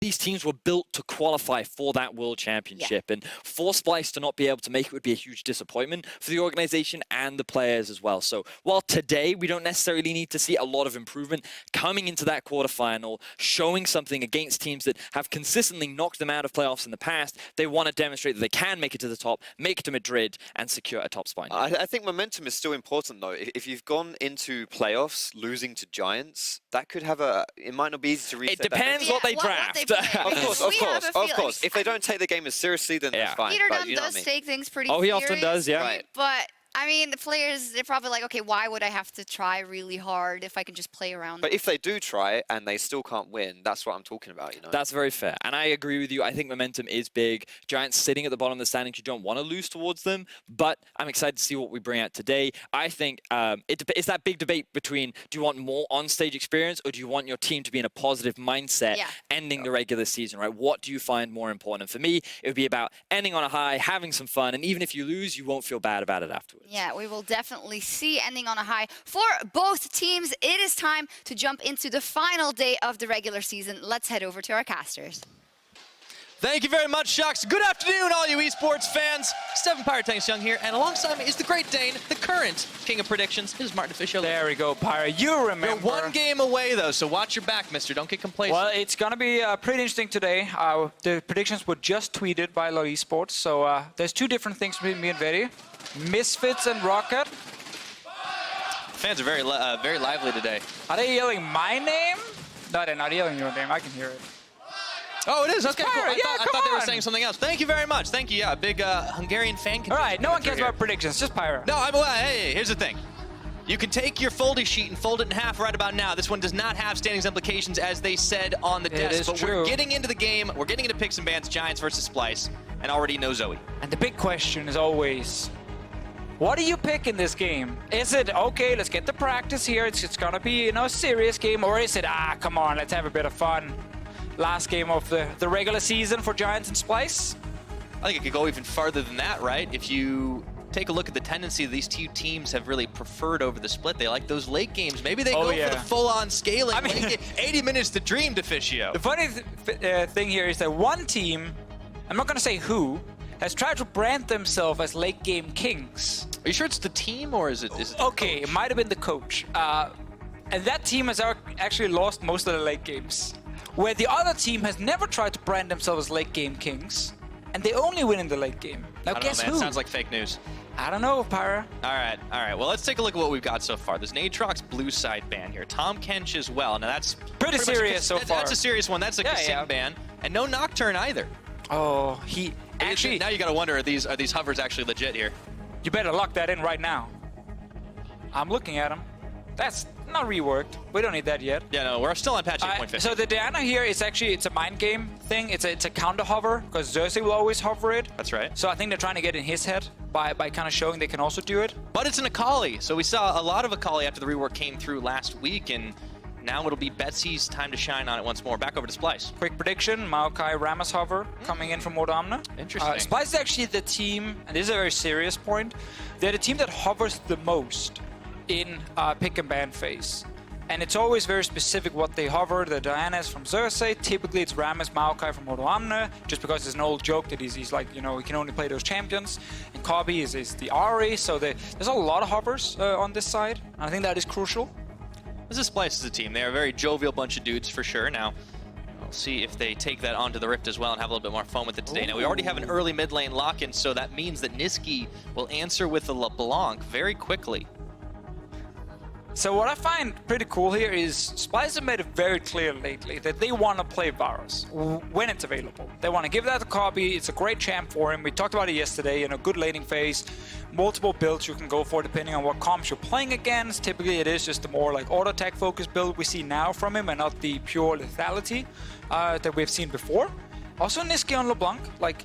these teams were built to qualify for that World Championship, and for Splyce to not be able to make it would be a huge disappointment for the organization and the players as well. So while today we don't necessarily need to see a lot of improvement, coming into that quarterfinal, showing something against teams that have consistently knocked them out of playoffs in the past, they want to demonstrate that they can make it to the top, make it to Madrid, and secure a top spot. I think momentum is still important though. If you've gone into playoffs losing to Giants, that could have it might not be easy to reset. It depends what they draft. Of course. If they don't take the game as seriously, then that's fine. Peter but Dunn you know does take things pretty Oh, he serious, often does, yeah. Right. But I mean, the players, they're probably like, okay, why would I have to try really hard if I can just play around? But if they do try and they still can't win, that's what I'm talking about, you know? That's very fair. And I agree with you. I think momentum is big. Giants sitting at the bottom of the standings, you don't want to lose towards them. But I'm excited to see what we bring out today. I think it's that big debate between, do you want more on-stage experience or do you want your team to be in a positive mindset ending the regular season, right? What do you find more important? And for me, it would be about ending on a high, having some fun, and even if you lose, you won't feel bad about it afterwards. Yeah, we will definitely see ending on a high for both teams. It is time to jump into the final day of the regular season. Let's head over to our casters. Thank you very much, Shucks. Good afternoon, all you esports fans. Stefan Pyre Tanks Young here, and alongside me is the Great Dane, the current king of predictions. It is Martin Official. There we go, Pyre. You remember. You're one game away, though, so watch your back, mister. Don't get complacent. Well, it's going to be pretty interesting today. The predictions were just tweeted by LCS Esports, so there's two different things between me and Veri. Misfits and Roccat. Fans are very lively today. Are they yelling my name? No, they're not yelling your name. I can hear it. Oh, it is? Okay, cool. I thought they were on. saying something else. Thank you very much. Thank you. Yeah, a big Hungarian fan. All right, no one cares about predictions. Just Pyre. No, hey, here's the thing. You can take your foldy sheet and fold it in half right about now. This one does not have standings implications, as they said on the desk. But we're getting into the game. We're getting into picks and bans, Giants versus Splyce, and already know Zoe. And the big question is always, what do you pick in this game? Is it, okay, let's get the practice here. It's going to be, a serious game. Or is it, come on, let's have a bit of fun. Last game of the regular season for Giants and Splyce? I think it could go even farther than that, right? If you take a look at the tendency these two teams have really preferred over the split. They like those late games. Maybe they go for the full-on scaling. I mean, 80 minutes to dream, Deficio. The funny thing here is that one team, I'm not going to say who, has tried to brand themselves as late game kings. Are you sure it's the team or is it the okay, coach? It might have been the coach. And that team has actually lost most of the late games. Where the other team has never tried to brand themselves as late game kings, and they only win in the late game. Now guess who? Sounds like fake news. I don't know, Pyre. All right. Well, let's take a look at what we've got so far. There's an Aatrox blue side ban here. Tom Kench as well. Now that's pretty serious so far. That's a serious one. That's a Kassim ban, and no Nocturne either. Oh, he actually. Now you got to wonder, are these hovers actually legit here? You better lock that in right now. I'm looking at him. That's not reworked. We don't need that yet. Yeah, no, we're still on patch 8.50. So the Diana here is actually, it's a mind game thing. It's a counter hover, because Xerxes will always hover it. That's right. So I think they're trying to get in his head by kind of showing they can also do it. But it's an Akali. So we saw a lot of Akali after the rework came through last week, and now it'll be Betsy's time to shine on it once more. Back over to Splyce. Quick prediction, Maokai Rammus hover coming in from Modamna. Interesting. Splyce is actually the team, and this is a very serious point, they're the team that hovers the most in pick and ban phase. And it's always very specific what they hover. The Diana is from Xerxes. Typically it's Rammus Maokai from Modoamne, just because it's an old joke that he's like, he can only play those champions. And Kobe is the Ari, so there's a lot of hovers on this side. And I think that is crucial. This is Splyce as a team. They're a very jovial bunch of dudes for sure. Now, we'll see if they take that onto the Rift as well and have a little bit more fun with it today. Now, we already have an early mid lane lock-in, so that means that Niski will answer with the LeBlanc very quickly. So what I find pretty cool here is Splyce have made it very clear lately that they want to play Varus when it's available. They want to give that to Kobe. It's a great champ for him. We talked about it yesterday, good laning phase, multiple builds you can go for depending on what comps you're playing against. Typically it is just the more like auto attack focused build we see now from him and not the pure lethality that we've seen before. Also Niski on LeBlanc, like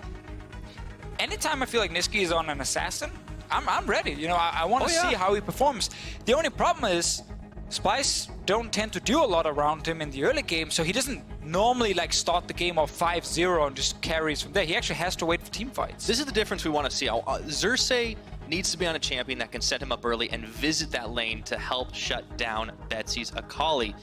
anytime I feel like Niski is on an assassin, I'm ready. I want to see how he performs. The only problem is Splyce don't tend to do a lot around him in the early game, so he doesn't normally like start the game off 5-0 and just carries from there. He actually has to wait for team fights. This is the difference we want to see. Xerxes needs to be on a champion that can set him up early and visit that lane to help shut down Betsy's Akali.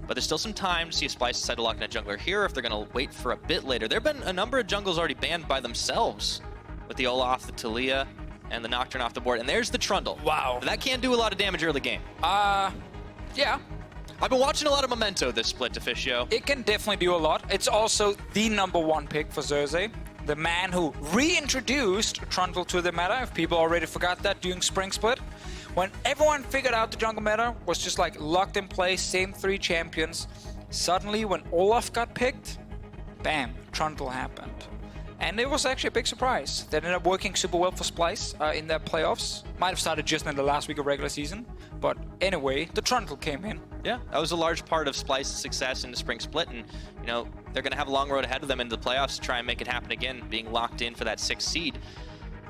but there's still some time to see if Splyce decide to lock in a jungler here, or if they're going to wait for a bit later. There have been a number of jungles already banned by themselves, with the Olaf, the Talia, and the Nocturne off the board. And there's the Trundle. Wow. That can do a lot of damage early game. Yeah. I've been watching a lot of Memento this split, Officio. It can definitely do a lot. It's also the #1 pick for Xerxes, the man who reintroduced Trundle to the meta, if people already forgot that during Spring Split. When everyone figured out the jungle meta was just like locked in place, same 3 champions, suddenly when Olaf got picked, bam, Trundle happened. And it was actually a big surprise. That ended up working super well for Splyce in their playoffs. Might have started just in the last week of regular season. But anyway, the Trundle came in. Yeah, that was a large part of Splyce's success in the Spring Split. And, you know, they're going to have a long road ahead of them into the playoffs to try and make it happen again, being locked in for that 6th seed.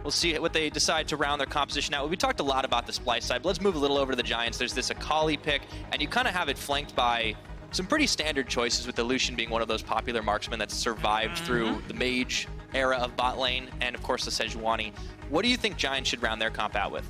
We'll see what they decide to round their composition out. We talked a lot about the Splyce side, but let's move a little over to the Giants. There's this Akali pick, and you kind of have it flanked by some pretty standard choices, with the Lucian being one of those popular marksmen that's survived through the Mage era of bot lane, and of course the Sejuani. What do you think Giants should round their comp out with?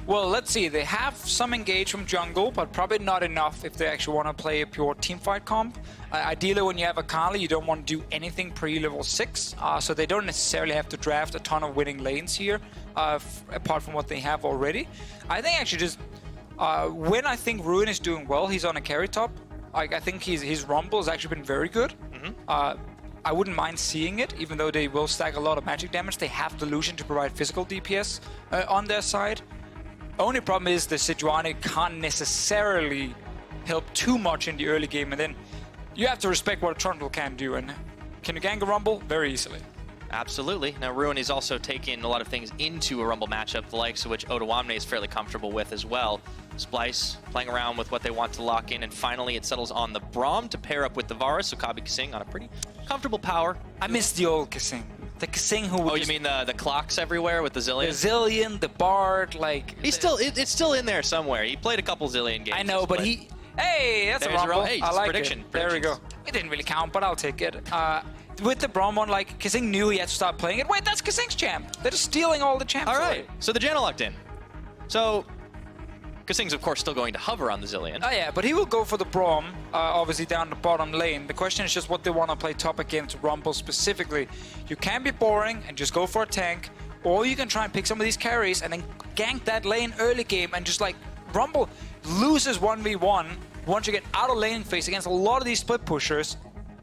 Well, let's see. They have some engage from jungle, but probably not enough if they actually want to play a pure teamfight comp. Ideally, when you have Akali, you don't want to do anything pre-level 6, so they don't necessarily have to draft a ton of winning lanes here, apart from what they have already. I think actually just when I think Ruin is doing well, he's on a carry top. Like, I think his Rumble has actually been very good. I wouldn't mind seeing it, even though they will stack a lot of magic damage. They have the Lucian to provide physical DPS on their side. Only problem is the Sejuani can't necessarily help too much in the early game, and then you have to respect what a Trundle can do. And can you gank a Rumble? Very easily. Absolutely. Now, Ruin is also taking a lot of things into a Rumble matchup, the likes of which Odoamne is fairly comfortable with as well. Splyce playing around with what they want to lock in, and finally it settles on the Braum to pair up with the Varus, so Kabi Kasing on a pretty comfortable power. I miss the old Kasing. The Kasing who would you mean the clocks everywhere with the Zillion? The Zillion, the Bard, like... He's still, it's still in there somewhere. He played a couple Zillion games. I know, but he... Hey, that's a Rumble. Hey, I like prediction. it. There we go. It didn't really count, but I'll take it. With the Braum one, like, Kasing knew he had to start playing it. Wait, that's Kasing's champ. They're just stealing all the champs. All right, away. so the Janna locked in. So, Kasing's of course still going to hover on the Zillion. Oh yeah, but he will go for the Braum, obviously down the bottom lane. The question is just what they want to play top against Rumble specifically. You can be boring and just go for a tank, or you can try and pick some of these carries and then gank that lane early game and just like Rumble loses 1v1 once you get out of laning phase against a lot of these split pushers.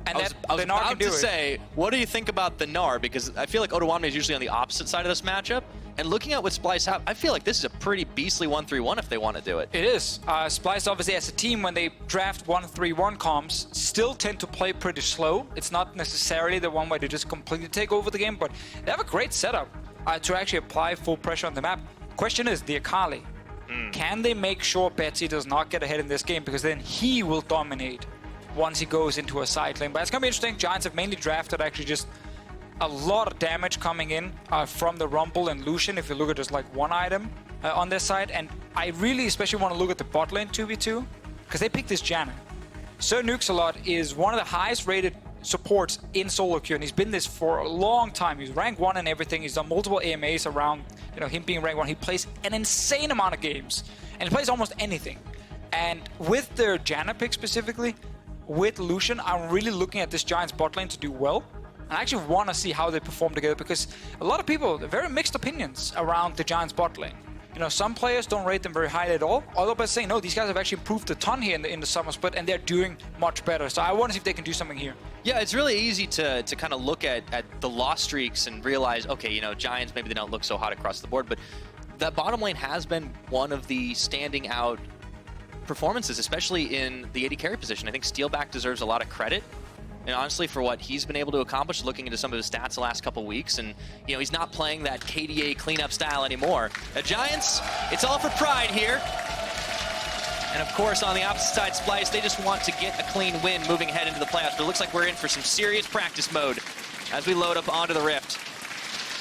And I was about to say, what do you think about the Gnar? Because I feel like Odoamne is usually on the opposite side of this matchup. And looking at what Splyce have, I feel like this is a pretty beastly 1-3-1 if they want to do it. It is. Splyce obviously as a team, when they draft 1-3-1 comps, still tend to play pretty slow. It's not necessarily the one where they just completely take over the game, but they have a great setup to actually apply full pressure on the map. Question is, the Akali. Can they make sure Betsy does not get ahead in this game? Because then he will dominate once he goes into a side lane. But it's going to be interesting. Giants have mainly drafted actually just a lot of damage coming in from the Rumble and Lucian, if you look at just like one item on their side. And I really especially want to look at the bot lane 2v2, because they picked this Janna. Sir Nuxalot is one of the highest rated supports in solo queue, and he's been this for a long time. He's rank 1 and everything. He's done multiple AMAs around, you know, him being rank 1. He plays an insane amount of games, and he plays almost anything. And with their Janna pick specifically, with Lucian, I'm really looking at this Giants bot lane to do well. And I actually want to see how they perform together, because a lot of people have very mixed opinions around the Giants bot lane. You know, some players don't rate them very highly at all. Other players say, no, these guys have actually improved a ton here in the summer split, and they're doing much better. So I want to see if they can do something here. Yeah, it's really easy to kind of look at the loss streaks and realize, okay, you know, Giants, maybe they don't look so hot across the board, but that bottom lane has been one of the standing out performances, especially in the AD carry position. I think Steelback deserves a lot of credit, and honestly, for what he's been able to accomplish, looking into some of his stats the last couple weeks, and you know, he's not playing that KDA cleanup style anymore. The Giants, it's all for pride here. And of course, on the opposite side, Splyce, they just want to get a clean win moving ahead into the playoffs, but it looks like we're in for some serious practice mode as we load up onto the Rift.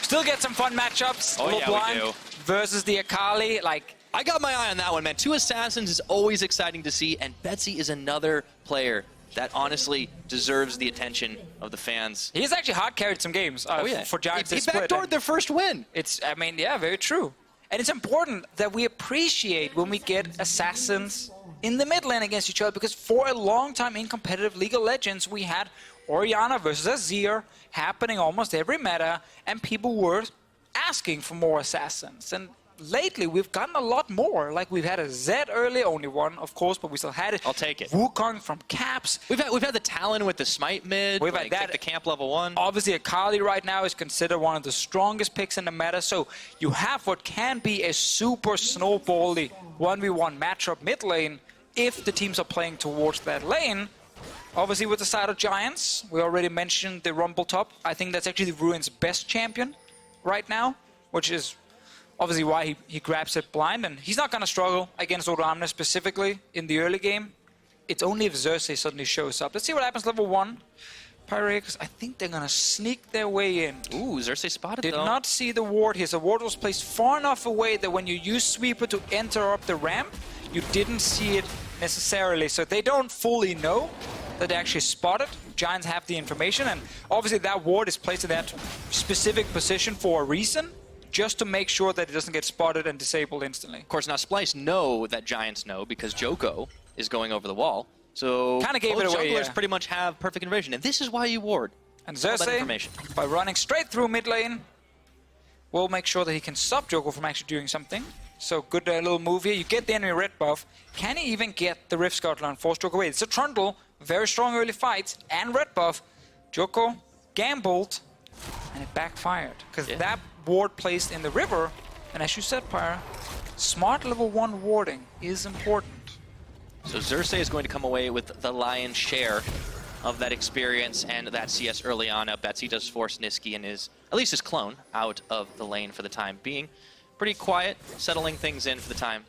Still get some fun matchups. Oh yeah, we do. Versus the Akali, like, I got my eye on that one, man. 2 Assassins is always exciting to see, and Betsy is another player that honestly deserves the attention of the fans. He's actually hard carried some games for Giants. He backdoored their first win. It's, I mean, yeah, very true. And it's important that we appreciate when we get Assassins in the mid lane against each other, because for a long time in competitive League of Legends, we had Orianna versus Azir happening almost every meta, and people were asking for more assassins. And lately, we've gotten a lot more. Like, we've had a Zed early, only one, of course, but we still had it. I'll take it. Wukong from Caps. We've had the Talon with the Smite mid. We've like, had that. The camp level 1. Obviously, Akali right now is considered one of the strongest picks in the meta. So you have what can be a super snowbally 1v1 matchup mid lane if the teams are playing towards that lane. Obviously, with the side of Giants, we already mentioned the Rumble top. I think that's actually Ruin's best champion right now, which is obviously why he grabs it blind. And he's not going to struggle against Orianna specifically in the early game. It's only if Xerxes suddenly shows up. Let's see what happens level 1. Pyrex, I think they're going to sneak their way in. Ooh, Xerxes spotted Did though. not see the ward here. The ward was placed far enough away that when you use Sweeper to enter up the ramp, you didn't see it necessarily. So they don't fully know that they actually spotted. Giants have the information, and obviously that ward is placed in that specific position for a reason, just to make sure that it doesn't get spotted and disabled instantly. Of course, now Splyce know that Giants know because Joko is going over the wall. So Kinda gave both it away, junglers yeah. pretty much have perfect invasion, and this is why you ward. And All that Xerxes, information. by running straight through mid lane, will make sure that he can stop Joko from actually doing something. So good little move here. You get the enemy red buff. Can he even get the Rift Scuttler and force Joko away? It's a Trundle, very strong early fight, and red buff. Joko gambled, and it backfired. Because that ward placed in the river, and as you said, Pyre, smart level 1 warding is important. So Xerxes is going to come away with the lion's share of that experience and that CS early on. Betsy does force Niski and at least his clone out of the lane for the time being. Pretty quiet, settling things in for the time.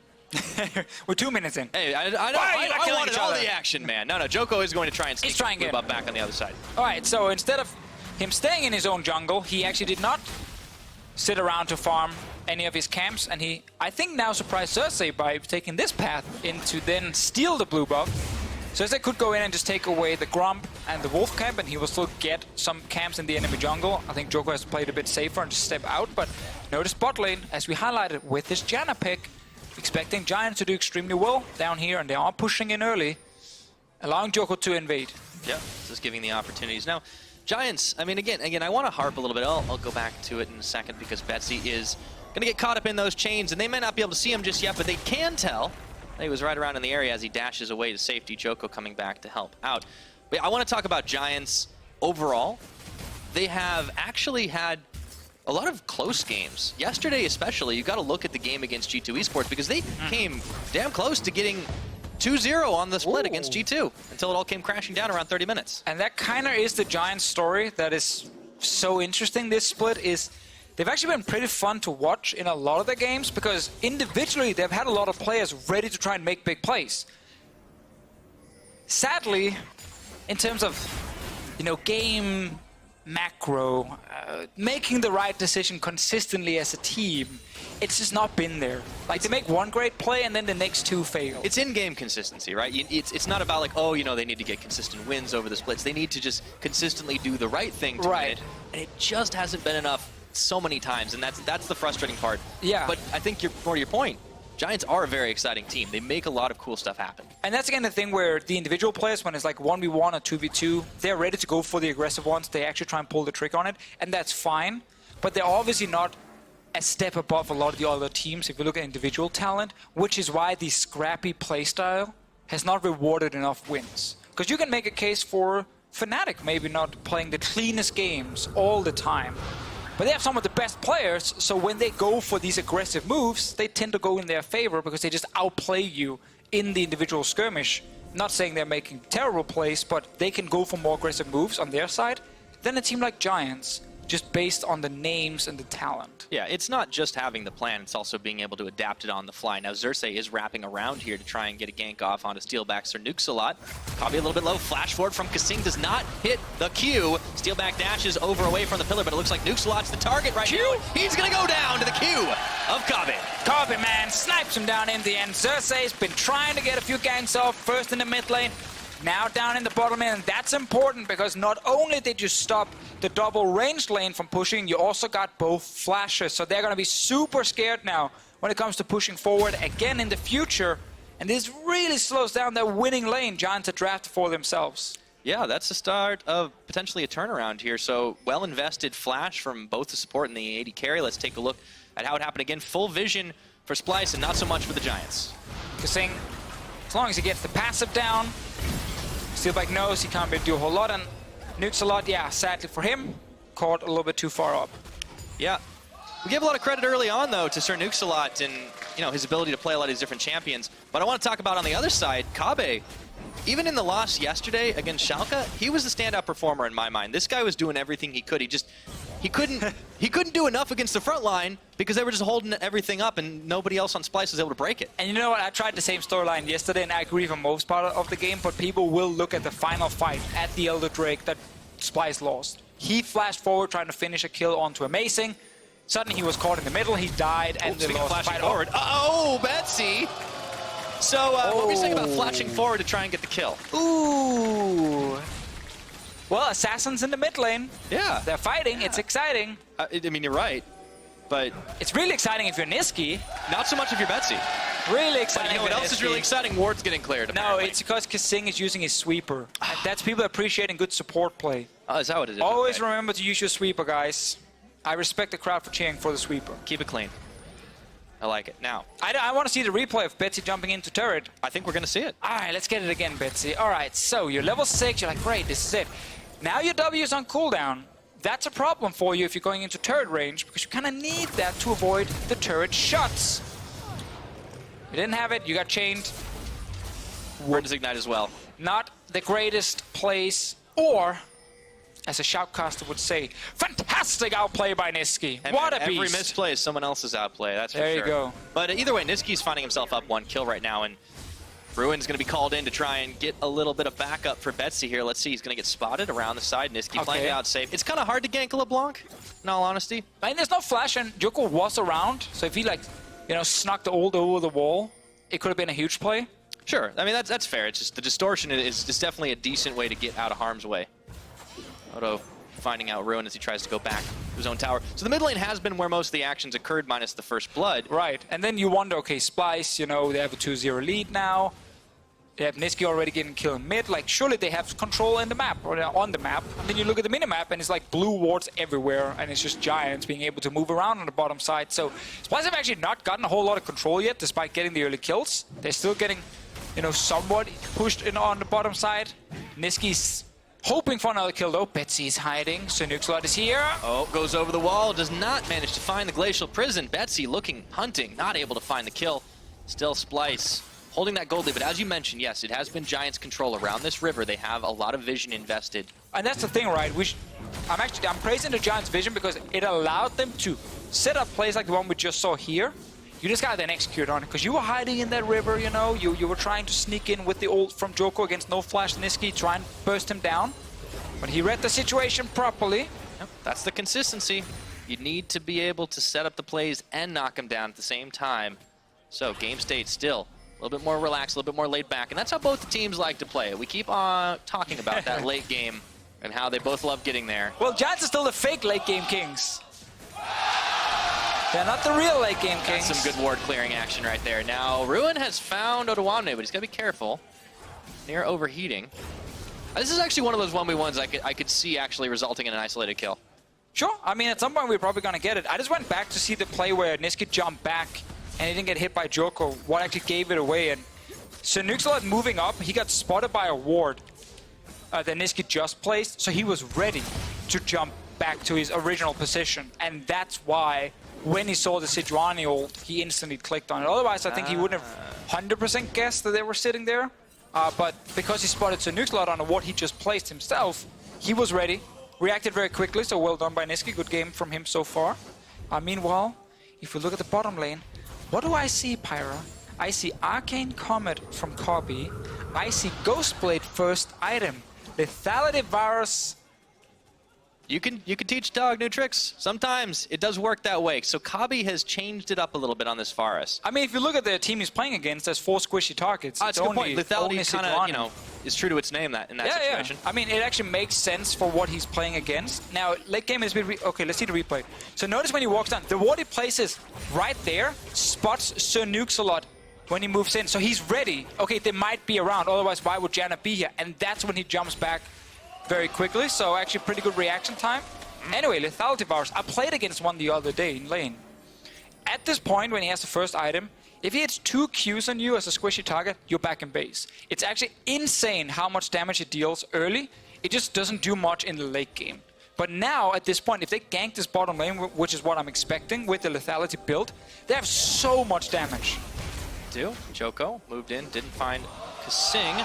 We're 2 minutes in. Hey, I wanted all the action, man. No, Joko is going to try and sneak the blue buff back on the other side. All right, so instead of him staying in his own jungle, he actually did not sit around to farm any of his camps, and he, I think, now surprised Xerxes by taking this path in to then steal the blue buff. Xerxes could go in and just take away the Grump and the Wolf camp, and he will still get some camps in the enemy jungle. I think Joko has played a bit safer and just step out, but notice bot lane, as we highlighted with this Janna pick, expecting Giants to do extremely well down here, and they are pushing in early, allowing Joko to invade. Yeah, just giving the opportunities. Now, Giants, I mean, again, I want to harp a little bit. I'll go back to it in a second because Betsy is going to get caught up in those chains, and they may not be able to see him just yet, but they can tell that he was right around in the area as he dashes away to safety. Joko coming back to help out. But I want to talk about Giants overall. They have actually had a lot of close games. Yesterday especially, you got to look at the game against G2 Esports because they came damn close to getting 2-0 on the split against G2 until it all came crashing down around 30 minutes. And that kind of is the Giants story that is so interesting. This split is, they've actually been pretty fun to watch in a lot of their games because individually they've had a lot of players ready to try and make big plays. Sadly, in terms of, game macro, making the right decision consistently as a team, it's just not been there. Like, they make one great play and then the next two fail. It's in-game consistency, right? It's not about like, oh, they need to get consistent wins over the splits. They need to just consistently do the right thing to win it. And it just hasn't been enough so many times, and that's the frustrating part. Yeah. But I think more to your point, Giants are a very exciting team. They make a lot of cool stuff happen. And that's again the thing where the individual players, when it's like 1v1 or 2v2, they're ready to go for the aggressive ones. They actually try and pull the trick on it, and that's fine. But they're obviously not a step above a lot of the other teams if you look at individual talent, which is why the scrappy playstyle has not rewarded enough wins. Because you can make a case for Fnatic maybe not playing the cleanest games all the time. But they have some of the best players, so when they go for these aggressive moves, they tend to go in their favor because they just outplay you in the individual skirmish. Not saying they're making terrible plays, but they can go for more aggressive moves on their side than a team like Giants, just based on the names and the talent. Yeah, it's not just having the plan, it's also being able to adapt it on the fly. Now, Xerxes is wrapping around here to try and get a gank off onto Steelback Sir Nukes a lot. Probably a little bit low. Flash forward from Kasing does not hit the Q. Steelback dashes over away from the pillar, but it looks like Nukes a lot's the target right now. He's going to go down to the Q of Kaveh. Kaveh, man, snipes him down in the end. Xerxes been trying to get a few ganks off, first in the mid lane, now down in the bottom lane, and that's important because not only did you stop the double ranged lane from pushing, you also got both flashes. So they're going to be super scared now when it comes to pushing forward again in the future. And this really slows down that winning lane Giants had drafted for themselves. Yeah, that's the start of potentially a turnaround here. So well-invested flash from both the support and the AD carry. Let's take a look at how it happened again. Full vision for Splyce and not so much for the Giants. Kasing, as long as he gets the passive down, Steelbike knows he can't really do a whole lot, and nukes a lot. Yeah, sadly for him, caught a little bit too far up. Yeah. We gave a lot of credit early on, though, to Sir Nukesalot and, you know, his ability to play a lot of these different champions. But I want to talk about on the other side, Kabe. Even in the loss yesterday against Schalke, he was the standout performer in my mind. This guy was doing everything he could. He couldn't do enough against the front line because they were just holding everything up and nobody else on Splyce was able to break it. And you know what? I tried the same storyline yesterday, and I agree for most part of the game, but people will look at the final fight at the Elder Drake that Splyce lost. He flashed forward trying to finish a kill onto Amazing. Suddenly he was caught in the middle, he died, and they lost the fight. Forward. Oh, Betsy! So, what were you saying about flashing forward to try and get the kill? Ooh. Well, Assassins in the mid lane. Yeah. They're fighting, it's exciting. I mean, you're right, but It's really exciting if you're Niski. not so much if you're Betsy. Really But exciting. you know what if else you're is really Niski. exciting? Ward's getting cleared, No, apparently. it's because Kasing is using his sweeper. And that's people appreciating good support play. Oh, is that what it is? Always Okay. remember to use your sweeper, guys. I respect the crowd for cheering for the sweeper. Keep it clean. I like it. Now, I want to see the replay of Betsy jumping into turret. I think we're going to see it. All right, let's get it again, Betsy. All right, so you're level 6. You're like, great, this is it. Now your W is on cooldown. That's a problem for you if you're going into turret range, because you kind of need that to avoid the turret shots. You didn't have it. You got chained. Word is Ignite as well. Not the greatest place, or, as a shoutcaster would say, fantastic outplay by Niski. And What a every beast. misplay is someone else's outplay, that's for sure. There you go. But either way, Niski's finding himself up 1 kill right now, and Ruin's going to be called in to try and get a little bit of backup for Betsy here. Let's see, he's going to get spotted around the side. Niski playing it out safe. It's kind of hard to gank a LeBlanc, in all honesty. I mean, there's no flash, and Joko was around, so if he, like, you know, snuck the ult over the wall, it could have been a huge play. Sure, I mean, that's fair. It's just the distortion is definitely a decent way to get out of harm's way. Odo finding out Ruin as he tries to go back to his own tower. So the mid lane has been where most of the actions occurred, minus the first blood. Right, and then you wonder, okay, Splyce, you know, they have a 2-0 lead now. They have Niski already getting killed in mid. Like, surely they have control in the map, or they're on the map. And then you look at the minimap, and it's like blue wards everywhere, and it's just Giants being able to move around on the bottom side. So Splyce have actually not gotten a whole lot of control yet, despite getting the early kills. They're still getting, you know, somewhat pushed in on the bottom side. Niski's hoping for another kill, though. Betsy's hiding. So Nukesalot is here. Oh, goes over the wall, does not manage to find the Glacial Prison. Betsy looking, hunting, not able to find the kill. Still Splyce holding that gold lead, but as you mentioned, yes, it has been Giants' control around this river. They have a lot of vision invested. And that's the thing, right? I'm praising the Giants' vision because it allowed them to set up plays like the one we just saw here. You just gotta then execute on it, because you were hiding in that river, you know, you were trying to sneak in with the ult from Joko against no flash Niski, try and burst him down. But he read the situation properly. Yep, that's the consistency. You need to be able to set up the plays and knock him down at the same time. So game state still a little bit more relaxed, a little bit more laid back, and that's how both the teams like to play it. We keep on talking about that late game and how they both love getting there. Well, Giants are still the fake late game kings. They're not the real late game kings. That's some good ward clearing action right there. Now, Ruin has found W9D2, but he's got to be careful. Near overheating. This is actually one of those 1v1s I could see actually resulting in an isolated kill. Sure, I mean, at some point we're probably going to get it. I just went back to see the play where Niski jumped back and he didn't get hit by Joko, what actually gave it away. And so Nukesalot moving up, he got spotted by a ward that Niski just placed, so he was ready to jump back to his original position. And that's why, when he saw the Sejuani ult, he instantly clicked on it. Otherwise, I think he wouldn't have 100% guessed that they were sitting there. But because he spotted Nukesalot on what he just placed himself, he was ready, reacted very quickly, so well done by Niski. Good game from him so far. Meanwhile, if we look at the bottom lane, what do I see, Pyra? I see Arcane Comet from Cobby. I see Ghostblade first item. Lethality Virus. You can teach a dog new tricks. Sometimes it does work that way. So Kabi has changed it up a little bit on this Varus. I mean, if you look at the team he's playing against, there's 4 squishy targets. That's a good point. Lethality kind of, you know, is true to its name in that situation. Yeah. I mean, it actually makes sense for what he's playing against. Now, late game has been... Okay, let's see the replay. So notice when he walks down, the ward he places right there spots Sir Nukesalot when he moves in. So he's ready. Okay, they might be around. Otherwise, why would Janna be here? And that's when he jumps back very quickly. So actually pretty good reaction time. Anyway, lethality bars. I played against one the other day in lane. At this point, when he has the first item, if he hits 2 Qs on you as a squishy target, you're back in base. It's actually insane how much damage it deals early. It just doesn't do much in the late game. But now, at this point, if they gank this bottom lane, which is what I'm expecting with the lethality build, they have so much damage. Joko moved in, didn't find Kasing,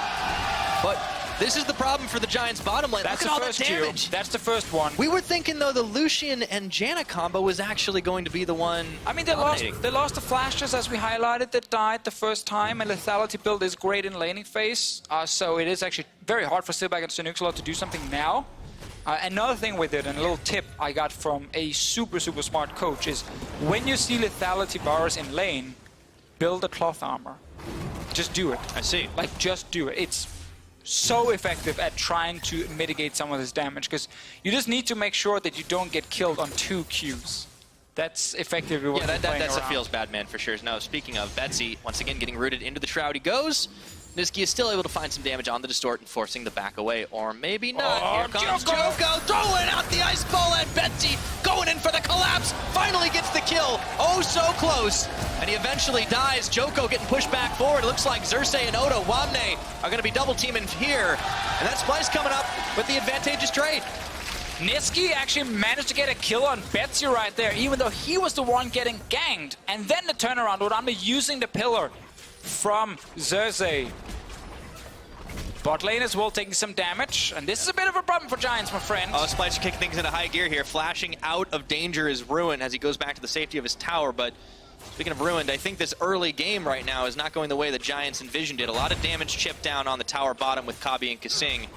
but this is the problem for the Giants bottom lane. That's Look the at all first that damage. Q. That's the first one. We were thinking though the Lucian and Janna combo was actually going to be the one. I mean, they lost the flashes as we highlighted that died the first time, and lethality build is great in laning phase. So it is actually very hard for Silback and Senuxalot to do something now. Another thing with it, and a little tip I got from a super smart coach, is when you see lethality bars in lane, build a cloth armor. Just do it. I see. Like, just do it. It's so effective at trying to mitigate some of this damage, because you just need to make sure that you don't get killed on 2 Qs. That's effectively what that's a feels bad man for sure. No, speaking of, Betsy, once again getting rooted into the Shroud he goes. Niski is still able to find some damage on the Distort and forcing the back away, or maybe not. Oh, Here comes Joko! Joko, throwing out the ice ball, and Betsy going in for the collapse, finally gets the kill. Oh, so close, and he eventually dies. Joko getting pushed back forward. It looks like Xerxes and Oda Wamne are going to be double teaming here, and that's Splyce coming up with the advantageous trade. Niski actually managed to get a kill on Betsy right there, even though he was the one getting ganged. And then the turnaround, Odambe using the pillar from Xerxes. Bot lane as well taking some damage, and this is a bit of a problem for Giants, my friend. Oh, Splyce kicking things into high gear here. Flashing out of danger is Ruined as he goes back to the safety of his tower, but speaking of Ruined, I think this early game right now is not going the way the Giants envisioned it. A lot of damage chipped down on the tower bottom with Kabi and Kasing.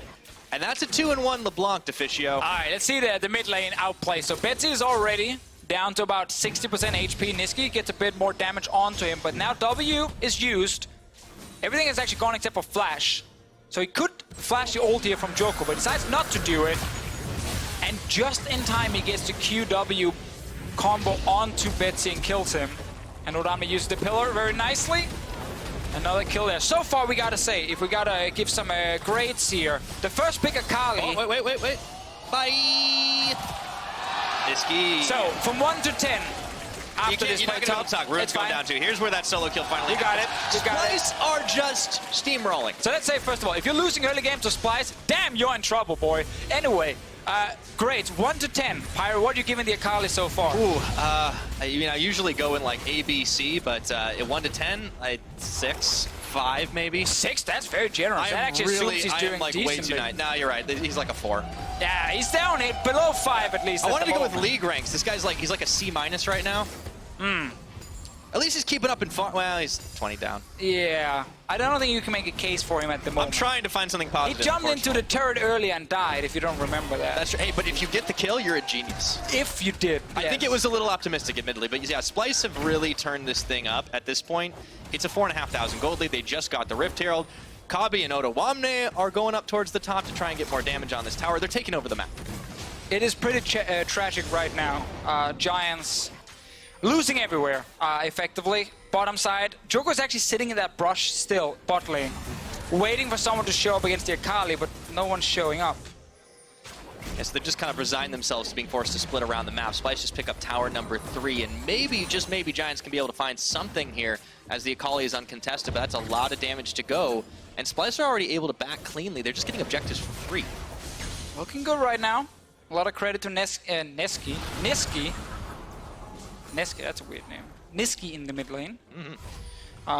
And that's a 2-1 LeBlanc, Deficio. All right, let's see the mid lane outplay. So Betsy is already down to about 60% HP. Niski gets a bit more damage onto him, but now W is used. Everything is actually gone except for Flash. So he could flash the ult here from Joko, but decides not to do it. And just in time, he gets the QW combo onto Betsy and kills him. And Odambe uses the pillar very nicely. Another kill there. So far, we gotta say, if we gotta give some grades here, the first pick Akali. Oh, wait. Bye. Niski. So, from 1 to 10, after this you're not gonna talk. Ruin's going down to. Here's where that solo kill finally You got it. You got it. Splyce are just steamrolling. So let's say, first of all, if you're losing early game to Splyce, damn, you're in trouble, boy. Anyway, grades, 1 to 10. Pyro, what are you giving the Akali so far? Ooh, I usually go in like A, B, C, but at 1 to 10, 6, 5 maybe. 6? That's very generous. That actually assumes he's doing like way decently. too nice. Nah, you're right. He's like a 4. Yeah, he's down below 5 at least. I wanted to go with league ranks. This guy's like, he's like a C- right now. At least he's keeping up in fun. Well, he's 20 down. Yeah, I don't think you can make a case for him at the moment. I'm trying to find something He positive. jumped into the turret early and died, if you don't remember that. That's true. Hey, but if you get the kill, you're a genius. If you did. I think it was a little optimistic, admittedly, but yeah, Splyce have really turned this thing up at this point. It's a 4,500 gold lead. They just got the Rift Herald. Kabi and Oda Wamne are going up towards the top to try and get more damage on this tower. They're taking over the map. It is pretty tragic right now. Giants losing everywhere, effectively. Bottom side, Joko is actually sitting in that brush still, bot lane, waiting for someone to show up against the Akali, but no one's showing up. Yes, they've just kind of resigned themselves to being forced to split around the map. Splyce just pick up tower number 3, and maybe, just maybe, Giants can be able to find something here as the Akali is uncontested, but that's a lot of damage to go. And Splyce are already able to back cleanly. They're just getting objectives for free. Looking good right now. A lot of credit to Niski, that's a weird name. Niski in the mid lane.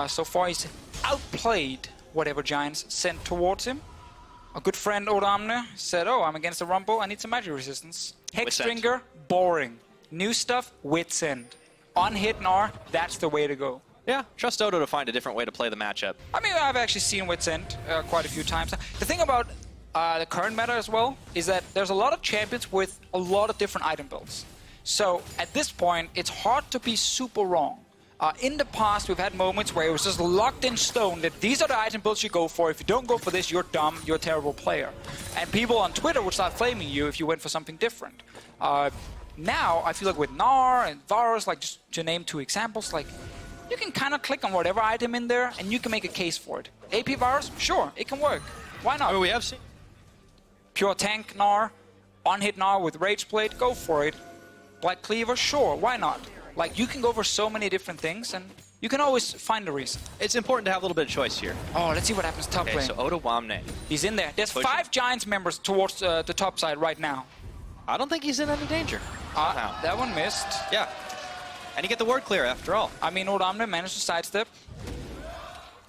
So far he's outplayed whatever Giants sent towards him. A good friend, Odamne, said, oh, I'm against the Rumble, I need some magic resistance. Hexbringer, boring. New stuff, Wits End. On hit and R, that's the way to go. Yeah, trust Odo to find a different way to play the matchup. I mean, I've actually seen Wits End quite a few times. The thing about the current meta as well is that there's a lot of champions with a lot of different item builds. So at this point, it's hard to be super wrong. In the past, we've had moments where it was just locked in stone that these are the item builds you go for. If you don't go for this, you're dumb, you're a terrible player. And people on Twitter would start flaming you if you went for something different. Now, I feel like with Gnar and Varus, like just to name 2 examples, like you can kind of click on whatever item in there, and you can make a case for it. AP Varus, sure, it can work. Why not? Oh, we have seen. Pure tank Gnar, on-hit Gnar with Rage Blade, go for it. Black Cleaver, sure, why not? Like, you can go for so many different things, and you can always find a reason. It's important to have a little bit of choice here. Oh, let's see what happens top Okay, lane. so Oda Wamne. He's in there. There's Pushing. 5 Giants members towards the top side right now. I don't think he's in any danger. Somehow. That one missed. Yeah. And you get the word clear after all. I mean, Odamne managed to sidestep.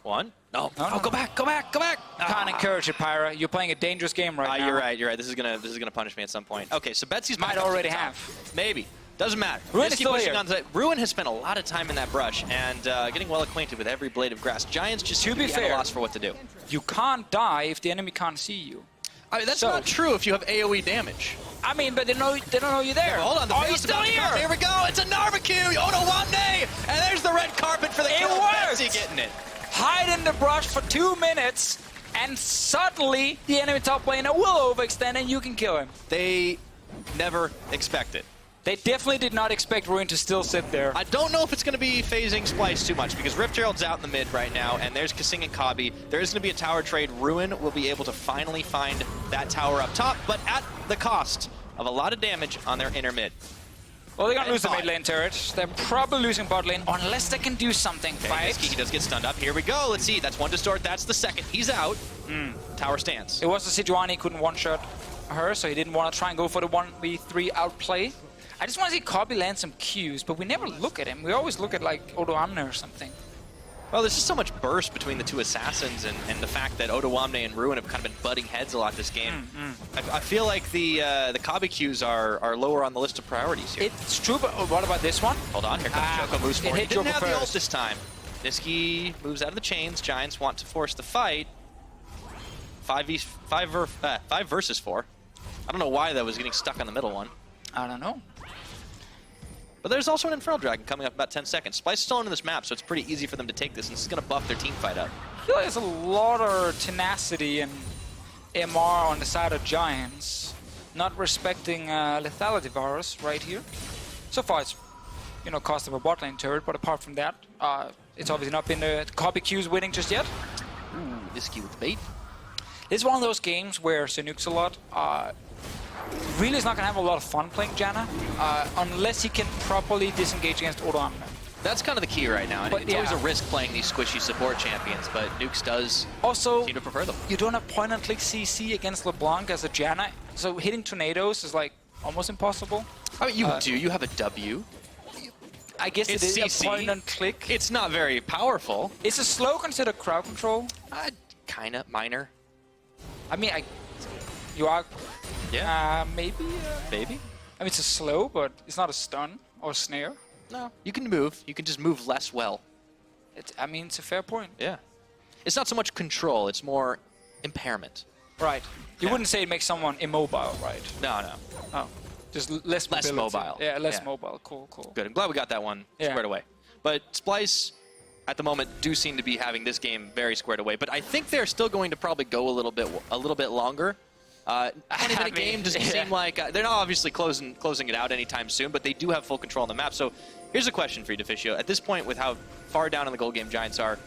One. No. No, Oh, no, go no. back, go back, go back. Can't encourage it, Pyra. You're playing a dangerous game right now. You're right, you're right. This is gonna punish me at some point. Okay, so Betsy's Might back up to already the top. have. Maybe. Doesn't matter. Ruin is Just keep still pushing here. on to Ruin has spent a lot of time in that brush and getting well acquainted with every blade of grass. Giants just To seem be at a fair, loss for what to do. You can't die if the enemy can't see you. I mean, that's So- not true if you have AoE damage. I mean, but they don't know you're there. Yeah, hold on, the oh, fail's he's still about to come. here. Here we go. It's a Narvacu. Oda Wamne, and there's the red carpet for the It kill. worked. Betsy getting it. Hide in the brush for 2 minutes, and suddenly the enemy top laner will overextend and you can kill him. They never expect it. They definitely did not expect Ruin to still sit there. I don't know if it's going to be phasing Splyce too much because Rift Herald's out in the mid right now, and there's Kasing and Kabi. There is going to be a tower trade. Ruin will be able to finally find that tower up top, but at the cost of a lot of damage on their inner mid. Well, they're gonna And lose the bot. mid lane turret. They're probably losing bot lane unless they can do something. Okay, Fight. Niski, he does get stunned up. Here we go. Let's see. That's one distort. That's the second. He's out. Tower stands. It was the Sejuani, he couldn't one-shot her, so he didn't want to try and go for the 1v3 outplay. I just want to see Kabi land some Qs, but we never look at him. We always look at, like, Odoamne or something. Well, there's just so much burst between the two assassins, and the fact that Oda Wamne and Ruin have kind of been butting heads a lot this game. I feel like the Kabi Qs are lower on the list of priorities here. It's true, but what about this one? Hold on, here comes Joko moves it forward. He hit didn't Joko have the ult first. this time. Niski moves out of the chains. Giants want to force the fight. 5 versus 4. I don't know why that was getting stuck on the middle one. I don't know. But there's also an Infernal Dragon coming up in about 10 seconds. Splyce is still on this map, so it's pretty easy for them to take this, and this is going to buff their team fight up. I feel like there's a lot of tenacity and MR on the side of Giants. Not respecting lethality virus right here. So far it's, you know, cost of a bot lane turret, but apart from that, it's obviously not been the Kabi Q's winning just yet. Ooh, Niski with the bait. This is one of those games where Senuxalot really is not going to have a lot of fun playing Janna unless he can properly disengage against Odoamne. That's kind of the key right now. And But it's always yeah. a risk playing these squishy support champions, but Nukes does Also, seem to prefer them. you don't have point-and-click CC against LeBlanc as a Janna, so hitting tornadoes is like almost impossible. I mean, you do. You have a W. I guess it It's is CC. a point-and-click. It's not very powerful. Is a slow considered crowd control? Kind of minor. I mean, you are Yeah, maybe. maybe. I mean, it's a slow, but it's not a stun or a snare. No, you can move. You can just move less well. I mean, it's a fair point. Yeah. It's not so much control. It's more impairment. Right. You Yeah. wouldn't say it makes someone immobile, right? No, no. Oh, just less Less mobility. mobile. Yeah, less Yeah. mobile. Cool, cool. Good. I'm glad we got that one Yeah. squared away. But Splyce, at the moment, do seem to be having this game very squared away. But I think they're still going to probably go a little bit longer. 20-minute game doesn't seem like they're not obviously closing it out anytime soon, but they do have full control on the map. So here's a question for you, Deficio. At this point, with how far down in the goal game Giants are,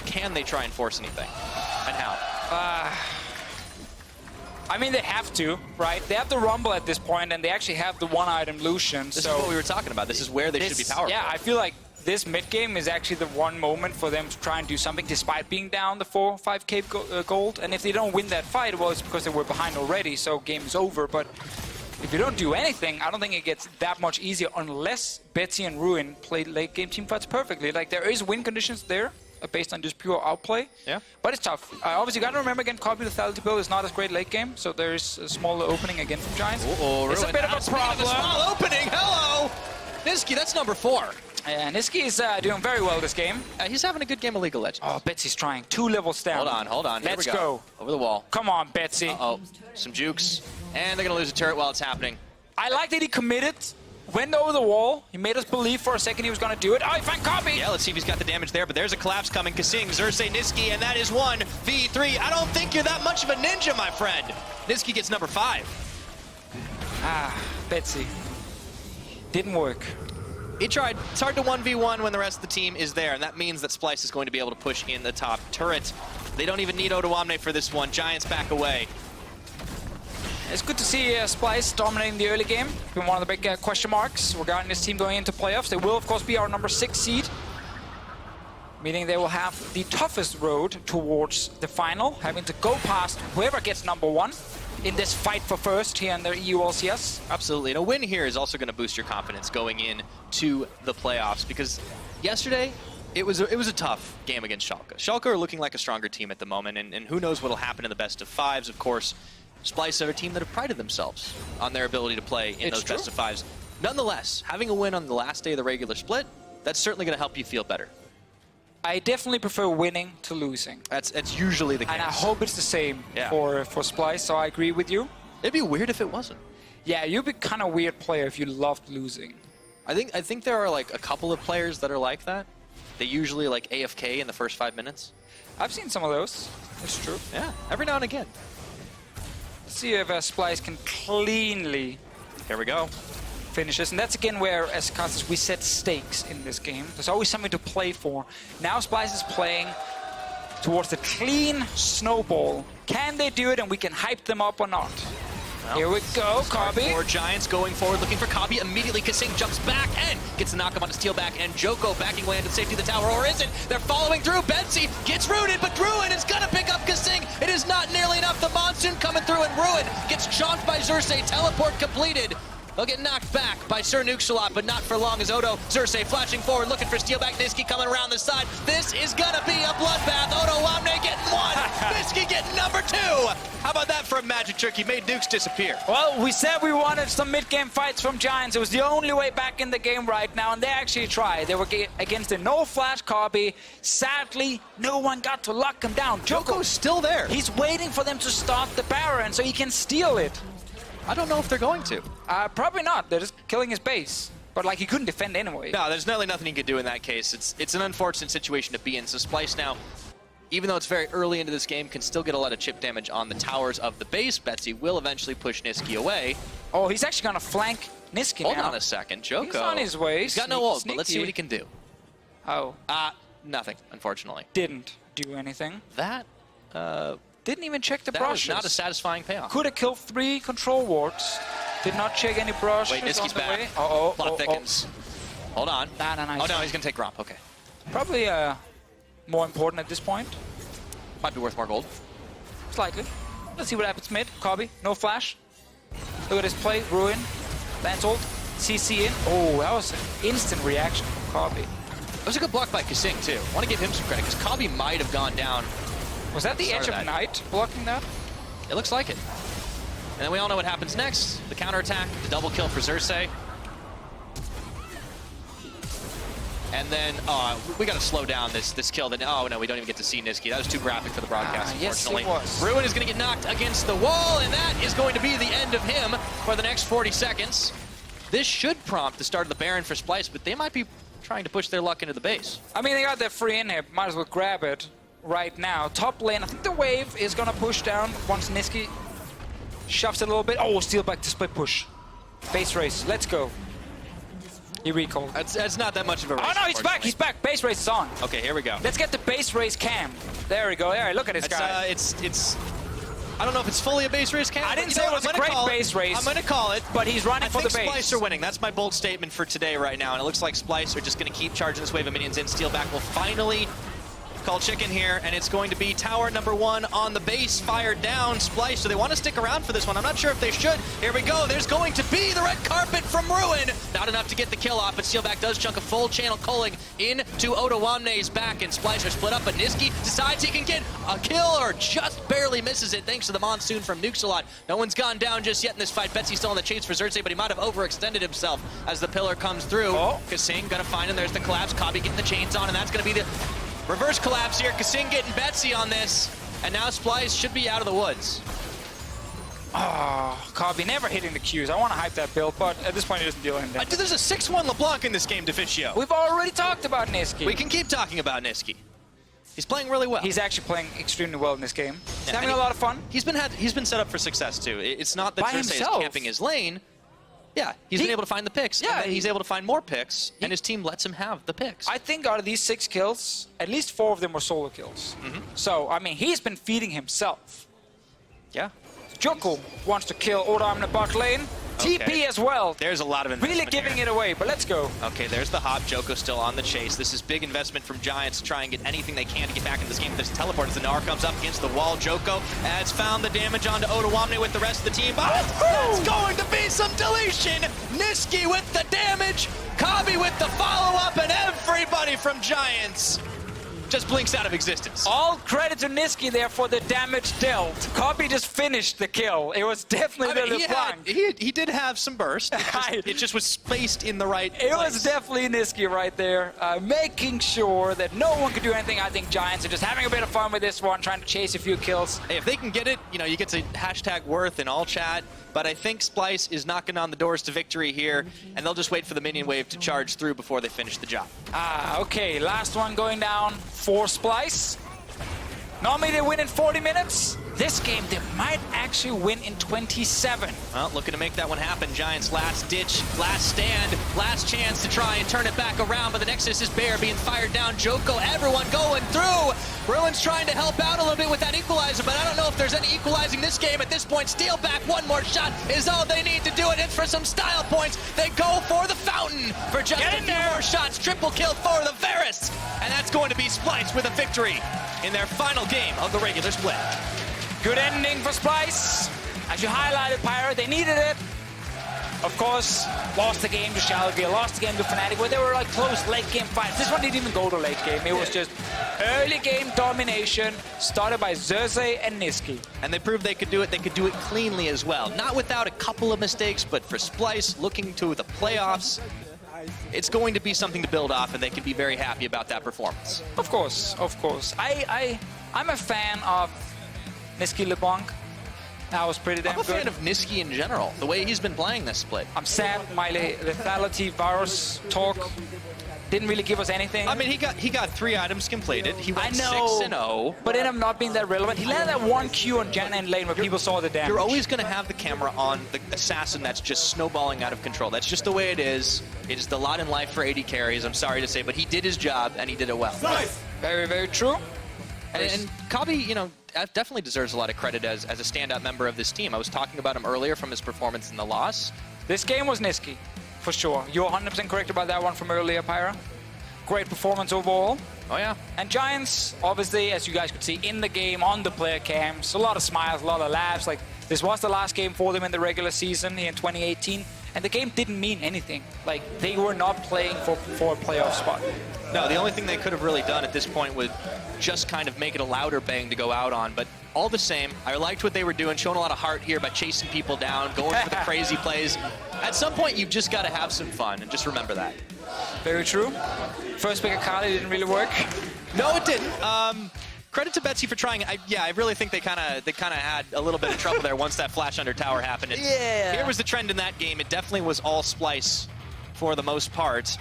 can they try and force anything, and how? I mean, they have to, right? They have the Rumble at this point, and they actually have the one-item Lucian. This so is what we were talking about. This is where they should be powerful. Yeah, I feel like this mid-game is actually the one moment for them to try and do something despite being down the 4 or 5k gold. And if they don't win that fight, well, it's because they were behind already, so game's over. But if you don't do anything, I don't think it gets that much easier unless Betsy and Ruin play late-game team fights perfectly. Like, there is win conditions there based on just pure outplay. Yeah. But it's tough. Obviously, you got to remember, again, Kabi lethality build is not as great late game, so there's a small opening again from Giants. It's a bit of a problem. Small opening. Hello, Niski. That's number 4. Yeah, Niski is doing very well this game. He's having a good game of League of Legends. Oh, Betsy's trying. 2 levels down. Hold on. Here Let's we go. go. Over the wall. Come on, Betsy. Uh-oh. Some jukes. And they're going to lose a turret while it's happening. I like that he committed, went over the wall. He made us believe for a second he was going to do it. Oh, he found Kabi. Yeah, let's see if he's got the damage there, but there's a collapse coming. Kasing, Xerxes, Niski, and that is 1v3. I don't think you're that much of a ninja, my friend. Niski gets number 5. Betsy. Didn't work. He tried. It's hard to 1v1 when the rest of the team is there, and that means that Splyce is going to be able to push in the top turret. They don't even need Odoamne for this one. Giants back away. It's good to see Splyce dominating the early game. It's been one of the big question marks regarding this team going into playoffs. They will, of course, be our number 6 seed, meaning they will have the toughest road towards the final, having to go past whoever gets number 1 in this fight for first here in the EULCS. Absolutely, and a win here is also going to boost your confidence going in to the playoffs, because yesterday it was a tough game against Schalke. Schalke are looking like a stronger team at the moment, and who knows what will happen in the best of 5s, of course. Splyce are a team that have prided themselves on their ability to play in those best of 5s. Nonetheless, having a win on the last day of the regular split, that's certainly going to help you feel better. I definitely prefer winning to losing. That's usually the case. And I hope it's the same for Splyce, so I agree with you. It'd be weird if it wasn't. Yeah, you'd be kind of a weird player if you loved losing. I think there are like a couple of players that are like that. They usually like AFK in the first 5 minutes. I've seen some of those. It's true. Yeah, every now and again. Let's see if Splyce can cleanly Here we go. finish this. And that's again where, as casters, we set stakes in this game. There's always something to play for. Now Splyce is playing towards the clean snowball. Can they do it, and we can hype them up or not? Well, here we go, Kabi. Four Giants going forward, looking for Kabi. Immediately, Kasing jumps back and gets the knock-up on the steal back, and Joko backing away into the safety of the tower, or is it? They're following through. Betsy gets rooted, but Ruin is gonna pick up Kasing. It is not nearly enough. The Monsoon coming through, and Ruin gets chomped by Xerxes. Teleport completed. They'll get knocked back by Sir Nuxalot, but not for long as Odo. Xerxes flashing forward, looking for Steelback. Niski coming around the side. This is gonna be a bloodbath. Odoamne getting 1. Niski getting number 2. How about that for a magic trick? He made Dukes disappear. Well, we said we wanted some mid-game fights from Giants. It was the only way back in the game right now, and they actually tried. They were against a no-flash Kabi. Sadly, no one got to lock him down. Joko's still there. He's waiting for them to start the Baron so he can steal it. I don't know if they're going to. Probably not. They're just killing his base. But, like, he couldn't defend anyway. No, there's really nothing he could do in that case. It's an unfortunate situation to be in. So Splyce now, even though it's very early into this game, can still get a lot of chip damage on the towers of the base. Betsy will eventually push Niski away. Oh, he's actually going to flank Niski now. Hold on a second. Joko. He's on his way. He's got no ult, but let's see what he can do. Oh. Nothing, unfortunately. Didn't do anything. That, Didn't even check the that brushes. was not a satisfying payoff. Could have killed 3 control wards. Did not check any brushes. Wait, Niski's on the back. way. Plot thickens. Hold on. Nah, Oh, no, he's going to take Gromp. Okay. Probably more important at this point. Might be worth more gold. Slightly. Let's see what happens mid. Kabi, no flash. Look at his play. Ruin. Lance ult. CC in. Oh, that was an instant reaction from Kabi. It was a good block by Kasing, too. I want to give him some credit, because Kabi might have gone down. Was that the Start Edge of of that. Night blocking that? It looks like it. And then we all know what happens next. The counterattack, the double kill for Xerxes. And then, we got to slow down this kill. Then, oh no, we don't even get to see Niski. That was too graphic for the broadcast, yes, it unfortunately. was. Ruin is going to get knocked against the wall, and that is going to be the end of him for the next 40 seconds. This should prompt the start of the Baron for Splyce, but they might be trying to push their luck into the base. I mean, they got their free in here. Might as well grab it right now. Top lane, I think the wave is going to push down once Niski shoves it a little bit. Oh, steal back to split push. Base race, let's go. He recalled. That's not that much of a race. Oh no, he's back, he's back. Base race is on. Okay, here we go. Let's get the base race cam. There we go. There, look at this guy. It's I don't know if it's fully a base race cam. I didn't but say you know it was what, a I'm gonna great base race. I'm going to call it. But he's running for the I think base. Splyce are winning. That's my bold statement for today right now. And it looks like Splyce are just going to keep charging this wave of minions in. Steelback will finally call chicken here, and it's going to be tower number 1 on the base, fired down. Splyce, so they want to stick around for this one. I'm not sure if they should. Here we go. There's going to be the red carpet from Ruin. Not enough to get the kill off, but Steelback does chunk a full channel culling into Odoamne's back, and Splyce are split up, but Niski decides he can get a kill, or just barely misses it thanks to the Monsoon from Nuxalot. No one's gone down just yet in this fight. Betsy's still on the chase for Xerxes, but he might have overextended himself as the pillar comes through. Kasing gonna find him. There's the collapse. Kabi getting the chains on, and that's gonna be the reverse collapse here. Kasing getting Betsy on this, and now Splyce should be out of the woods. Oh, Kabi never hitting the Qs. I want to hype that build, but at this point he doesn't deal anything. There's a 6-1 LeBlanc in this game, Deficio. We've already talked about Niski. We can keep talking about Niski. He's playing really well. He's actually playing extremely well in this game. He's Yeah, having and a lot of fun. He's been set up for success too. It's not that By Xerxes is himself. camping his lane. Yeah, he's been able to find the picks. Yeah, and then he's able to find more picks, and his team lets him have the picks. I think out of these 6 kills, at least 4 of them were solo kills. So, I mean, he's been feeding himself. Yeah. Joko wants to kill Odam in the bot lane. TP as well. There's a lot of investment Really giving here. it away, but let's go. Okay, there's the hop. Joko still on the chase. This is big investment from Giants to try and get anything they can to get back in this game. There's teleport as the Gnar comes up against the wall. Joko has found the damage onto Odawamne with the rest of the team. But that's going to be some deletion. Niski with the damage. Kabi with the follow-up, and everybody from Giants just blinks out of existence. All credit to Niski there for the damage dealt. Kabi just finished the kill. It was definitely the LeBlanc. He did have some burst. It just was spaced in the right place. It was definitely Niski right there, making sure that no one could do anything. I think Giants are just having a bit of fun with this one, trying to chase a few kills. Hey, if they can get it, you know, you get to hashtag worth in all chat. But I think Splyce is knocking on the doors to victory here, and they'll just wait for the minion wave to charge through before they finish the job. Okay, last one going down for Splyce. Normally they win in 40 minutes. This game, they might actually win in 27. Well, looking to make that one happen. Giants last ditch, last stand, last chance to try and turn it back around, but the Nexus is bare, being fired down. Joko, everyone going through. Bruin's trying to help out a little bit with that equalizer, but I don't know if there's any equalizing this game at this point. Steal back, one more shot is all they need to do it. It's for some style points. They go for the fountain for just a few more shots. Triple kill for the Varus, and that's going to be Splyce with a victory in their final game of the regular split. Good ending for Splyce. As you highlighted, Pyro, they needed it. Of course, lost the game to Schalke, lost the game to Fnatic, where they were like close late game fights. This one didn't even go to late game. It was just early game domination, started by Xerxes and Niski. And they proved they could do it. They could do it cleanly as well. Not without a couple of mistakes, but for Splyce, looking to the playoffs, it's going to be something to build off, and they can be very happy about that performance. Of course, of course. I'm a fan of Niski LeBlanc. That was pretty damn good. I'm a fan of Niski in general, the way he's been playing this split. I'm sad my lethality virus talk didn't really give us anything. I mean, he got 3 items completed. He went I know, 6-0. but ended up not being that relevant. He landed that one Q on Janna in lane where people saw the damage. You're always going to have the camera on the assassin that's just snowballing out of control. That's just the way it is. It is the lot in life for AD carries, I'm sorry to say, but he did his job, and he did it well. Very, very true. And Kabi, you know, definitely deserves a lot of credit as a standout member of this team. I was talking about him earlier from his performance in the loss. This game was Niski, for sure. You're 100% correct about that one from earlier, Pyra. Great performance overall. Oh, yeah. And Giants, obviously, as you guys could see in the game, on the player cams, a lot of smiles, a lot of laughs. Like, this was the last game for them in the regular season here in 2018, and the game didn't mean anything. Like, they were not playing for a playoff spot. No, the only thing they could have really done at this point was just kind of make it a louder bang to go out on. But all the same, I liked what they were doing, showing a lot of heart here by chasing people down, going for the crazy plays. At some point, you've just got to have some fun, and just remember that. Very true. First pick of Kali didn't really work. No, it didn't. Credit to Betsy for trying. I really think they kind of had a little bit of trouble there once that flash under tower happened. And yeah. Here was the trend in that game. It definitely was all Splyce for the most part.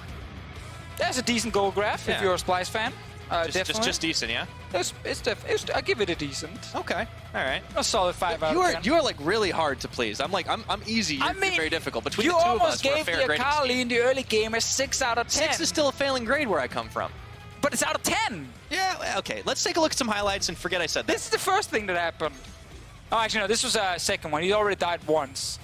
There's a decent goal graph if you're a Splyce fan. Just decent, yeah? I give it a decent. Okay, all right. A solid 5 out of 10. You are like really hard to please. I'm easy. You're very difficult. Between the two of us, you we're a almost fair gave the grading Akali scheme. in the early game a 6 out of 10. 6 is still a failing grade where I come from. But it's out of 10. Yeah, okay. Let's take a look at some highlights and forget I said that. This is the first thing that happened. Oh, actually, no, this was a second one. He already died once.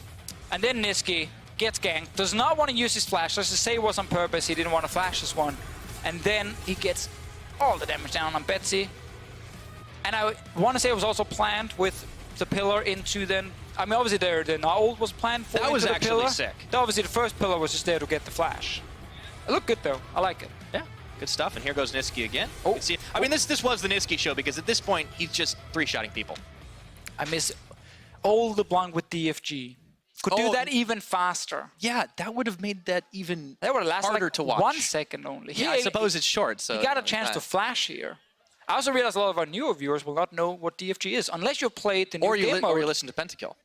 And then Niski gets ganked, does not want to use his flash. Let's just say it was on purpose. He didn't want to flash this one. And then he gets all the damage down on Betsy. And I want to say it was also planned with the pillar into then. I mean, obviously the Gnar was planned for. That was actually pillar. sick. Obviously, the first pillar was just there to get the flash. It looked good though. I like it. Yeah, good stuff. And here goes Niski again. Oh. I mean, this was the Niski show because at this point he's just 3-shotting people. I miss old LeBlanc with DFG. Could do that even faster. Yeah, that would have made that even That would have lasted harder like to watch. 1 second only. Yeah, I suppose it's short. So he got a chance to flash here. I also realized a lot of our newer viewers will not know what DFG is unless you played the new game mode. Or you listen to Pentakill.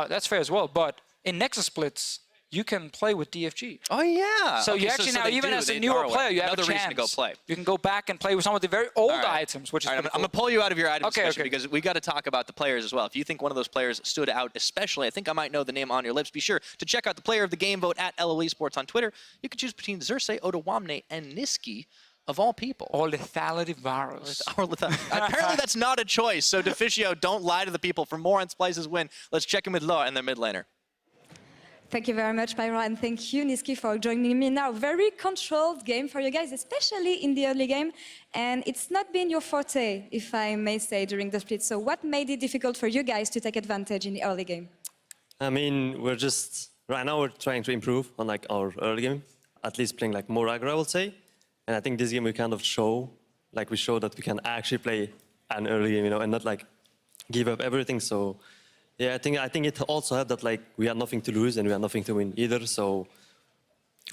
That's fair as well. But in Nexus splits, you can play with DFG. Oh yeah. So Okay, you actually now, they even do, as a they newer are aware. player, you have Another a chance. reason to go play. You can go back and play with some of the very old All right. items, which is All right, pretty I'm cool. going to pull you out of your item Okay, discussion okay. because we got to talk about the players as well. If you think one of those players stood out especially, I think I might know the name on your lips. Be sure to check out the player of the game vote at LL Esports on Twitter. You can choose between Xerxes, Odawamne, and Niski, of all people. Or lethality virus. Apparently that's not a choice, so Deficio, don't lie to the people. For more on Splyce's win, let's check in with Law and their mid laner. Thank you very much, Pyro, and thank you, Niski, for joining me now. Very controlled game for you guys, especially in the early game. And it's not been your forte, if I may say, during the split. So what made it difficult for you guys to take advantage in the early game? I mean, right now we're trying to improve on like our early game, at least playing like more aggro, I would say. And I think this game we kind of show that we can actually play an early game, and not like give up everything. So yeah, I think it also helped that like we had nothing to lose and we had nothing to win either. So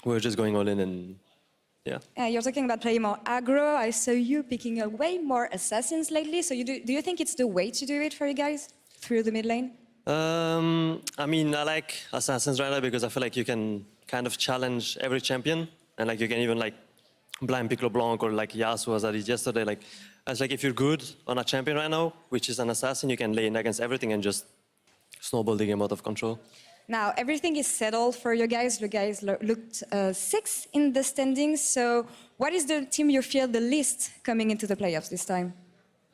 we're just going all in and yeah. You're talking about playing more aggro. I saw you picking up way more assassins lately. So do you think it's the way to do it for you guys through the mid lane? I mean, I like assassins right now because I feel like you can kind of challenge every champion, and like you can even like blind Piccolo Blanc or like Yasuo as I did yesterday. Like, it's like if you're good on a champion right now, which is an assassin, you can lay in against everything and just snowball the game out of control. Now, everything is settled for you guys. You guys looked 6th in the standings. So what is the team you fear the least coming into the playoffs this time?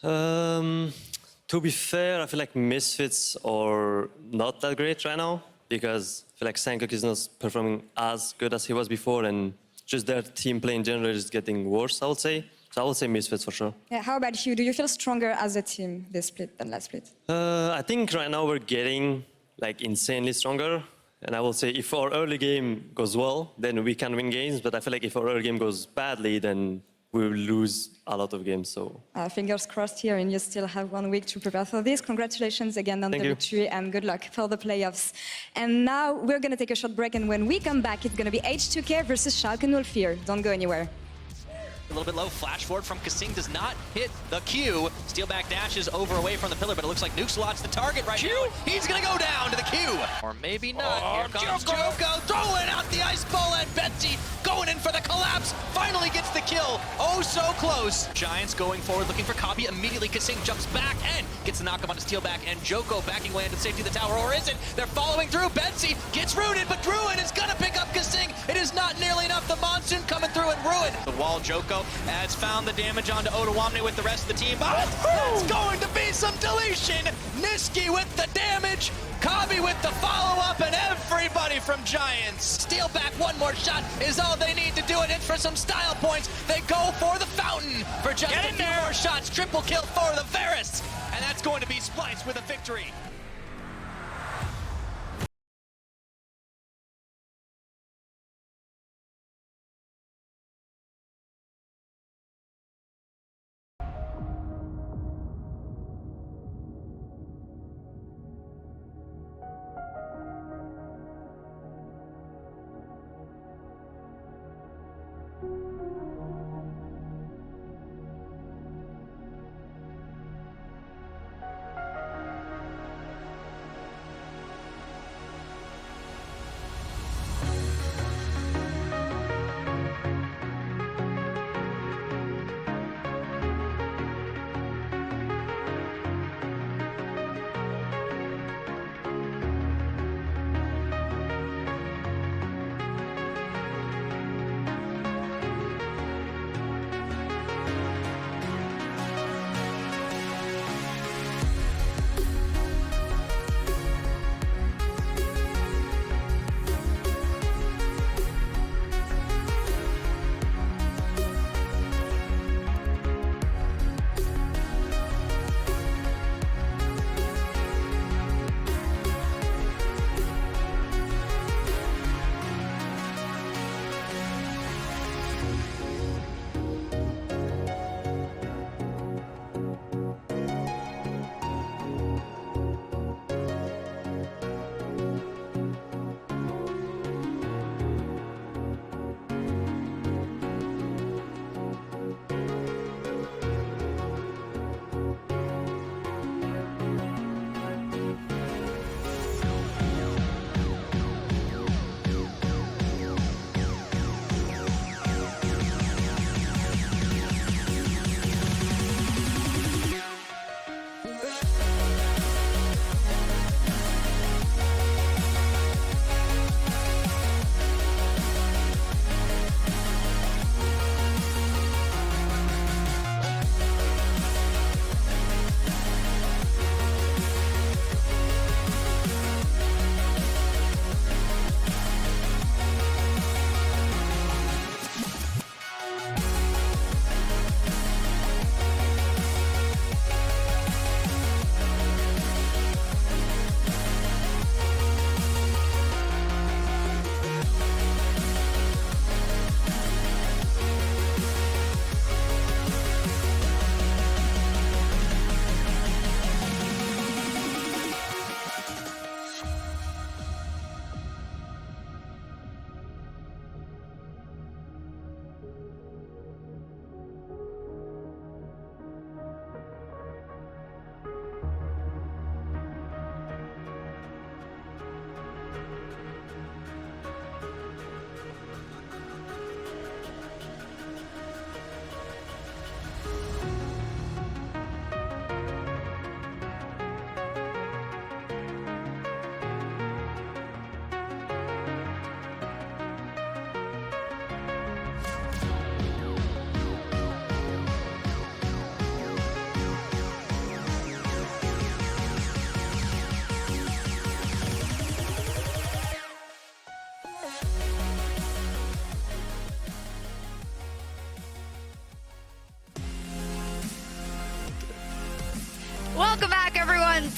To be fair, I feel like Misfits are not that great right now because I feel like Schalke is not performing as good as he was before, and just their team play in general is getting worse, I would say. So I would say Misfits for sure. Yeah, how about you? Do you feel stronger as a team this split than last split? I think right now we're getting like insanely stronger. And I will say if our early game goes well, then we can win games. But I feel like if our early game goes badly, then we will lose a lot of games. So fingers crossed here, and you still have 1 week to prepare for this. Congratulations again on the victory, and good luck for the playoffs. And now we're going to take a short break, and when we come back, it's going to be H2K versus Schalke 04. Don't go anywhere. A little bit low, flash forward from Kasing does not hit the Q. Steelback dashes over away from the pillar, but it looks like Nukeslot's the target right now. He's gonna go down to the Q. Or maybe not. Here comes Joko throwing out the ice ball, and Betsy going in for the collapse. Finally gets the kill. Oh, so close. Giants going forward, looking for Kabi. Immediately Kasing jumps back and gets the knock up on Steelback, and Joko backing away into the safety of the tower, or is it? They're following through. Betsy gets rooted, but Ruin is gonna pick up Kasing. It is not nearly enough. The Monsoon coming through and Ruin. The wall, Joko has found the damage onto Odawamne with the rest of the team. But it's going to be some deletion. Niski with the damage. Kabi with the follow-up, and everybody from Giants. Steal back, one more shot is all they need to do it. It's for some style points. They go for the fountain for just a few more shots. Triple kill for the Varus. And that's going to be Splyce with a victory.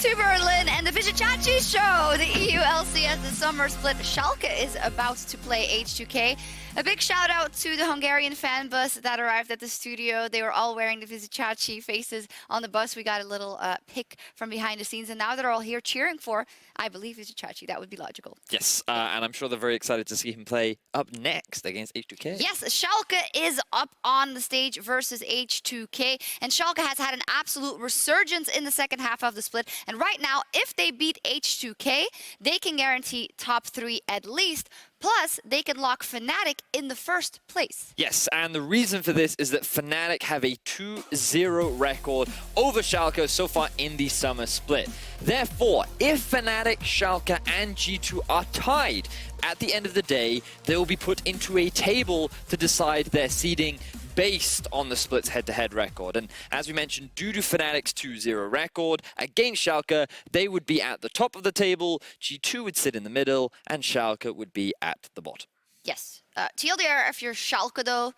to Berlin and the Vizicsacsi show, the EULCS, the summer split. Schalke is about to play H2K. A big shout out to the Hungarian fan bus that arrived at the studio. They were all wearing the Vizicsacsi faces on the bus. We got a little pic from behind the scenes, and now they're all here cheering for, I believe, Vizicsacsi. That would be logical. Yes, and I'm sure they're very excited to see him play up next against H2K. Yes, Schalke is up on the stage versus H2K, and Schalke has had an absolute resurgence in the second half of the split. And right now, if they beat H2K, they can guarantee top 3 at least. Plus, they can lock Fnatic in the first place. Yes, and the reason for this is that Fnatic have a 2-0 record over Schalke so far in the summer split. Therefore, if Fnatic, Schalke, and G2 are tied, at the end of the day, they will be put into a table to decide their seeding based on the split's head-to-head record. And as we mentioned, due to Fnatic's 2-0 record against Schalke, they would be at the top of the table, G2 would sit in the middle, and Schalke would be at the bottom. Yes. TLDR, if you're Schalke, though,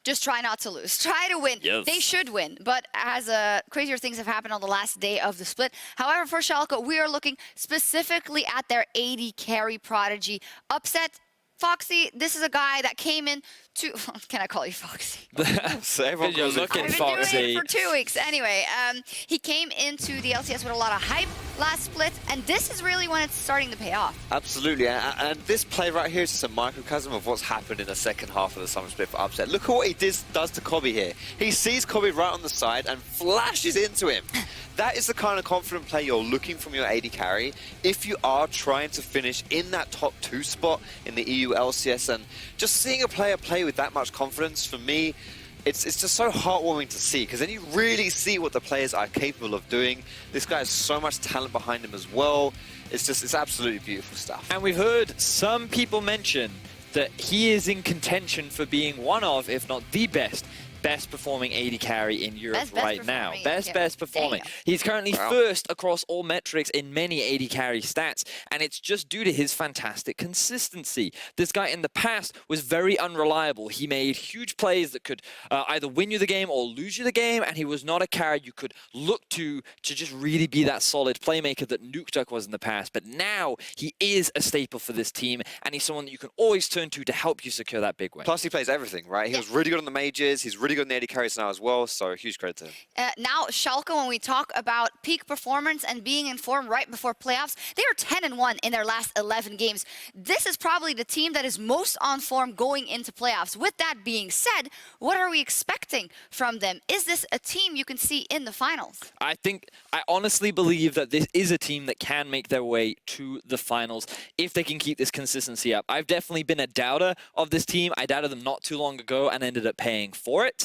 just try not to lose. Try to win. Yes. They should win, but as crazier things have happened on the last day of the split. However, for Schalke, we are looking specifically at their AD carry prodigy. Upset Foxy, this is a guy that came in to... Can I call you Foxy? So everyone You're calls him looking I've been Foxy. doing it for 2 weeks. Anyway, he came into the LCS with a lot of hype last split, and this is really when it's starting to pay off. Absolutely, and this play right here is just a microcosm of what's happened in the second half of the summer split for Upset. Look at what he does to Kobe here. He sees Kobe right on the side and flashes into him. That is the kind of confident play you're looking from your AD carry if you are trying to finish in that top 2 spot in the EU LCS. And just seeing a player play with that much confidence, for me, it's just so heartwarming to see, because then you really see what the players are capable of doing. This guy has so much talent behind him as well. It's absolutely beautiful stuff. And we've heard some people mention that he is in contention for being one of, if not the best performing AD carry in Europe right now. Best performing. Damn. He's currently first across all metrics in many AD carry stats, and it's just due to his fantastic consistency. This guy in the past was very unreliable. He made huge plays that could either win you the game or lose you the game, and he was not a carry you could look to just really be that solid playmaker that Nukeduck was in the past. But now he is a staple for this team, and he's someone that you can always turn to help you secure that big win. Plus, he plays everything, right? He was really good on the majors. He's really good on the AD carries now as well, so huge credit to him. Now, Schalke, when we talk about peak performance and being in form right before playoffs, they are 10-1 in their last 11 games. This is probably the team that is most on form going into playoffs. With that being said, what are we expecting from them? Is this a team you can see in the finals? I honestly believe that this is a team that can make their way to the finals if they can keep this consistency up. I've definitely been a doubter of this team. I doubted them not too long ago and ended up paying for it.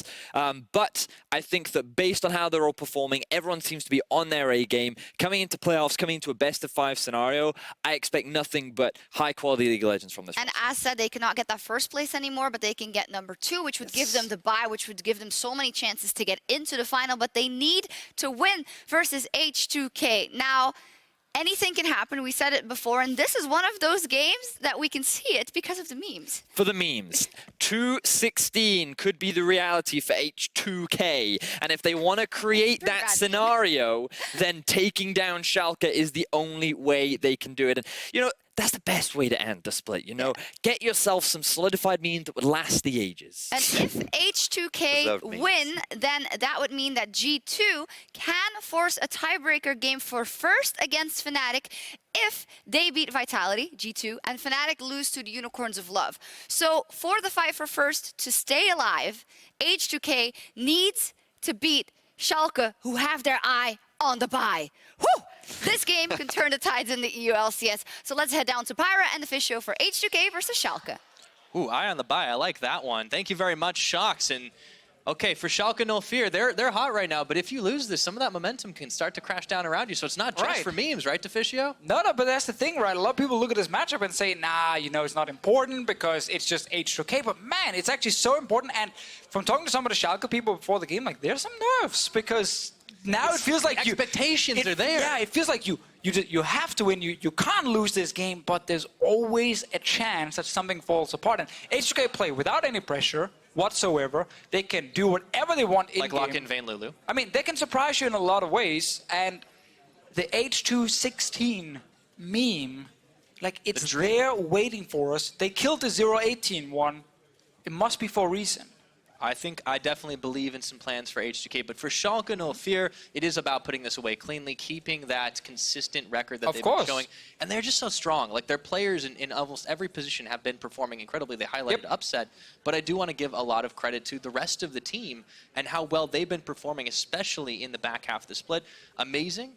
But I think that based on how they're all performing, everyone seems to be on their A game. Coming into playoffs, coming into a best-of-5 scenario, I expect nothing but high-quality League of Legends from this. And as said, they cannot get that first place anymore, but they can get number 2, which would give them the bye, which would give them so many chances to get into the final. But they need to win versus H2K. Now, anything can happen. We said it before, and this is one of those games that we can see it because of the memes. For the memes, 2-16 could be the reality for H2K, and if they want to create that scenario, then taking down Schalke is the only way they can do it. And you know, that's the best way to end the split, you know? Get yourself some solidified memes that would last the ages. And if H2K win, then that would mean that G2 can force a tiebreaker game for first against Fnatic if they beat Vitality, G2, and Fnatic lose to the Unicorns of Love. So for the fight for first to stay alive, H2K needs to beat Schalke, who have their eye on the bye. Whew! This game can turn the tides in the EULCS. So let's head down to Pyra and the Fish Show for H2K versus Schalke. Ooh, eye on the bye. I like that one. Thank you very much, Shocks. And okay, for Schalke, no fear. They're hot right now, but if you lose this, some of that momentum can start to crash down around you. So it's not just for memes, right, Deficio? No, but that's the thing, right? A lot of people look at this matchup and say, nah, you know, it's not important because it's just H2K. But man, it's actually so important. And from talking to some of the Schalke people before the game, like, there's some nerves because now it feels like expectations are there. Yeah, it feels like you have to win. You can't lose this game, but there's always a chance that something falls apart. And H2K play without any pressure whatsoever. They can do whatever they want in like game. lock in Vayne Lulu. I mean, they can surprise you in a lot of ways, and the H216 meme, like it's there waiting for us. They killed the 018 one. It must be for a reason. I think I definitely believe in some plans for H2K, but for Schalke, no fear, it is about putting this away cleanly, keeping that consistent record that they've been showing. And they're just so strong. Like, their players in almost every position have been performing incredibly. They highlighted upset, but I do want to give a lot of credit to the rest of the team and how well they've been performing, especially in the back half of the split. Amazing.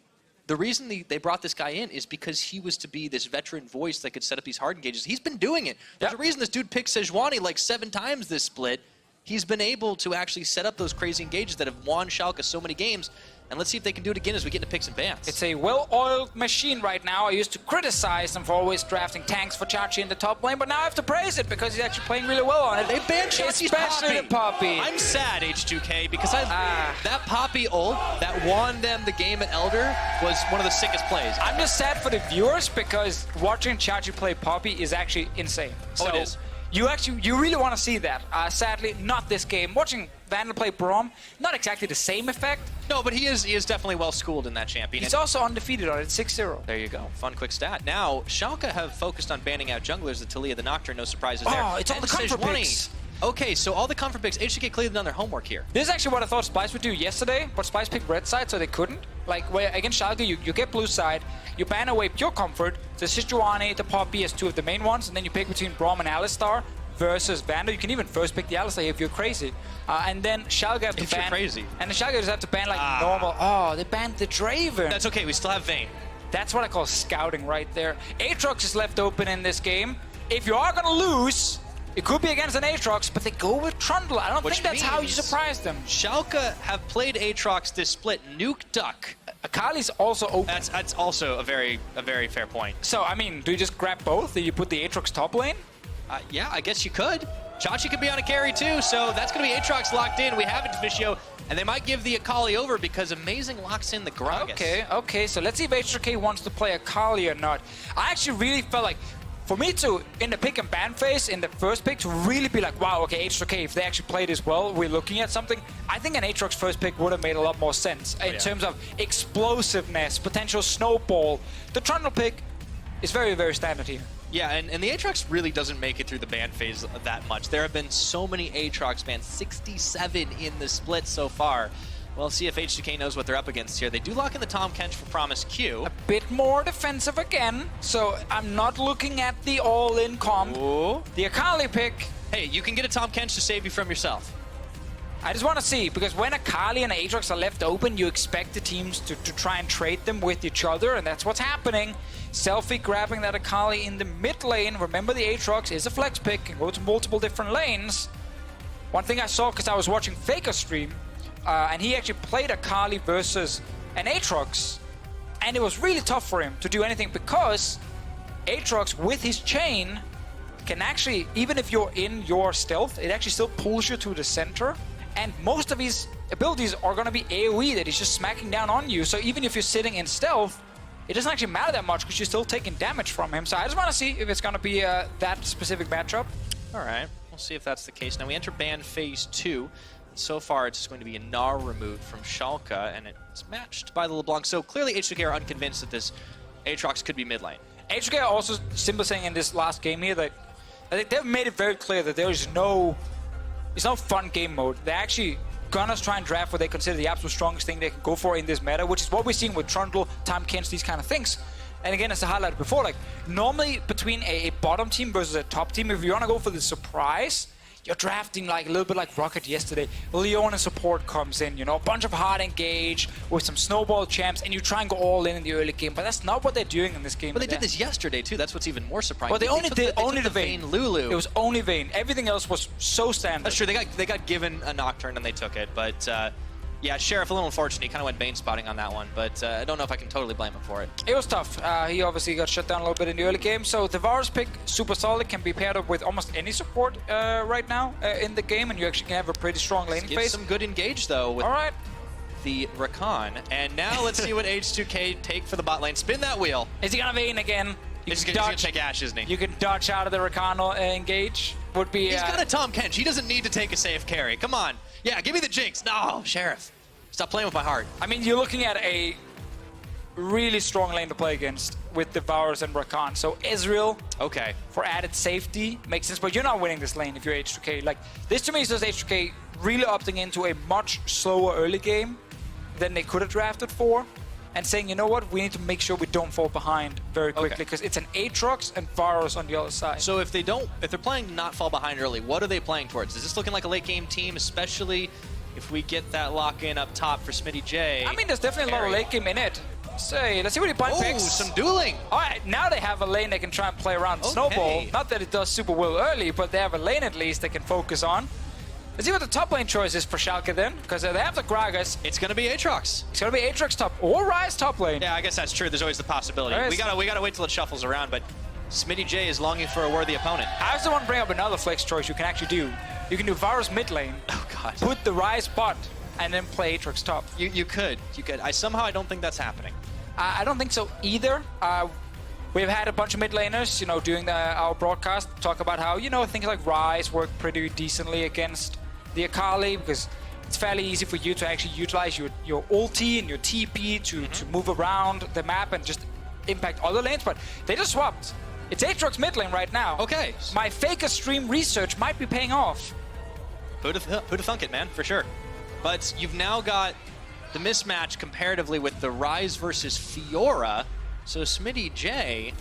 The reason they brought this guy in is because he was to be this veteran voice that could set up these hard engages. He's been doing it. There's a reason this dude picked Sejuani like 7 times this split. He's been able to actually set up those crazy engages that have won Schalke so many games. And let's see if they can do it again as we get into picks and bans. It's a well-oiled machine right now. I used to criticize them for always drafting tanks for Chachi in the top lane, but now I have to praise it because he's actually playing really well on it. They banned Chachi's especially the Poppy. I'm sad, H2K, because that Poppy ult that won them the game at Elder was one of the sickest plays. I'm just sad for the viewers because watching Chachi play Poppy is actually insane. Oh, it is. You really want to see that. Sadly, not this game. Watching Vandal play Braum, not exactly the same effect. No, but he is definitely well schooled in that champion. He's also undefeated on it, 6-0. There you go. Fun, quick stat. Now, Schalke have focused on banning out junglers, the Talia, the Nocturne, no surprises there. Oh, it's all the comfort picks. Okay, so all the comfort picks, H2K clearly done their homework here. This is actually what I thought Splyce would do yesterday, but Splyce picked red side, so they couldn't. Like, where against Schalke, you get blue side, you ban away pure comfort, the Sejuani, the Poppy as 2 of the main ones, and then you pick between Braum and Alistar versus Vandal. You can even first pick the Alistar if you're crazy. And then Schalke have to ban... If you're crazy. And then Schalke just have to ban, like, normal... Oh, they banned the Draven. That's okay, we still have Vayne. That's what I call scouting right there. Aatrox is left open in this game. If you are going to lose... It could be against an Aatrox, but they go with Trundle. I don't think that's how you surprise them. Schalke have played Aatrox this split. Nuke Duck. Akali's also open. That's also a very fair point. So, I mean, do you just grab both? Do you put the Aatrox top lane? Yeah, I guess you could. Chachi could be on a carry too, so that's going to be Aatrox locked in. We have it, Vishio, and they might give the Akali over because Amazing locks in the Gragas. Okay, so let's see if H2K wants to play Akali or not. I actually really felt like, for me to, in the pick and ban phase, in the first pick, to really be like, wow, okay, H2K, if they actually play this well, we're looking at something. I think an Aatrox first pick would have made a lot more sense in terms of explosiveness, potential snowball. The Trundle pick is very standard here. Yeah, and the Aatrox really doesn't make it through the ban phase that much. There have been so many Aatrox bans, 67 in the split so far. We'll see if H2K knows what they're up against here. They do lock in the Tahm Kench for Promise Q. A bit more defensive again, so I'm not looking at the all-in comp. Ooh. The Akali pick. Hey, you can get a Tahm Kench to save you from yourself. I just want to see, because when Akali and Aatrox are left open, you expect the teams to try and trade them with each other, and that's what's happening. Selfie grabbing that Akali in the mid lane. Remember, the Aatrox is a flex pick, can go to multiple different lanes. One thing I saw, because I was watching Faker stream, and he actually played Akali versus an Aatrox, and it was really tough for him to do anything because Aatrox, with his chain, can actually, even if you're in your stealth, it actually still pulls you to the center, and most of his abilities are going to be AoE that he's just smacking down on you, so even if you're sitting in stealth, it doesn't actually matter that much because you're still taking damage from him. So I just want to see if it's going to be that specific matchup. All right, we'll see if that's the case. Now we enter ban phase 2. So far, it's just going to be a Gnar removed from Schalke, and it's matched by the LeBlanc. So clearly, H2K are unconvinced that this Aatrox could be mid lane. H2K are also simply saying in this last game here that I think they've made it very clear that there's no fun game mode. They're actually gonna try and draft what they consider the absolute strongest thing they can go for in this meta, which is what we're seeing with Trundle, Tahm Kench, these kind of things. And again, as I highlighted before, like normally between a bottom team versus a top team, if you want to go for the surprise, you're drafting like a little bit like Roccat yesterday. Leona support comes in, you know, a bunch of hard engage with some snowball champs, and you try and go all in the early game. But that's not what they're doing in this game. But they did this yesterday too. That's what's even more surprising. Well, they only did the Vayne Lulu. It was only Vayne. Everything else was so standard. That's true. They got given a Nocturne and they took it. But yeah, Sheriff, a little unfortunate. He kind of went Bane spotting on that one, but I don't know if I can totally blame him for it. It was tough. He obviously got shut down a little bit in the early game, so the Varus pick, super solid, can be paired up with almost any support right now in the game, and you actually can have a pretty strong lane phase. Some good engage, though, with the Rakan. And now let's see what H2K take for the bot lane. Spin that wheel. Is he going to Vayne again? He's going to take Ashe, isn't he? You can dodge out of the Rakan engage. Would be. He's got a Tahm Kench. He doesn't need to take a safe carry. Come on. Yeah, give me the Jinx. No, Sheriff. Stop playing with my heart. I mean, you're looking at a really strong lane to play against with Devourers and Roccat. So Ezreal, Okay. for added safety, makes sense. But you're not winning this lane if you're H2K. Like, this to me is just H2K really opting into a much slower early game than they could have drafted for, and saying, you know what, we need to make sure we don't fall behind very quickly, because it's an Aatrox and Varus on the other side. So if they're playing not fall behind early, what are they playing towards? Is this looking like a late game team, especially if we get that lock in up top for Smitty J? I mean, there's definitely a lot of late game in it. Say, let's see what he point picks. Some dueling. All right, now they have a lane they can try and play around Snowball. Not that it does super well early, but they have a lane at least they can focus on. Let's see what the top lane choice is for Schalke then, because they have the Gragas. It's going to be Aatrox. It's going to be Aatrox top or Ryze top lane. Yeah, I guess that's true. There's always the possibility. We gotta wait till it shuffles around, but Smitty J is longing for a worthy opponent. I also want to bring up another flex choice you can actually do. You can do Varus mid lane, Oh god. put the Ryze bot, and then play Aatrox top. You could. I don't think that's happening. I don't think so either. We've had a bunch of mid laners, you know, doing our broadcast talk about how, you know, things like Ryze work pretty decently against the Akali, because it's fairly easy for you to actually utilize your ulti and your TP to move around the map and just impact other lanes, but they just swapped. It's Aatrox mid lane right now. Okay. My Faker stream research might be paying off. Who'da thunk it, man, for sure. But you've now got the mismatch comparatively with the Ryze versus Fiora, so Smitty J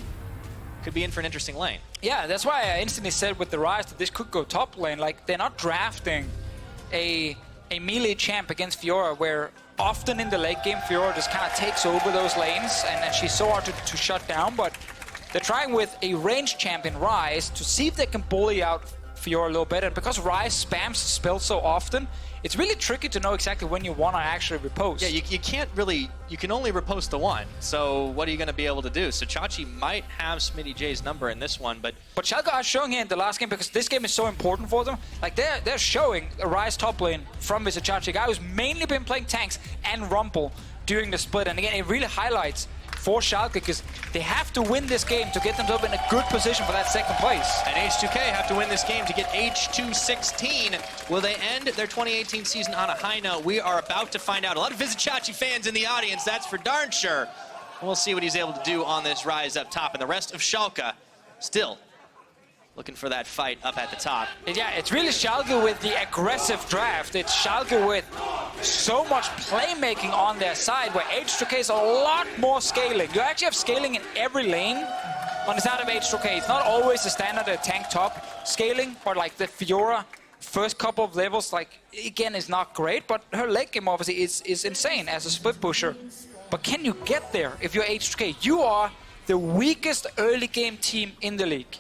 could be in for an interesting lane. Yeah, that's why I instantly said with the Ryze that this could go top lane. Like, they're not drafting a melee champ against Fiora, where often in the late game Fiora just kind of takes over those lanes, and she's so hard to shut down. But they're trying with a ranged champion Ryze to see if they can bully out Fiora a little bit. And because Ryze spams spells so often, it's really tricky to know exactly when you want to actually repost. Yeah, you can't really, you can only repost the one. So what are you going to be able to do? So Chachi might have Smitty J's number in this one, but Schalke are showing here in the last game, because this game is so important for them. Like, they're showing a Ryze top lane from Vizichachi, a guy who's mainly been playing tanks and Rumble during the split. And again, it really highlights for Schalke, because they have to win this game to get themselves in a good position for that second place. And H2K have to win this game to get H216. Will they end their 2018 season on a high note? We are about to find out. A lot of Vizichachi fans in the audience, that's for darn sure. We'll see what he's able to do on this Ryze up top. And the rest of Schalke still looking for that fight up at the top. Yeah, it's really Schalke with the aggressive draft. It's Schalke with so much playmaking on their side, where H2K is a lot more scaling. You actually have scaling in every lane on the side of H2K. It's not always the standard tank top scaling, but like the Fiora first couple of levels, like, again, is not great, but her late game obviously is insane as a split pusher. But can you get there if you're H2K? You are the weakest early game team in the league.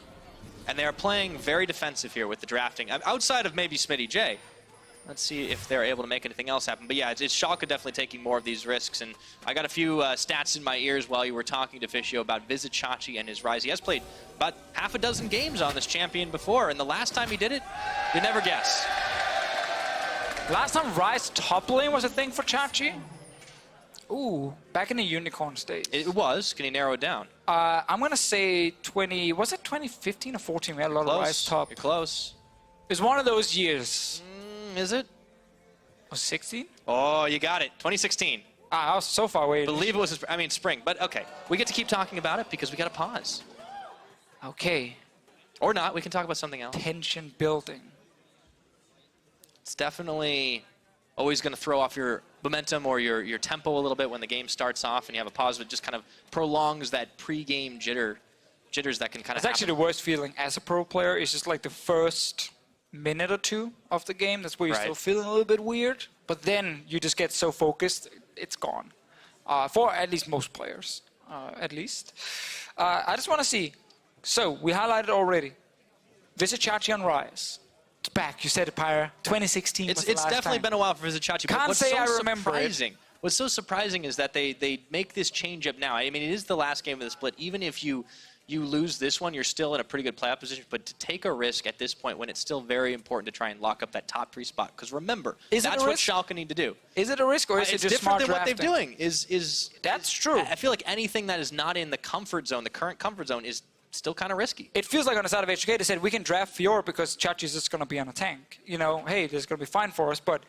And they are playing very defensive here with the drafting, outside of maybe Smitty J. Let's see if they're able to make anything else happen. But yeah, it's Schalke definitely taking more of these risks. And I got a few stats in my ears while you were talking to Fishio about Vizichachi and his Ryze. He has played about half a dozen games on this champion before, and the last time he did it, you'd never guess. Last time Ryze top lane was a thing for Chachi? Ooh, back in the Unicorn stage. It was. Can you narrow it down? I'm going to say was it 2015 or 14? We had a lot of Ryze top. You're close. It was one of those years. Is it? Was 16? Oh, you got it. 2016. I was so far away. I believe it was, spring. But okay, we get to keep talking about it because we got to pause. Okay. Or not, we can talk about something else. Tension building. It's definitely always going to throw off your momentum or your tempo a little bit when the game starts off and you have a pause, but just kind of prolongs that pre-game jitters that can kind of It's actually the worst feeling as a pro player. It's just like the first minute or two of the game. That's where you're still feeling a little bit weird, but then you just get so focused, it's gone. For at least most players, at least. I just want to see. So, we highlighted already. Vizichachi on Ryze. It's back. You said it, Pyra. 2016 was the It's last definitely time. been a while for Vizichachi. Can't say I remember it. What's so surprising is that they make this change up now. I mean, it is the last game of the split. Even if you lose this one, you're still in a pretty good playoff position. But to take a risk at this point when it's still very important to try and lock up that top 3 spot. Because remember, that's what Schalke need to do. Is it a risk, or is it just different smart than drafting? what they're doing? Is That's true. I feel like anything that is not in the comfort zone, the current comfort zone, is still kind of risky. It feels like on the side of HK they said we can draft Fiora because Chachi's just going to be on a tank. You know, hey, this is going to be fine for us. But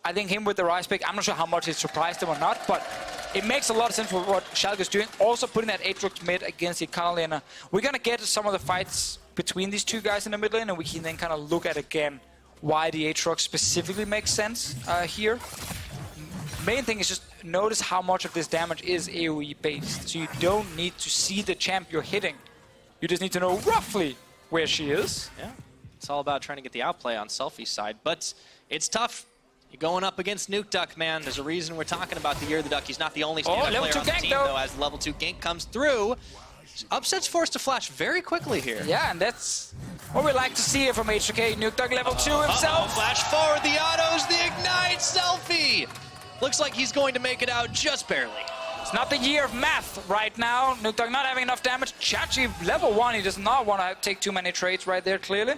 I think him with the Rise pick, I'm not sure how much it surprised him or not, but it makes a lot of sense for what Schalke is doing. Also putting that Aatrox mid against the Icarus. We're going to get some of the fights between these two guys in the mid lane, and we can then kind of look at again why the Aatrox specifically makes sense here. Main thing is just notice how much of this damage is AoE based. So you don't need to see the champ you're hitting. You just need to know roughly where she is. Yeah, it's all about trying to get the outplay on Selfie's side, but it's tough. You're going up against Nuke Duck, man. There's a reason we're talking about the Year of the Duck. He's not the only standout player on the team, though, as the level 2 gank comes through. Upset's forced to flash very quickly here. Yeah, and that's what we like to see here from H2K. Nuke Duck level 2 himself. Flash forward, the autos, the ignite, Selfie. Looks like he's going to make it out just barely. It's not the year of math right now. Nuke Duck not having enough damage. Chachi level 1, he does not want to take too many trades right there, clearly.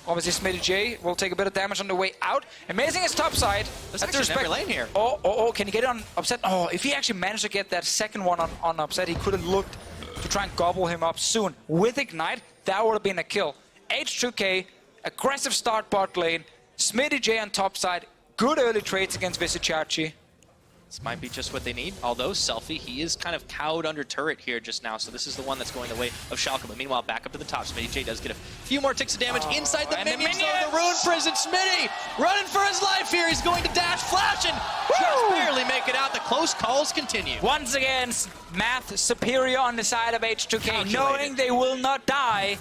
Obviously, Smitty J will take a bit of damage on the way out. Amazing is top side. There's actually every lane here. Oh, can he get it on Upset? Oh, if he actually managed to get that second one on Upset, he could have looked to try and gobble him up soon. With Ignite, that would have been a kill. H2K, aggressive start bot lane. Smitty J on top side. Good early trades against Visichachi. This might be just what they need, although Selfie, he is kind of cowed under turret here just now, so this is the one that's going the way of Schalke. But meanwhile, back up to the top, Smitty J does get a few more ticks of damage inside the minions, though, the Rune Prison. Smitty running for his life here. He's going to dash, flash, and just barely make it out. The close calls continue. Once again, math superior on the side of H2K, knowing they will not die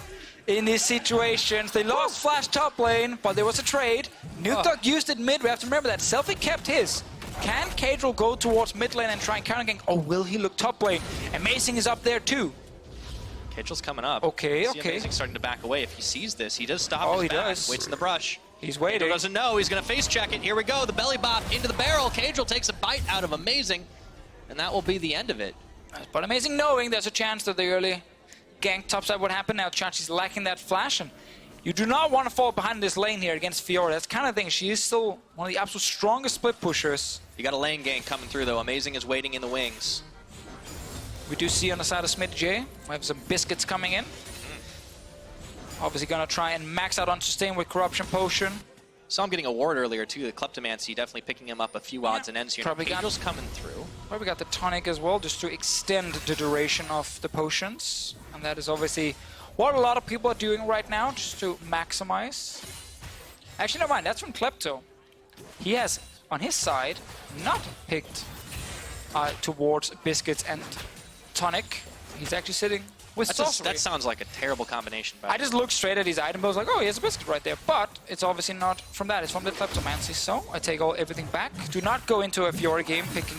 in these situations. They lost Flash top lane, but there was a trade. Nuke Duck used it mid. We have to remember that Selfie kept his. Can Cadril go towards mid lane and try and counter gank? Or will he look top lane? Amazing is up there too. Cadril's coming up. Okay. Amazing starting to back away. If he sees this, he does stop his back. Does. Waits in the brush. He's waiting. Cadril doesn't know. He's going to face check it. Here we go. The belly bop into the barrel. Cadril takes a bite out of Amazing. And that will be the end of it. But Amazing knowing there's a chance that the early gank topside would happen. Now Chachi's lacking that flash. And you do not want to fall behind this lane here against Fiora. That's kind of thing. She is still one of the absolute strongest split pushers. You got a lane gank coming through, though. Amazing is waiting in the wings. We do see on the side of Smith J, we have some biscuits coming in. Obviously going to try and max out on sustain with Corruption Potion. Saw him getting a ward earlier, too. The Kleptomancy definitely picking him up a few odds and ends here. Cadril's coming through. Probably got the tonic as well, just to extend the duration of the potions. And that is obviously what a lot of people are doing right now, just to maximize. Actually, never mind, that's from Klepto. He has, on his side, not picked towards biscuits and tonic. He's actually sitting with sorcery. That sounds like a terrible combination. I just looked straight at his item, but I was like, oh, he has a biscuit right there. But it's obviously not from that. It's from the Kleptomancy. So I take everything back. Do not go into a Fiora game picking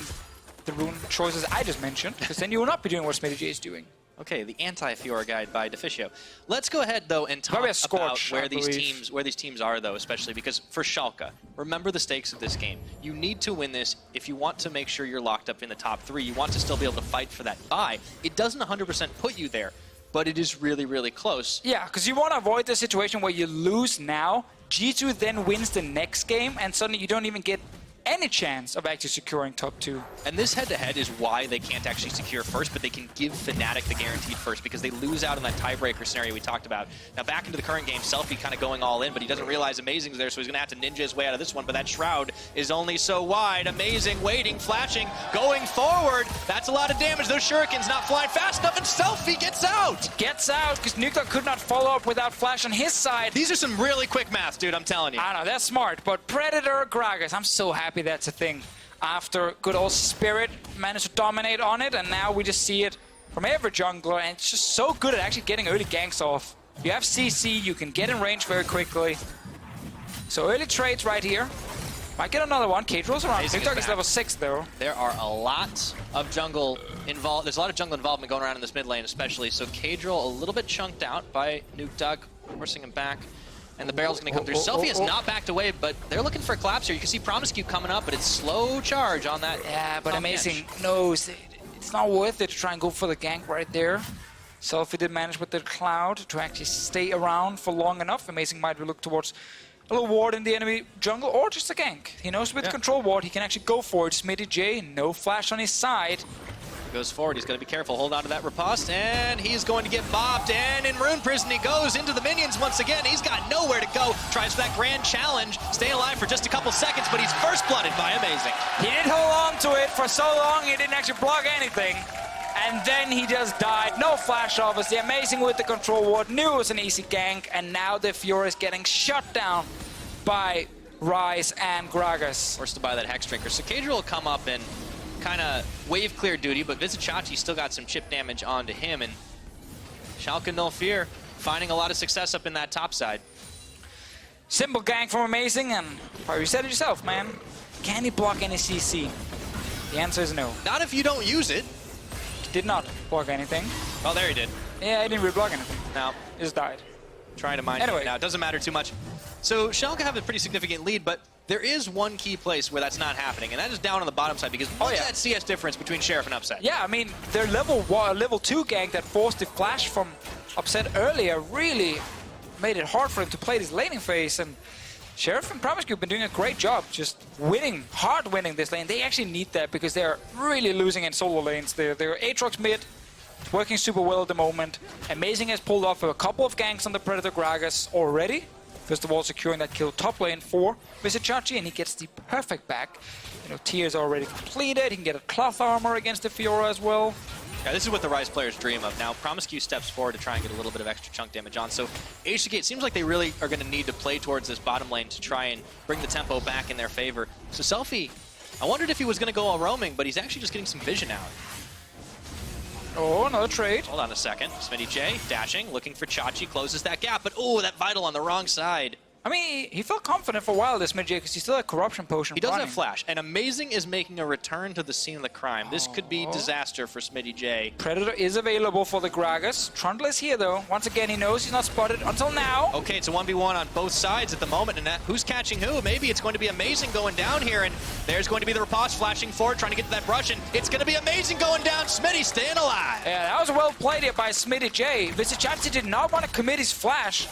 the rune choices I just mentioned, because then you will not be doing what Smitty J is doing. Okay, the anti-Fiora guide by Deficio. Let's go ahead, though, and talk about where these teams are, though, especially because for Schalke, remember the stakes of this game. You need to win this if you want to make sure you're locked up in the top 3. You want to still be able to fight for that bye. It doesn't 100% put you there, but it is really, really close. Yeah, because you want to avoid the situation where you lose now, G2 then wins the next game, and suddenly you don't even get any chance of actually securing top 2. And this head-to-head is why they can't actually secure first, but they can give Fnatic the guaranteed first because they lose out in that tiebreaker scenario we talked about. Now back into the current game, Selfie kind of going all in, but he doesn't realize Amazing's there, so he's going to have to ninja his way out of this one, but that Shroud is only so wide. Amazing, waiting, flashing, going forward. That's a lot of damage. Those shurikens not flying fast enough, and Selfie gets out! Gets out, because Nuke could not follow up without flash on his side. These are some really quick maths, dude, I'm telling you. I know, that's smart, but Predator, Gragas, I'm so happy that's a thing. After good old Spirit managed to dominate on it, and now we just see it from every jungler, and it's just so good at actually getting early ganks off. You have CC, you can get in range very quickly. So early trades right here. Might get another one. Cadril's around. Nuke Duck is level 6 though. There are a lot of jungle involved. There's a lot of jungle involvement going around in this mid lane especially, so Cadril a little bit chunked out by Nuke Duck, forcing him back. And the barrel's going to come through. Selfie has not backed away, but they're looking for a collapse here. You can see Promiscue coming up, but it's slow charge on that. Yeah, but Amazing knows it's not worth it to try and go for the gank right there. Selfie did manage with the Cloud to actually stay around for long enough. Amazing might look towards a little ward in the enemy jungle or just a gank. He knows with control ward he can actually go for it. Smitty J, no flash on his side. Goes forward, he's going to be careful, hold on to that riposte, and he's going to get bopped, and in Rune Prison he goes into the minions once again. He's got nowhere to go, tries for that grand challenge, staying alive for just a couple seconds, but he's first blooded by Amazing. He didn't hold on to it for so long, he didn't actually block anything. And then he just died, no flash obviously. Amazing with the control ward, knew it was an easy gank, and now the Fury is getting shut down by Rise and Gragas. Forced to buy that Hex Drinker, so Kadra will come up and kind of wave clear duty, but Vizicachi still got some chip damage onto him, and Schalke no fear, finding a lot of success up in that top side. Simple gank from Amazing, and probably said it yourself, man. Can he block any CC? The answer is no. Not if you don't use it. He did not block anything. Oh, there he did. Yeah, he didn't really block anything. No. He just died. Trying to mine Anyway. it now. It doesn't matter too much. So Schalke have a pretty significant lead, but there is one key place where that's not happening, and that is down on the bottom side, because look at that CS difference between Sheriff and Upset. Yeah, I mean, their level 2 gank that forced the flash from Upset earlier really made it hard for him to play this laning phase, and Sheriff and Promisecue have been doing a great job just hard winning this lane. They actually need that because they're really losing in solo lanes. They're Aatrox mid, it's working super well at the moment. Amazing has pulled off a couple of ganks on the Predator Gragas already. First of all, securing that kill top lane for Vizicachi, and he gets the perfect back. You know, tier is already completed. He can get a cloth armor against the Fiora as well. Yeah, this is what the Rise players dream of. Now, Promisecue steps forward to try and get a little bit of extra chunk damage on. So, HCK, it seems like they really are going to need to play towards this bottom lane to try and bring the tempo back in their favor. So, Selfie, I wondered if he was going to go all roaming, but he's actually just getting some vision out. Oh, another trade. Hold on a second. Smitty J dashing, looking for Chachi, closes that gap, but oh, that Vital on the wrong side. I mean, he felt confident for a while, this mid-J, because he still had Corruption Potion He does running. have Flash, and Amazing is making a return to the scene of the crime. This could be disaster for Smitty J. Predator is available for the Gragas. Trundle is here, though. Once again, he knows he's not spotted until now. Okay, it's a 1v1 on both sides at the moment, and who's catching who? Maybe it's going to be Amazing going down here, and there's going to be the riposte flashing forward, trying to get to that brush, and it's going to be Amazing going down. Smitty staying alive. Yeah, that was well played here by Smitty J. Vizicachi did not want to commit his flash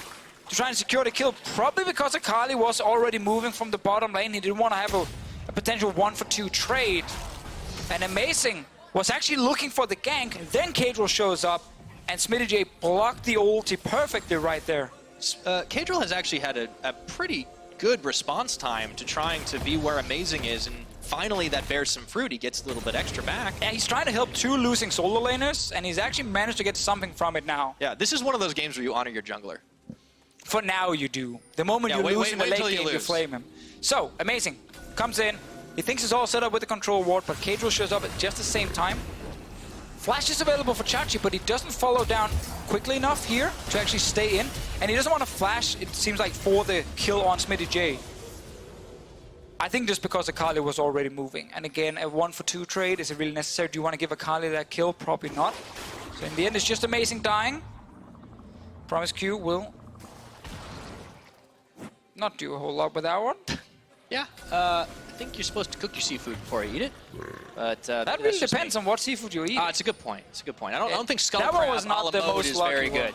to try and secure the kill, probably because Akali was already moving from the bottom lane. He didn't want to have a potential 1-for-2 trade. And Amazing was actually looking for the gank. Then Kadril shows up, and Smitty J blocked the ulti perfectly right there. Kadril has actually had a pretty good response time to trying to be where Amazing is, and finally that bears some fruit. He gets a little bit extra back. Yeah, he's trying to help two losing solo laners, and he's actually managed to get something from it now. Yeah, this is one of those games where you honor your jungler. For now, you do. The moment you lose in the late game, you flame him. So, Amazing comes in. He thinks it's all set up with the control ward, but Kadril shows up at just the same time. Flash is available for Chachi, but he doesn't follow down quickly enough here to actually stay in. And he doesn't want to flash, it seems like, for the kill on Smitty J. I think just because Akali was already moving. And again, a 1-for-2 trade, is it really necessary? Do you want to give Akali that kill? Probably not. So in the end, it's just Amazing dying. Promisecue will not do a whole lot with that one. Yeah, I think you're supposed to cook your seafood before you eat it. But that really depends on what seafood you eat. It's a good point. It's a good point. I don't think skull that crab one was not the most is very lucky good.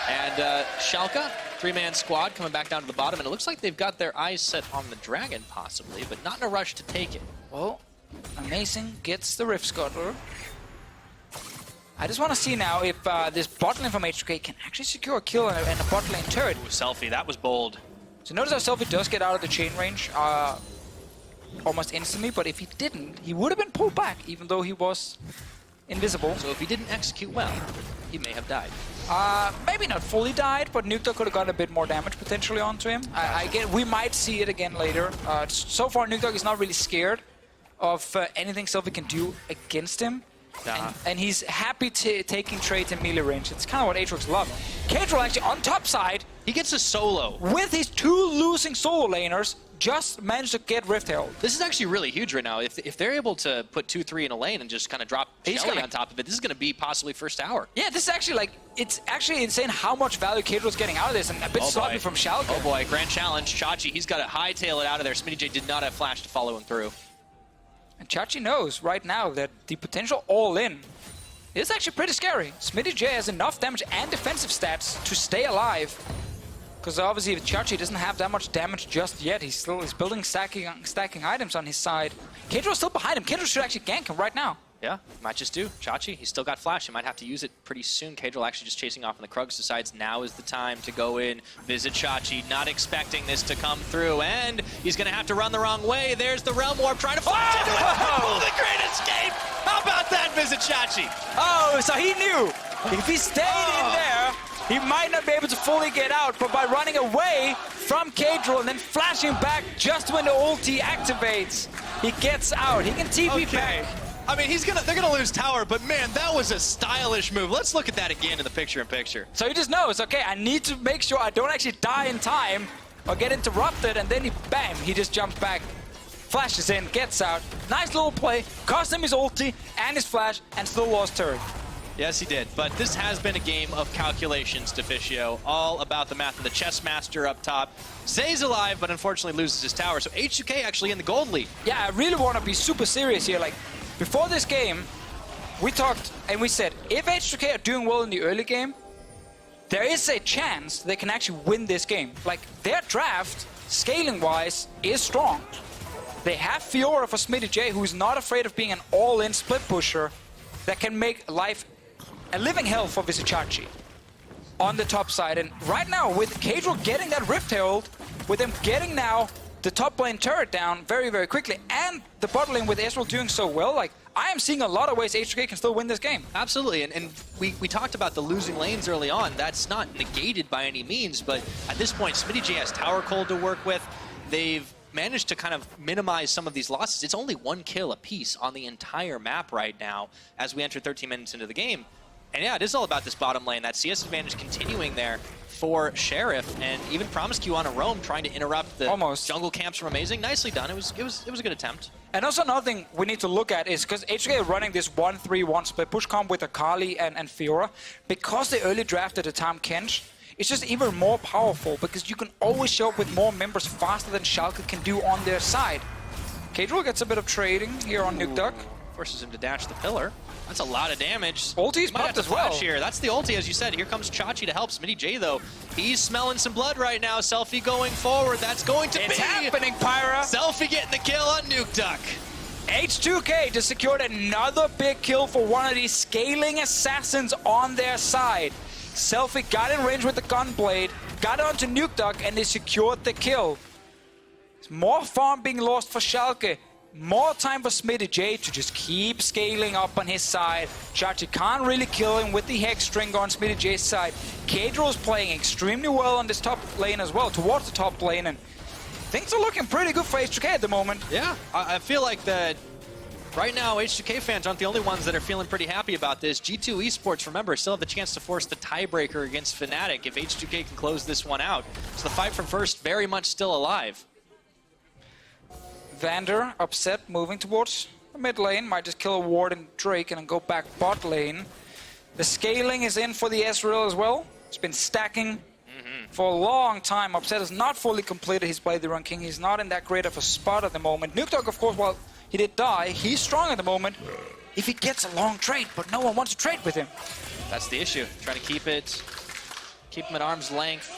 And Schalke, 3-man squad coming back down to the bottom, and it looks like they've got their eyes set on the dragon possibly, but not in a rush to take it. Well, Amazing gets the Rift Scuttler. I just want to see now if this bot lane from H2K can actually secure a kill and a bot lane turret. Ooh, Selfie, that was bold. So notice how Selfie does get out of the chain range almost instantly, but if he didn't, he would have been pulled back, even though he was invisible. So if he didn't execute well, he may have died. Maybe not fully died, but Nukta could have gotten a bit more damage potentially onto him. We might see it again later. So far, Nukta is not really scared of anything Selfie can do against him. And he's happy taking trades in melee range. It's kind of what Aatrox loves. Kadril actually on top side. He gets a solo. With his two losing solo laners, just managed to get Rift Herald. This is actually really huge right now. If they're able to put 2-3 in a lane and just kind of drop Shelly on top of it, this is going to be possibly first tower. Yeah, this is actually like, it's actually insane how much value Kadril's getting out of this, and a bit sloppy from Schalke. Oh boy, grand challenge. Chachi, he's got to hightail it out of there. Smitty J did not have flash to follow him through. And Chachi knows right now that the potential all-in is actually pretty scary. Smitty J has enough damage and defensive stats to stay alive. Because obviously Chachi doesn't have that much damage just yet. He's building stacking items on his side. Kadril's still behind him. Kadril should actually gank him right now. Yeah, might just do. Chachi, he's still got flash. He might have to use it pretty soon. Kadril actually just chasing off, and the Krugs decides now is the time to go in, visit Chachi, not expecting this to come through, and he's going to have to run the wrong way. There's the Realm Warp trying to flash into it. Oh, the great escape! How about that, visit Chachi? Oh, so he knew. If he stayed in there, he might not be able to fully get out, but by running away from Kadril and then flashing back just when the ulti activates, he gets out. He can TP back. I mean, they're gonna lose tower, but man, that was a stylish move. Let's look at that again in the picture-in-picture. So he just knows, okay, I need to make sure I don't actually die in time or get interrupted, and then bam, he just jumps back, flashes in, gets out. Nice little play, cost him his ulti and his flash, and still lost turret. Yes, he did. But this has been a game of calculations, Deficio. All about the math and the chess master up top. Stays alive, but unfortunately loses his tower. So H2K actually in the gold lead. Yeah, I really want to be super serious here. Like, before this game, we talked and we said, if H2K are doing well in the early game, there is a chance they can actually win this game. Like, their draft, scaling-wise, is strong. They have Fiora for Smitty J, who's not afraid of being an all-in split pusher that can make life a living hell for Vizicachi on the top side. And right now, with Kadril getting that Rift Herald, with them getting now the top lane turret down very, very quickly, and the bot lane with Ezreal doing so well, like, I am seeing a lot of ways H2K can still win this game. Absolutely, and we talked about the losing lanes early on. That's not negated by any means, but at this point, Smitty J has Tower Cold to work with. They've managed to kind of minimize some of these losses. It's only 1 kill apiece on the entire map right now as we enter 13 minutes into the game. And yeah, it is all about this bottom lane. That CS advantage continuing there for Sheriff, and even Promiscue on a roam trying to interrupt the jungle camps from Amazing. Nicely done. It was a good attempt. And also another thing we need to look at is because H2K are running this 1-3-1 split push comp with Akali and Fiora, because they early drafted the Tahm Kench, it's just even more powerful because you can always show up with more members faster than Schalke can do on their side. Kadril gets a bit of trading here on Nuke Duck. Forces him to dash the pillar. That's a lot of damage. Ulti's popped as well. Here. That's the ulti, as you said. Here comes Chachi to help Smitty J, though. He's smelling some blood right now. Selfie going forward. That's going to be... It's happening, Pyra. Selfie getting the kill on Nuke Duck. H2K just secured another big kill for one of these scaling assassins on their side. Selfie got in range with the Gunblade, got onto Nuke Duck, and they secured the kill. There's more farm being lost for Schalke. More time for Smitty J to just keep scaling up on his side. Chachi can't really kill him with the Hex String on Smitty J's side. Kadril is playing extremely well on this top lane as well, towards the top lane, and things are looking pretty good for H2K at the moment. Yeah, I feel like that right now H2K fans aren't the only ones that are feeling pretty happy about this. G2 Esports, remember, still have the chance to force the tiebreaker against Fnatic if H2K can close this one out. So the fight for first very much still alive. Vander, upset, moving towards the mid lane. Might just kill a ward and Drake and then go back bot lane. The scaling is in for the Ezreal as well. It's been stacking for a long time. Upset has not fully completed his Blade the Run King. He's not in that great of a spot at the moment. Nuke Dog, of course, while he did die, he's strong at the moment if he gets a long trade, but no one wants to trade with him. That's the issue. Trying to keep him at arm's length.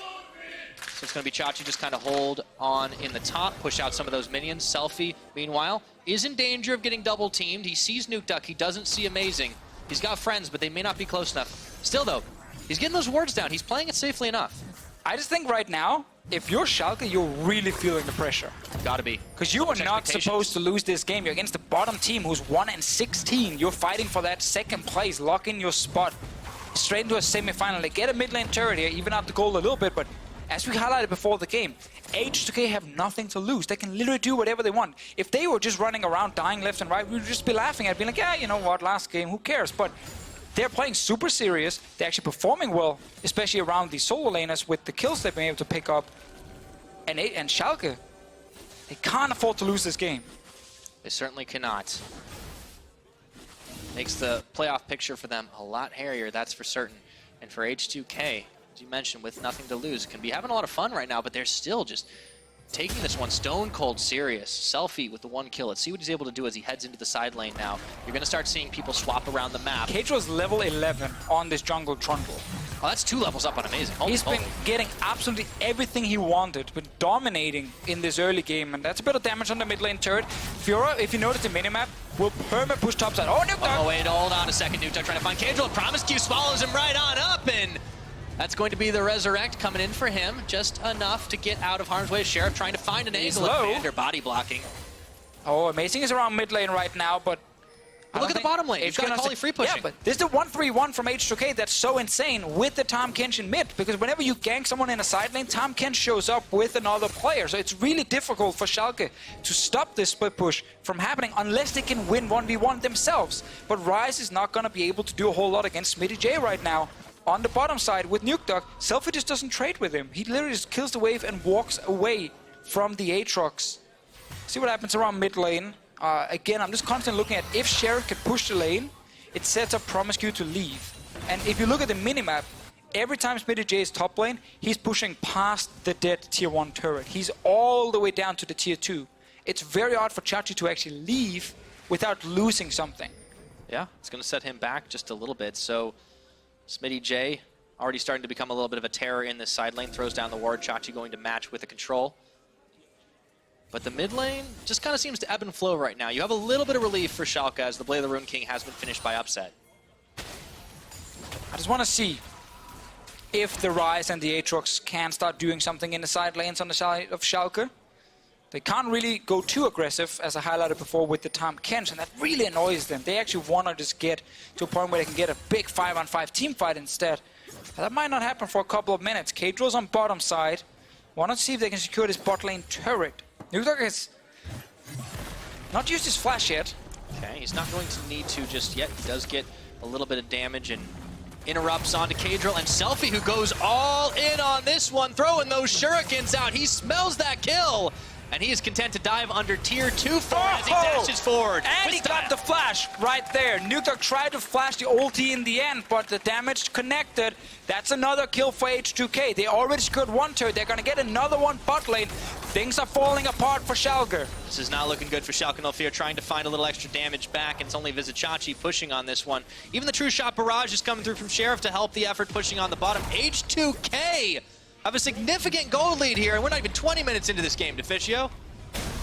So it's going to be Chachi just kind of hold on in the top, push out some of those minions. Selfie, meanwhile, is in danger of getting double teamed. He sees Nuke Duck. He doesn't see Amazing. He's got friends, but they may not be close enough. Still, though, he's getting those wards down. He's playing it safely enough. I just think right now, if you're Schalke, you're really feeling the pressure. Gotta be. Because you are not supposed to lose this game. You're against the bottom team who's 1-16. You're fighting for that second place. Lock in your spot. Straight into a semi-final. They get a mid lane turret here, even out the goal a little bit, but as we highlighted before the game, H2K have nothing to lose. They can literally do whatever they want. If they were just running around dying left and right, we would just be laughing at it, being like, yeah, you know what, last game, who cares? But they're playing super serious. They're actually performing well, especially around the solo laners with the kills they've been able to pick up. And Schalke, they can't afford to lose this game. They certainly cannot. Makes the playoff picture for them a lot hairier, that's for certain. And for H2K, as you mentioned, with nothing to lose, can be having a lot of fun right now, but they're still just taking this one stone cold serious. Selfie with the 1 kill. Let's see what he's able to do as he heads into the side lane now. You're going to start seeing people swap around the map. Kadril's level 11 on this jungle Trundle. Oh, that's 2 levels up on Amazing. Holy He's been moly. getting absolutely everything he wanted, been dominating in this early game, and that's a bit of damage on the mid lane turret. Fiora, if you notice the minimap, will perma push topside. Oh, Nuke! Oh, wait, hold on a second. Nuke trying to find Cadril. Promiscue swallows him right on up, and that's going to be the Resurrect coming in for him. Just enough to get out of harm's way. Sheriff trying to find an angle. Vander body blocking. Oh, Amazing is around mid lane right now, but look at the bottom lane. He's got a Kali free pushing. Yeah, but this is the 1-3-1 from H2K that's so insane with the Tahm Kench in mid, because whenever you gank someone in a side lane, Tahm Kench shows up with another player. So it's really difficult for Schalke to stop this split push from happening unless they can win 1v1 themselves. But Ryze is not going to be able to do a whole lot against Smitty J right now. On the bottom side with Nuke Dog, Selfie just doesn't trade with him. He literally just kills the wave and walks away from the Aatrox. See what happens around mid lane. Again, I'm just constantly looking at if Sheriff can push the lane, it sets up Promiscue to leave. And if you look at the minimap, every time Smitty J is top lane, he's pushing past the dead tier 1 turret. He's all the way down to the tier 2. It's very hard for Chachi to actually leave without losing something. Yeah, it's going to set him back just a little bit. So Smitty J already starting to become a little bit of a terror in this side lane. Throws down the ward. Chachi going to match with the control. But the mid lane just kind of seems to ebb and flow right now. You have a little bit of relief for Schalke as the Blade of the Rune King has been finished by upset. I just want to see if the Ryze and the Aatrox can start doing something in the side lanes on the side of Schalke. They can't really go too aggressive, as I highlighted before, with the Tahm Kench, and that really annoys them. They actually want to just get to a point where they can get a big 5-on-5 team fight instead. But that might not happen for a couple of minutes. Kadril's on bottom side. Want to see if they can secure this bot lane turret. Nuke Dog has not used his flash yet. Okay, he's not going to need to just yet. He does get a little bit of damage and interrupts onto Kadril, and Selfie, who goes all in on this one, throwing those shurikens out. He smells that kill, and he is content to dive under tier 2 for as he dashes forward. And he got the flash right there. Nuke Dog tried to flash the ulti in the end, but the damage connected. That's another kill for H2K. They already secured one turret. They're going to get another one bot lane. Things are falling apart for Schalke. This is not looking good for Schalke 04, trying to find a little extra damage back, and it's only Vizicachi pushing on this one. Even the True Shot Barrage is coming through from Sheriff to help the effort pushing on the bottom. H2K have a significant goal lead here, and we're not even 20 minutes into this game, Deficio.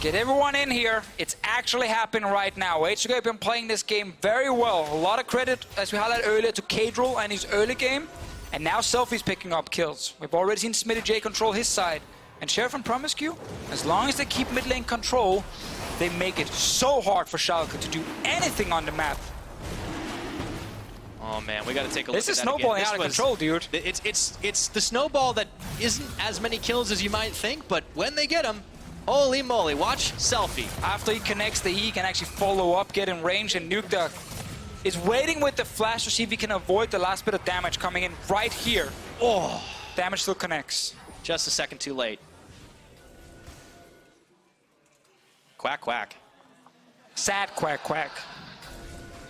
Get everyone in here. It's actually happening right now. H2K have been playing this game very well. A lot of credit, as we highlighted earlier, to Kadril and his early game. And now Selfie's picking up kills. We've already seen Smitty J control his side. And Sheriff and Promiscue, as long as they keep mid lane control, they make it so hard for Schalke to do anything on the map. Oh man, we got to take a look at that This is snowballing out of control, dude. It's the snowball that isn't as many kills as you might think, but when they get them, holy moly, watch Selfie. After he connects the E, he can actually follow up, get in range, and Nuke Dog is waiting with the flash to see if he can avoid the last bit of damage coming in right here. Oh, damage still connects. Just a second too late. Quack, quack. Sad quack, quack.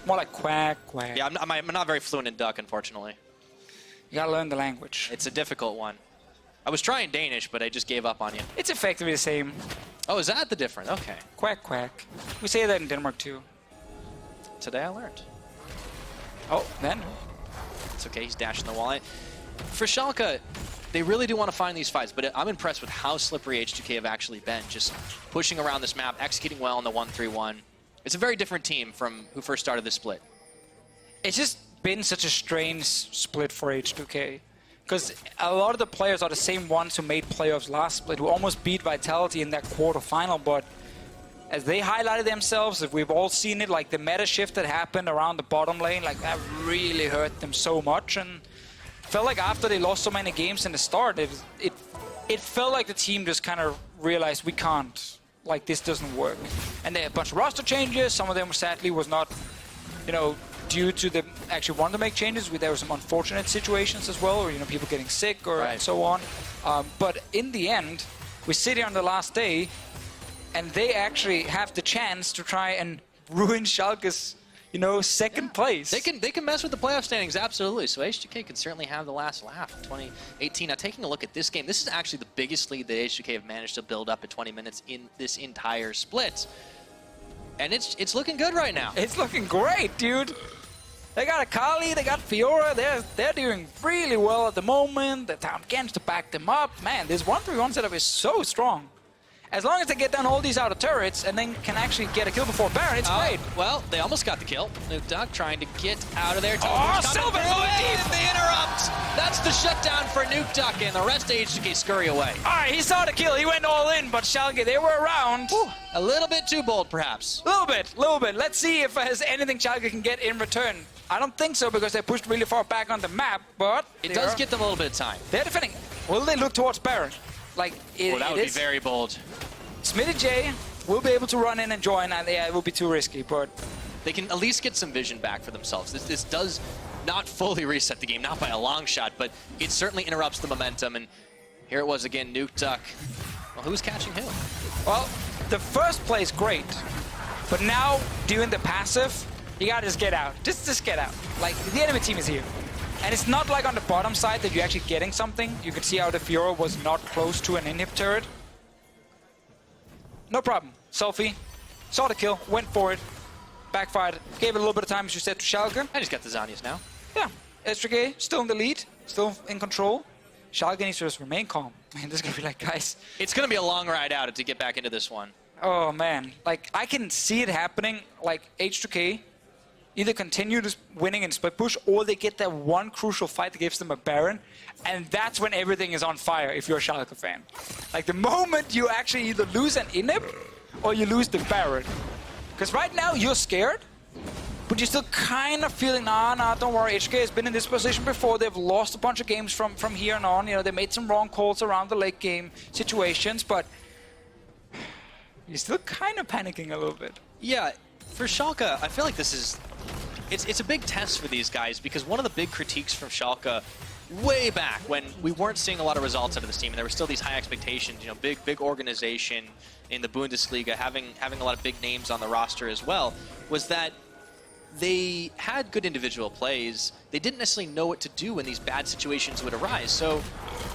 More like quack, quack. Yeah, I'm not very fluent in Duck, unfortunately. You gotta learn the language. It's a difficult one. I was trying Danish, but I just gave up on you. It's effectively the same. Oh, is that the difference? Okay. Quack, quack. We say that in Denmark too. Today I learned. Oh, then. It's okay, he's dashing the wall. For Schalke, they really do want to find these fights, but I'm impressed with how slippery H2K have actually been. Just pushing around this map, executing well on the 1-3-1. It's a very different team from who first started this split. It's just been such a strange split for H2K. Because a lot of the players are the same ones who made playoffs last split, who almost beat Vitality in that quarterfinal, but as they highlighted themselves, if we've all seen it, like the meta shift that happened around the bottom lane, like that really hurt them so much. And felt like after they lost so many games in the start, it felt like the team just kind of realized we can't, like this doesn't work. And they had a bunch of roster changes. Some of them sadly was not, you know, due to them actually wanting to make changes. There were some unfortunate situations as well, or you know, people getting sick or so on. But in the end, we sit here on the last day, and they actually have the chance to try and ruin Schalke's, you know, second place. They can mess with the playoff standings, absolutely. So H2K can certainly have the last laugh in 2018. Now, taking a look at this game, this is actually the biggest lead that H2K have managed to build up in 20 minutes in this entire split. And it's looking good right now. It's looking great, dude. They got Akali, they got Fiora, they're doing really well at the moment. The town begins to back them up. Man, this 1-3-1 setup is so strong. As long as they get down all these outer turrets and then can actually get a kill before Baron, it's great. Well, they almost got the kill. Nukeduck trying to get out of there. Oh, Silver going deep! They interrupt! That's the shutdown for Nukeduck, and the rest of HK scurry away. All right, he saw the kill, he went all in, but Schalke, they were around. Whew, a little bit too bold, perhaps. A little bit. Let's see if there's anything Schalke can get in return. I don't think so, because they pushed really far back on the map, but it does get them a little bit of time. They're defending. Will they look towards Baron? Like, that would be very bold. Smitty J will be able to run in and join, and yeah, it will be too risky, but they can at least get some vision back for themselves. This does not fully reset the game, not by a long shot, but it certainly interrupts the momentum. And here it was again, Nukeduck. Well, who's catching who? Well, the first play is great, but now doing the passive, you gotta just get out. Just get out. Like, the enemy team is here. And it's not like on the bottom side that you're actually getting something. You can see how the Fiora was not close to an inhib turret. No problem. Selfie. Saw the kill. Went for it. Backfired. Gave it a little bit of time, as you said, to Schalke. I just got the Zanyas now. Yeah. SJK still in the lead. Still in control. Schalke needs to just remain calm. Man, this is going to be like, guys. It's going to be a long ride out to get back into this one. Oh, man. Like, I can see it happening. Like, H2K either continue just winning in split push, or they get that one crucial fight that gives them a Baron, and that's when everything is on fire if you're a Schalke fan. Like, the moment you actually either lose an inhib or you lose the Baron. Because right now you're scared, but you're still kind of feeling, nah, don't worry, HK has been in this position before. They've lost a bunch of games from here on. They made some wrong calls around the late game situations, but you're still kind of panicking a little bit. Yeah, for Schalke, I feel like this is... It's a big test for these guys, because one of the big critiques from Schalke way back when we weren't seeing a lot of results out of this team and there were still these high expectations, big organization in the Bundesliga, having a lot of big names on the roster as well, was that they had good individual plays. They didn't necessarily know what to do when these bad situations would arise. So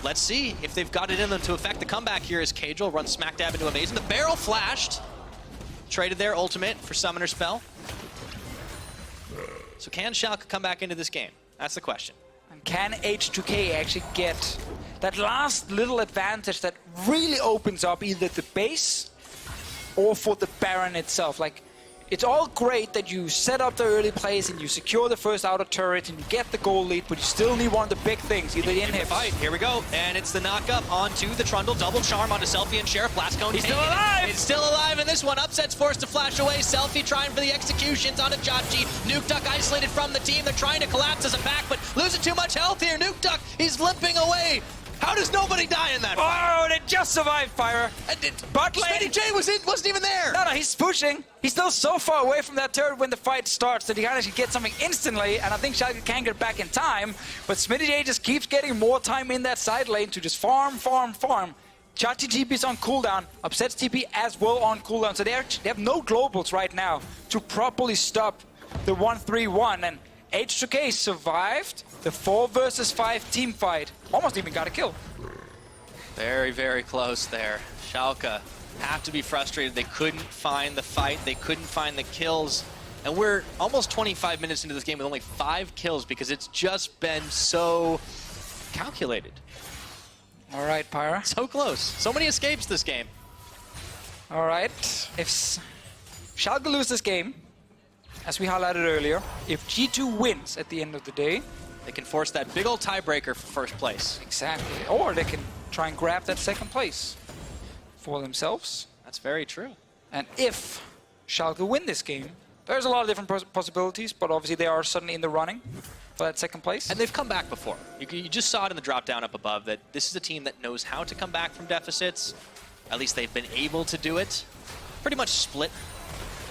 let's see if they've got it in them to affect the comeback here as Cadril runs smack dab into a maze. And the barrel flashed. Traded their ultimate for Summoner Spell. So can Schalke come back into this game? That's the question. And can H2K actually get that last little advantage that really opens up either the base or for the Baron itself? Like, it's all great that you set up the early plays and you secure the first outer turret and you get the goal lead, but you still need one of the big things, either the inhib. Fight. Here we go, and it's the knock-up onto the Trundle. Double charm onto Selfie and Sheriff. Blast Cone. He's still alive! It's still alive in this one. Upset's forced to flash away. Selfie trying for the executions onto Chachi. Nukeduck isolated from the team. They're trying to collapse as a back, but losing too much health here. Nukeduck, he's limping away. How does nobody die in that fight? Oh, they just survived fire. But Smitty J wasn't even there. No, he's pushing. He's still so far away from that turret when the fight starts that he can actually get something instantly, and I think Schalke can get back in time, but Smitty J just keeps getting more time in that side lane to just farm. Chachi TP is on cooldown, Upset's TP as well on cooldown, so they have no globals right now to properly stop the 1-3-1, and H2K survived the 4 versus 5 team fight. Almost even got a kill. Very, very close there. Schalke have to be frustrated. They couldn't find the fight. They couldn't find the kills. And we're almost 25 minutes into this game with only 5 kills because it's just been so calculated. All right, Pyra. So close. So many escapes this game. All right. If Schalke lose this game, as we highlighted earlier, if G2 wins at the end of the day, they can force that big old tiebreaker for first place. Exactly. Or they can try and grab that second place for themselves. That's very true. And if Schalke win this game, there's a lot of different possibilities, but obviously they are suddenly in the running for that second place. And they've come back before. You just saw it in the drop down up above that this is a team that knows how to come back from deficits. At least they've been able to do it. Pretty much split.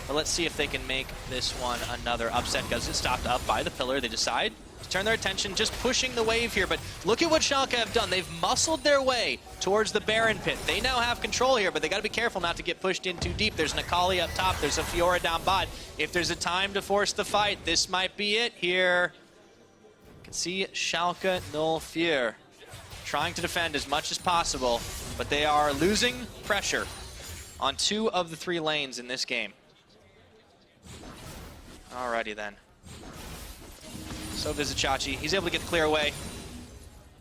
But let's see if they can make this one another upset. Because it's stopped up by the pillar. They decide to turn their attention, just pushing the wave here. But look at what Schalke have done. They've muscled their way towards the Baron pit. They now have control here, but they got to be careful not to get pushed in too deep. There's an Akali up top. There's a Fiora down bot. If there's a time to force the fight, this might be it here. You can see Schalke Null Fear trying to defend as much as possible, but they are losing pressure on 2 of the 3 lanes in this game. Alrighty then. So Vizicachi, he's able to get the clear away.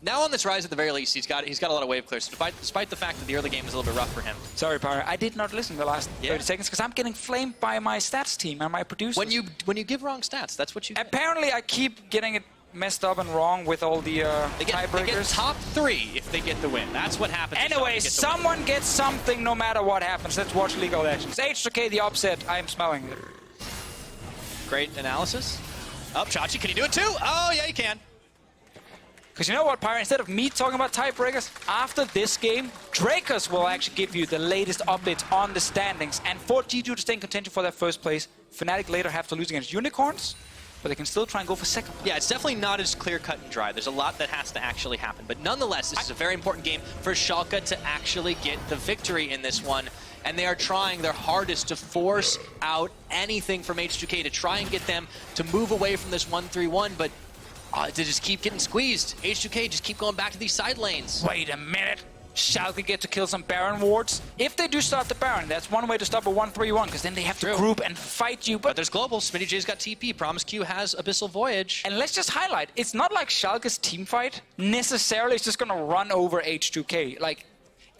Now on this rise, at the very least, he's got a lot of wave clears, despite the fact that the early game was a little bit rough for him. Sorry, Pyra, I did not listen the last 30 seconds because I'm getting flamed by my stats team and my producers. When you give wrong stats, that's what you get. Apparently, I keep getting it messed up and wrong with all the tiebreakers. They get top 3 if they get the win. That's what happens. Anyway, someone gets something no matter what happens. Let's watch League of Legends. H2K, the upset. I am smelling it. Great analysis. Oh, Chachi, can you do it too? Oh, yeah, you can. Because you know what, Pyra? Instead of me talking about tiebreakers, after this game, Drakers will actually give you the latest updates on the standings. And for G2 to stay in contention for their first place, Fnatic later have to lose against Unicorns, but they can still try and go for second. Yeah, it's definitely not as clear-cut and dry. There's a lot that has to actually happen. But nonetheless, this is a very important game for Schalke to actually get the victory in this one. And they are trying their hardest to force out anything from H2K to try and get them to move away from this 1-3-1, but to just keep getting squeezed. H2K just keep going back to these side lanes. Wait a minute. Schalke get to kill some Baron wards. If they do start the Baron, that's one way to stop a 1-3-1, because then they have to group and fight you. But there's global. Smitty J's got TP. Promise Q has Abyssal Voyage. And let's just highlight, it's not like Schalke's team fight necessarily is just going to run over H2K. Like,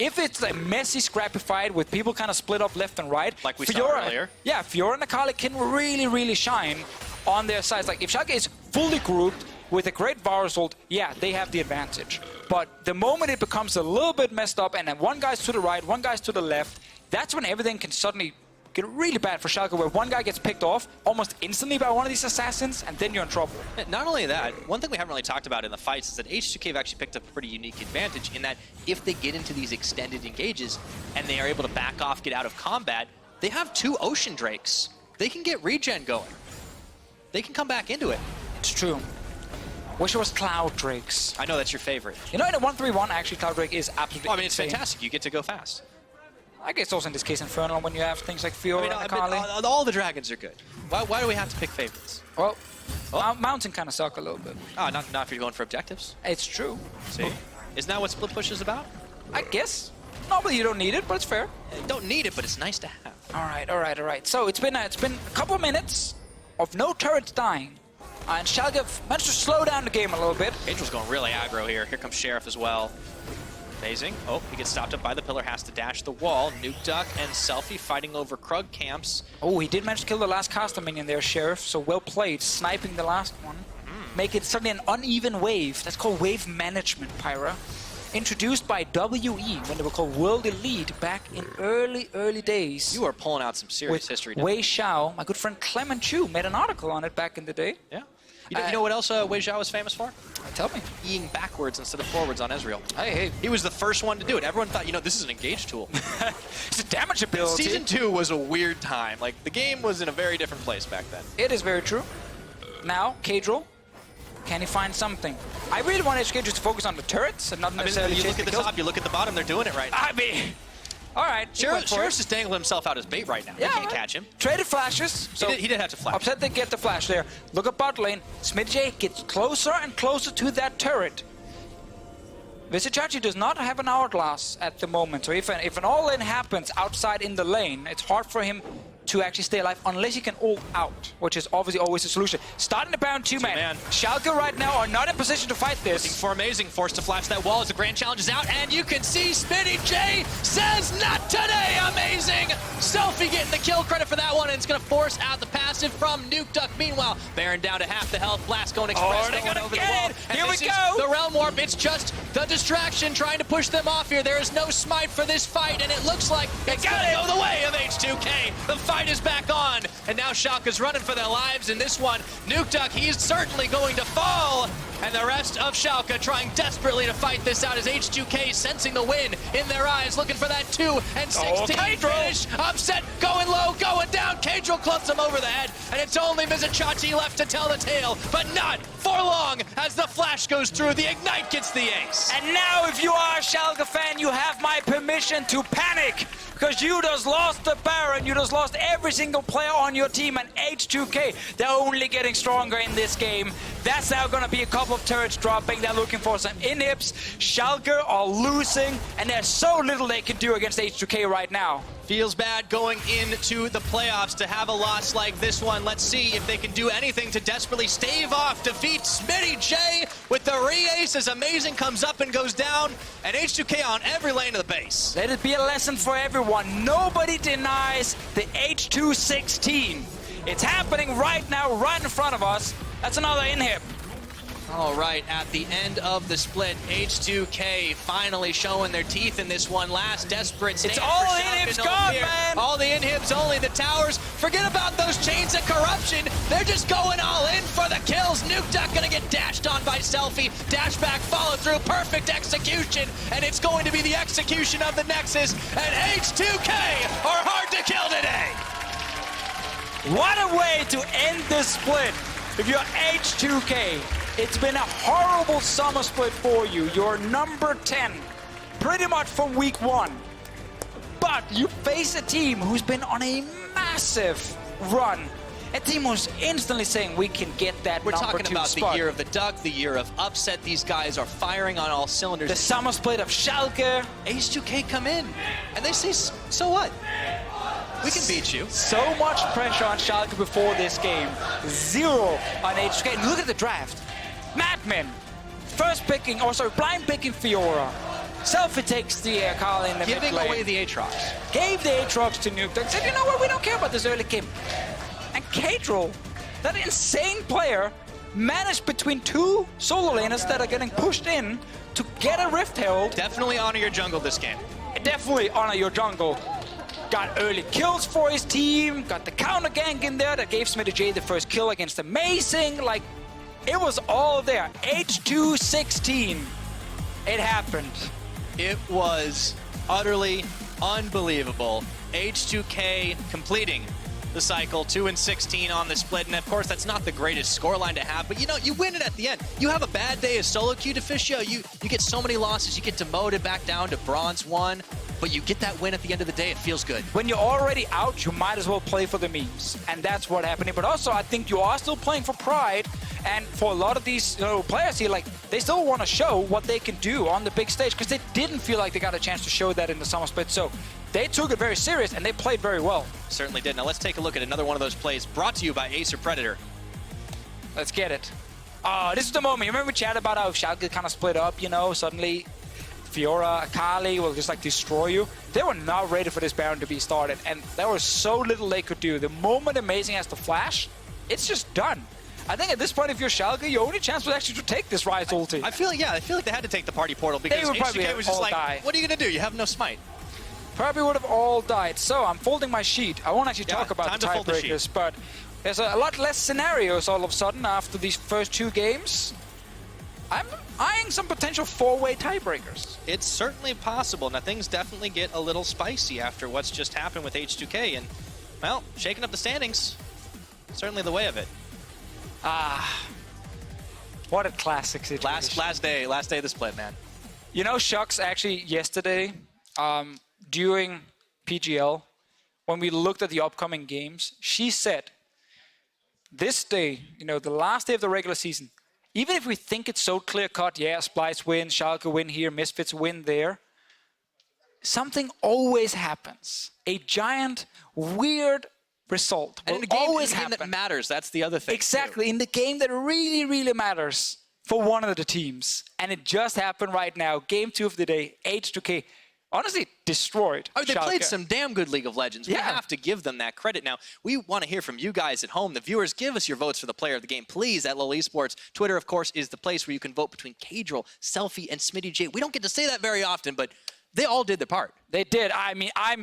if it's a messy, scrappy fight with people kind of split up left and right, like we saw earlier. Yeah, Fiora and Akali can really, really shine on their sides. Like, if Schalke is fully grouped with a great Varus ult, yeah, they have the advantage. But the moment it becomes a little bit messed up and then one guy's to the right, one guy's to the left, that's when everything can suddenly get really bad for Schalke, where one guy gets picked off almost instantly by one of these assassins, and then you're in trouble. Not only that, one thing we haven't really talked about in the fights is that H2K have actually picked up a pretty unique advantage in that if they get into these extended engages and they are able to back off, get out of combat, they have 2 Ocean Drakes. They can get regen going. They can come back into it. It's true. Wish it was Cloud Drakes. I know that's your favorite. You know, in a 1-3-1, actually, Cloud Drake is absolutely I mean, it's insane. fantastic. You get to go fast. I guess also in this case Infernal when you have things like Fiora and Akali. All the dragons are good. Why do we have to pick favorites? Well, Mountain kind of suck a little bit. Oh, not if you're going for objectives. It's true. See? Isn't that what Split Push is about? I guess. Normally you don't need it, but it's fair. You don't need it, but it's nice to have. All right. So it's been a couple of minutes of no turrets dying. And Schalke managed to slow down the game a little bit. Angel's going really aggro here. Here comes Sheriff as well. Amazing. Oh, he gets stopped up by the pillar, has to dash the wall. Nuke Duck and Selfie fighting over Krug camps. Oh, he did manage to kill the last caster minion there, Sheriff, so well played, sniping the last one. Make it suddenly an uneven wave. That's called wave management, Pyra. Introduced by WE when they were called World Elite back in early days. You are pulling out some serious history. Wei Xiao, my good friend Clement Chu made an article on it back in the day. Yeah. You know what else Wei Xiao is famous for? Tell me. Eing backwards instead of forwards on Ezreal. Hey. He was the first one to do it. Everyone thought, this is an engage tool. It's a damage ability. Season 2 was a weird time. Like, the game was in a very different place back then. It is very true. Now, Kadril, can he find something? I really want HK just to focus on the turrets and not necessarily you chase look at the kills. top, you look at the bottom, they're doing it right now. I mean, all right. Sheriff's just dangling himself out as bait right now. Yeah, They can't catch him. Traded flashes. So he did have to flash. Upset they get the flash there. Look at bot lane. Smitty gets closer and closer to that turret. Vizicachi does not have an hourglass at the moment, so if an all-in happens outside in the lane, it's hard for him to actually stay alive unless he can ult out, which is obviously always the solution. Starting the Baron 2-man. Schalke right now are not in position to fight this. Looking for Amazing, forced to flash that wall as the Grand Challenge is out, and you can see Smitty J says, not today, Amazing! Selfie getting the kill credit for that one, and it's going to force out the passive from Nuke Duck. Meanwhile, Baron down to half the health, Blast going express, they're gonna over get the wall. it! And Here we this is go! the Realm Warp, it's just the distraction trying to push them off here. There is no smite for this fight, and it looks like it's going to go the way of H2K. The fight is back on, and now Schalke's running for their lives in this one. Nuke Duck, he's certainly going to fall, and the rest of Schalke trying desperately to fight this out as H2K sensing the win in their eyes, looking for that 2-16 finish. Upset, going low, going down. Kadril clubs him over the head, and it's only Vizicachi left to tell the tale, but not for long as the flash goes through. The Ignite gets the ace. And now if you are a Schalke fan, you have my permission to panic, because you just lost the Baron, you just lost every single player on your team, and H2K, they're only getting stronger in this game. That's now going to be a couple of turrets dropping. They're looking for some inhibs. Schalke are losing, and there's so little they can do against H2K right now. Feels bad going into the playoffs to have a loss like this one. Let's see if they can do anything to desperately stave off defeat. Smitty J with the re-ace as Amazing comes up and goes down, and H2K on every lane of the base. Let it be a lesson for everyone. Nobody denies the H216. It's happening right now, right in front of us. That's another inhib. All right, at the end of the split, H2K finally showing their teeth in this one. Last desperate stand. It's all for the Schalke, inhibs no gone, fear. man. All the inhibs, only the towers. Forget about those chains of corruption. They're just going all in for the kills. Nuke Duck gonna get dashed on by Selfie. Dash back, follow through, perfect execution. And it's going to be the execution of the Nexus. And H2K are hard to kill today. What a way to end this split. If you're H2K, it's been a horrible summer split for you. You're number 10, pretty much from week 1. But you face a team who's been on a massive run. A team who's instantly saying we can get that We're number 2 talking about spot. the year of the Duck, the year of upset. These guys are firing on all cylinders. The summer split of Schalke. H2K come in, and they say, so what? We can beat you. So much pressure on Schalke before this game. 0 on H2K. And look at the draft. Madmen. First picking, or sorry, blind picking Fiora. Selfie takes the Carl in the mid Giving lane. away the Aatrox. Gave the Aatrox to Nuke Duck. Said, you know what, we don't care about this early game. And Kadril, that insane player, managed between 2 solo laners that are getting pushed in to get a Rift Herald. Definitely honor your jungle this game. Definitely honor your jungle. Got early kills for his team, got the counter gank in there that gave Smitty J the first kill against Amazing. Like, it was all there. H216. It happened. It was utterly unbelievable. H2K completing the cycle, 2-16 on the split, and of course that's not the greatest scoreline to have, but you know, you win it at the end. You have a bad day as solo queue Deficio, you get so many losses, you get demoted back down to bronze 1, but you get that win at the end of the day, it feels good. When you're already out, you might as well play for the memes, and that's what happened. But also, I think you are still playing for pride, and for a lot of these players here, like, they still want to show what they can do on the big stage, because they didn't feel like they got a chance to show that in the summer split, so they took it very serious, and they played very well. Certainly did. Now let's take a look at another one of those plays brought to you by Acer Predator. Let's get it. This is the moment. You remember we chatted about how Schalke kind of split up, you know, suddenly Fiora, Akali will just like destroy you. They were not ready for this Baron to be started, and there was so little they could do. The moment Amazing has the flash, it's just done. I think at this point, if you're Schalke, your only chance was actually to take this Ryze ulti. I feel like they had to take the party portal because H2K was just like, what are you going to do? You have no smite. Probably would have all died. So I'm folding my sheet. I won't actually talk about the tiebreakers, but there's a lot less scenarios all of a sudden after these first 2 games. I'm eyeing some potential 4-way tiebreakers. It's certainly possible. Now things definitely get a little spicy after what's just happened with H2K, and well, shaking up the standings, certainly the way of it. What a classic situation. Last day of the split, man. You know, Shucks actually yesterday, during PGL, when we looked at the upcoming games, she said, this day, you know, the last day of the regular season, even if we think it's so clear-cut, yeah, Splyce win, Schalke win here, Misfits win there, something always happens. A giant, weird result will always happen. In the game that matters, that's the other thing. Exactly, in the game that really, really matters for one of the teams. And it just happened right now. Game 2 of the day, H2K. Honestly, destroyed. Oh, they Schalke. played some damn good League of Legends. Yeah. We have to give them that credit. Now, we want to hear from you guys at home. The viewers, give us your votes for the player of the game, please, at LoL Esports. Twitter, of course, is the place where you can vote between Kadril, Selfie, and Smitty J. We don't get to say that very often, but they all did their part. They did. I mean, I'm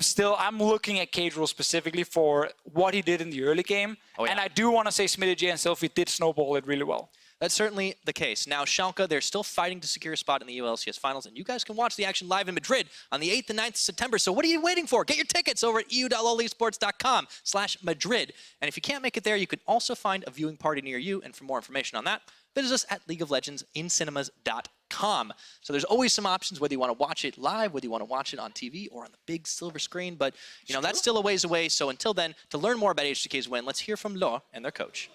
looking at Kadril specifically for what he did in the early game. Oh, yeah. And I do want to say Smitty J and Selfie did snowball it really well. That's certainly the case. Now, Schalke, they're still fighting to secure a spot in the EULCS finals, and you guys can watch the action live in Madrid on the 8th and 9th of September. So what are you waiting for? Get your tickets over at eu.lolesports.com/Madrid. And if you can't make it there, you can also find a viewing party near you. And for more information on that, visit us at leagueoflegendsincinemas.com. So there's always some options, whether you want to watch it live, whether you want to watch it on TV or on the big silver screen. But, you know, that's still a ways away. So until then, to learn more about H2K's win, let's hear from Lo and their coach.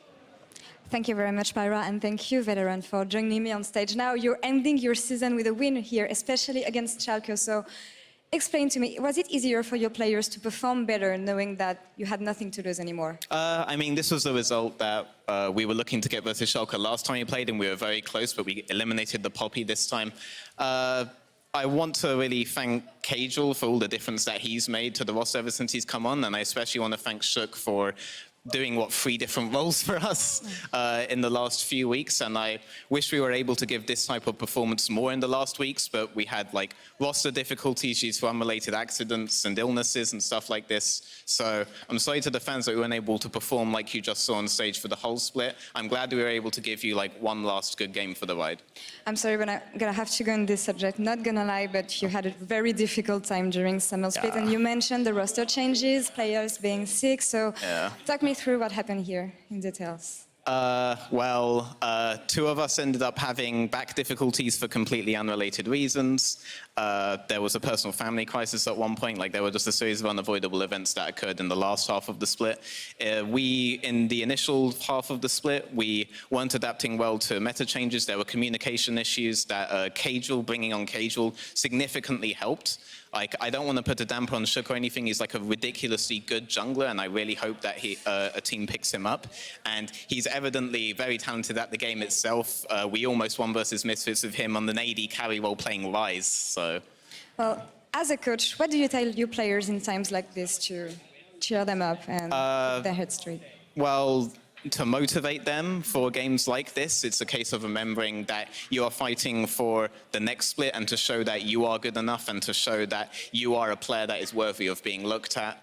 Thank you very much, Pyra, and thank you, Veteran, for joining me on stage. Now you're ending your season with a win here, especially against Schalke. So explain to me, was it easier for your players to perform better knowing that you had nothing to lose anymore? I mean, this was the result that we were looking to get versus Schalke last time we played, and we were very close, but we eliminated the Poppy this time. I want to really thank Cajal for all the difference that he's made to the roster ever since he's come on, and I especially want to thank Shook for doing, 3 different roles for us in the last few weeks, and I wish we were able to give this type of performance more in the last weeks, but we had roster difficulties due to unrelated accidents and illnesses and stuff like this. So I'm sorry to the fans that we weren't able to perform like you just saw on stage for the whole split. I'm glad we were able to give you one last good game for the ride. I'm sorry, but I'm gonna have to go on this subject. Not gonna lie, but you had a very difficult time during summer split, and you mentioned the roster changes, players being sick. So talk me through what happened here in details. 2 of us ended up having back difficulties for completely unrelated reasons. There was a personal family crisis at one point. There were just a series of unavoidable events that occurred in the last half of the split. In the initial half of the split, we weren't adapting well to meta changes. There were communication issues that bringing on Cajal significantly helped. I don't want to put a damper on Shook or anything. He's a ridiculously good jungler, and I really hope that a team picks him up. And he's evidently very talented at the game itself. We almost won versus Misfits with him on the AD carry role playing Rise. So, well, as a coach, what do you tell your players in times like this to cheer them up and keep their head straight? Well, to motivate them for games like this, it's a case of remembering that you are fighting for the next split, and to show that you are good enough, and to show that you are a player that is worthy of being looked at.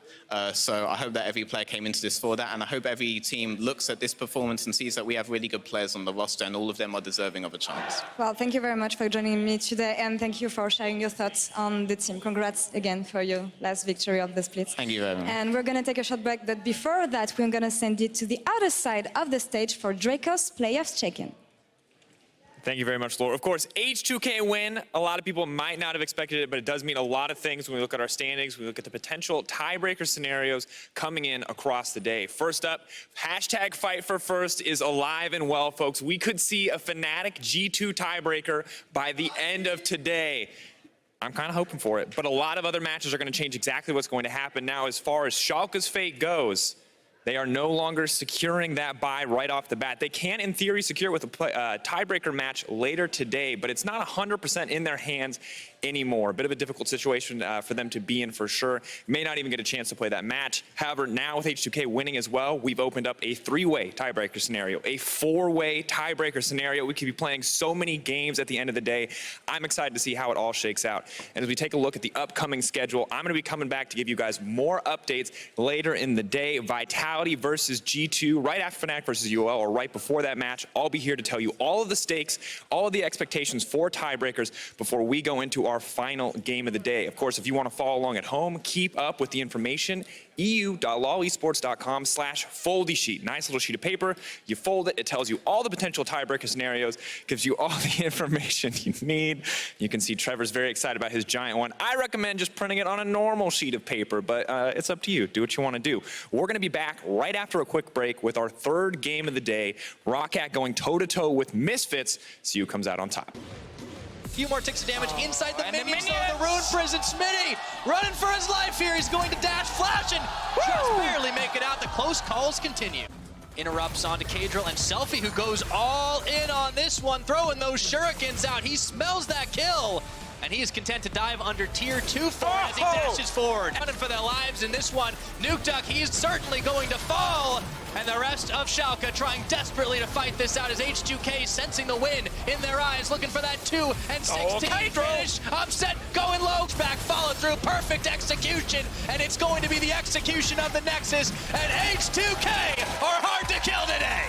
So I hope that every player came into this for that, and I hope every team looks at this performance and sees that we have really good players on the roster, and all of them are deserving of a chance. Well, thank you very much for joining me today, and thank you for sharing your thoughts on the team. Congrats again for your last victory of the split. Thank you very much. And we're going to take a short break, but before that, we're going to send it to the other side of the stage for Draco's playoffs check-in. Thank you very much, Laura. Of course, H2K win. A lot of people might not have expected it, but it does mean a lot of things when we look at our standings. We look at the potential tiebreaker scenarios coming in across the day. First up, hashtag fight for first is alive and well, folks. We could see a Fnatic G2 tiebreaker by the end of today. I'm kind of hoping for it, but a lot of other matches are going to change exactly what's going to happen. Now, as far as Schalke's fate goes, they are no longer securing that bye right off the bat. They can, in theory, secure it with a tiebreaker match later today, but it's not 100% in their hands anymore. A bit of a difficult situation for them to be in for sure. May not even get a chance to play that match. However, now with H2K winning as well, we've opened up a 3-way tiebreaker scenario, a 4-way tiebreaker scenario. We could be playing so many games at the end of the day. I'm excited to see how it all shakes out. And as we take a look at the upcoming schedule, I'm going to be coming back to give you guys more updates later in the day. Vitality versus G2, right after Fnatic versus UL, or right before that match. I'll be here to tell you all of the stakes, all of the expectations for tiebreakers before we go into our final game of the day. Of course, if you want to follow along at home, keep up with the information. eu.lolesports.com/foldy sheet. Nice little sheet of paper. You fold it. It tells you all the potential tiebreaker scenarios, gives you all the information you need. You can see Trevor's very excited about his giant one. I recommend just printing it on a normal sheet of paper, but it's up to you. Do what you want to do. We're going to be back right after a quick break with our 3rd game of the day. Roccat going toe-to-toe with Misfits. See who comes out on top. Few more ticks of damage inside the minions. The Rune Prison. Smitty running for his life here. He's going to dash, flash, and just barely make it out. The close calls continue. Interrupts onto Cadril and Selfie, who goes all in on this one, throwing those shurikens out. He smells that kill, and he is content to dive under tier 2 for as he dashes forward. Running for their lives in this one. Nuke Duck, he's certainly going to fall. And the rest of Schalke trying desperately to fight this out as H2K sensing the win in their eyes, looking for that 2 and 16 finish. Upset, going low, back, follow through, perfect execution, and it's going to be the execution of the Nexus, and H2K are hard to kill today.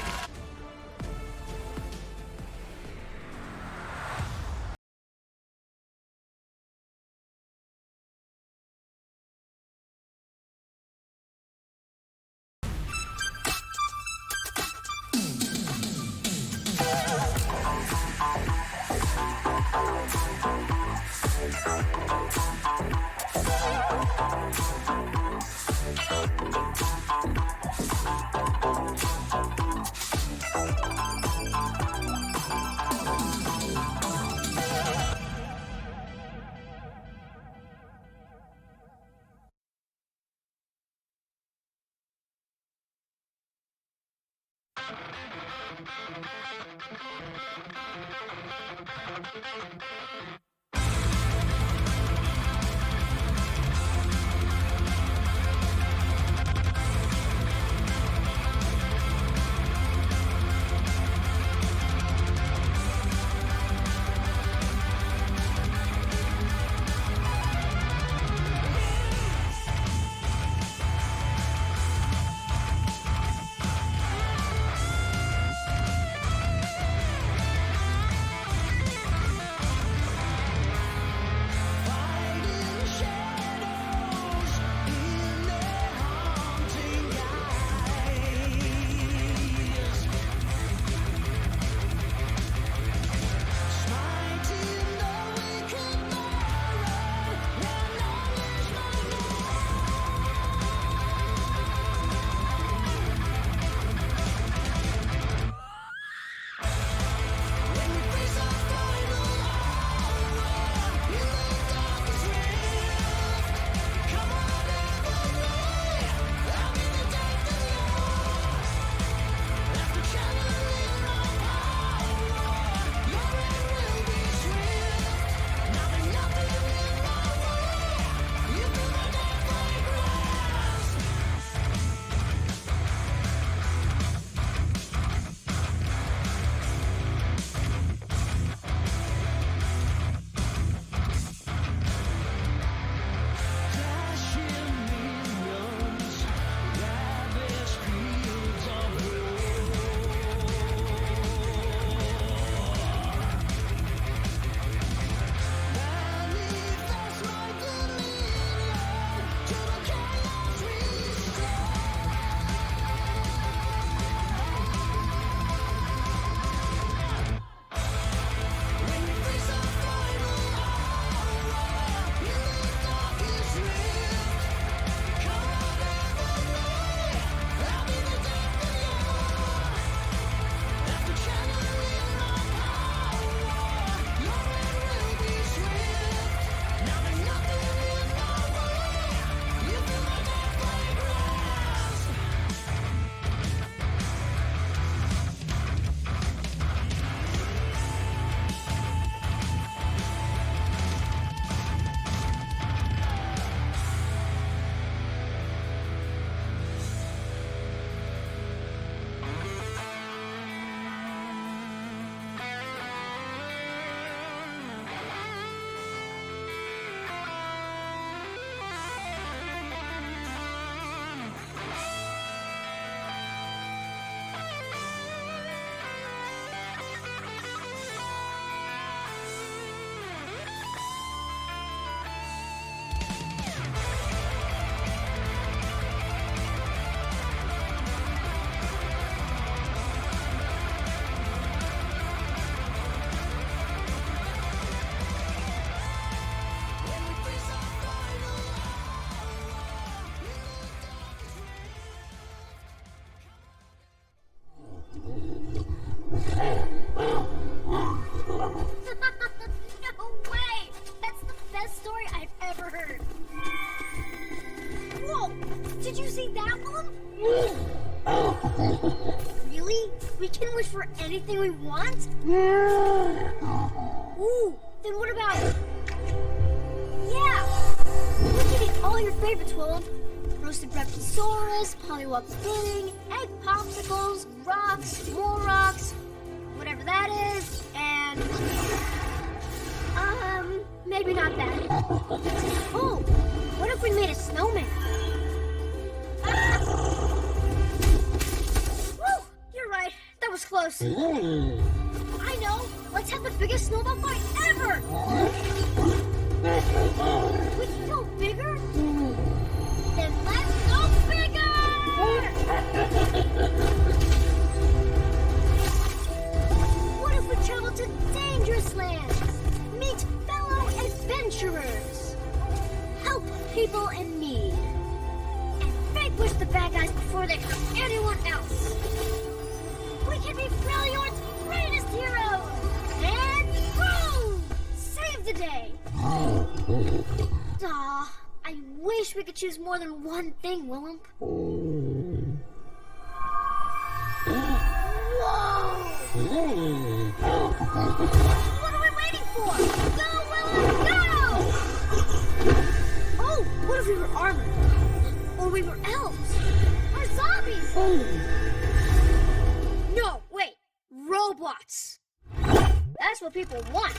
Really? We can wish for anything we want? Ooh, then what about... Yeah! We can eat all your favorites, Willem. Roasted Brachiosaurus, Pollywog pudding, egg popsicles, rocks, more rocks, whatever that is, and... maybe not that. Oh, what if we made a snowman? Ah! Woo! You're right, that was close. I know, let's have the biggest snowball fight ever! We can go bigger? Then let's go bigger! What if we travel to dangerous lands? Meet fellow adventurers. Help people in need. And vanquish the bad guys before they hurt anyone else. We can be Freljord's greatest heroes! And boom! Save the day! Aw, I wish we could choose more than one thing, Willem. Whoa! What are we waiting for? Go, Willow, go! Oh, what if we were armored? Or we were elves? Or zombies? No, wait. Robots. That's what people want.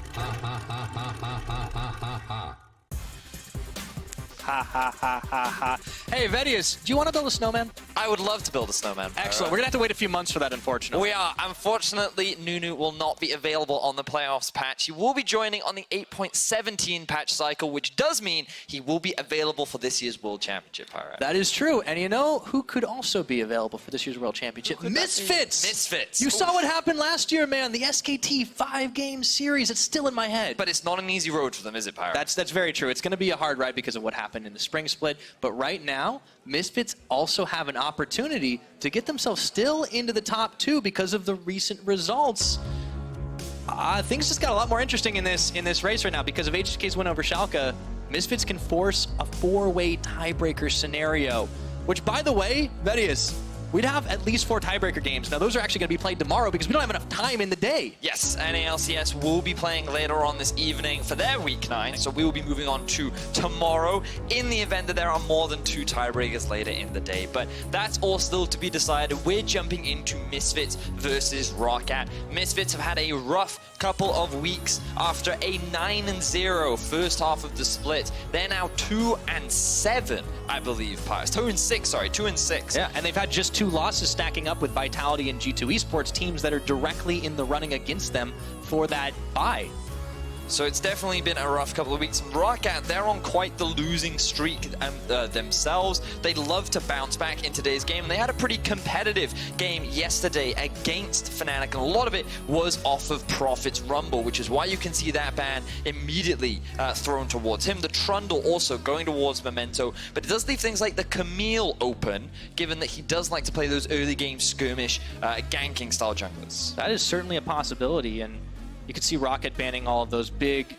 Ha ha ha ha ha. Hey, Vedius, do you want to build a snowman? I would love to build a snowman. Excellent. We're going to have to wait a few months for that, unfortunately. We are. Unfortunately, Nunu will not be available on the playoffs patch. He will be joining on the 8.17 patch cycle, which does mean he will be available for this year's World Championship, Pyro. That is true. And you know who could also be available for this year's World Championship? Misfits! Misfits. You saw what happened last year, man. The SKT 5-game series. It's still in my head. But it's not an easy road for them, is it, Pyro? That's very true. It's going to be a hard ride because of what happened in the spring split. But right now, Misfits also have an opportunity to get themselves still into the top 2 because of the recent results. Things just got a lot more interesting in this race right now because of HK's win over Schalke. Misfits can force a 4-way tiebreaker scenario, which, by the way, Vedius, we'd have at least 4 tiebreaker games. Now, those are actually going to be played tomorrow because we don't have enough time in the day. Yes, and LCS will be playing later on this evening for their week 9, so we will be moving on to tomorrow in the event that there are more than 2 tiebreakers later in the day. But that's all still to be decided. We're jumping into Misfits versus Roccat. Misfits have had a rough couple of weeks after a 9-0 first half of the split. They're now 2-7, I believe, Pius. 2-6, sorry, 2-6. Yeah, and they've had just 2 losses stacking up with Vitality and G2 Esports, teams that are directly in the running against them for that bye. So it's definitely been a rough couple of weeks. Roccat, they're on quite the losing streak themselves. They'd love to bounce back in today's game. They had a pretty competitive game yesterday against Fnatic, and a lot of it was off of Prophet's Rumble, which is why you can see that ban immediately thrown towards him. The Trundle also going towards Memento, but it does leave things like the Camille open, given that he does like to play those early game skirmish ganking style junglers. That is certainly a possibility, and you can see Roccat banning all of those big,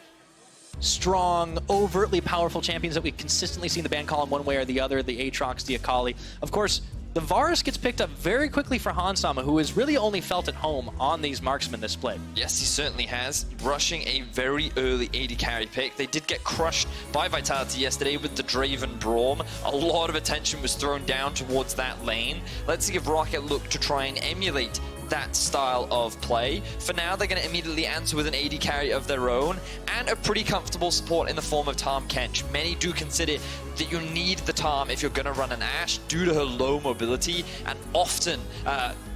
strong, overtly powerful champions that we consistently see in the ban column one way or the other, the Aatrox, the Akali. Of course, the Varus gets picked up very quickly for Hansama, who has really only felt at home on these marksmen this split. Yes, he certainly has. Rushing a very early AD carry pick. They did get crushed by Vitality yesterday with the Draven Braum. A lot of attention was thrown down towards that lane. Let's see if Roccat look to try and emulate that style of play. For now, they're going to immediately answer with an AD carry of their own and a pretty comfortable support in the form of Tahm Kench. Many do consider that you need the Tahm if you're going to run an Ashe due to her low mobility and often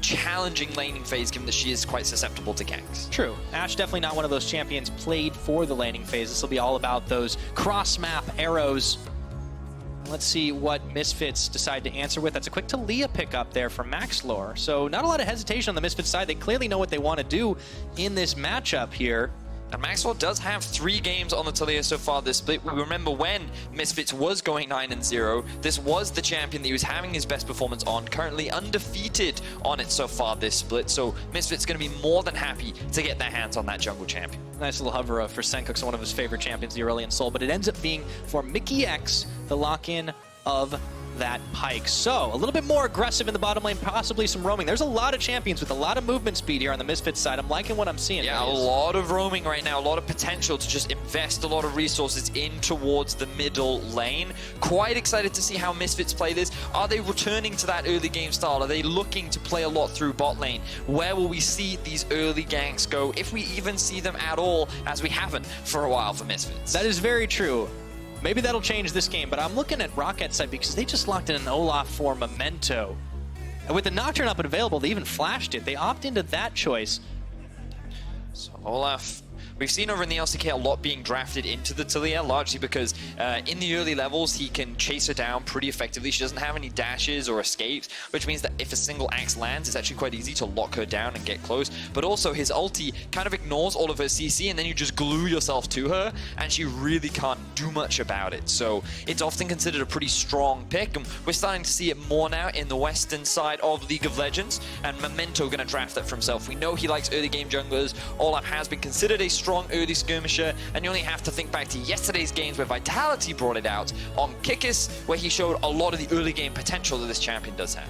challenging laning phase, given that she is quite susceptible to ganks. True. Ashe definitely not one of those champions played for the laning phase. This will be all about those cross-map arrows. Let's see what Misfits decide to answer with. That's a quick Talia pickup there from Maxlore. So not a lot of hesitation on the Misfits side. They clearly know what they want to do in this matchup here. And Maxwell does have 3 games on the Talia so far this split. We remember when Misfits was going 9-0, this was the champion that he was having his best performance on, currently undefeated on it so far this split. So Misfits going to be more than happy to get their hands on that jungle champion. Nice little hover for Senkox, one of his favorite champions, the Aurelion Sol, but it ends up being for Mickey X, the lock-in of that Pyke. So, a little bit more aggressive in the bottom lane, possibly some roaming. There's a lot of champions with a lot of movement speed here on the Misfits side. I'm liking what I'm seeing. Yeah, a lot of roaming right now, a lot of potential to just invest a lot of resources in towards the middle lane. Quite excited to see how Misfits play this. Are they returning to that early game style? Are they looking to play a lot through bot lane? Where will we see these early ganks go, if we even see them at all, as we haven't for a while for Misfits? That is very true. Maybe that'll change this game, but I'm looking at Rockat's side because they just locked in an Olaf for Memento. And with the Nocturne up and available, they even flashed it. They opt into that choice. So Olaf, we've seen over in the LCK a lot being drafted into the Talia, largely because in the early levels he can chase her down pretty effectively. She doesn't have any dashes or escapes, which means that if a single axe lands, it's actually quite easy to lock her down and get close. But also his ulti kind of ignores all of her CC, and then you just glue yourself to her, and she really can't do much about it. So it's often considered a pretty strong pick, and we're starting to see it more now in the western side of League of Legends, and Memento going to draft that for himself. We know he likes early game junglers. Olaf has been considered a strong early skirmisher, and you only have to think back to yesterday's games where Vitality brought it out on Kikis, where he showed a lot of the early game potential that this champion does have.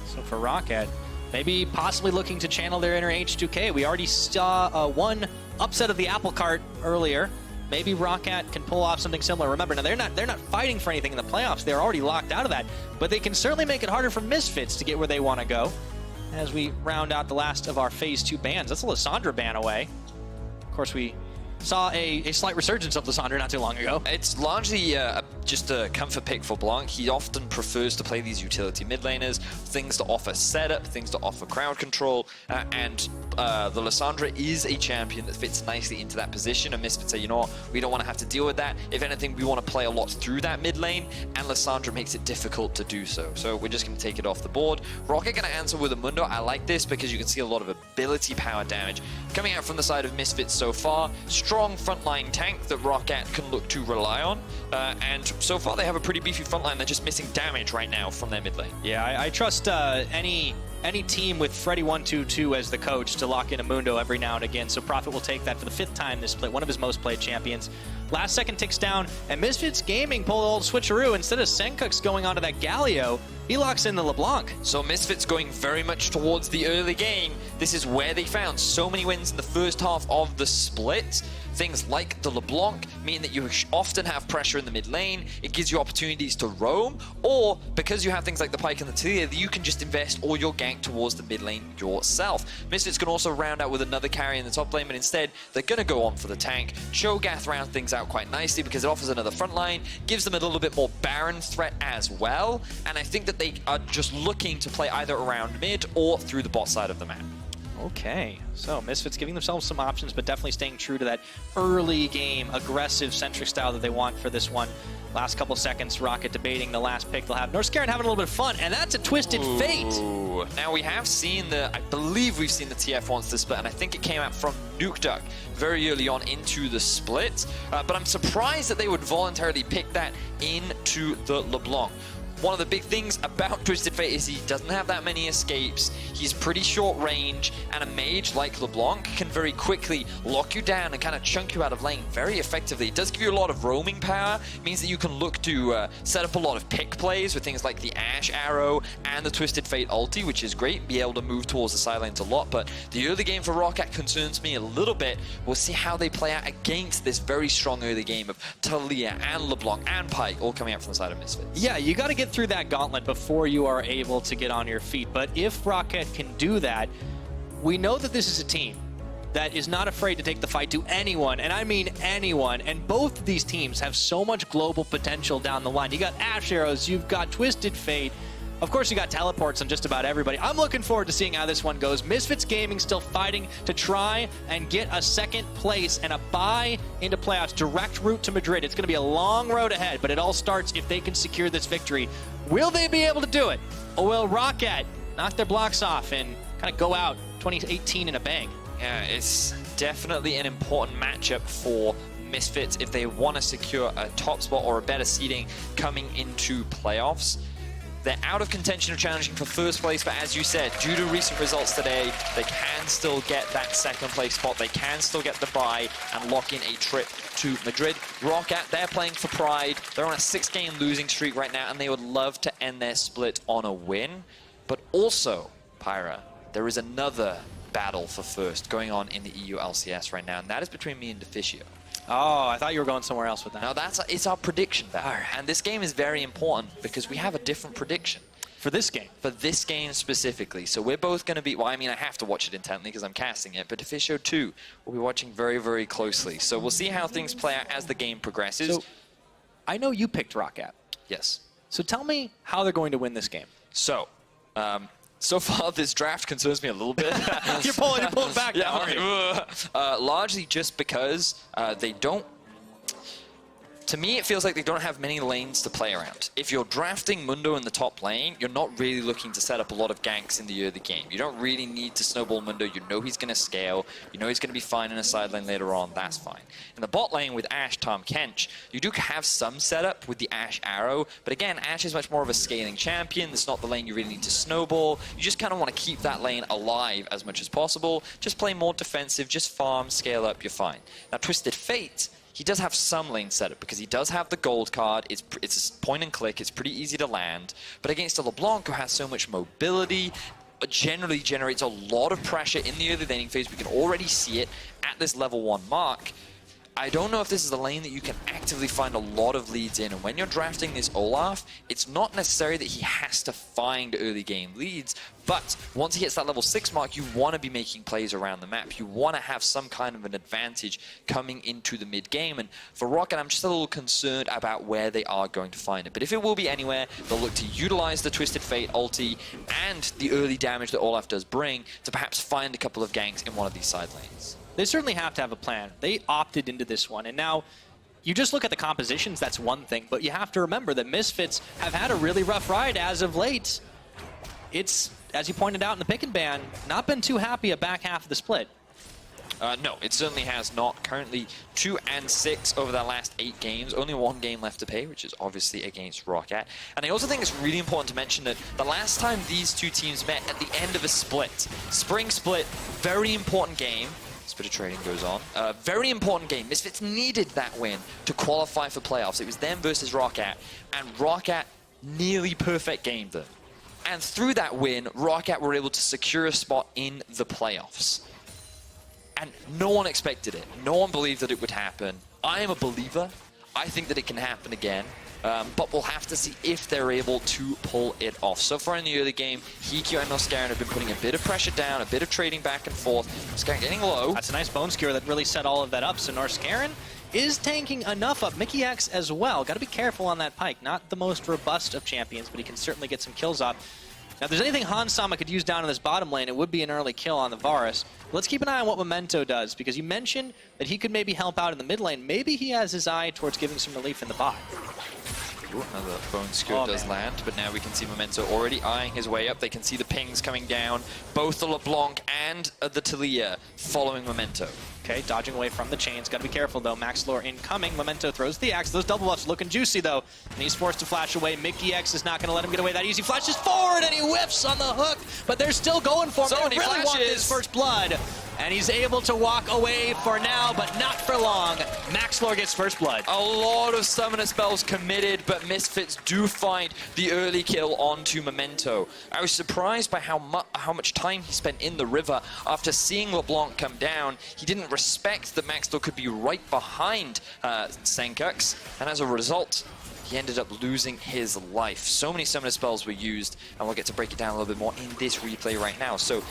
So for Roccat, maybe possibly looking to channel their inner H2K. We already saw one upset of the apple cart earlier. Maybe Roccat can pull off something similar. Remember, now they're not fighting for anything in the playoffs. They're already locked out of that. But they can certainly make it harder for Misfits to get where they want to go. As we round out the last of our Phase 2 bans. That's a Lissandra ban away. Of course, we saw a slight resurgence of Lissandra not too long ago. It's largely just a comfort pick for Blanc. He often prefers to play these utility mid laners, things to offer setup, things to offer crowd control, and the Lissandra is a champion that fits nicely into that position. And Misfits say, you know what, we don't want to have to deal with that. If anything, we want to play a lot through that mid lane, and Lissandra makes it difficult to do so. So we're just going to take it off the board. Roccat going to answer with a Mundo. I like this because you can see a lot of ability power damage coming out from the side of Misfits so far. Strong frontline tank that Roccat can look to rely on, and so far they have a pretty beefy frontline. They're just missing damage right now from their mid lane. Yeah, I trust any team with Freddy122 as the coach to lock in a Mundo every now and again, so Prophet will take that for the 5th time this split, one of his most played champions. Last second ticks down, and Misfits Gaming pull the old switcheroo. Instead of Senkux going onto that Galio, he locks in the LeBlanc. So Misfits going very much towards the early game. This is where they found so many wins in the first half of the split. Things like the LeBlanc mean that you often have pressure in the mid lane. It gives you opportunities to roam, or because you have things like the Pike and the Talia, you can just invest all your gank towards the mid lane yourself. Misfits can also round out with another carry in the top lane, but instead they're going to go on for the tank. Cho'Gath round things out quite nicely because it offers another front line, gives them a little bit more Baron threat as well, and I think that they are just looking to play either around mid or through the bot side of the map. Okay, so Misfits giving themselves some options, but definitely staying true to that early game, aggressive, centric style that they want for this one. Last couple seconds, Roccat debating the last pick they'll have. Norscarin having a little bit of fun, and that's a Twisted Fate. Now we have seen I believe we've seen the TF once this split, and I think it came out from Nukeduck very early on into the split. But I'm surprised that they would voluntarily pick that into the LeBlanc. One of the big things about Twisted Fate is he doesn't have that many escapes. He's pretty short range, and a mage like LeBlanc can very quickly lock you down and kind of chunk you out of lane very effectively. It does give you a lot of roaming power. It means that you can look to set up a lot of pick plays with things like the Ashe Arrow and the Twisted Fate ulti, which is great. Be able to move towards the side lanes a lot, but the early game for Roccat concerns me a little bit. We'll see how they play out against this very strong early game of Talia and LeBlanc and Pike all coming out from the side of Misfits. Yeah, you got to get through that gauntlet before you are able to get on your feet. But if Roccat can do that, we know that this is a team that is not afraid to take the fight to anyone, and I mean anyone. And both of these teams have so much global potential down the line. You got Ashe Arrows, you've got Twisted Fate, of course you got teleports on just about everybody. I'm looking forward to seeing how this one goes. Misfits Gaming still fighting to try and get a second place and a bye into playoffs, direct route to Madrid. It's going to be a long road ahead, but it all starts if they can secure this victory. Will they be able to do it? Or will Roccat knock their blocks off and kind of go out 2018 in a bang? Yeah, it's definitely an important matchup for Misfits if they want to secure a top spot or a better seeding coming into playoffs. They're out of contention of challenging for first place, but as you said, due to recent results today, they can still get that second place spot. They can still get the bye and lock in a trip to Madrid. Roccat, they're playing for pride. They're on a 6-game losing streak right now, and they would love to end their split on a win. But also, Pyra, there is another battle for first going on in the EULCS right now, and that is between me and Deficio. Oh, I thought you were going somewhere else with that. No, it's our prediction battle. And this game is very important because we have a different prediction. For this game? For this game specifically. So we're both going to be, well, I mean, I have to watch it intently because I'm casting it, but Deficio too will be watching very, very closely. So we'll see how things play out as the game progresses. So, I know you picked Roccat. Yes. So tell me how they're going to win this game. So, so far, this draft concerns me a little bit. You're pulling back now, aren't you? Largely just because they don't... To me, it feels like they don't have many lanes to play around. If you're drafting Mundo in the top lane, you're not really looking to set up a lot of ganks in the early game. You don't really need to snowball Mundo. You know he's going to scale. You know he's going to be fine in a side lane later on. That's fine. In the bot lane with Ashe, Tom, Kench, you do have some setup with the Ashe Arrow. But again, Ashe is much more of a scaling champion. It's not the lane you really need to snowball. You just kind of want to keep that lane alive as much as possible. Just play more defensive. Just farm, scale up, you're fine. Now, Twisted Fate, he does have some lane setup because he does have the gold card. It's a point and click. It's pretty easy to land. But against a LeBlanc who has so much mobility, generally generates a lot of pressure in the early laning phase. We can already see it at this level 1 mark. I don't know if this is a lane that you can actively find a lot of leads in. And when you're drafting this Olaf, it's not necessary that he has to find early game leads. But once he hits that level 6 mark, you want to be making plays around the map. You want to have some kind of an advantage coming into the mid game. And for Roccat, I'm just a little concerned about where they are going to find it. But if it will be anywhere, they'll look to utilize the Twisted Fate ulti and the early damage that Olaf does bring to perhaps find a couple of ganks in one of these side lanes. They certainly have to have a plan. They opted into this one, and now you just look at the compositions, that's one thing, but you have to remember that Misfits have had a really rough ride as of late. It's, as you pointed out in the pick and ban, not been too happy a back half of the split. No, it certainly has not. Currently 2-6 over the last 8 games. Only 1 game left to pay, which is obviously against Roccat. And I also think it's really important to mention that the last time these two teams met at the end of a split, spring split, very important game. Bit of trading goes on. Very important game. Misfits needed that win to qualify for playoffs. It was them versus Roccat, and Roccat nearly perfect gamed them. And through that win, Roccat were able to secure a spot in the playoffs. And no one expected it. No one believed that it would happen. I am a believer. I think that it can happen again. But we'll have to see if they're able to pull it off. So far in the early game, Hikyu and Noskaran have been putting a bit of pressure down, a bit of trading back and forth. Noskaran getting low. That's a nice bone skewer that really set all of that up. So Noskaran is tanking enough up. Mickey X as well. Got to be careful on that Pike. Not the most robust of champions, but he can certainly get some kills off. Now, if there's anything Hans Sama could use down in this bottom lane, it would be an early kill on the Varus. Let's keep an eye on what Memento does, because you mentioned that he could maybe help out in the mid lane. Maybe he has his eye towards giving some relief in the bot. Another bone skewer does land, but now we can see Memento already eyeing his way up. They can see the pings coming down. Both the LeBlanc and the Talia following Memento. Okay, dodging away from the chains. Got to be careful, though. Max Lore incoming. Memento throws the axe. Those double buffs looking juicy, though. And he's forced to flash away. Mickey X is not going to let him get away that easy. Flashes forward, and he whiffs on the hook. But they're still going for him. So they really want his first blood. And he's able to walk away for now, but not for long. Max Lore gets first blood. A lot of summoner spells committed, but Misfits do find the early kill onto Memento. I was surprised by how much time he spent in the river after seeing LeBlanc come down. He didn't respect that Max Lore could be right behind Senkux, and as a result, he ended up losing his life. So many summoner spells were used, and we'll get to break it down a little bit more in this replay right now. So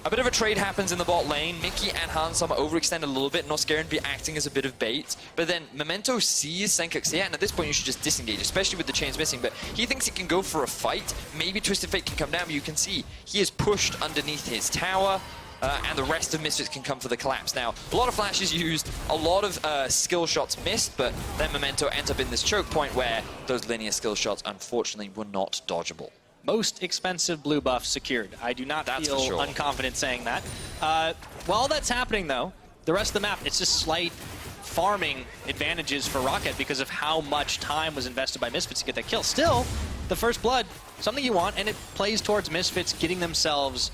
a bit of a trade happens in the bot lane. Mickey and Hansama overextend a little bit. Noskaran be acting as a bit of bait. But then Memento sees Senkux here, and at this point you should just disengage, especially with the chains missing. But he thinks he can go for a fight. Maybe Twisted Fate can come down, but you can see he is pushed underneath his tower. And the rest of Misfits can come for the collapse. Now, a lot of flashes used, a lot of skill shots missed, but then Memento ends up in this choke point where those linear skill shots, unfortunately, were not dodgeable. Most expensive blue buff secured. I do not feel unconfident saying that. While that's happening, though, the rest of the map, it's just slight farming advantages for Roccat because of how much time was invested by Misfits to get that kill. Still, the first blood, something you want, and it plays towards Misfits getting themselves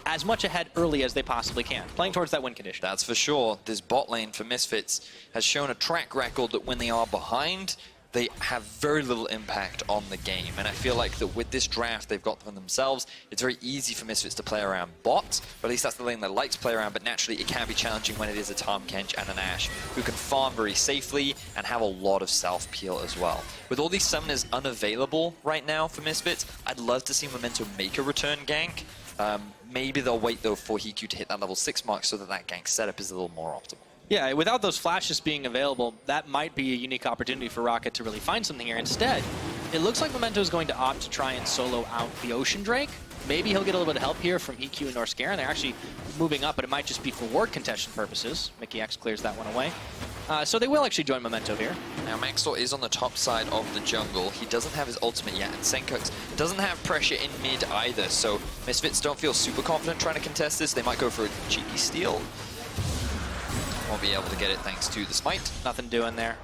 as much ahead early as they possibly can, playing towards that win condition. That's for sure. This bot lane for Misfits has shown a track record that when they are behind, they have very little impact on the game. And I feel like that with this draft they've got for themselves, it's very easy for Misfits to play around bot, or at least that's the lane they like to play around, but naturally it can be challenging when it is a Tahm Kench and an Ashe who can farm very safely and have a lot of self-peel as well. With all these summoners unavailable right now for Misfits, I'd love to see Memento make a return gank. Maybe they'll wait though for Hikyu to hit that level 6 mark so that that gank setup is a little more optimal. Yeah, without those flashes being available, that might be a unique opportunity for Roccat to really find something here. Instead, it looks like Memento is going to opt to try and solo out the Ocean Drake. Maybe he'll get a little bit of help here from Hikyu and Noskaran. They're actually moving up, but it might just be for ward contention purposes. Mickey X clears that one away. So they will actually join Memento here. Now Max Lore is on the top side of the jungle. He doesn't have his ultimate yet, and Senkux doesn't have pressure in mid either, so Misfits don't feel super confident trying to contest this. They might go for a cheeky steal. Won't be able to get it thanks to the smite. Nothing doing there.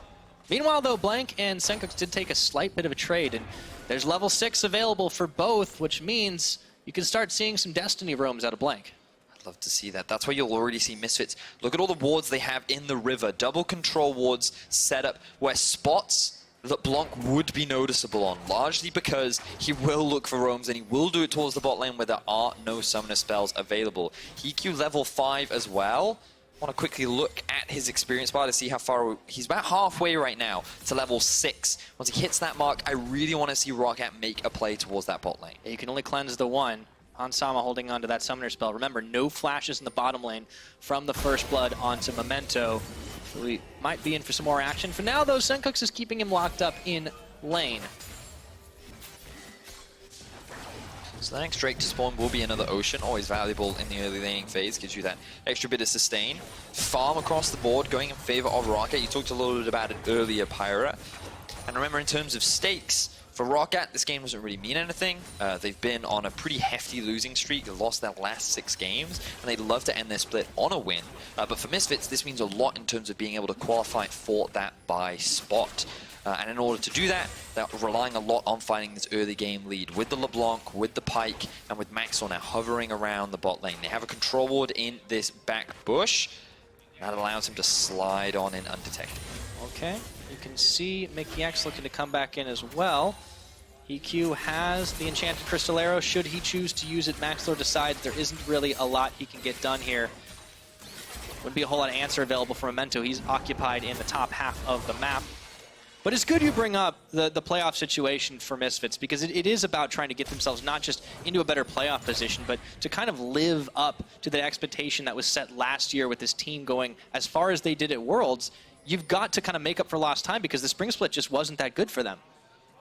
Meanwhile, though, Blank and Senkux did take a slight bit of a trade, and there's level 6 available for both, which means you can start seeing some Destiny roams out of Blank. I'd love to see that. That's where you'll already see Misfits. Look at all the wards they have in the river. Double control wards set up where spots that Blanc would be noticeable on, largely because he will look for roams and he will do it towards the bot lane where there are no summoner spells available. EQ level 5 as well. I want to quickly look at his experience bar to see how far he's about halfway right now to level 6. Once he hits that mark, I really want to see Roccat make a play towards that bot lane. Yeah, you can only cleanse the one. Hansama holding on to that summoner spell. Remember, no flashes in the bottom lane from the first blood onto Memento. So we might be in for some more action. For now, though, Sencooks is keeping him locked up in lane. So the next Drake to spawn will be another Ocean, always valuable in the early laning phase, gives you that extra bit of sustain. Farm across the board, going in favor of Roccat. You talked a little bit about it earlier, Pyra. And remember, in terms of stakes, for Roccat, this game doesn't really mean anything. They've been on a pretty hefty losing streak. They've lost their last 6 games, and they'd love to end their split on a win. But for Misfits, this means a lot in terms of being able to qualify for that bye spot. And in order to do that, they're relying a lot on finding this early game lead with the LeBlanc, with the Pyke, and with Maxwell now hovering around the bot lane. They have a control ward in this back bush. That allows him to slide on in undetected. Okay, you can see Mickey X looking to come back in as well. EQ has the Enchanted Crystal Arrow. Should he choose to use it, Maxlor decides there isn't really a lot he can get done here. Wouldn't be a whole lot of answer available for Memento. He's occupied in the top half of the map. But it's good you bring up the playoff situation for Misfits, because it is about trying to get themselves not just into a better playoff position, but to kind of live up to the expectation that was set last year with this team going as far as they did at Worlds. You've got to kind of make up for lost time because the spring split just wasn't that good for them.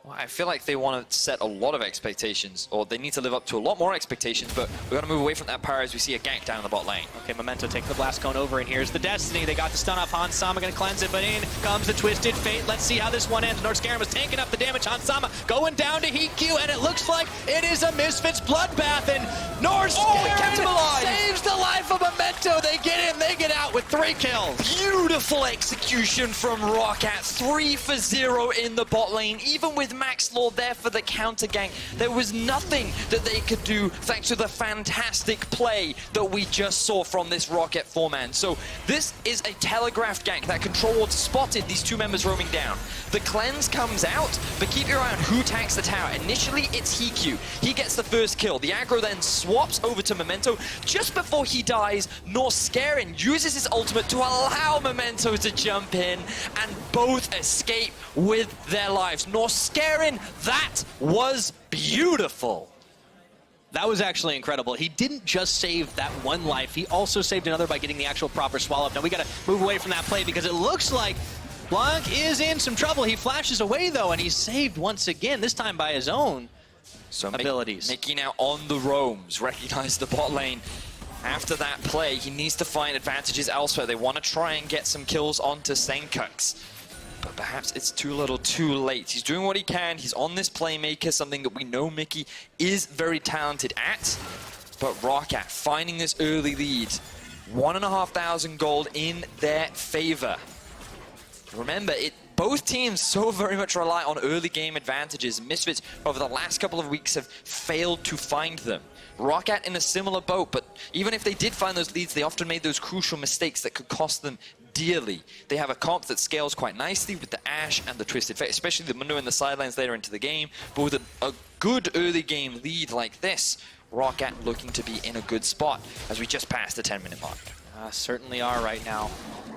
Well, I feel like they want to set a lot of expectations, or they need to live up to a lot more expectations, but we're going to move away from that power as we see a gank down in the bot lane. Okay, Memento takes the Blast Cone over, and here's the Destiny. They got the stun off Hansama, going to cleanse it, but in comes the Twisted Fate. Let's see how this one ends. Norskarum is taking up the damage. Hansama going down to HeatQ, and it looks like it is a Misfits bloodbath, and Norskarum saves the life of Memento. They get in, they get out with 3 kills. Beautiful execution from Roccat. 3 for 0 in the bot lane, even with Maxlor there for the counter gank. There was nothing that they could do thanks to the fantastic play that we just saw from this Roccat 4-man. So this is a telegraphed gank. That control ward spotted these 2 members roaming down. The cleanse comes out, but keep your eye on who tanks the tower. Initially, it's HeatQ. He gets the first kill. The aggro then swaps over to Memento. Just before he dies, Norskarum uses his ultimate to allow Memento to jump in, and both escape with their lives. Norskarum, that was beautiful. That was actually incredible. He didn't just save that one life, he also saved another by getting the actual proper swallow up. Now we got to move away from that play because it looks like Blanc is in some trouble. He flashes away though, and he's saved once again, this time by his own abilities. Mickey now on the roams, recognize the bot lane. After that play, he needs to find advantages elsewhere. They want to try and get some kills onto Sencooks. But perhaps it's too little too late. He's doing what he can. He's on this playmaker, something that we know Mickey is very talented at. But Roccat finding this early lead. 1,500 gold in their favor. Remember, both teams so very much rely on early game advantages. Misfits over the last couple of weeks have failed to find them. Roccat in a similar boat, but even if they did find those leads, they often made those crucial mistakes that could cost them dearly. They have a comp that scales quite nicely with the Ashe and the Twisted Fate, especially the Mundo in the sidelines later into the game. But with a good early game lead like this, Roccat looking to be in a good spot as we just passed the 10-minute mark. Certainly are right now.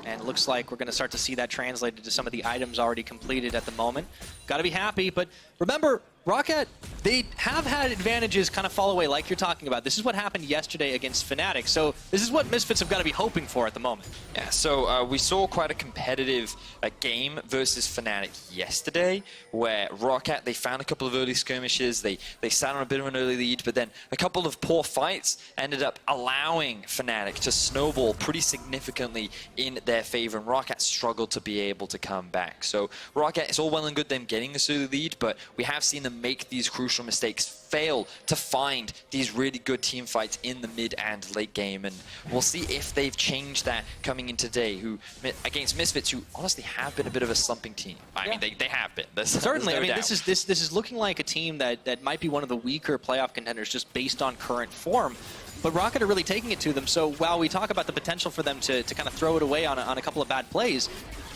And it looks like we're going to start to see that translated to some of the items already completed at the moment. Got to be happy, but remember, Roccat, they have had advantages kind of fall away like you're talking about. This is what happened yesterday against Fnatic, so this is what Misfits have got to be hoping for at the moment. Yeah, so we saw quite a competitive game versus Fnatic yesterday, where Roccat, they found a couple of early skirmishes, they sat on a bit of an early lead, but then a couple of poor fights ended up allowing Fnatic to snowball pretty significantly in their favor, and Roccat struggled to be able to come back. So Roccat, it's all well and good them getting this early lead, but we have seen them make these crucial mistakes, fail to find these really good team fights in the mid and late game, and we'll see if they've changed that coming in today, who against Misfits, who honestly have been a bit of a slumping team. I mean, they have been. Certainly, no I mean, doubt. this is looking like a team that might be one of the weaker playoff contenders just based on current form. but Roccat are really taking it to them. So while we talk about the potential for them to kind of throw it away on a couple of bad plays,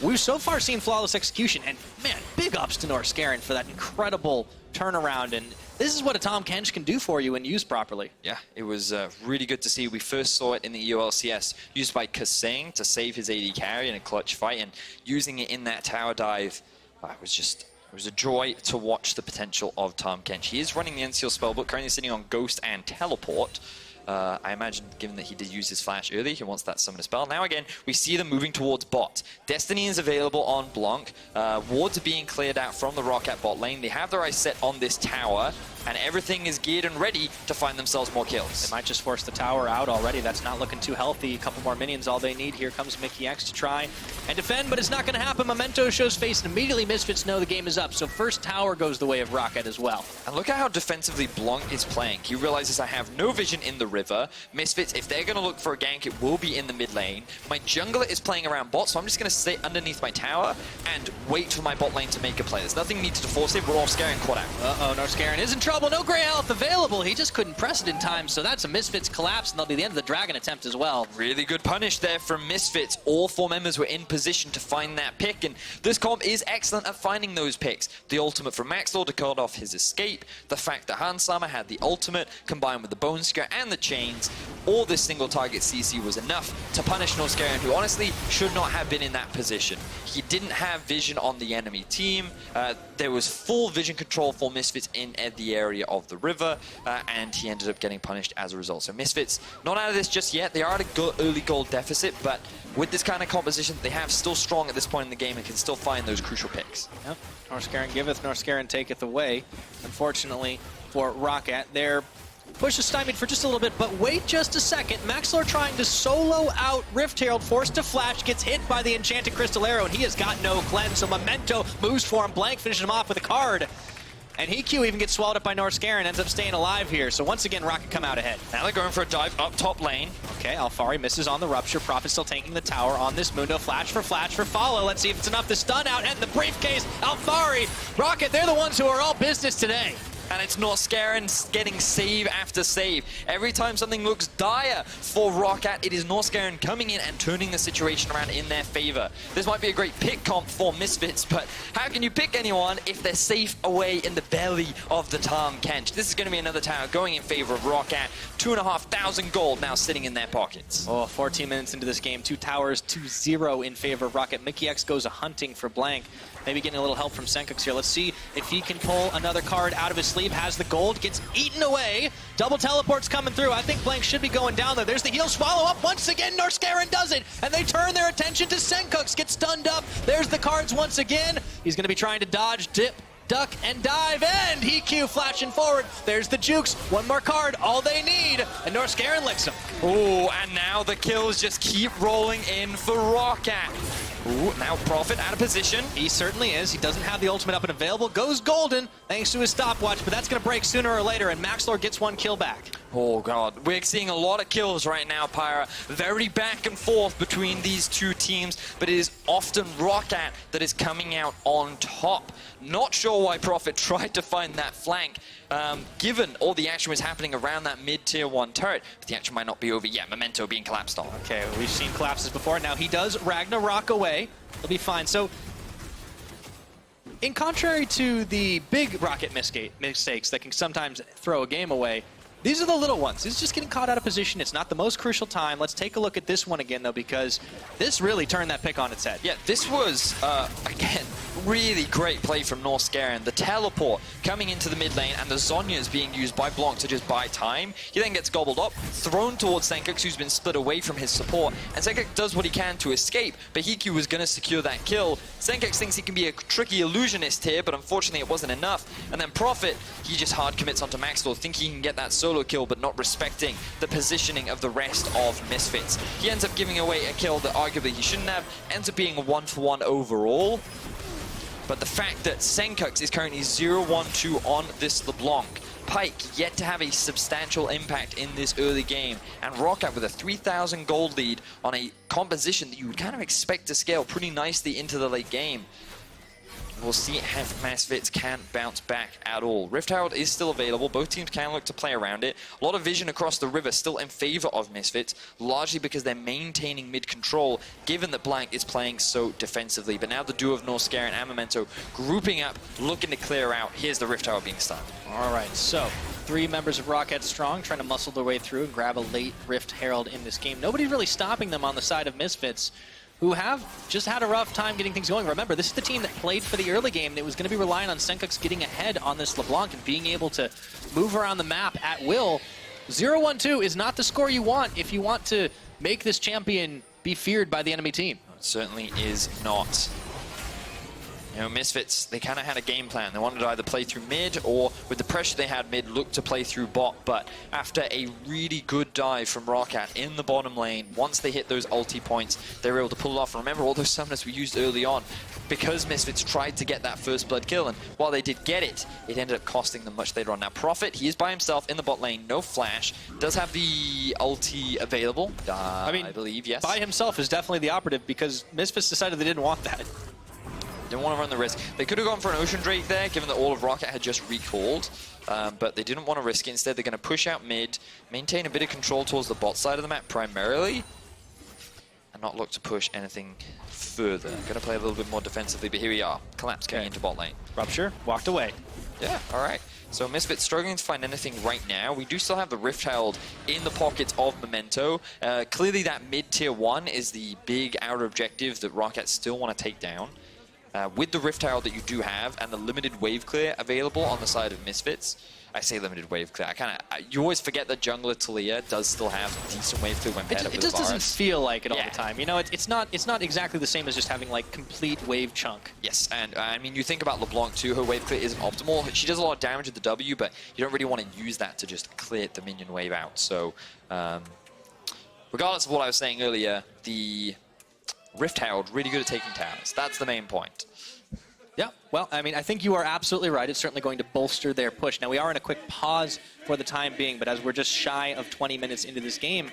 we've so far seen flawless execution. And man, big ups to Norscarin for that incredible turnaround. And this is what a Tahm Kench can do for you when used properly. Yeah, it was really good to see. We first saw it in the EULCS, used by Kasang to save his AD carry in a clutch fight, and using it in that tower dive, it was a joy to watch the potential of Tahm Kench. He is running the NCL spellbook, currently sitting on Ghost and Teleport. I imagine, given that he did use his flash early, he wants that summoner spell. Now again, we see them moving towards bot. Destiny is available on Blanc. Wards are being cleared out from the Roccat bot lane. They have their eyes set on this tower, and everything is geared and ready to find themselves more kills. They might just force the tower out already. That's not looking too healthy. A couple more minions, all they need. Here comes Mikyx to try and defend, but it's not going to happen. Memento shows face, and immediately Misfits know the game is up. So first tower goes the way of Roccat as well. And look at how defensively Blanc is playing. He realizes I have no vision in the river. Misfits, if they're going to look for a gank, it will be in the mid lane. My jungler is playing around bot, so I'm just going to stay underneath my tower and wait for my bot lane to make a play. There's nothing needed to force it. We're all scaring quad out. Uh-oh, Norscarin is in trouble. No gray health available. He just couldn't press it in time, so that's a Misfits collapse, and that'll be the end of the Dragon attempt as well. Really good punish there from Misfits. All 4 members were in position to find that pick, and this comp is excellent at finding those picks. The ultimate from Maxlord to cut off his escape, the fact that Hansama had the ultimate, combined with the Bone Skirt and the chains, all this single target CC was enough to punish Norscarin, who honestly should not have been in that position. He didn't have vision on the enemy team. There was full vision control for Misfits in the area of the river, and he ended up getting punished as a result. So Misfits, not out of this just yet. They are at a early goal deficit, but with this kind of composition they have, still strong at this point in the game and can still find those crucial picks. Yep. Norscarin giveth, Norscarin taketh away. Unfortunately for Roccat, their push is stymied for just a little bit, but wait just a second. Maxlord trying to solo out Rift Herald, forced to flash, gets hit by the Enchanted Crystal Arrow, and he has got no cleanse, so Memento moves for him. Blank finishes him off with a card. And EQ even gets swallowed up by Norscarin, ends up staying alive here. So once again, Roccat come out ahead. Now they're going for a dive up top lane. Okay, Alphari misses on the Rupture. Prophet still tanking the tower on this Mundo. Flash for follow. Let's see if it's enough to stun out. And the briefcase, Alphari, Roccat, they're the ones who are all business today. And it's Norscarin getting save after save. Every time something looks dire for Roccat, it is Norscarin coming in and turning the situation around in their favor. This might be a great pick comp for Misfits, but how can you pick anyone if they're safe away in the belly of the Tahm Kench? This is going to be another tower going in favor of Roccat. 2,500 gold now sitting in their pockets. Oh, 14 minutes into this game, 2 towers, 2-0 in favor of Roccat. Mikyx goes a-hunting for Blank. Maybe getting a little help from Senkux here. Let's see if he can pull another card out of his sleeve. Has the gold, gets eaten away. Double teleports coming through. I think Blank should be going down there. There's the heal, swallow up once again. Norscarin does it, and they turn their attention to Senkux. Gets stunned up. There's the cards once again. He's going to be trying to dodge, dip, duck, and dive, and EQ flashing forward. There's the jukes. One more card, all they need, and Norscarin licks him. Ooh, and now the kills just keep rolling in for Roccat. Ooh, now Prophet out of position. He certainly is. He doesn't have the ultimate up and available. Goes golden thanks to his stopwatch, but that's going to break sooner or later, and Maxlord gets one kill back. Oh god, we're seeing a lot of kills right now, Pyra. Very back and forth between these two teams, but it is often Roccat that is coming out on top. Not sure why Prophet tried to find that flank, given all the action was happening around that mid-tier 1 turret, but the action might not be over yet. Memento being collapsed on. Okay, we've seen collapses before. Now he does Ragnarok away. He'll be fine. So, in contrary to the big Roccat mistakes that can sometimes throw a game away, these are the little ones. This is just getting caught out of position. It's not the most crucial time. Let's take a look at this one again, though, because this really turned that pick on its head. Yeah, this was, again, really great play from Norscarin. The teleport coming into the mid lane, and the Zhonya is being used by Blanc to just buy time. He then gets gobbled up, thrown towards Senkux, who's been split away from his support, and Senkux does what he can to escape, but Hiku was going to secure that kill. Senkux thinks he can be a tricky illusionist here, but unfortunately it wasn't enough. And then Prophet, he just hard commits onto Maxlord, thinking he can get that solo kill, but not respecting the positioning of the rest of Misfits. He ends up giving away a kill that arguably he shouldn't have, ends up being a 1-for-1 overall. But the fact that Senkux is currently 0-1-2 on this LeBlanc, Pyke yet to have a substantial impact in this early game, and Roccat with a 3,000 gold lead on a composition that you would kind of expect to scale pretty nicely into the late game. we'll see if Misfits can bounce back at all. Rift Herald is still available. Both teams can look to play around it. A lot of vision across the river still in favor of Misfits, largely because they're maintaining mid control, given that Blank is playing so defensively. But now the duo of Norscarian and Memento grouping up, looking to clear out. Here's the Rift Herald being stunned. All right, so 3 members of Roccat strong, trying to muscle their way through and grab a late Rift Herald in this game. Nobody's really stopping them on the side of Misfits, who have just had a rough time getting things going. Remember, this is the team that played for the early game that was going to be relying on Senkux getting ahead on this LeBlanc and being able to move around the map at will. 0-1-2 is not the score you want if you want to make this champion be feared by the enemy team. It certainly is not. You know, Misfits, they kind of had a game plan. They wanted to either play through mid or, with the pressure they had mid, look to play through bot. But after a really good dive from Roccat in the bottom lane, once they hit those ulti points, they were able to pull it off. Remember all those summoners we used early on, because Misfits tried to get that first blood kill, and while they did get it, it ended up costing them much later on. Now Prophet, he is by himself in the bot lane, no flash, does have the ulti available, I believe, yes. By himself is definitely the operative, because Misfits decided they didn't want that. Didn't want to run the risk. They could have gone for an Ocean Drake there, given that all of Roccat had just recalled, but they didn't want to risk it. Instead, they're going to push out mid, maintain a bit of control towards the bot side of the map primarily, and not look to push anything further. Going to play a little bit more defensively, but here we are. Collapse coming into bot lane. Rupture, walked away. Yeah, all right. So Misfits struggling to find anything right now. We do still have the Rift Herald in the pockets of Memento. Clearly that mid-tier 1 is the big outer objective that Roccat still want to take down. With the Rift Herald that you do have and the limited wave clear available on the side of Misfits. I say limited wave clear. You always forget that jungler Talia does still have decent wave clear when paired up with It just doesn't Varus. feel like it all the time. You know, it's not exactly the same as just having like complete wave chunk. Yes, and I mean, you think about LeBlanc too, her wave clear isn't optimal. She does a lot of damage with the W, but you don't really want to use that to just clear the minion wave out. So, regardless of what I was saying earlier, the Rift Herald really good at taking towers. That's the main point. Yeah, well, I mean, I think you are absolutely right. It's certainly going to bolster their push. Now, we are in a quick pause for the time being, but as we're just shy of 20 minutes into this game,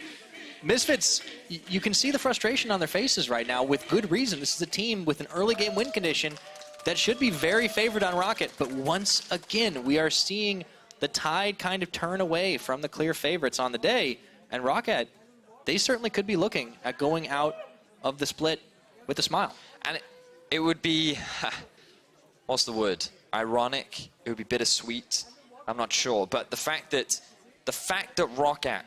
Misfits, you can see the frustration on their faces right now with good reason. This is a team with an early game win condition that should be very favored on Roccat, but once again, we are seeing the tide kind of turn away from the clear favorites on the day, and Roccat, they certainly could be looking at going out of the split with a smile. And it would be... what's the word? Ironic? It would be bittersweet? I'm not sure. But the fact that Roccat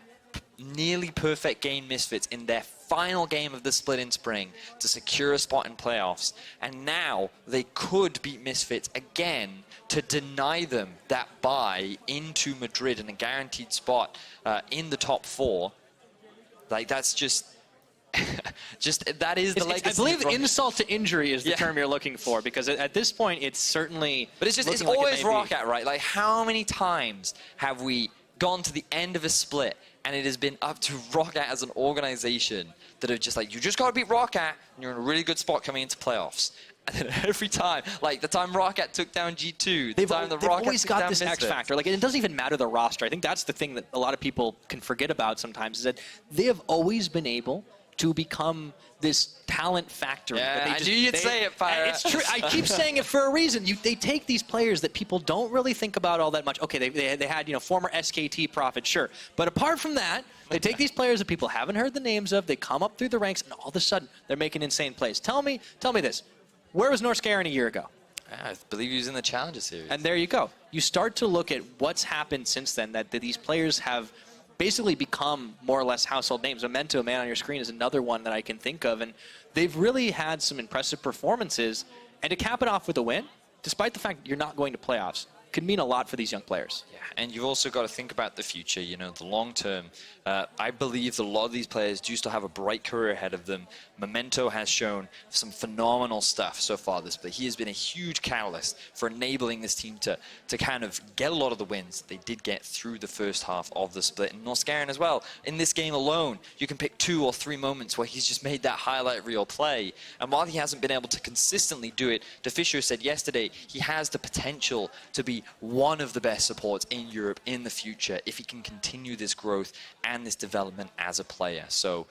nearly perfect game Misfits in their final game of the split in spring to secure a spot in playoffs, and now they could beat Misfits again to deny them that bye into Madrid and a guaranteed spot in the top 4. Like, that's just... that is the legacy. I believe insult to injury is the term you're looking for, because at this point it's certainly. But it's always Roccat, right? Like, how many times have we gone to the end of a split and it has been up to Roccat as an organization that are just like, you just got to beat Roccat and you're in a really good spot coming into playoffs. And then every time, like the time Roccat took down G2, they've always got this X factor. Like, it doesn't even matter the roster. I think that's the thing that a lot of people can forget about sometimes, is that they have always been able to become this talent factory. Yeah, I knew you'd say it, Pyra. It's true. I keep saying it for a reason. They take these players that people don't really think about all that much. Okay, they had, you know, former SKT Prophet, sure. But apart from that, they take these players that people haven't heard the names of, they come up through the ranks, and all of a sudden, they're making insane plays. Tell me this. Where was Norscarian a year ago? I believe he was in the Challenger Series. And there you go. You start to look at what's happened since then, that these players have basically become more or less household names. Memento, man on your screen, is another one that I can think of, and they've really had some impressive performances. And to cap it off with a win, despite the fact that you're not going to playoffs, could mean a lot for these young players. Yeah, and you've also got to think about the future, you know, the long term. I believe that a lot of these players do still have a bright career ahead of them. Memento has shown some phenomenal stuff so far this split. He has been a huge catalyst for enabling this team to kind of get a lot of the wins that they did get through the first half of the split. And Norscarian as well. In this game alone, you can pick 2 or 3 moments where he's just made that highlight reel play. And while he hasn't been able to consistently do it, DeFisher said yesterday, he has the potential to be one of the best supports in Europe in the future if he can continue this growth and this development as a player. So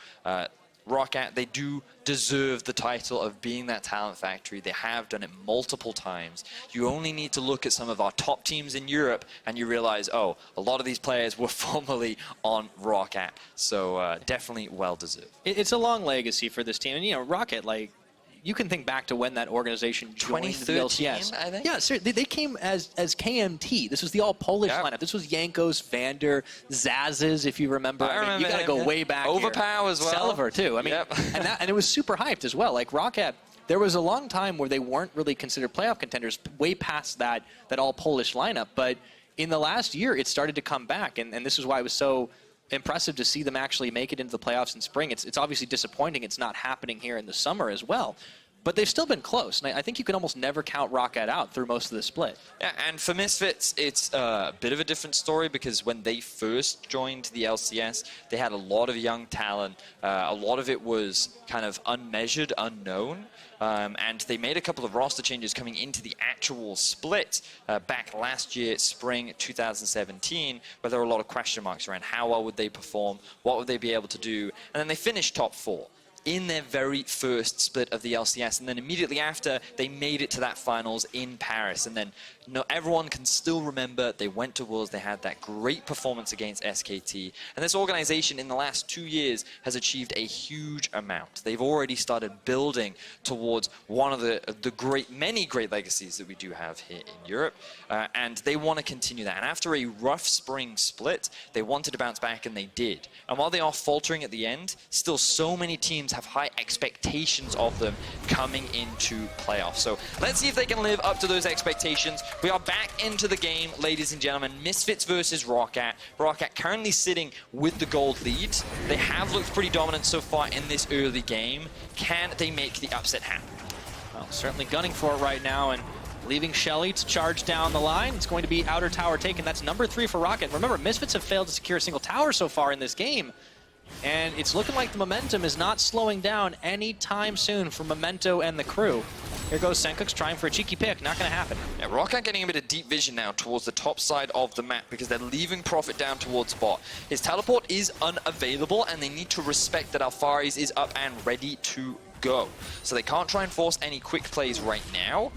Roccat, they do deserve the title of being that talent factory. They have done it multiple times. You only need to look at some of our top teams in Europe and you realize, oh, a lot of these players were formerly on Roccat. So definitely well deserved. It's a long legacy for this team. And, you know, Roccat, like, you can think back to when that organization joined the 2013, LCS. I think? Yeah, seriously, they came as KMT. This was the all-Polish lineup. This was Jankos, Vander, Zazes, if you remember. I remember you got to go way back Overpower here. as well. Selliver, too. I mean, and it was super hyped as well. Like, Roccat, there was a long time where they weren't really considered playoff contenders way past that all-Polish lineup. But in the last year, it started to come back, and this is why it was so impressive to see them actually make it into the playoffs in spring. It's obviously disappointing it's not happening here in the summer as well. But they've still been close, and I think you can almost never count Roccat out through most of the split. Yeah, and for Misfits, it's a bit of a different story because when they first joined the LCS, they had a lot of young talent. A lot of it was kind of unmeasured, unknown. And they made a couple of roster changes coming into the actual split back last year, spring 2017, where there were a lot of question marks around how well would they perform, what would they be able to do, and then they finished top 4 in their very first split of the LCS, and then immediately after, they made it to that finals in Paris. And then everyone can still remember they went to Worlds, they had that great performance against SKT, and this organization in the last 2 years has achieved a huge amount. They've already started building towards one of the many great legacies that we do have here in Europe, and they want to continue that. And after a rough spring split, they wanted to bounce back, and they did. And while they are faltering at the end, still so many teams have high expectations of them coming into playoffs. So let's see if they can live up to those expectations. We are back into the game, ladies and gentlemen. Misfits versus Roccat. Roccat currently sitting with the gold lead. They have looked pretty dominant so far in this early game. Can they make the upset happen? Well, certainly gunning for it right now, and leaving Shelly to charge down the line. It's going to be outer tower taken. That's number 3 for Roccat. Remember, Misfits have failed to secure a single tower so far in this game. And it's looking like the momentum is not slowing down anytime soon for Memento and the crew. Here goes Senkux trying for a cheeky pick. Not going to happen. Yeah, Roccat getting a bit of deep vision now towards the top side of the map because they're leaving Prophet down towards bot. His teleport is unavailable, and they need to respect that Alfaris is up and ready to go. So they can't try and force any quick plays right now.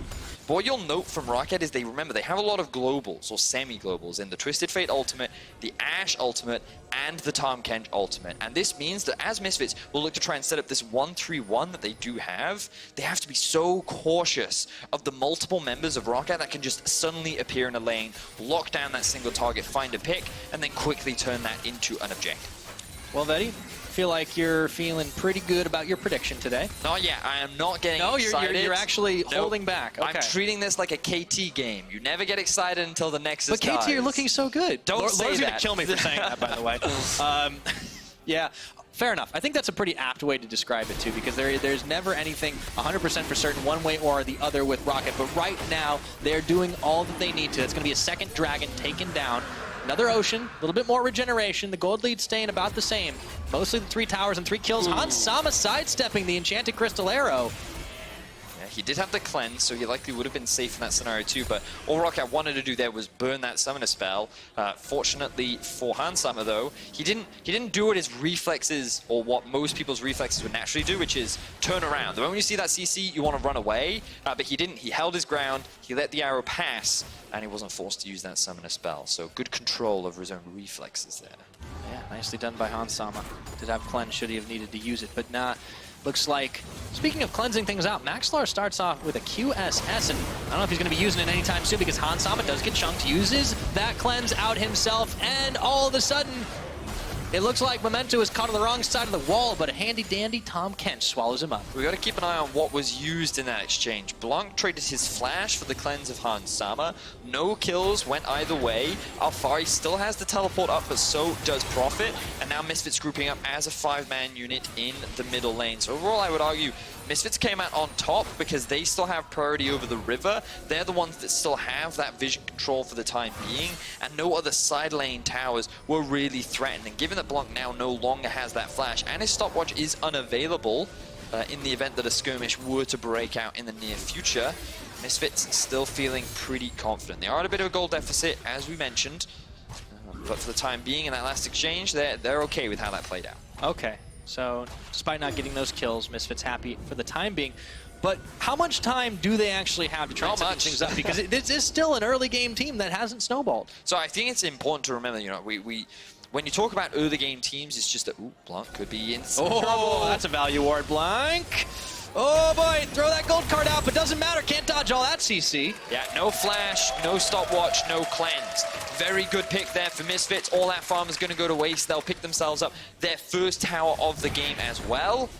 But what you'll note from Roccat is they have a lot of globals or semi-globals in the Twisted Fate ultimate, the Ashe ultimate, and the Tahm Kench ultimate. And this means that as Misfits will look to try and set up this 1-3-1 that they do have, they have to be so cautious of the multiple members of Roccat that can just suddenly appear in a lane, lock down that single target, find a pick, and then quickly turn that into an objective. Well, Vetty, feel like you're feeling pretty good about your prediction today. Not yet. I am not getting excited. You're actually holding back. Okay. I'm treating this like a KT game. You never get excited until the Nexus dies. But KT, you're looking so good. Don't say Laura's that. Gonna kill me for saying that, by the way. Yeah, fair enough. I think that's a pretty apt way to describe it, too, because there's never anything 100% for certain one way or the other with Roccat. But right now, they're doing all that they need to. It's going to be a second Dragon taken down. Another Ocean, a little bit more regeneration. The gold lead staying about the same. Mostly the 3 towers and 3 kills. Hans Sama sidestepping the Enchanted Crystal Arrow. Yeah, he did have the cleanse, so he likely would have been safe in that scenario too, but all Roccat wanted to do there was burn that summoner spell. Fortunately for Hans Sama though, he didn't do what his reflexes, or what most people's reflexes would naturally do, which is turn around. The moment you see that CC, you want to run away, but he didn't. He held his ground, he let the arrow pass, and he wasn't forced to use that summoner spell. So good control over his own reflexes there. Yeah, nicely done by Hans Sama. Did have cleanse should he have needed to use it, but not. Looks like, speaking of cleansing things out, Maxlar starts off with a QSS, and I don't know if he's going to be using it anytime soon because Hans Sama does get chunked, uses that cleanse out himself, and all of a sudden, it looks like Memento is caught on the wrong side of the wall, but a handy-dandy Tahm Kench swallows him up. We got to keep an eye on what was used in that exchange. Blanc traded his flash for the cleanse of Hans Sama. No kills went either way. Alfari still has the teleport up, but so does Prophet. And now Misfits grouping up as a 5-man unit in the middle lane. So overall, I would argue Misfits came out on top because they still have priority over the river. They're the ones that still have that vision control for the time being, and no other side lane towers were really threatened. And given that Blanc now no longer has that flash, and his stopwatch is unavailable in the event that a skirmish were to break out in the near future, Misfits still feeling pretty confident. They are at a bit of a gold deficit, as we mentioned, but for the time being in that last exchange, they're okay with how that played out. Okay. So despite not getting those kills, Misfits happy for the time being. But how much time do they actually have to try and set things up? Because this is still an early game team that hasn't snowballed. So I think it's important to remember, you know, when you talk about early game teams, it's just that, ooh, Blanc could be in some trouble. That's a value ward, Blanc. Oh boy, throw that gold card out, but doesn't matter, can't dodge all that CC. Yeah, no flash, no stopwatch, no cleanse. Very good pick there for Misfits. All that farm is going to go to waste. They'll pick themselves up their first tower of the game as well.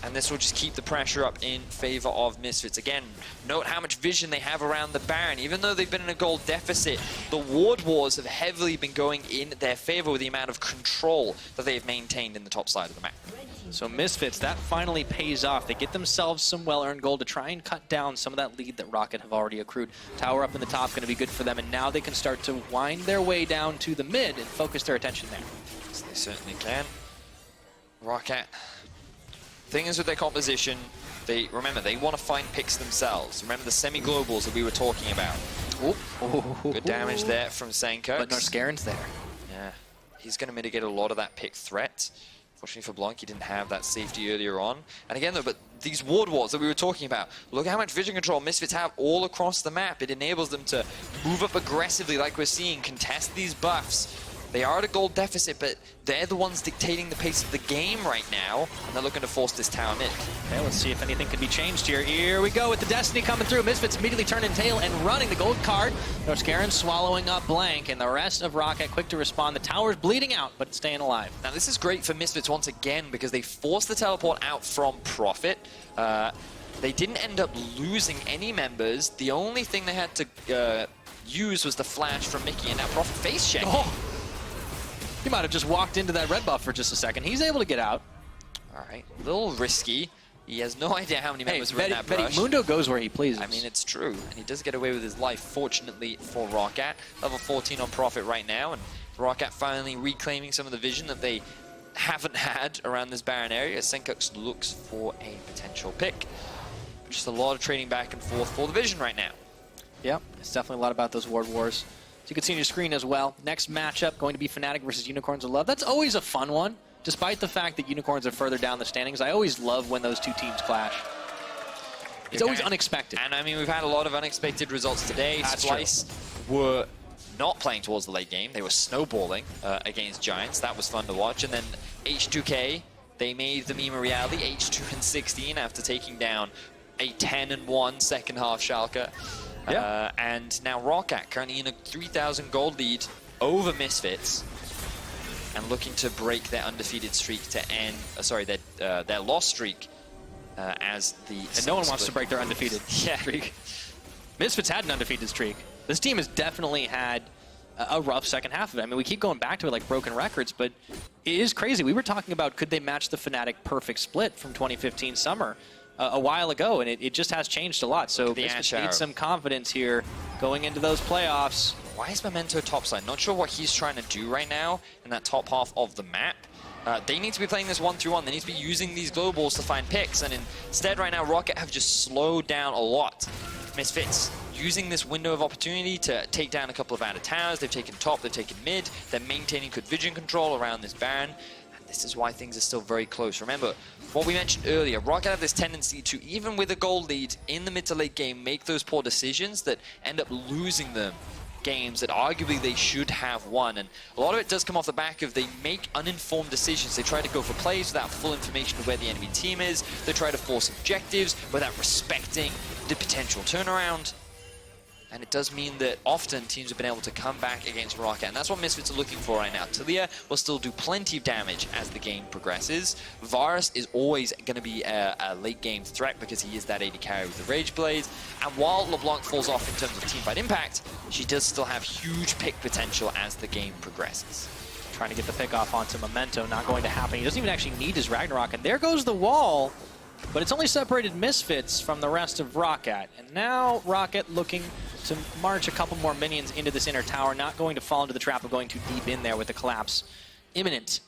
And this will just keep the pressure up in favor of Misfits. Again, note how much vision they have around the Baron. Even though they've been in a gold deficit, the ward wars have heavily been going in their favor with the amount of control that they've maintained in the top side of the map. So Misfits, that finally pays off. They get themselves some well-earned gold to try and cut down some of that lead that Roccat have already accrued. Tower up in the top going to be good for them, and now they can start to wind their way down to the mid and focus their attention there. Yes, they certainly can. Roccat. Thing is with their composition, remember, they want to find picks themselves. Remember the semi-globals that we were talking about. Good damage there from Senko. But Norscaren's there. Yeah, he's going to mitigate a lot of that pick threat. Fortunately for Blanc, he didn't have that safety earlier on. And again, though, but these ward wars that we were talking about, look how much vision control Misfits have all across the map. It enables them to move up aggressively like we're seeing, contest these buffs. They are at a gold deficit, but they're the ones dictating the pace of the game right now, and they're looking to force this tower mid. Okay, let's see if anything can be changed here. Here we go with the Destiny coming through. Misfits immediately turning tail and running the gold card. Norscaren swallowing up Blanc, and the rest of Roccat quick to respond. The tower's bleeding out, but it's staying alive. Now this is great for Misfits once again, because they forced the teleport out from Profit. They didn't end up losing any members. The only thing they had to use was the flash from Mickey, and now Profit face check. He might have just walked into that red buff for just a second. He's able to get out. All right, a little risky. He has no idea how many members were in that brush. Mundo goes where he pleases. I mean, it's true, and he does get away with his life, fortunately for Roccat. Level 14 on Profit right now, and Roccat finally reclaiming some of the vision that they haven't had around this Baron area. Senkux looks for a potential pick. Just a lot of trading back and forth for the vision right now. Yep, it's definitely a lot about those ward wars. So you can see on your screen as well. Next matchup going to be Fnatic versus Unicorns of Love. That's always a fun one, despite the fact that Unicorns are further down the standings. I always love when those two teams clash. It's always unexpected. And I mean, we've had a lot of unexpected results today. Splyce were not playing towards the late game. They were snowballing against Giants. That was fun to watch. And then H2K, they made the meme a reality. H2 and 16 after taking down a 10-1 second half Schalke. And now Roccat currently in a 3,000 gold lead over Misfits and looking to break their undefeated streak to end, their loss streak as the... And no one wants to break their undefeated streak. Misfits had an undefeated streak. This team has definitely had a rough second half of it. I mean, we keep going back to it like broken records, but it is crazy. We were talking about could they match the Fnatic perfect split from 2015 summer a while ago, and it just has changed a lot. So Misfits need some confidence here going into those playoffs. Why is Memento topside? Not sure what he's trying to do right now in that top half of the map. They need to be playing this 1-3-1. They need to be using these globals to find picks, and instead right now Roccat have just slowed down a lot. Misfits using this window of opportunity to take down a couple of outer towers. They've taken top, they've taken mid. They're maintaining good vision control around this Baron. This is why things are still very close. Remember, what we mentioned earlier, Roccat have this tendency to, even with a gold lead in the mid to late game, make those poor decisions that end up losing them games that arguably they should have won. And a lot of it does come off the back of they make uninformed decisions. They try to go for plays without full information of where the enemy team is. They try to force objectives without respecting the potential turnaround. And it does mean that often teams have been able to come back against Roccat, and that's what Misfits are looking for right now. Talia will still do plenty of damage as the game progresses. Varus is always going to be a late game threat because he is that AD carry with the Rage Blades. And while LeBlanc falls off in terms of teamfight impact, she does still have huge pick potential as the game progresses. Trying to get the pick off onto Memento, not going to happen. He doesn't even actually need his Ragnarok, and there goes the wall. But it's only separated Misfits from the rest of Roccat. And now Roccat looking to march a couple more minions into this inner tower, not going to fall into the trap of going too deep in there with the collapse imminent.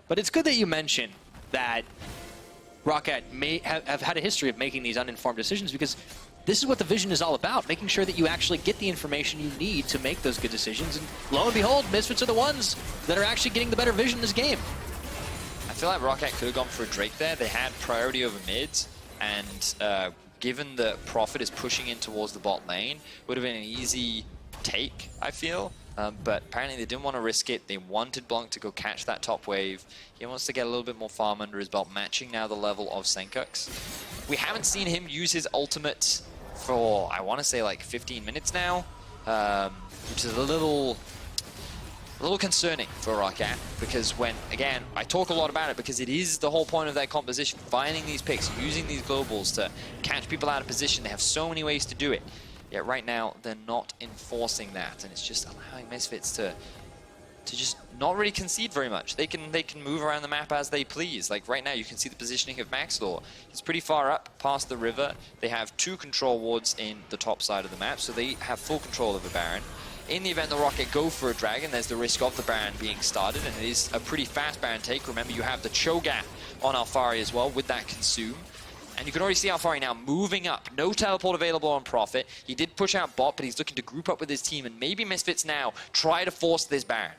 But it's good that you mentioned that Roccat may have had a history of making these uninformed decisions, because this is what the vision is all about, making sure that you actually get the information you need to make those good decisions. And lo and behold, Misfits are the ones that are actually getting the better vision in this game. feel like Roccat could have gone for a Drake there. They had priority over mids, and given that Prophet is pushing in towards the bot lane, would have been an easy take, I feel. But apparently they didn't want to risk it. They wanted Blanc to go catch that top wave. He wants to get a little bit more farm under his belt, matching now the level of Senkux. We haven't seen him use his ultimate for, I want to say, like 15 minutes now, which is a little concerning for Roccat, because when, again, I talk a lot about it because it is the whole point of their composition, finding these picks, using these globals to catch people out of position. They have so many ways to do it. Yet right now, they're not enforcing that, and it's just allowing Misfits to just not really concede very much. They can move around the map as they please. Like right now, you can see the positioning of Maxlor. He's pretty far up past the river. They have 2 control wards in the top side of the map, so they have full control of the Baron. In the event the Roccat go for a Dragon, there's the risk of the Baron being started, and it is a pretty fast Baron take. Remember, you have the Cho'Gath on Alphari as well with that Consume. And you can already see Alphari now moving up. No teleport available on Prophet. He did push out bot, but he's looking to group up with his team, and maybe Misfits now try to force this Baron.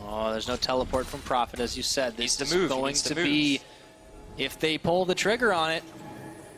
Oh, there's no teleport from Prophet, as you said. This is move. going to be, if they pull the trigger on it,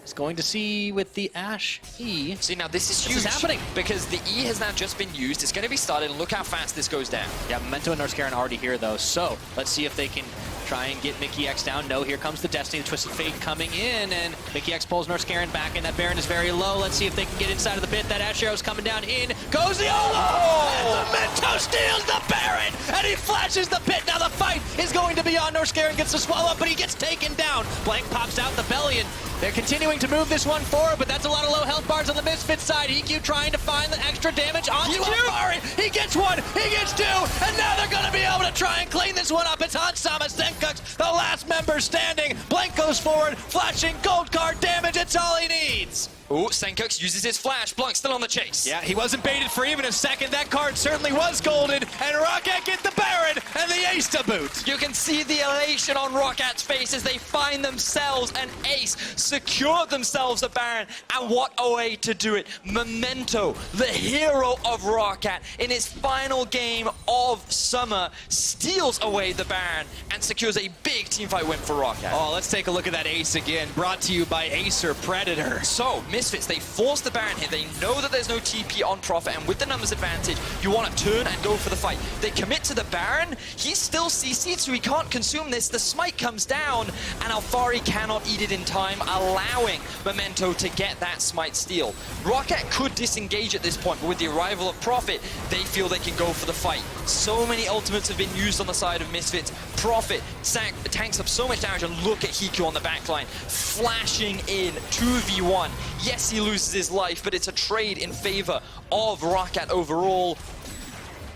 it's going to see with the Ashe E. See, now this is huge. This is happening. Because the E has now just been used. It's going to be started, and look how fast this goes down. Yeah, Memento and Norskaren already here, though. So let's see if they can try and get Mickey X down. No, here comes the Destiny, the Twisted Fate coming in, and Mickey X pulls Norskaren back, and that Baron is very low. Let's see if they can get inside of the pit. That Ashe Arrow's coming down in. Goes the Olo! And Memento steals the Baron, and he flashes the pit. Now the fight is going to be on. Norskaren gets the swallow up, but he gets taken down. Blank pops out the Bellion. They're continuing to move this one forward, but that's a lot of low health bars on the Misfits side. EQ trying to find the extra damage onto Alphari. He gets 1, he gets 2, and now they're going to be able to try and clean this one up. It's Hansama Senkux, the last member standing. Blank goes forward, flashing gold card damage. It's all he needs. Ooh, Senkux uses his flash. Blanc still on the chase. Yeah, he wasn't baited for even a second. That card certainly was golden, and Roccat get the Baron and the ace to boot. You can see the elation on Rockat's face as they find themselves an ace, secure themselves a Baron, and what a way to do it. Memento, the hero of Roccat, in his final game of summer, steals away the Baron and secures a big teamfight win for Roccat. Oh, let's take a look at that ace again, brought to you by Acer Predator. So, Misfits, they force the Baron here. They know that there's no TP on Prophet, and with the numbers advantage, you want to turn and go for the fight. They commit to the Baron. He's still CC'd, so he can't consume this. The smite comes down, and Alphari cannot eat it in time, allowing Memento to get that smite steal. Roccat could disengage at this point, but with the arrival of Prophet, they feel they can go for the fight. So many ultimates have been used on the side of Misfits. Prophet tanks up so much damage, and look at Hiku on the backline, flashing in 2v1. Yes, he loses his life, but it's a trade in favor of Roccat overall.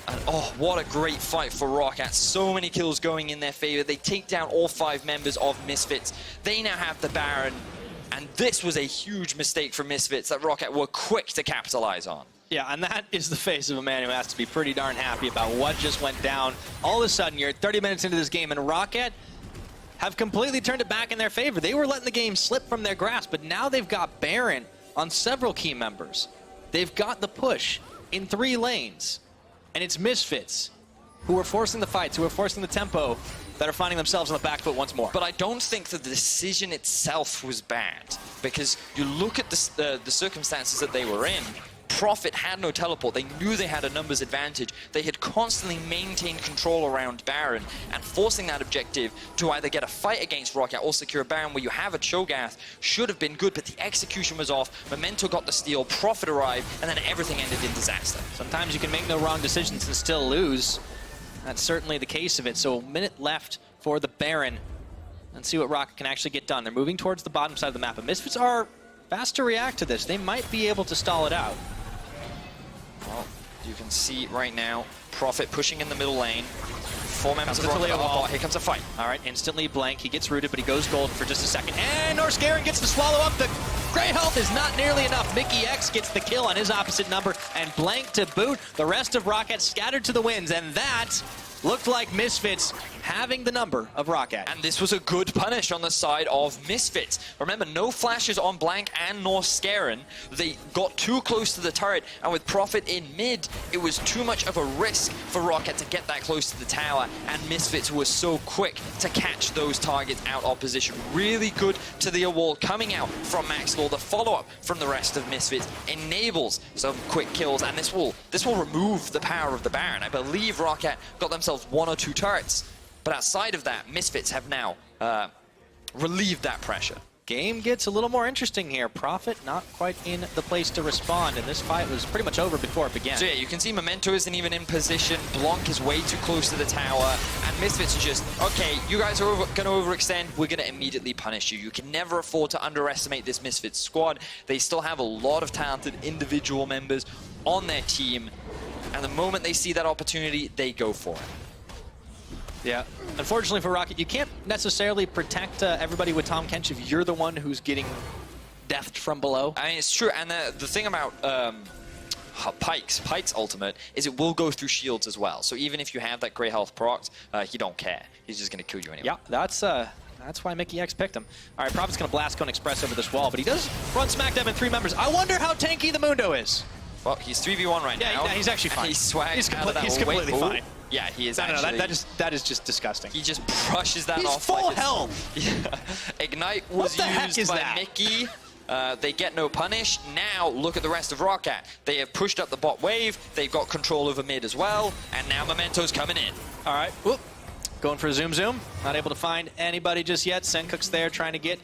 And oh, what a great fight for Roccat. So many kills going in their favor. They take down all 5 members of Misfits. They now have the Baron, and this was a huge mistake for Misfits that Roccat were quick to capitalize on. Yeah, and that is the face of a man who has to be pretty darn happy about what just went down. All of a sudden, you're 30 minutes into this game, and Roccat have completely turned it back in their favor. They were letting the game slip from their grasp, but now they've got Baron on several key members. They've got the push in 3 lanes, and it's Misfits who are forcing the fights, who are forcing the tempo, that are finding themselves on the back foot once more. But I don't think that the decision itself was bad, because you look at the circumstances that they were in. Prophet had no teleport. They knew they had a numbers advantage. They had constantly maintained control around Baron, and forcing that objective to either get a fight against Roccat or secure a Baron where you have a Cho'Gath should have been good, but the execution was off. Memento got the steal, Prophet arrived, and then everything ended in disaster. Sometimes you can make no wrong decisions and still lose. That's certainly the case of it. So a minute left for the Baron. Let's see what Roccat can actually get done. They're moving towards the bottom side of the map, but Misfits are fast to react to this. They might be able to stall it out. Well, you can see right now, Prophet pushing in the middle lane. 4 members of Roccat. Roccat. Here comes a fight. All right, instantly Blank. He gets rooted, but he goes golden for just a second. And Norskaren gets to swallow up. The gray health is not nearly enough. Mickey X gets the kill on his opposite number, and Blank to boot. The rest of Roccat scattered to the winds, and that looked like Misfits having the number of Roccat. And this was a good punish on the side of Misfits. Remember, no flashes on Blank and nor Skaren. They got too close to the turret, and with Prophet in mid, it was too much of a risk for Roccat to get that close to the tower, and Misfits was so quick to catch those targets out of position. Really good to the wall coming out from Maxlore. The follow-up from the rest of Misfits enables some quick kills, and this will remove the power of the Baron. I believe Roccat got themselves 1 or 2 turrets. But outside of that, Misfits have now relieved that pressure. Game gets a little more interesting here. Prophet not quite in the place to respond, and this fight was pretty much over before it began. So yeah, you can see Memento isn't even in position. Blanc is way too close to the tower, and Misfits are just, okay, you guys are going to overextend, we're going to immediately punish you. You can never afford to underestimate this Misfits squad. They still have a lot of talented individual members on their team, and the moment they see that opportunity, they go for it. Yeah, unfortunately for Roccat, you can't necessarily protect everybody with Tahm Kench if you're the one who's getting deathed from below. I mean, it's true, and the thing about Pyke's ultimate is it will go through shields as well. So even if you have that grey health procced, he don't care. He's just going to kill you anyway. Yeah, that's why Mickey X picked him. All right, Prophet's going to blast Cone Express over this wall, but he does run smack them in 3 members. I wonder how tanky the Mundo is. Well, he's 3v1 right now. Yeah, he's actually fine. He's swagged He's out of that completely fine. Yeah, he is No, actually... No, that is just disgusting. He just brushes that He's off. Full like health! Yeah. Ignite was used by Mickey. They get no punish. Now, look at the rest of Roccat. They have pushed up the bot wave. They've got control over mid as well. And now Memento's coming in. All right. Whoop. Going for a zoom. Not able to find anybody just yet. Sencook's there trying to get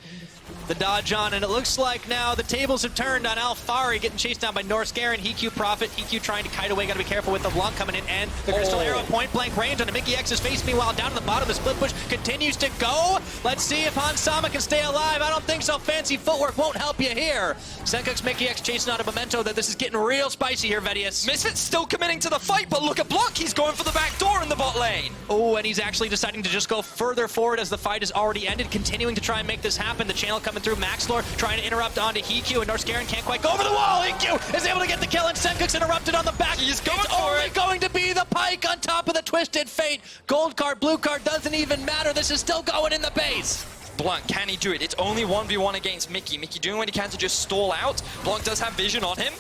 the dodge on, and it looks like now the tables have turned on Alfari getting chased down by Norskaren. Heq Prophet. Heq trying to kite away. Got to be careful with the Blanc coming in, and the Crystal Arrow point blank range onto Mickey X's face. Meanwhile, down to the bottom, the split push continues to go. Let's see if Hansama can stay alive. I don't think so. Fancy footwork won't help you here. Sencook's Mickey X chasing out a Memento. That this is getting real spicy here, Vedius. Misfits still committing to the fight, but look at Blanc. He's going for the back door in the bot lane. Oh, and he's actually deciding to just go further forward as the fight has already ended, continuing to try and make this happen. The channel coming through. Maxlore trying to interrupt onto Heq, and Norskaren can't quite go over the wall. Heq is able to get the kill, and Sencook's interrupted on the back. He's going it's for only it. going to be the Pyke on top of the Twisted Fate. Gold card, blue card, doesn't even matter. This is still going in the base. Blanc, can he do it? It's only 1v1 against Mickey. Mickey doing what he can to just stall out. Blanc does have vision on him.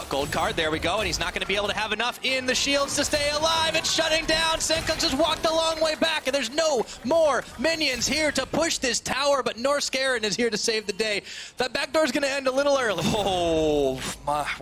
Gold card, there we go, and he's not going to be able to have enough in the shields to stay alive. It's shutting down. Sencook just walked a long way back, and there's no more minions here to push this tower, but Norskaren is here to save the day. That backdoor's going to end a little early. Oh,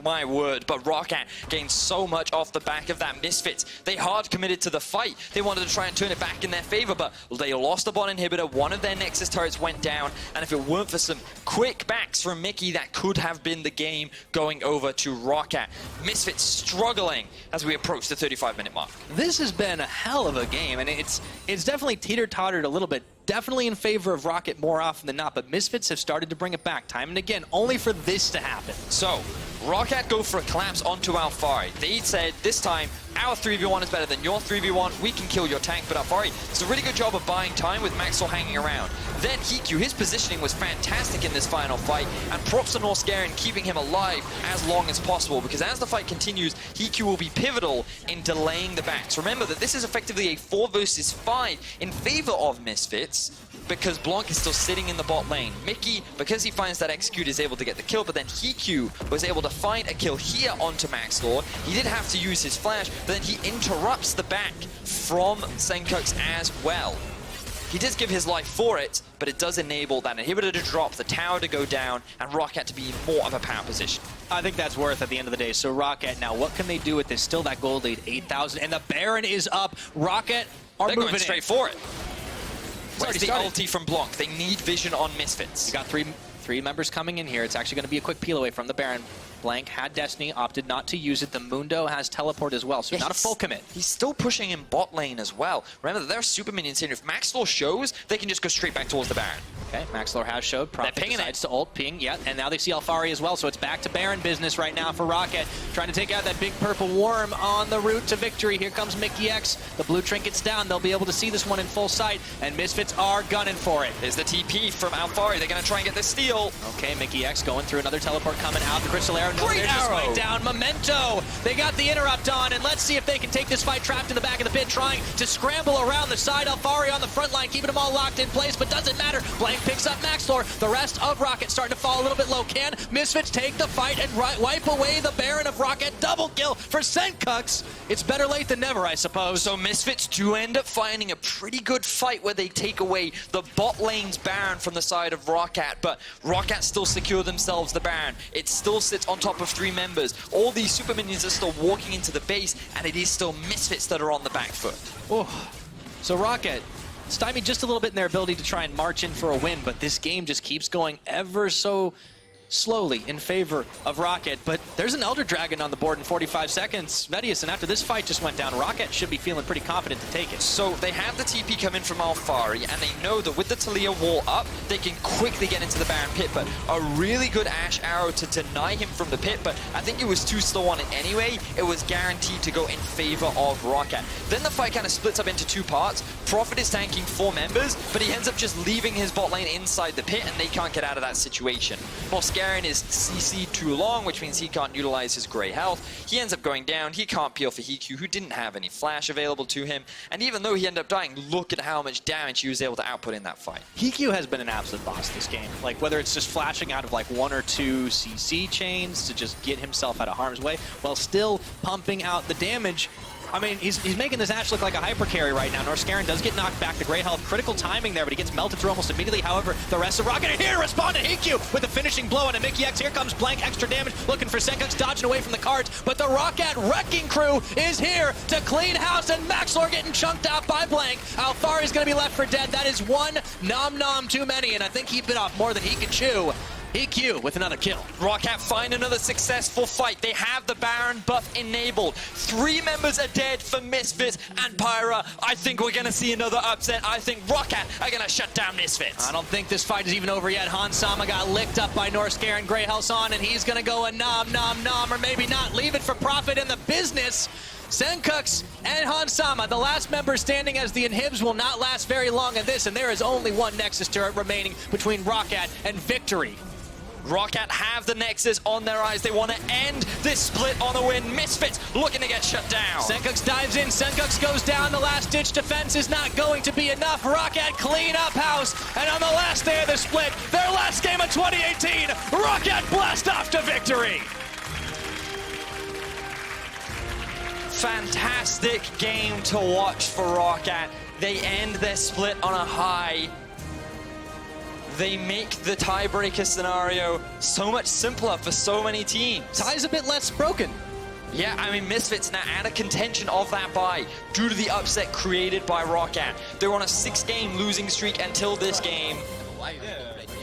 my word. But Roccat gained so much off the back of that. Misfits, they hard committed to the fight. They wanted to try and turn it back in their favor, but they lost the bot inhibitor. One of their Nexus turrets went down, and if it weren't for some quick backs from Mickey, that could have been the game going over to Roccat. Misfits struggling as we approach the 35-minute mark. This has been a hell of a game, and it's definitely teeter-tottered a little bit. Definitely in favor of Roccat more often than not, but Misfits have started to bring it back time and again, only for this to happen. So, Roccat go for a collapse onto Alfari. They said, this time, our 3v1 is better than your 3v1. We can kill your tank, but Alfari does a really good job of buying time with Maxwell hanging around. Then Heq, his positioning was fantastic in this final fight, and props to Norskaren keeping him alive as long as possible, because as the fight continues, Heq will be pivotal in delaying the backs. Remember that this is effectively a 4 versus 5 in favor of Misfits, because Blanc is still sitting in the bot lane. Mickey, because he finds that execute, is able to get the kill, but then Heq was able to find a kill here onto Maxlore. He did have to use his flash, but then he interrupts the back from Sencook's as well. He does give his life for it, but it does enable that inhibitor to drop, the tower to go down, and Roccat to be in more of a power position. I think that's worth at the end of the day. So Roccat now, what can they do with this? Still that gold lead, 8,000, and the Baron is up. Roccat are They're moving going straight in. for it. It's Where's the ulti from Blanc? They need vision on Misfits. You got three members coming in here. It's actually going to be a quick peel away from the Baron. Blank had Destiny, opted not to use it. The Mundo has teleport as well, so not a full commit. He's still pushing in bot lane as well. Remember, there are super minions here. If Maxwell shows, they can just go straight back towards the Baron. Okay, Maxlor has showed. Prophet decides to ult, ping, yeah, and now they see Alfari as well, so it's back to Baron business right now for Roccat, trying to take out that big purple worm on the route to victory. Here comes Mickey X. The blue trinket's down. They'll be able to see this one in full sight, and Misfits are gunning for it. Here's the TP from Alfari. They're going to try and get the steal. Okay, Mickey X going through another teleport coming out. The Crystal Arrow, no, Great they're just arrow. right down. Memento, they got the interrupt on, and let's see if they can take this fight trapped in the back of the pit, trying to scramble around the side. Alfari on the front line, keeping them all locked in place, but doesn't matter. Blank picks up Maxlor. The rest of Roccat starting to fall a little bit low. Can Misfits take the fight and wipe away the Baron of Roccat? Double kill for Senkux. It's better late than never, I suppose. So Misfits do end up finding a pretty good fight where they take away the bot lane's Baron from the side of Roccat, but Roccat still secure themselves the Baron. It still sits on top of 3 members. All these super minions are still walking into the base, and it is still Misfits that are on the back foot. Oh. So Roccat stymied just a little bit in their ability to try and march in for a win, but this game just keeps going ever so slowly in favor of Roccat. But there's an Elder Dragon on the board in 45 seconds. Vedius, and after this fight just went down, Roccat should be feeling pretty confident to take it. So they have the TP come in from Alfari, and they know that with the Talia wall up, they can quickly get into the Baron pit, but a really good Ash arrow to deny him from the pit, but I think it was too slow on it anyway. It was guaranteed to go in favor of Roccat. Then the fight kind of splits up into 2 parts. Prophet is tanking 4 members, but he ends up just leaving his bot lane inside the pit, and they can't get out of that situation. Garen is CC'd too long, which means he can't utilize his gray health. He ends up going down. He can't peel for Hiku, who didn't have any flash available to him. And even though he ended up dying, look at how much damage he was able to output in that fight. Hiku has been an absolute boss this game. Like, whether it's just flashing out of like 1 or 2 CC chains to just get himself out of harm's way, while still pumping out the damage. I mean, he's making this Ashe look like a hyper carry right now. Norskaren does get knocked back to great health. Critical timing there, but he gets melted through almost immediately. However, the rest of Roccat are here to respond to Hiku with a finishing blow on a Mickey X. Here comes Blank, extra damage, looking for Senkux, dodging away from the cards. But the Roccat wrecking crew is here to clean house, and Maxlor getting chunked out by Blank. Alfari's going to be left for dead. That is 1 nom too many, and I think he bit off more than he could chew. EQ with another kill. Roccat find another successful fight. They have the Baron buff enabled. 3 members are dead for Misfits and Pyra. I think we're going to see another upset. I think Roccat are going to shut down Misfits. I don't think this fight is even over yet. Hansama got licked up by Norskaren. Grey Health's on, and he's going to go a nom, or maybe not. Leave it for Prophet in the business. Senkux and Hansama, the last member standing as the inhibs, will not last very long in this, and there is only 1 Nexus turret remaining between Roccat and victory. Roccat have the Nexus on their eyes. They want to end this split on a win. Misfits looking to get shut down. Senkux dives in. Senkux goes down. The last-ditch defense is not going to be enough. Roccat clean up house. And on the last day of the split, their last game of 2018, Roccat blast off to victory. Fantastic game to watch for Roccat. They end their split on a high. They make the tiebreaker scenario so much simpler for so many teams. Tie's a bit less broken. Yeah, I mean, Misfits now out of contention of that bye due to the upset created by Roccat. They're on a 6-game losing streak until this game.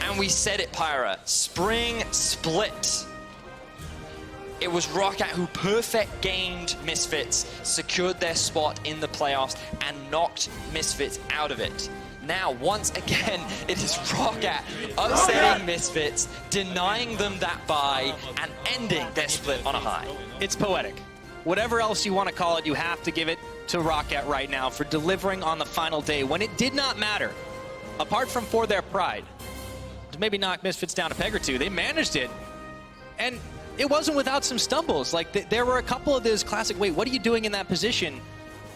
And we said it, Pyra. Spring split. It was Roccat who perfect gamed Misfits, secured their spot in the playoffs, and knocked Misfits out of it. Now, once again, it is Roccat upsetting Misfits, denying them that bye, and ending their split on a high. It's poetic. Whatever else you want to call it, you have to give it to Roccat right now for delivering on the final day when it did not matter. Apart from for their pride, to maybe knock Misfits down a peg or 2, they managed it. And it wasn't without some stumbles. Like, there were a couple of those classic, wait, what are you doing in that position?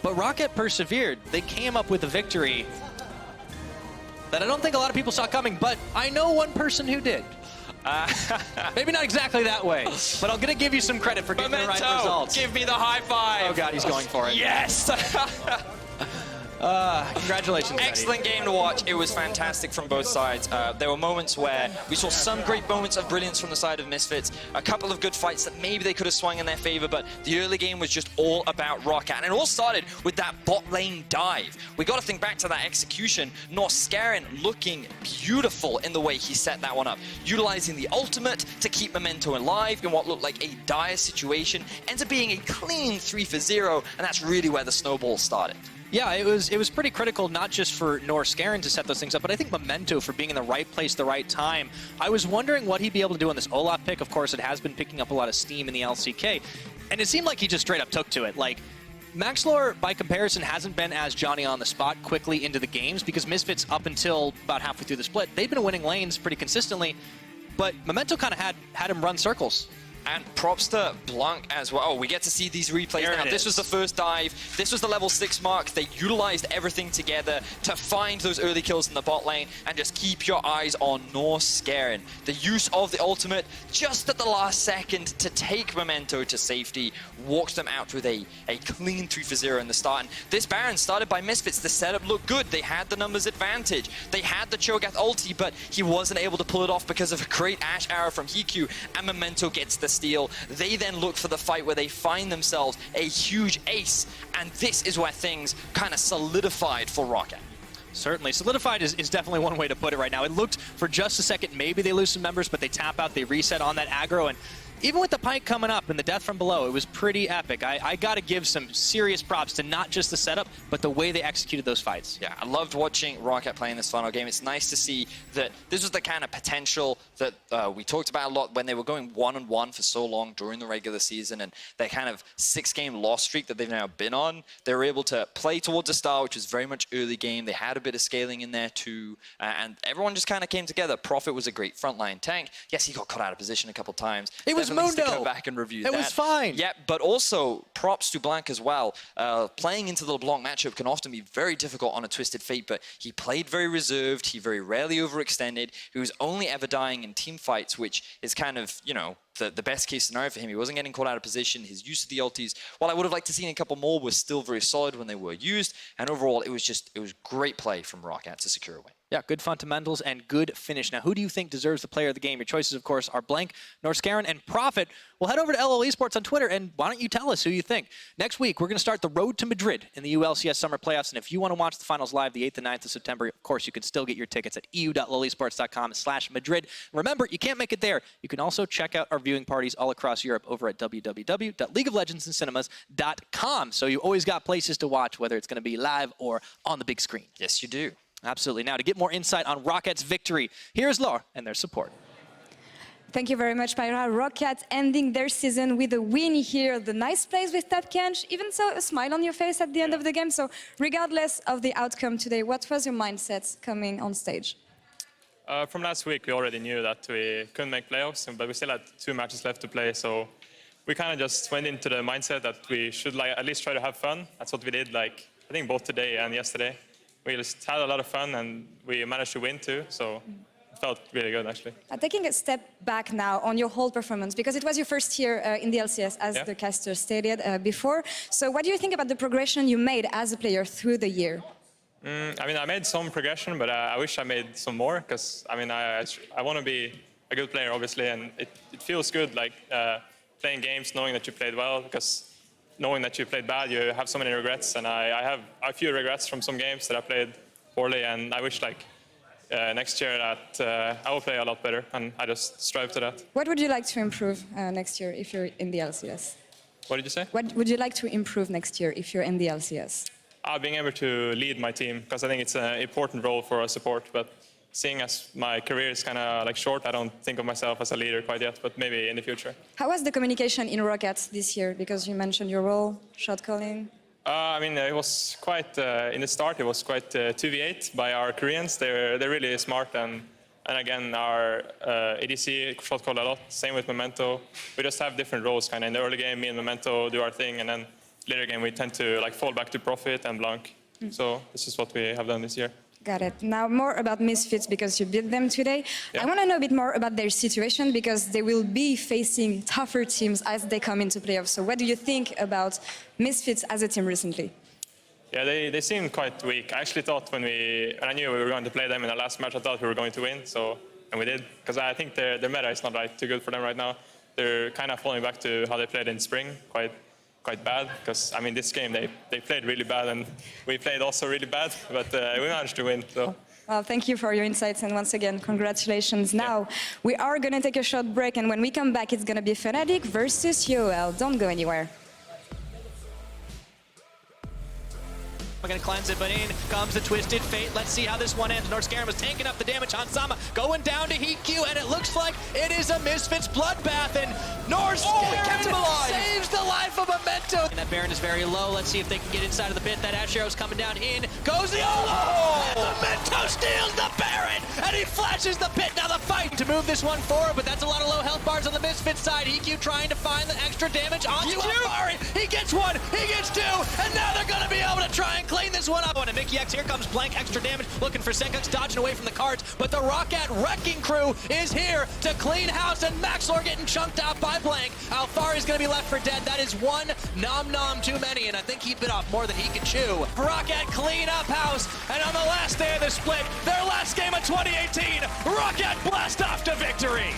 But Roccat persevered. They came up with a victory that I don't think a lot of people saw coming, but I know one person who did. Maybe not exactly that way, but I'm going to give you some credit for getting the right results. Give me the high five. Oh, God, he's going for it. Yes! Congratulations, Excellent game to watch. It was fantastic from both sides. There were moments where we saw some great moments of brilliance from the side of Misfits, a couple of good fights that maybe they could have swung in their favor, but the early game was just all about Roccat. And it all started with that bot lane dive. We got to think back to that execution. Norskaren looking beautiful in the way he set that one up, utilizing the ultimate to keep Memento alive in what looked like a dire situation, ends up being a clean 3-for-0, and that's really where the snowball started. Yeah, it was pretty critical, not just for Norskeren to set those things up, but I think Memento for being in the right place, the right time. I was wondering what he'd be able to do on this Olaf pick. Of course, it has been picking up a lot of steam in the LCK, and it seemed like he just straight up took to it. Like, Maxlor, by comparison, hasn't been as Johnny on the spot quickly into the games because Misfits, up until about halfway through the split, they've been winning lanes pretty consistently, but Memento kind of had him run circles. And props to Blanc as well. Oh, we get to see these replays now. This was the first dive. This was the level 6 mark. They utilized everything together to find those early kills in the bot lane and just keep your eyes on Norskeren. The use of the ultimate just at the last second to take Memento to safety walks them out with a clean 3-0 in the start. And this Baron started by Misfits. The setup looked good. They had the numbers advantage. They had the Cho'Gath ulti, but he wasn't able to pull it off because of a great Ash arrow from Hiku, and Memento gets the steal. They then look for the fight where they find themselves a huge ace, and this is where things kind of solidified for Roccat. Certainly. Solidified is definitely one way to put it right now. It looked for just a second, maybe they lose some members, but they tap out, they reset on that aggro, and even with the pike coming up and the death from below, it was pretty epic. I got to give some serious props to not just the setup, but the way they executed those fights. Yeah, I loved watching Roccat play in this final game. It's nice to see that this was the kind of potential that we talked about a lot when they were going 1-1 for so long during the regular season, and their kind of 6-game loss streak that they've now been on. They were able to play towards a star, which was very much early game. They had a bit of scaling in there too, and everyone just kind of came together. Prophet was a great frontline tank. Yes, he got caught out of position a couple times. It was Mundo. To go back and review that. It was fine. Yeah, but also props to Blanc as well. Playing into the Blanc matchup can often be very difficult on a Twisted Fate, but he played very reserved. He very rarely overextended. He was only ever dying in team fights, which is kind of, you know, the best case scenario for him. He wasn't getting caught out of position. His use of the ultis, while I would have liked to see a couple more, was still very solid when they were used. And overall, it was great play from Roccat to secure a win. Yeah, good fundamentals and good finish. Now, who do you think deserves the player of the game? Your choices, of course, are Blanc, Norskeren, and Prophet. Well, head over to LL Esports on Twitter, and why don't you tell us who you think? Next week, we're going to start the road to Madrid in the EULCS Summer Playoffs, and if you want to watch the finals live the 8th and 9th of September, of course, you can still get your tickets at eu.lolesports.com/Madrid. Remember, you can't make it there. You can also check out our viewing parties all across Europe over at www.leagueoflegendsandcinemas.com. So you always got places to watch, whether it's going to be live or on the big screen. Yes, you do. Absolutely. Now, to get more insight on Rockat's victory, here's Laure and their support. Thank you very much, Pyra. Roccat ending their season with a win here. The nice plays with Top Kench, even so, a smile on your face at the end of the game. So regardless of the outcome today, what was your mindset coming on stage? From last week, we already knew that we couldn't make playoffs, but we still had 2 matches left to play. So we kind of just went into the mindset that we should at least try to have fun. That's what we did, I think both today and yesterday. We just had a lot of fun, and we managed to win too, so it felt really good, actually. Taking a step back now on your whole performance, because it was your first year in the LCS, as the caster stated before. So what do you think about the progression you made as a player through the year? I mean, I made some progression, but I wish I made some more, because, I mean, I want to be a good player, obviously, and it feels good, playing games, knowing that you played well, because knowing that you played bad, you have so many regrets, and I have a few regrets from some games that I played poorly, and I wish next year that I will play a lot better, and I just strive to that. What would you like to improve next year if you're in the LCS? What did you say? What would you like to improve next year if you're in the LCS? Being able to lead my team, because I think it's an important role for a support, but seeing as my career is kind of short, I don't think of myself as a leader quite yet, but maybe in the future. How was the communication in Roccat this year? Because you mentioned your role, shot calling. I mean, it was quite, in the start, it was quite 2v8 by our Koreans. They're really smart, and again, our ADC shot called a lot, same with Memento. We just have different roles, kind of. In the early game, me and Memento do our thing, and then later game, we tend to fall back to Prophet and Blanc. So this is what we have done this year. Got it. Now more about Misfits, because you beat them today. Yeah. I want to know a bit more about their situation, because they will be facing tougher teams as they come into playoffs. So what do you think about Misfits as a team recently? Yeah, they seem quite weak. I actually thought when I knew we were going to play them in the last match, I thought we were going to win, and we did. Because I think their meta is not too good for them right now. They're kind of falling back to how they played in spring, quite bad, because I mean this game they played really bad, and we played also really bad, but we managed to win. So. Well, thank you for your insights, and once again, congratulations. Now, we are going to take a short break, and when we come back, it's going to be Fnatic versus EULCS. Don't go anywhere. gonna cleanse it, but in comes the Twisted Fate. Let's see how this one ends. Norscarin was tanking up the damage. Hansama going down to Hikyu, and it looks like it is a Misfits bloodbath, and Norscarin saves the life of Memento. And that Baron is very low. Let's see if they can get inside of the pit. That Ash Arrow's coming down. In goes the Memento steals the Baron, and he flashes the pit. Now the fight to move this one forward, but that's a lot of low health bars on the Misfits side. EQ trying to find the extra damage onto Alfari. He gets one, he gets two, and now they're gonna be able to try and clean this one up. And Mickey X, here comes Blank, extra damage, looking for Senkux, dodging away from the cards, but the Roccat wrecking crew is here to clean house, and Maxlor getting chunked out by Blank. Alfari's gonna be left for dead. That is one nom nom too many, and I think he bit off more than he can chew. Roccat clean up house, and on the last day of the split, their last game of 2018, Roccat blast off to victory.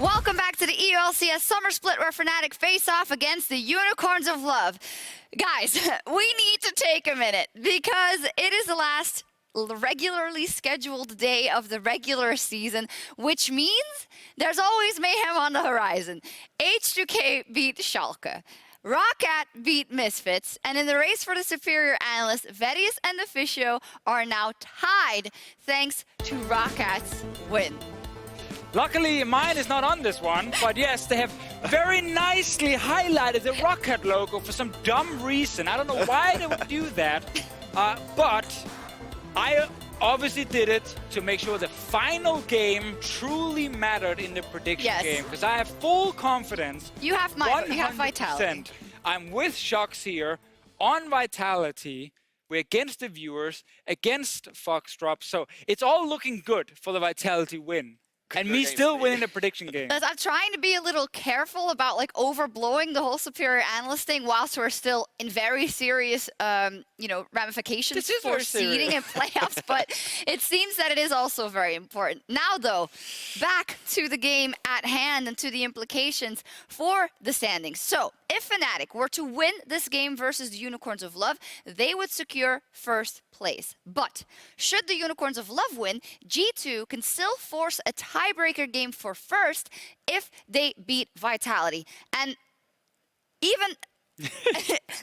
Welcome back to the EULCS Summer Split, where Fnatic face off against the Unicorns of Love. Guys, we need to take a minute because it is the last regularly scheduled day of the regular season, which means there's always mayhem on the horizon. H2K beat Schalke. Roccat beat Misfits, and in the race for the superior analyst, Vedius and Officio are now tied thanks to Roccat's win. Luckily, mine is not on this one, but yes, they have very nicely highlighted the Roccat logo for some dumb reason. I don't know why they would do that, but I obviously did it to make sure the final game truly mattered in the prediction game, because I have full confidence. You have Vitality. I'm with Shox here on Vitality. We're against the viewers, against Foxdrop, so it's all looking good for the Vitality win. And me still winning the prediction game. I'm trying to be a little careful about like overblowing the whole superior analyst thing whilst we're still in very serious, ramifications for seeding and playoffs. But it seems that it is also very important. Now, though, back to the game at hand and to the implications for the standings. So, if Fnatic were to win this game versus the Unicorns of Love, they would secure first place. But should the Unicorns of Love win, G2 can still force a tiebreaker game for first if they beat Vitality. And even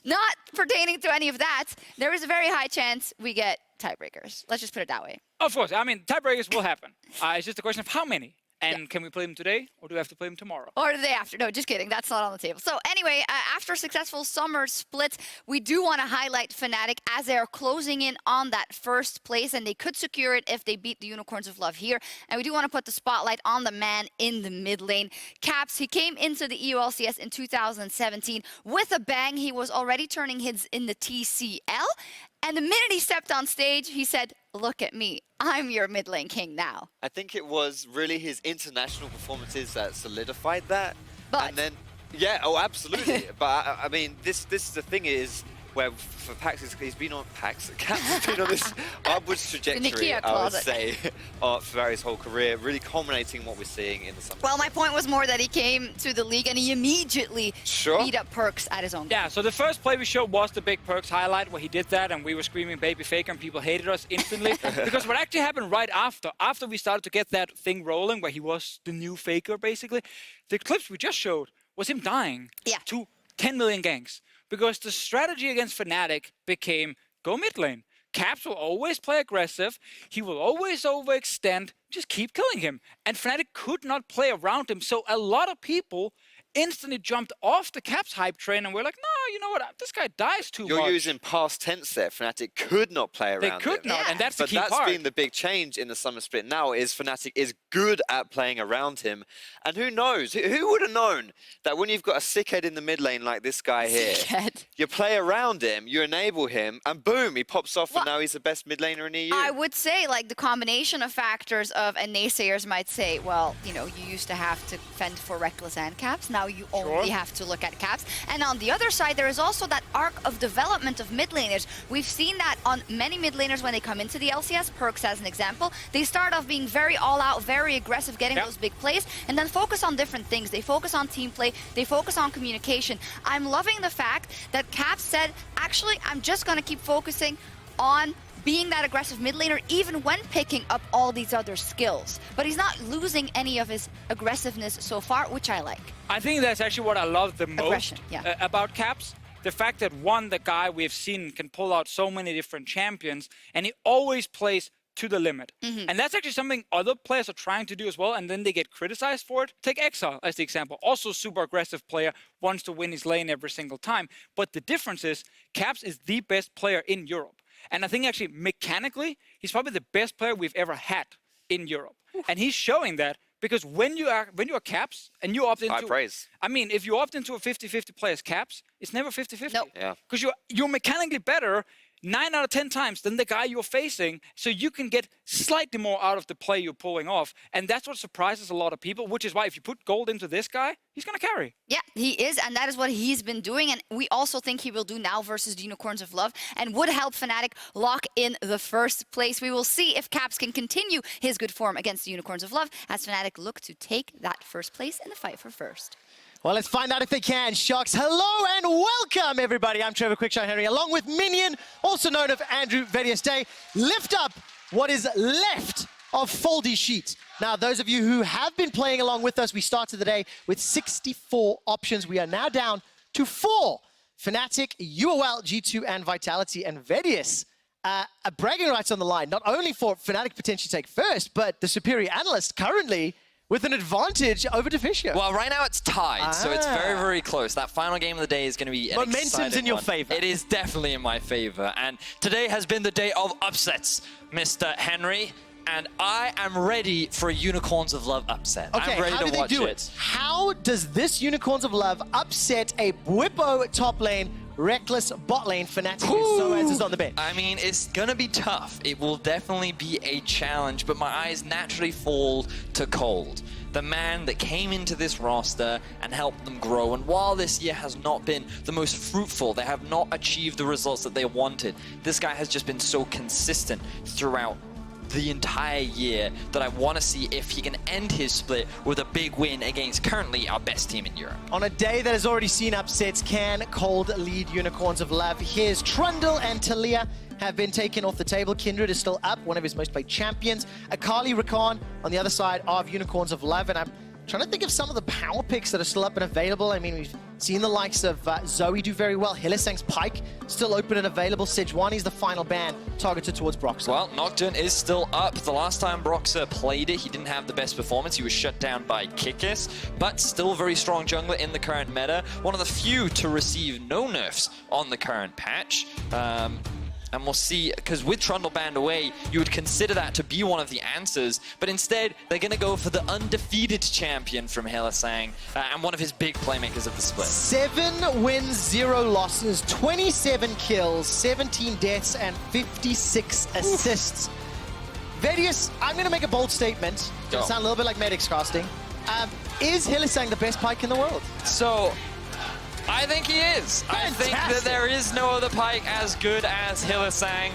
not pertaining to any of that, there is a very high chance we get tiebreakers. Let's just put it that way. Of course, I mean, tiebreakers will happen. It's just a question of how many. And can we play them today, or do we have to play them tomorrow? Or the day after. No, just kidding. That's not on the table. So anyway, after a successful summer split, we do want to highlight Fnatic as they are closing in on that first place, and they could secure it if they beat the Unicorns of Love here. And we do want to put the spotlight on the man in the mid lane. Caps, he came into the EULCS in 2017 with a bang. He was already turning hits in the TCL. And the minute he stepped on stage, he said, "Look at me. I'm your mid lane king now." I think it was really his international performances that solidified that. But and then, yeah, oh, absolutely. But I mean, this is the thing is where for Pax, he's been on Caps has been on this upwards trajectory, I would say, throughout his whole career, really culminating what we're seeing in the summer. Well, my point was more that he came to the league and he immediately beat up Perks at his own game. Yeah, so the first play we showed was the big Perks highlight where he did that and we were screaming baby faker and people hated us instantly. Because what actually happened right after we started to get that thing rolling where he was the new faker basically, the clips we just showed was him dying to 10 million ganks. Because the strategy against Fnatic became go mid lane. Caps will always play aggressive. He will always overextend. Just keep killing him. And Fnatic could not play around him. So a lot of people instantly jumped off the Caps hype train and we're like, no, you know what? This guy dies too much. You're using past tense there. Fnatic could not play around him. They could not, and that's the key part. But that's been the big change in the summer split now is Fnatic is good at playing around him. And who knows? Who would have known that when you've got a sickhead in the mid lane like this guy here, you play around him, you enable him, and boom, he pops off and now he's the best mid laner in EU. I would say like the combination of factors of, and naysayers might say, well, you used to have to fend for Reckless and Caps. Now you only have to look at Caps. And on the other side, there is also that arc of development of mid laners. We've seen that on many mid laners when they come into the LCS, Perks as an example. They start off being very all out, very aggressive, getting those big plays, and then focus on different things. They focus on team play, they focus on communication. I'm loving the fact that Caps said, actually, I'm just going to keep focusing on being that aggressive mid laner, even when picking up all these other skills. But he's not losing any of his aggressiveness so far, which I like. I think that's actually what I love the most about Caps. The fact that the guy we've seen can pull out so many different champions, and he always plays to the limit. And that's actually something other players are trying to do as well, and then they get criticized for it. Take Exile as the example. Also super aggressive player, wants to win his lane every single time. But the difference is, Caps is the best player in Europe. And I think actually mechanically, he's probably the best player we've ever had in Europe. And he's showing that because when you are Caps and you opt into... High praise. I mean, if you opt into a 50-50 play as Caps, it's never 50-50. Nope. Yeah. Because you're mechanically better 9 out of 10 times than the guy you're facing, so you can get slightly more out of the play you're pulling off. And that's what surprises a lot of people, which is why if you put gold into this guy, he's going to carry. Yeah, he is, and that is what he's been doing, and we also think he will do now versus the Unicorns of Love, and would help Fnatic lock in the first place. We will see if Caps can continue his good form against the Unicorns of Love, as Fnatic look to take that first place in the fight for first. Well, let's find out if they can. Shox, hello and welcome, everybody. I'm Trevor Quickshot Henry, along with Minion, also known as Andrew Vedius Day. Lift up what is left of Foldy Sheet. Now, those of you who have been playing along with us, we started the day with 64 options. We are now down to 4. Fnatic, EULCS, G2, and Vitality, and Vedius. Bragging rights on the line, not only for Fnatic potentially take first, but the superior analyst currently with an advantage over Deficio. Well, right now it's tied, so it's very, very close. That final game of the day is going to be an Momentum's in your one. favor. It is definitely in my favor. And today has been the day of upsets, Mr. Henry. And I am ready for a Unicorns of Love upset. Okay, I'm ready how to do they watch do it? How does this Unicorns of Love upset a Bwipo top lane, Reckless bot lane, Fnatic, Zoaz is on the bench? I mean, it's gonna be tough. It will definitely be a challenge, but my eyes naturally fall to Cold, the man that came into this roster and helped them grow. And while this year has not been the most fruitful, they have not achieved the results that they wanted, this guy has just been so consistent throughout the entire year that I want to see if he can end his split with a big win against currently our best team in Europe. On a day that has already seen upsets, can Cold lead Unicorns of Love? Here's Trundle and Talia have been taken off the table. Kindred is still up, one of his most played champions. Akali Rakan on the other side of Unicorns of Love, and I'm trying to think of some of the power picks that are still up and available. I mean, we've seen the likes of Zoe do very well. Hylissang's Pike still open and available. Sejuani's the final ban targeted towards Broxah. Well, Nocturne is still up. The last time Broxah played it, he didn't have the best performance. He was shut down by Kikis, but still very strong jungler in the current meta. One of the few to receive no nerfs on the current patch. And we'll see, because with Trundle banned away, you would consider that to be one of the answers, but instead, they're going to go for the undefeated champion from Hylissang, and one of his big playmakers of the split. 7 wins, 0 losses, 27 kills, 17 deaths, and 56 assists. Vedius, I'm going to make a bold statement. It's going to sound a little bit like Medic's casting. Is Hylissang the best Pike in the world? So, I think he is. Fantastic. I think that there is no other Pike as good as Hylissang.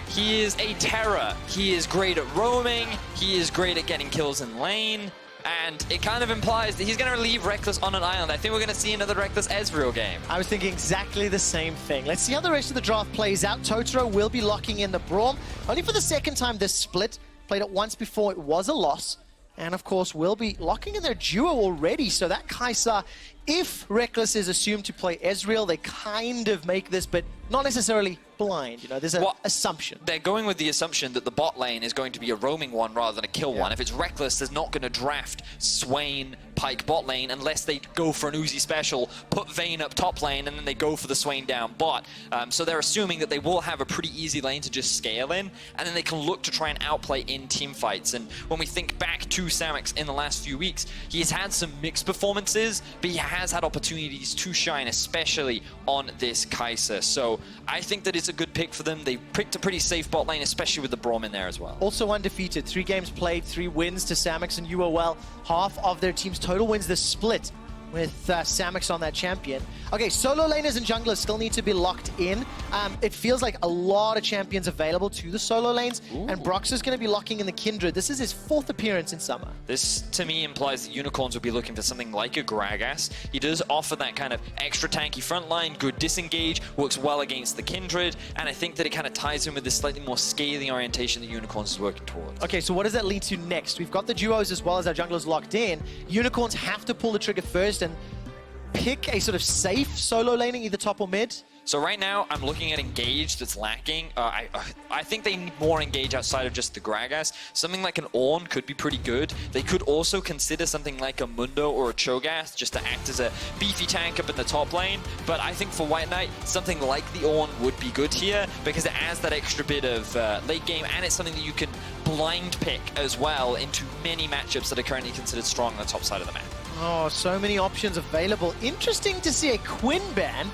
He is a terror. He is great at roaming. He is great at getting kills in lane. And it kind of implies that he's going to leave Reckless on an island. I think we're going to see another Reckless Ezreal game. I was thinking exactly the same thing. Let's see how the rest of the draft plays out. Totoro will be locking in the Braum. Only for the second time this split. Played it once before, it was a loss. And of course, will be locking in their duo already. So that Kai'Sa, if Reckless is assumed to play Ezreal, they kind of make this, but not necessarily blind. You know, there's an assumption. They're going with the assumption that the bot lane is going to be a roaming one rather than a kill one. If it's Reckless, they're not going to draft Swain Pike bot lane unless they go for an Uzi special, put Vayne up top lane, and then they go for the Swain down bot. So they're assuming that they will have a pretty easy lane to just scale in, and then they can look to try and outplay in team fights. And when we think back to Samix in the last few weeks, he's had some mixed performances, but he has had opportunities to shine, especially on this Kai'Sa. So I think that it's a good pick for them. They picked a pretty safe bot lane, especially with the Braum in there as well. Also undefeated, 3 games played, 3 wins to Samix and UOL. Half of their team's total wins this split with Samix on that champion. Okay, solo laners and junglers still need to be locked in. It feels like a lot of champions available to the solo lanes, and Broxah's going to be locking in the Kindred. This is his 4th appearance in summer. This, to me, implies that Unicorns will be looking for something like a Gragas. He does offer that kind of extra tanky front line, good disengage, works well against the Kindred, and I think that it kind of ties in with this slightly more scaling orientation that Unicorns is working towards. Okay, so what does that lead to next? We've got the duos as well as our junglers locked in. Unicorns have to pull the trigger first and pick a sort of safe solo laning, either top or mid. So right now, I'm looking at Engage that's lacking. I think they need more Engage outside of just the Gragas. Something like an Ornn could be pretty good. They could also consider something like a Mundo or a Cho'Gath just to act as a beefy tank up in the top lane. But I think for White Knight, something like the Ornn would be good here because it adds that extra bit of late game, and it's something that you can blind pick as well into many matchups that are currently considered strong on the top side of the map. Oh, so many options available. Interesting to see a Quinn ban.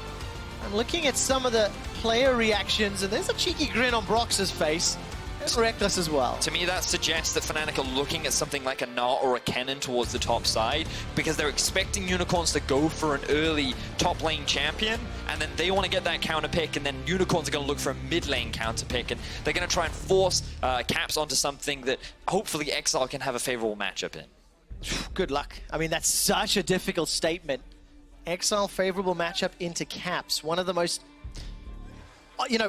I'm looking at some of the player reactions, and there's a cheeky grin on Brox's face. It's Reckless as well. To me, that suggests that Fnatic are looking at something like a Nart or a Kennen towards the top side, because they're expecting Unicorns to go for an early top lane champion, and then they want to get that counter pick, and then Unicorns are going to look for a mid lane counter pick, and they're going to try and force Caps onto something that hopefully Exile can have a favorable matchup in. Good luck. I mean, that's such a difficult statement. Exile favorable matchup into Caps. One of the most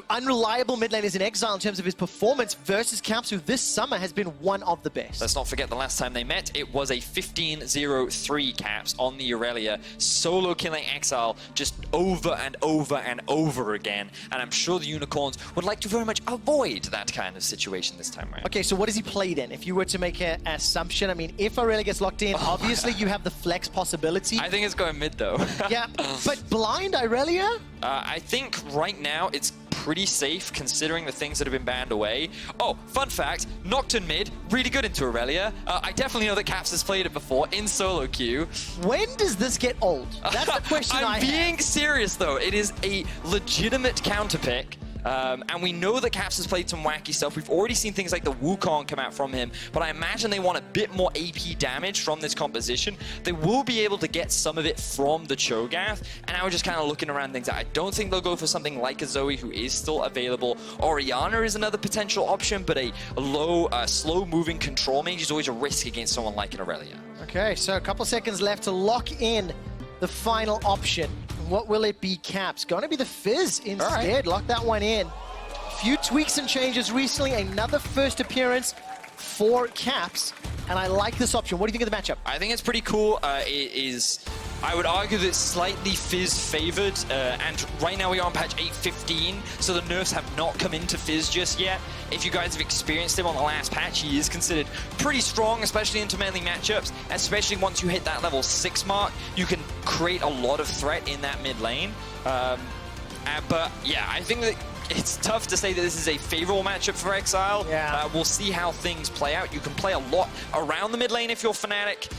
unreliable mid laners in Exile in terms of his performance versus Caps, who this summer has been one of the best. Let's not forget the last time they met, it was a 15-0-3 Caps on the Irelia, solo killing Exile just over and over and over again. And I'm sure the Unicorns would like to very much avoid that kind of situation this time around. Okay, so what does he play then? If you were to make an assumption, I mean, if Irelia gets locked in, obviously you have the flex possibility. I think it's going mid though. Yeah, but blind Irelia? I think right now it's pretty safe considering the things that have been banned away. Oh, fun fact, Nocturne mid, really good into Irelia. I definitely know that Caps has played it before in solo queue. When does this get old? That's the question I'm being serious though. It is a legitimate counter pick. And we know that Caps has played some wacky stuff. We've already seen things like the Wukong come out from him, but I imagine they want a bit more AP damage from this composition. They will be able to get some of it from the Cho'Gath, and I was just kind of looking around things. I don't think they'll go for something like a Zoe, who is still available. Orianna is another potential option, but a low, slow-moving control mage is always a risk against someone like an Irelia. Okay, so a couple seconds left to lock in the final option. What will it be, Caps? Going to be the Fizz instead. Right. Lock that one in. A few tweaks and changes recently. Another first appearance for Caps. And I like this option. What do you think of the matchup? I think it's pretty cool. It is, I would argue that it's slightly Fizz favored. And right now we are on patch 8.15, so the nerfs have not come into Fizz just yet. If you guys have experienced him on the last patch, he is considered pretty strong, especially into melee matchups. Especially once you hit that level 6 mark, you can create a lot of threat in that mid lane. But yeah, I think that it's tough to say that this is a favorable matchup for Exile. Yeah. We'll see how things play out. You can play a lot around the mid lane if you're Fnatic,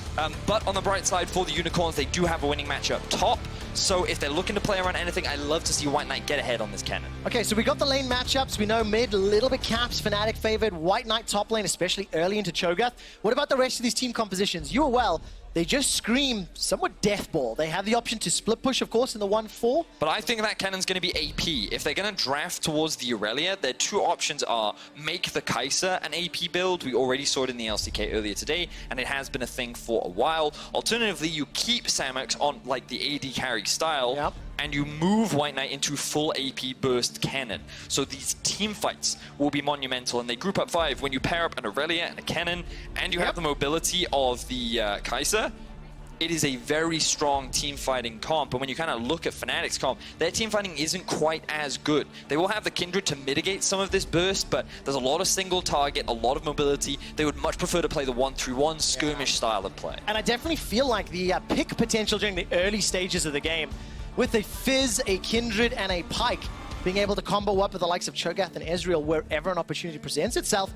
but on the bright side for the Unicorns, they do have a winning matchup top. So if they're looking to play around anything, I'd love to see White Knight get ahead on this cannon. Okay, so we got the lane matchups. We know mid, a little bit Caps, Fnatic favored, White Knight top lane, especially early into Cho'Gath. What about the rest of these team compositions? You are well. They just scream somewhat death ball. They have the option to split push, of course, in the 1-4. But I think that cannon's going to be AP. If they're going to draft towards the Irelia, their two options are make the Kai'Sa an AP build. We already saw it in the LCK earlier today, and it has been a thing for a while. Alternatively, you keep Samux on like the AD carry style, and you move White Knight into full AP burst cannon. So these team fights will be monumental, and they group up 5 when you pair up an Irelia and a cannon, and you have the mobility of the Kai'Sa. It is a very strong team fighting comp, and when you kind of look at Fnatic's comp, their team fighting isn't quite as good. They will have the Kindred to mitigate some of this burst, but there's a lot of single target, a lot of mobility. They would much prefer to play the 1-3-1 skirmish style of play. And I definitely feel like the pick potential during the early stages of the game, with a Fizz, a Kindred, and a Pyke, being able to combo up with the likes of Cho'Gath and Ezreal wherever an opportunity presents itself,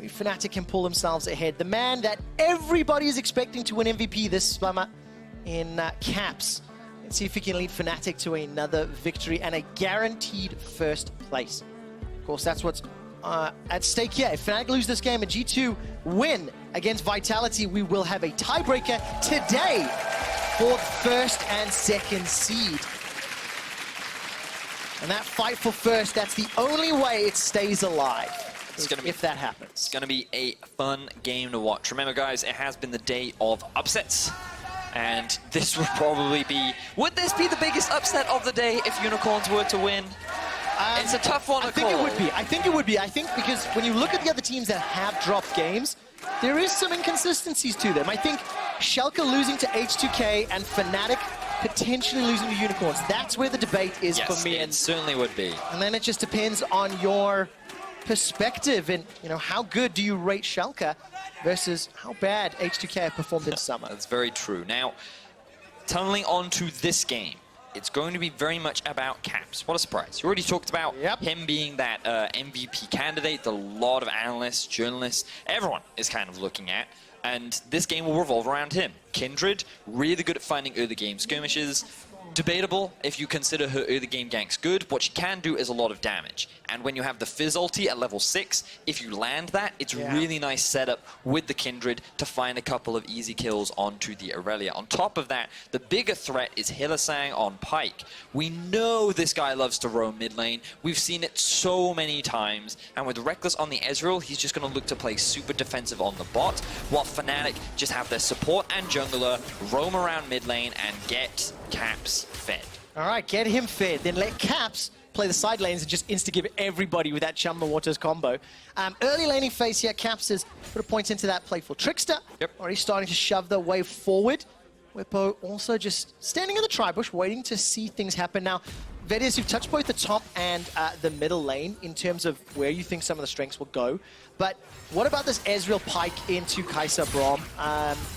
Fnatic can pull themselves ahead. The man that everybody is expecting to win MVP this summer in Caps. Let's see if he can lead Fnatic to another victory and a guaranteed first place. Of course, that's what's at stake here. If Fnatic lose this game and G2 win against Vitality, we will have a tiebreaker today for first and second seed. And that fight for first, that's the only way it stays alive. If that happens. It's going to be a fun game to watch. Remember, guys, it has been the day of upsets. And this would probably be... Would this be the biggest upset of the day if Unicorns were to win? It's a tough one to call. I think it would be. I think it would be. I think because when you look at the other teams that have dropped games, there is some inconsistencies to them. I think Schalke losing to H2K and Fnatic potentially losing to Unicorns. That's where the debate is for me. It certainly would be. And then it just depends on your perspective and, you know, how good do you rate Schalke versus how bad H2K have performed this summer. That's very true. Now, tunneling onto this game, it's going to be very much about Caps. What a surprise. You already talked about him being that MVP candidate. A lot of analysts, journalists, everyone is kind of looking at. And this game will revolve around him. Kindred, really good at finding early game skirmishes. Debatable if you consider her early game ganks good. What she can do is a lot of damage. And when you have the Fizz ulti at level 6, if you land that, it's really nice setup with the Kindred to find a couple of easy kills onto the Irelia. On top of that, the bigger threat is Hylissang on Pyke. We know this guy loves to roam mid lane. We've seen it so many times. And with Reckless on the Ezreal, he's just going to look to play super defensive on the bot, while Fnatic just have their support and jungler roam around mid lane and get Caps fed. All right, get him fed. Then let Caps play the side lanes and just insta-give everybody with that Chum Waters combo. Early laning phase here, Caps has put a point into that playful Trickster. Yep. Already starting to shove the way forward. Whippo also just standing in the tri-bush, waiting to see things happen. Now, Vedius, you've touched both the top and the middle lane in terms of where you think some of the strengths will go. But what about this Ezreal Pike into Kai'Sa Braum?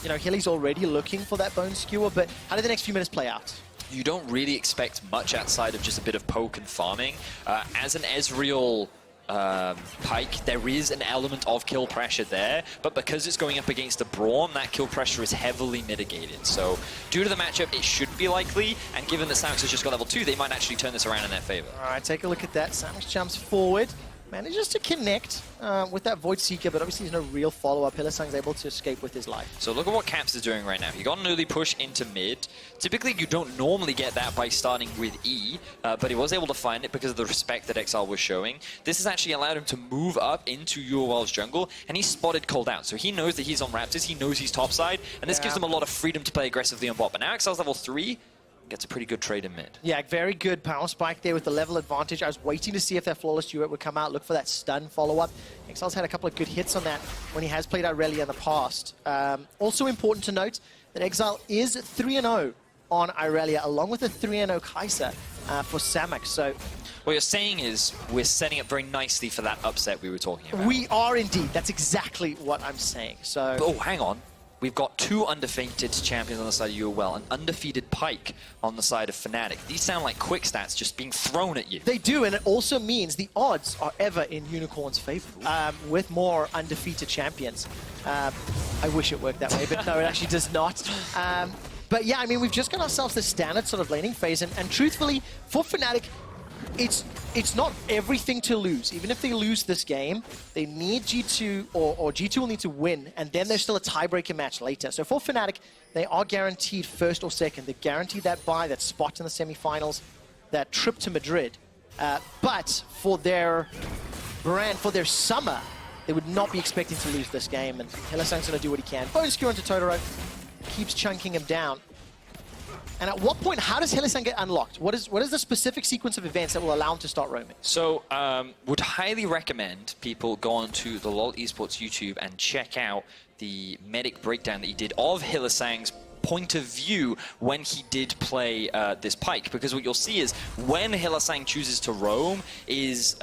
You know, Hilly's already looking for that Bone Skewer, but how do the next few minutes play out? You don't really expect much outside of just a bit of poke and farming. As an Ezreal Pike, there is an element of kill pressure there, but because it's going up against a Braum, that kill pressure is heavily mitigated. So due to the matchup, it should be likely, and given that Samux has just got level 2, they might actually turn this around in their favor. All right, take a look at that. Samux jumps forward, manages to connect with that Void Seeker, but obviously there's no real follow-up. Hylissang's able to escape with his life. So look at what Caps is doing right now. He got an early push into mid. Typically, you don't normally get that by starting with E, but he was able to find it because of the respect that Exile was showing. This has actually allowed him to move up into EULCS jungle, and he spotted Cold out. So he knows that he's on Raptors, he knows he's topside, and this gives him a lot of freedom to play aggressively on bot. But now Exile's level 3, gets a pretty good trade in mid. Yeah, very good power spike there with the level advantage. I was waiting to see if that Flawless Duet would come out, look for that stun follow-up. Exile's had a couple of good hits on that when he has played Irelia in the past. Also important to note that Exile is 3-0 on Irelia, along with a 3-0 Kai'Sa for Samux. So what you're saying is we're setting up very nicely for that upset we were talking about. we are indeed. That's exactly what I'm saying. So oh, hang on. We've got 2 undefeated champions on the side of UOL, an undefeated Pike on the side of Fnatic. These sound like quick stats just being thrown at you. they do, and it also means the odds are ever in Unicorn's favor with more undefeated champions. I wish it worked that way, but no, it actually does not. But yeah, I mean, we've just got ourselves the standard sort of laning phase, and truthfully, for Fnatic, it's not everything to lose. Even if they lose this game, they need G2, or G2 will need to win, and then there's still a tiebreaker match later. So for Fnatic, they are guaranteed first or second. They're guaranteed that bye, that spot in the semifinals, that trip to Madrid. But for their brand, for their summer, they would not be expecting to lose this game, and Hylissang's going to do what he can. Bone Skewer into Totoro, keeps chunking him down. And at what point, how does Hylissang get unlocked? What is the specific sequence of events that will allow him to start roaming? So, would highly recommend people go onto the LoL Esports YouTube and check out the medic breakdown that he did of Hylissang's point of view when he did play this Pike, because what you'll see is when Hylissang chooses to roam is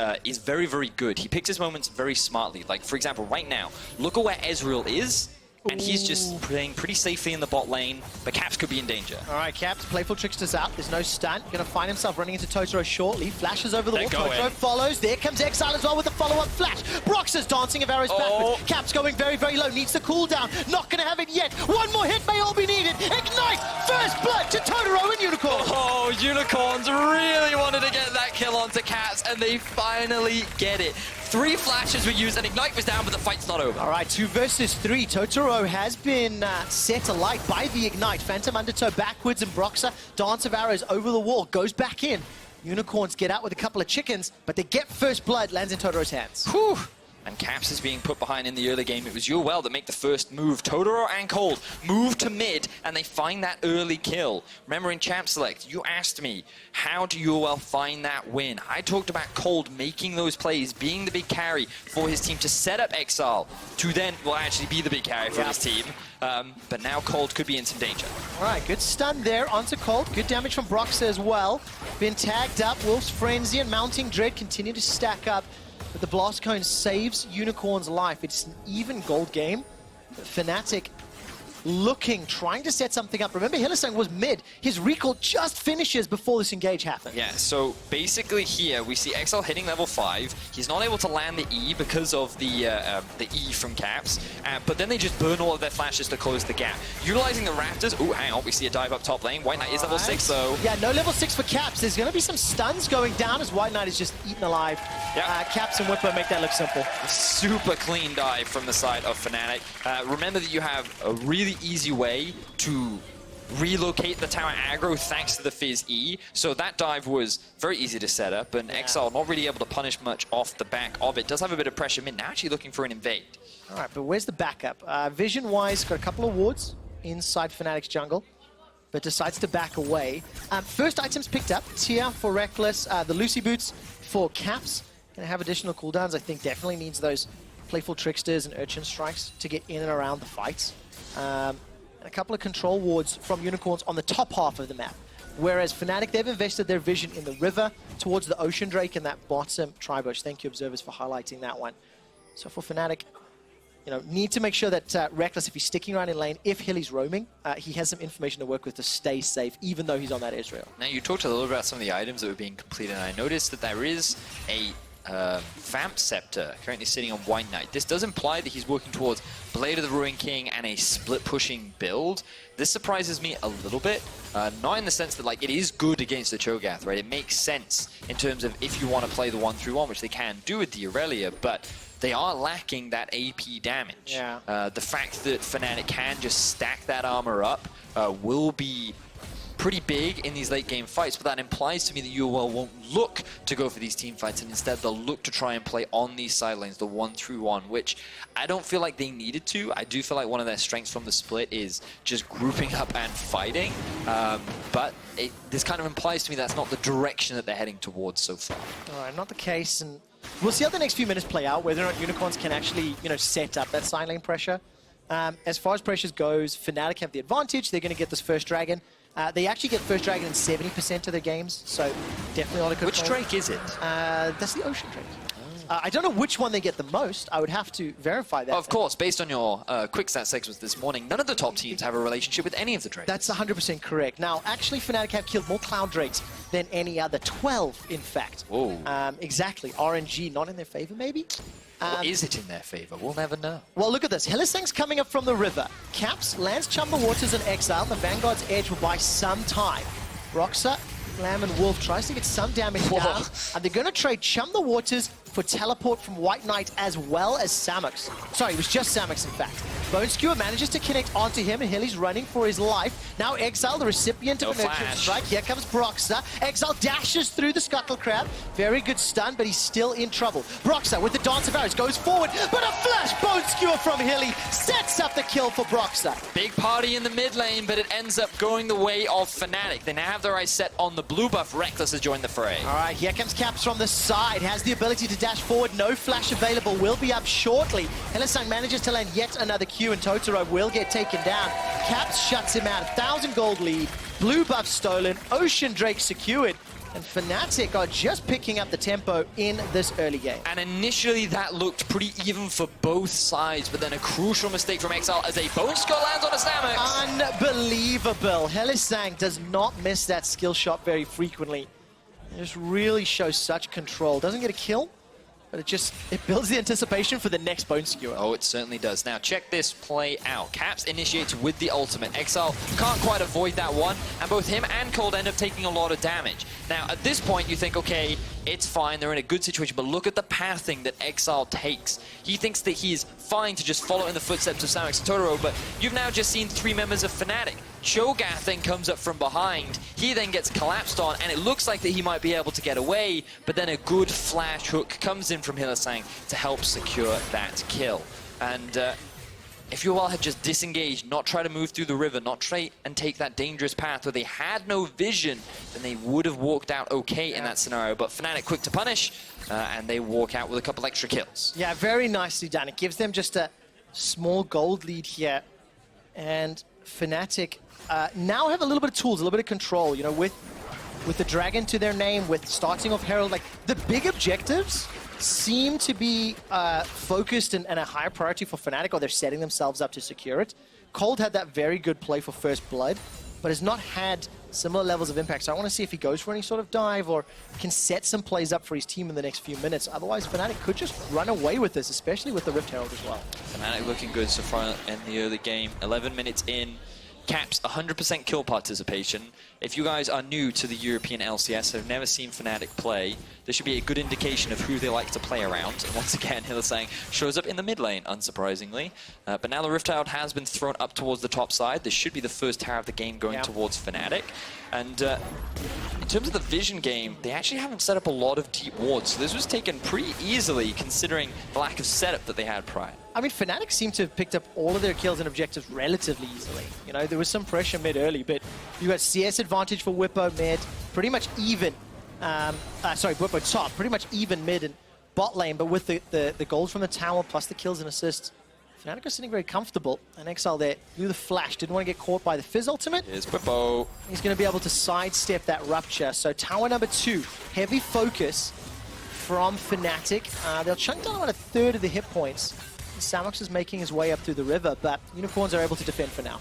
very, very good. He picks his moments very smartly. Like, for example, right now, look at where Ezreal is, and he's just playing pretty safely in the bot lane, but Caps could be in danger. All right, Caps, playful Trickster's out. There's no stun. Going to find himself running into Totoro shortly. Flashes over the wall. Totoro follows. There comes Exile as well with the follow-up flash. Broxa's dancing of arrows backwards. Caps going very, very low. Needs the cooldown. Not going to have it yet. One more hit may all be needed. Ignite! First blood to Totoro and Unicorn. Oh, Unicorns really wanted to get that kill onto Caps, and they finally get it. 3 flashes were used, and Ignite was down, but the fight's not over. All right, 2 versus 3. Totoro has been set alight by the Ignite. Phantom Undertow backwards, and Broxa, Dance of Arrows over the wall, goes back in. Unicorns get out with a couple of chickens, but they get first blood, lands in Totoro's hands. Whew. And Caps is being put behind in the early game. It was UOL that make the first move. Totoro and Cold move to mid, and they find that early kill. Remember in Champ Select, you asked me, how do UOL find that win? I talked about Cold making those plays, being the big carry for his team to set up Exile to then, well, actually be the big carry for his team. But now Cold could be in some danger. All right, good stun there onto Cold. Good damage from Broxa as well. Been tagged up. Wolf's Frenzy and Mounting Dread continue to stack up. But the Blast Cone saves Unicorn's life. It's an even gold game. Fnatic looking, trying to set something up. Remember, Hylissang was mid. His recall just finishes before this engage happens. Yeah, so basically here we see Exile hitting level 5. He's not able to land the E because of the E from Caps, but then they just burn all of their flashes to close the gap. Utilizing the Raptors, oh, hang on, we see a dive up top lane. White Knight is level 6 though. Yeah, no level 6 for Caps. There's going to be some stuns going down as White Knight is just eaten alive. Yeah. Caps and Whipper make that look simple. A super clean dive from the side of Fnatic. Remember that you have a really easy way to relocate the tower aggro thanks to the Fizz E. So that dive was very easy to set up, and Exile not really able to punish much off the back of it. Does have a bit of pressure mid, now actually looking for an invade. All right, but where's the backup? Vision-wise, got a couple of wards inside Fnatic's jungle. but decides to back away. First items picked up, Tia for Reckless, the Lucy Boots for Caps. Gonna have additional cooldowns. I think definitely needs those Playful Tricksters and Urchin Strikes to get in and around the fights. And a couple of control wards from Unicorns on the top half of the map. Whereas Fnatic, they've invested their vision in the river towards the Ocean Drake and that bottom Tribush. Thank you, observers, for highlighting that one. So for Fnatic, you know, need to make sure that Reckless, if he's sticking around in lane, if Hilly's roaming, he has some information to work with to stay safe, even though he's on that Israel. Now, you talked a little about some of the items that were being completed, and I noticed that there is a Vamp Scepter currently sitting on White Knight. This does imply that he's working towards Blade of the Ruin King and a split-pushing build. This surprises me a little bit, not in the sense that like it is good against the Cho'Gath, right? It makes sense in terms of if you want to play the 1-3-1, which they can do with the Aurelia, but they are lacking that AP damage. Yeah. The fact that Fnatic can just stack that armor up will be pretty big in these late game fights, but that implies to me that UOL won't look to go for these team fights, and instead they'll look to try and play on these side lanes, the 1-3-1, which I don't feel like they needed to. I do feel like one of their strengths from the split is just grouping up and fighting, but this kind of implies to me that's not the direction that they're heading towards so far. All right, not the case, and we'll see how the next few minutes play out, whether or not Unicorns can actually, you know, set up that side lane pressure. As far as pressures goes, Fnatic have the advantage. They're going to get this first dragon. They actually get first dragon in 70% of their games, so definitely a lot of control. Which Drake is it? That's the Ocean Drake. I don't know which one they get the most. I would have to verify that. Of course, based on your quick stat segments this morning, none of the top teams have a relationship with any of the Drakes. That's 100% correct. Now, actually, Fnatic have killed more Cloud Drakes than any other. 12, in fact. Whoa. Exactly. RNG not in their favor, maybe? Or is it in their favor? We'll never know. Well, look at this. Hylissang's coming up from the river. Caps lands Chum the Waters in exile. The Vanguard's Edge will buy some time. Roxa, Lamb and Wolf tries to get some damage down. And they're going to trade Chum the Waters for teleport from White Knight as well as Samux. Sorry, it was just Samux, in fact. Bone Skewer manages to connect onto him, and Hilly's running for his life. Now Exile, the recipient of an urgent strike. Here comes Broxa. Exile dashes through the Scuttle Crab. Very good stun, but he's still in trouble. Broxa with the Dance of Arrows goes forward, but a flash Bone Skewer from Hilly sets up the kill for Broxa. Big party in the mid lane, but it ends up going the way of Fnatic. They now have their eyes set on the blue buff. Reckless has joined the fray. All right, here comes Caps from the side. Has the ability to dash forward. No flash available. Will be up shortly. Hylissang manages to land yet another Q, and Totoro will get taken down. Caps shuts him out. 1,000 gold lead. Blue buff stolen. Ocean Drake secured. And Fnatic are just picking up the tempo in this early game. And initially that looked pretty even for both sides, but then a crucial mistake from Exile as a Bone Skull lands on a Samux. Unbelievable. Hylissang does not miss that skill shot very frequently. It just really shows such control. Doesn't get a kill, but it builds the anticipation for the next Bone Skewer. Oh, it certainly does. Now, check this play out. Caps initiates with the ultimate. Exile can't quite avoid that one, and both him and Cold end up taking a lot of damage. Now, at this point, you think, okay, it's fine, they're in a good situation, but look at the pathing that Exile takes. He thinks that he's fine to just follow in the footsteps of Samux and Totoro, but you've now just seen 3 members of Fnatic. Cho'Gath then comes up from behind. He then gets collapsed on, and it looks like that he might be able to get away, but then a good flash hook comes in from Hylissang to help secure that kill. And if UOL had just disengaged, not try to move through the river, not try and take that dangerous path where they had no vision, then they would have walked out okay in that scenario. But Fnatic quick to punish, and they walk out with a couple extra kills. Yeah, very nicely done. It gives them just a small gold lead here. And Fnatic now have a little bit of tools, a little bit of control, you know, with the Dragon to their name, with starting off Herald. Like, the big objectives seem to be focused and a higher priority for Fnatic, or they're setting themselves up to secure it. Cold had that very good play for First Blood, but has not had similar levels of impact. So I want to see if he goes for any sort of dive or can set some plays up for his team in the next few minutes. Otherwise, Fnatic could just run away with this, especially with the Rift Herald as well. Fnatic looking good so far in the early game. 11 minutes in. Caps 100% kill participation. If you guys are new to the European LCS, have never seen Fnatic play, this should be a good indication of who they like to play around. And once again, Hylissang shows up in the mid lane, unsurprisingly. But now the Rift Herald has been thrown up towards the top side. This should be the first tower of the game going towards Fnatic. And in terms of the vision game, they actually haven't set up a lot of deep wards. So this was taken pretty easily, considering the lack of setup that they had prior. I mean, Fnatic seem to have picked up all of their kills and objectives relatively easily. You know, there was some pressure mid early, but you got CS advantage for Whippo mid, pretty much even. Sorry, Whippo top, pretty much even mid and bot lane, but with the gold from the tower plus the kills and assists, Fnatic are sitting very comfortable. And Exile there, through the flash, didn't want to get caught by the Fizz ultimate. Here's Whippo. He's going to be able to sidestep that Rupture. So tower number 2, heavy focus from Fnatic. They'll chunk down about a third of the hit points. Samox is making his way up through the river, but Unicorns are able to defend for now.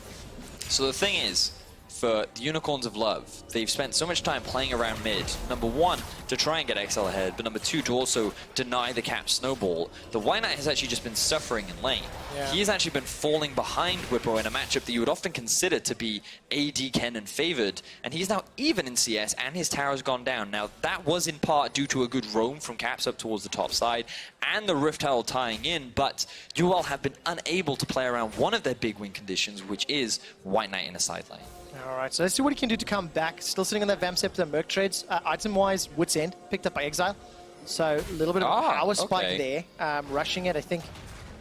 So the thing is, for the Unicorns of Love, they've spent so much time playing around mid. Number 1, to try and get XL ahead, but number 2, to also deny the cap snowball. The White Knight has actually just been suffering in lane. Yeah. He has actually been falling behind Whippo in a matchup that you would often consider to be AD Kennen favored, and he's now even in CS, and his tower's gone down. Now, that was in part due to a good roam from caps up towards the top side, and the Rift Herald tying in, but UL have been unable to play around one of their big win conditions, which is White Knight in a side lane. All right, so let's see what he can do to come back. Still sitting on that Vamp Scepter, Merc trades. Item-wise, Wit's End, picked up by Exile. So a little bit of a power spike there. Rushing it, I think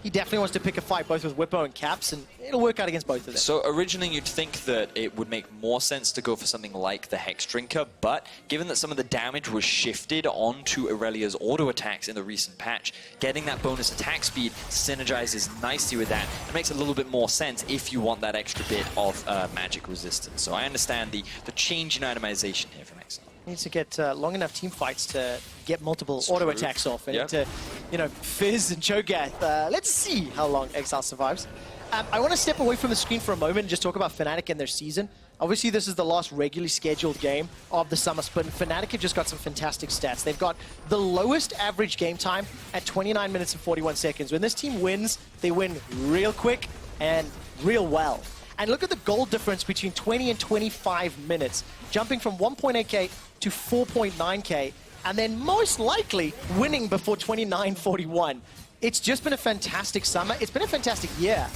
he definitely wants to pick a fight both with Whippo and Caps, and it'll work out against both of them. So originally you'd think that it would make more sense to go for something like the Hex Drinker, but given that some of the damage was shifted onto Aurelia's auto attacks in the recent patch, getting that bonus attack speed synergizes nicely with that. It makes a little bit more sense if you want that extra bit of magic resistance. So I understand the change in itemization here from Exile. Needs to get long enough team fights to get multiple auto attacks off and to, you know, Fizz and Cho'Gath. Let's see how long Exile survives. I want to step away from the screen for a moment and just talk about Fnatic and their season. Obviously, this is the last regularly scheduled game of the summer split, and Fnatic have just got some fantastic stats. They've got the lowest average game time at 29 minutes and 41 seconds. When this team wins, they win real quick and real well. And look at the goal difference between 20 and 25 minutes, jumping from 1.8k to 4.9k, and then most likely winning before 29:41. It's just been a fantastic summer. It's been a fantastic year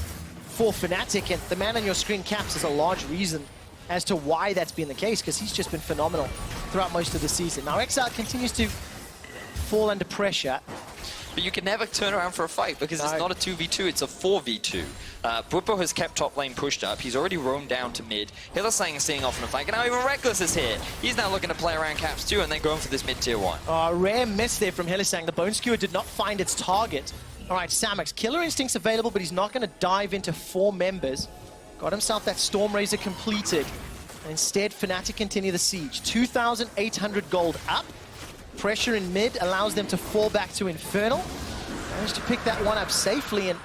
for Fnatic, and the man on your screen, Caps, is a large reason as to why that's been the case, because he's just been phenomenal throughout most of the season. Now, Exile continues to fall under pressure. But you can never turn around for a fight because it's not a 2v2, it's a 4v2. Whippo has kept top lane pushed up. He's already roamed down to mid. Hylissang is staying off in a flank, and now even Reckless is here. He's now looking to play around Caps too, and then going for this mid tier 1. Rare miss there from Hylissang. The Bone Skewer did not find its target. All right, Samox, Killer Instinct's available, but he's not going to dive into 4 members. Got himself that Storm Razor completed. And instead, Fnatic continue the siege. 2,800 gold up. Pressure in mid allows them to fall back to Infernal. Managed to pick that one up safely, and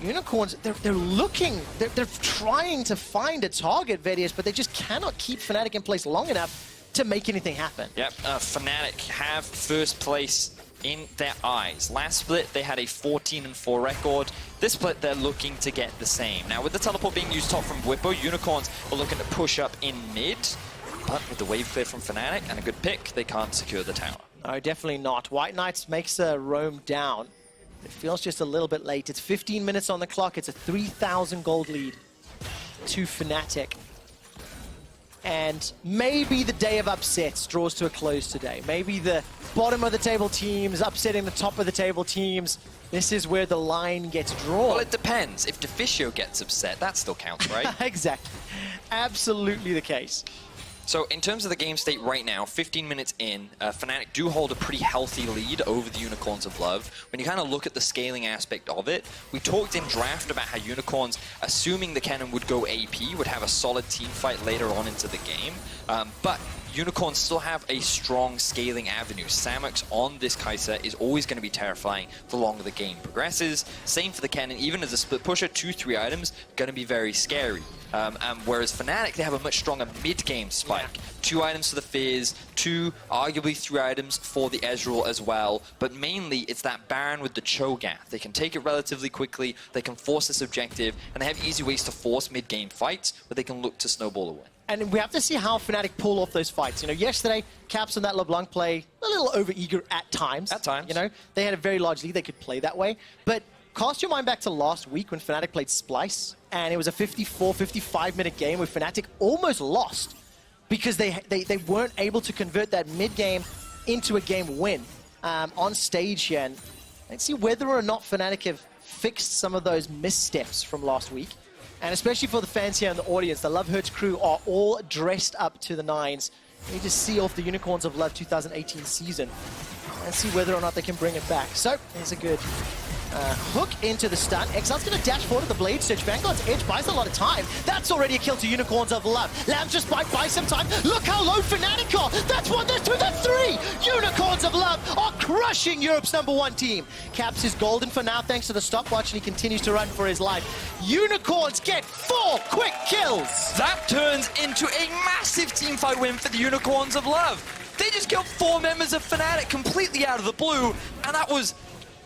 Unicorns, they're looking, they're trying to find a target, Vedius, but they just cannot keep Fnatic in place long enough to make anything happen. Yep, Fnatic have first place in their eyes. Last split, they had a 14-4 record. This split, they're looking to get the same. Now, with the teleport being used top from Whippo, Unicorns are looking to push up in mid, but with the wave clear from Fnatic and a good pick, they can't secure the tower. No, definitely not. White Knights makes a roam down. It feels just a little bit late. It's 15 minutes on the clock. It's a 3,000 gold lead to Fnatic. And maybe the day of upsets draws to a close today. Maybe the bottom of the table teams upsetting the top of the table teams. This is where the line gets drawn. Well, it depends. If Deficio gets upset, that still counts, right? Exactly. Absolutely the case. So in terms of the game state right now, 15 minutes in, Fnatic do hold a pretty healthy lead over the Unicorns of Love. When you kind of look at the scaling aspect of it, we talked in draft about how Unicorns, assuming the cannon would go AP, would have a solid team fight later on into the game. But Unicorns still have a strong scaling avenue. Samox on this Kai'Sa is always going to be terrifying the longer the game progresses. Same for the cannon, even as a split pusher, 2-3 items, going to be very scary. Whereas Fnatic, they have a much stronger mid-game spike. 2 items for the Fizz, 2, arguably 3 items for the Ezreal as well, but mainly it's that Baron with the Cho'Gath. They can take it relatively quickly, they can force this objective, and they have easy ways to force mid-game fights where they can look to snowball away. And we have to see how Fnatic pull off those fights. You know, yesterday, Caps on that LeBlanc play, a little over-eager at times. At times. You know, they had a very large lead, they could play that way. But cast your mind back to last week when Fnatic played Splyce, and it was a 54, 55-minute game where Fnatic almost lost because they weren't able to convert that mid-game into a game win on stage here. And let's see whether or not Fnatic have fixed some of those missteps from last week. And especially for the fans here in the audience, the Love Hurts crew are all dressed up to the nines. They need to see off the Unicorns of Love 2018 season and see whether or not they can bring it back. So, there's a good hook into the stun. Exile's going to dash forward to the Blade Search. Vanguard's Edge buys a lot of time. That's already a kill to Unicorns of Love. Lambs just buy some time. Look how low Fnatic are. That's one, that's two, that's three. Unicorns of Love are crushing Europe's #1 team. Caps is golden for now thanks to the stopwatch, and he continues to run for his life. Unicorns get 4 quick kills. That turns into a massive teamfight win for the Unicorns of Love. They just killed 4 members of Fnatic completely out of the blue, and that was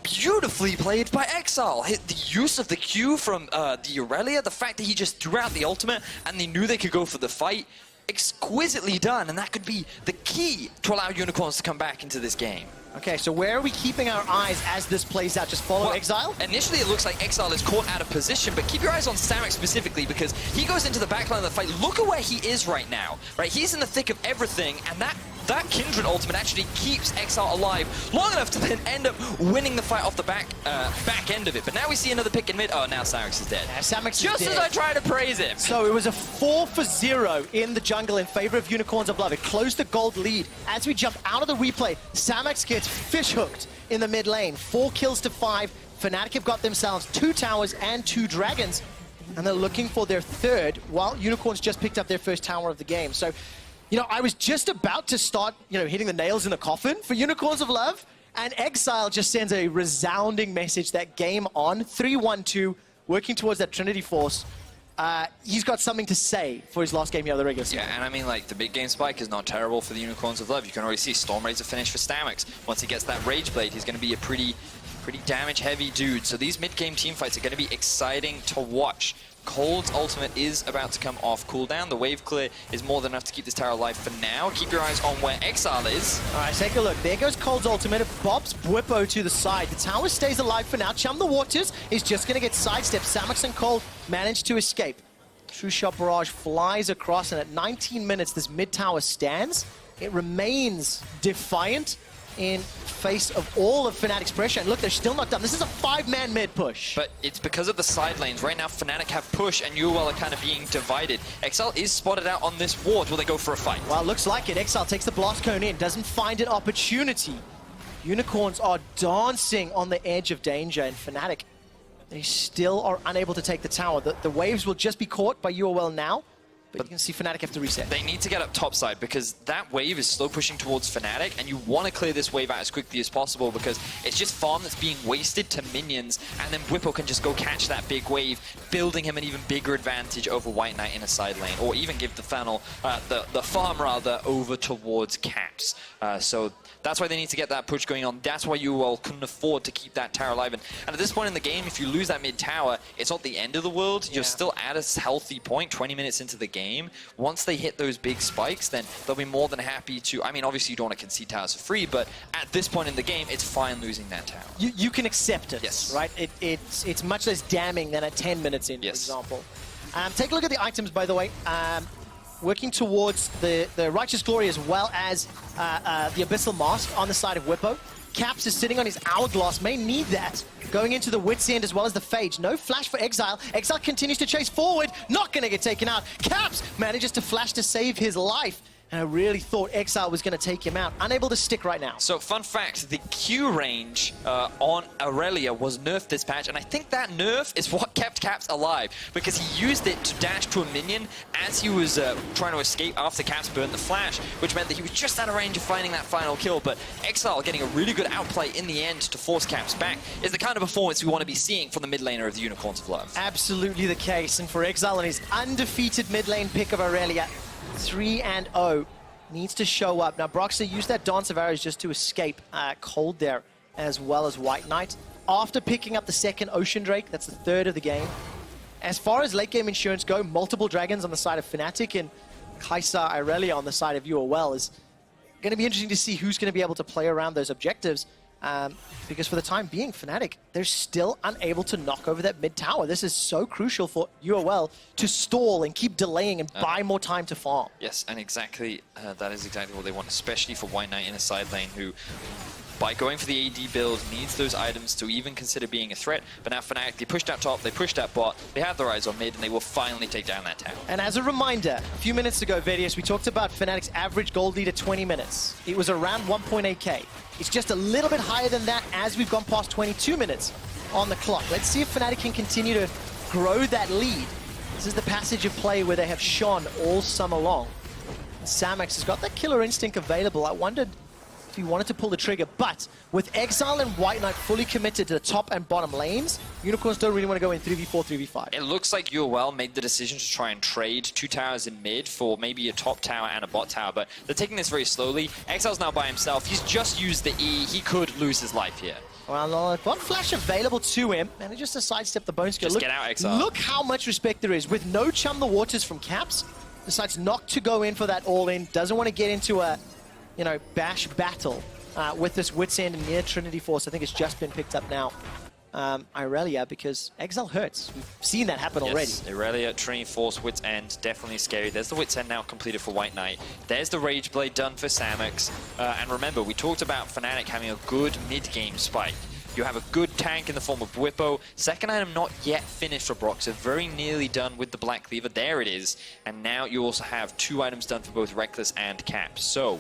beautifully played by Exile. The use of the Q from the Aurelia, the fact that he just threw out the ultimate and they knew they could go for the fight, exquisitely done, and that could be the key to allow Unicorns to come back into this game. Okay, so where are we keeping our eyes as this plays out? Just follow Exile? Initially, it looks like Exile is caught out of position, but keep your eyes on Samix specifically because he goes into the backline of the fight. Look at where he is right now, right? He's in the thick of everything, and that Kindred ultimate actually keeps Exile alive long enough to then end up winning the fight off the back end of it. But now we see another pick in mid. Oh, now Samix is dead. Yeah, Samix just is dead. As I try to praise him. So it was a 4-for-0 in the jungle in favor of Unicorns of Love. It closed the gold lead. As we jump out of the replay, Samix gets fish hooked in the mid lane. 4 kills to 5. Fnatic have got themselves 2 towers and 2 dragons, and they're looking for their third, while Unicorns just picked up their first tower of the game. So, you know, I was just about to start, hitting the nails in the coffin for Unicorns of Love, and Exile just sends a resounding message that game on. 3-1-2, working towards that Trinity Force. He's got something to say for his last game here of the regular season. Yeah, and I mean, like, the big game spike is not terrible for the Unicorns of Love. You can already see Storm Raid's a finish for Stamix. Once he gets that Rage Blade, he's going to be a pretty damage-heavy dude. So these mid-game teamfights are going to be exciting to watch. Cold's ultimate is about to come off cooldown. The wave clear is more than enough to keep this tower alive for now. Keep your eyes on where Exile is. All right, take a look. There goes Cold's ultimate. It bobs Bwipo to the side. The tower stays alive for now. Chum the Waters is just going to get sidestepped. Samix and Cold manage to escape. True Shot Barrage flies across, and at 19 minutes, this mid tower stands. It remains defiant in face of all of Fnatic's pressure. And look, they're still not done. This is a 5-man mid push. But it's because of the side lanes. Right now, Fnatic have push, and EULCS are kind of being divided. Exile is spotted out on this ward. Will they go for a fight? Well, looks like it. Exile takes the blast cone in, doesn't find an opportunity. Unicorns are dancing on the edge of danger, and Fnatic, they still are unable to take the tower. The waves will just be caught by EULCS now. But you can see Fnatic have to reset. They need to get up topside because that wave is slow pushing towards Fnatic, and you want to clear this wave out as quickly as possible because it's just farm that's being wasted to minions, and then Bwipo can just go catch that big wave, building him an even bigger advantage over White Knight in a side lane, or even give the farm rather over towards Caps. So that's why they need to get that push going on. That's why EULCS couldn't afford to keep that tower alive. And at this point in the game, if you lose that mid tower, it's not the end of the world. You're still at a healthy point, 20 minutes into the game. Once they hit those big spikes, then they'll be more than happy to... I mean, obviously you don't want to concede towers for free, but at this point in the game, it's fine losing that tower. You can accept it, yes. Right? It's much less damning than at 10 minutes in, yes. for example. Take a look at the items, by the way. Working towards the Righteous Glory as well as the Abyssal Mask on the side of Bwipo. Caps is sitting on his Hourglass, may need that. Going into the Wit's End as well as the Phage. No flash for Exile. Exile continues to chase forward, not going to get taken out. Caps manages to flash to save his life. And I really thought Exile was going to take him out. Unable to stick right now. So, fun fact, the Q range on Aurelia was nerfed this patch, and I think that nerf is what kept Caps alive, because he used it to dash to a minion as he was trying to escape after Caps burned the flash, which meant that he was just out of range of finding that final kill. But Exile getting a really good outplay in the end to force Caps back is the kind of performance we want to be seeing from the mid laner of the Unicorns of Love. Absolutely the case, and for Exile and his undefeated mid lane pick of Aurelia, 3-0, needs to show up. Now, Broxley used that Dance of Arrows just to escape Cold there, as well as White Knight. After picking up the second Ocean Drake, that's the third of the game. As far as late game insurance go, multiple dragons on the side of Fnatic and Kaisa Aurelia on the side of EULCS is going to be interesting to see who's going to be able to play around those objectives. Because for the time being, Fnatic, they're still unable to knock over that mid tower. This is so crucial for EULCS to stall and keep delaying and buy more time to farm. Yes, and exactly, that is exactly what they want, especially for White Knight in a side lane who by going for the AD build, needs those items to even consider being a threat. But now Fnatic, they pushed out top, they pushed out bot, they have their eyes on mid, and they will finally take down that tower. And as a reminder, a few minutes ago, Vedius, we talked about Fnatic's average gold lead at 20 minutes. It was around 1.8k. It's just a little bit higher than that as we've gone past 22 minutes on the clock. Let's see if Fnatic can continue to grow that lead. This is the passage of play where they have shone all summer long. Samex has got that killer instinct available. I wondered if he wanted to pull the trigger, but with Exile and White Knight fully committed to the top and bottom lanes, Unicorns don't really want to go in 3v4, 3v5. It looks like EULCS made the decision to try and trade 2 towers in mid for maybe a top tower and a bot tower, but they're taking this very slowly. Exile's now by himself. He's just used the E. He could lose his life here. Well, one flash available to him, and he just to sidestep the bone skill. Just get out, Exile. Look how much respect there is. With no Chum the Waters from Caps, decides not to go in for that all-in, doesn't want to get into a, you know, bash battle with this Wits End and near Trinity Force. I think it's just been picked up now. Irelia, because Exile hurts. We've seen that happen already. Irelia, Trinity Force, Wits End, definitely scary. There's the Wits End now completed for White Knight. There's the Rage Blade done for Samex. And remember, we talked about Fnatic having a good mid-game spike. You have a good tank in the form of Bwipo. Second item not yet finished for Broxah, very nearly done with the Black Cleaver. There it is. And now you also have 2 items done for both Reckless and Caps. So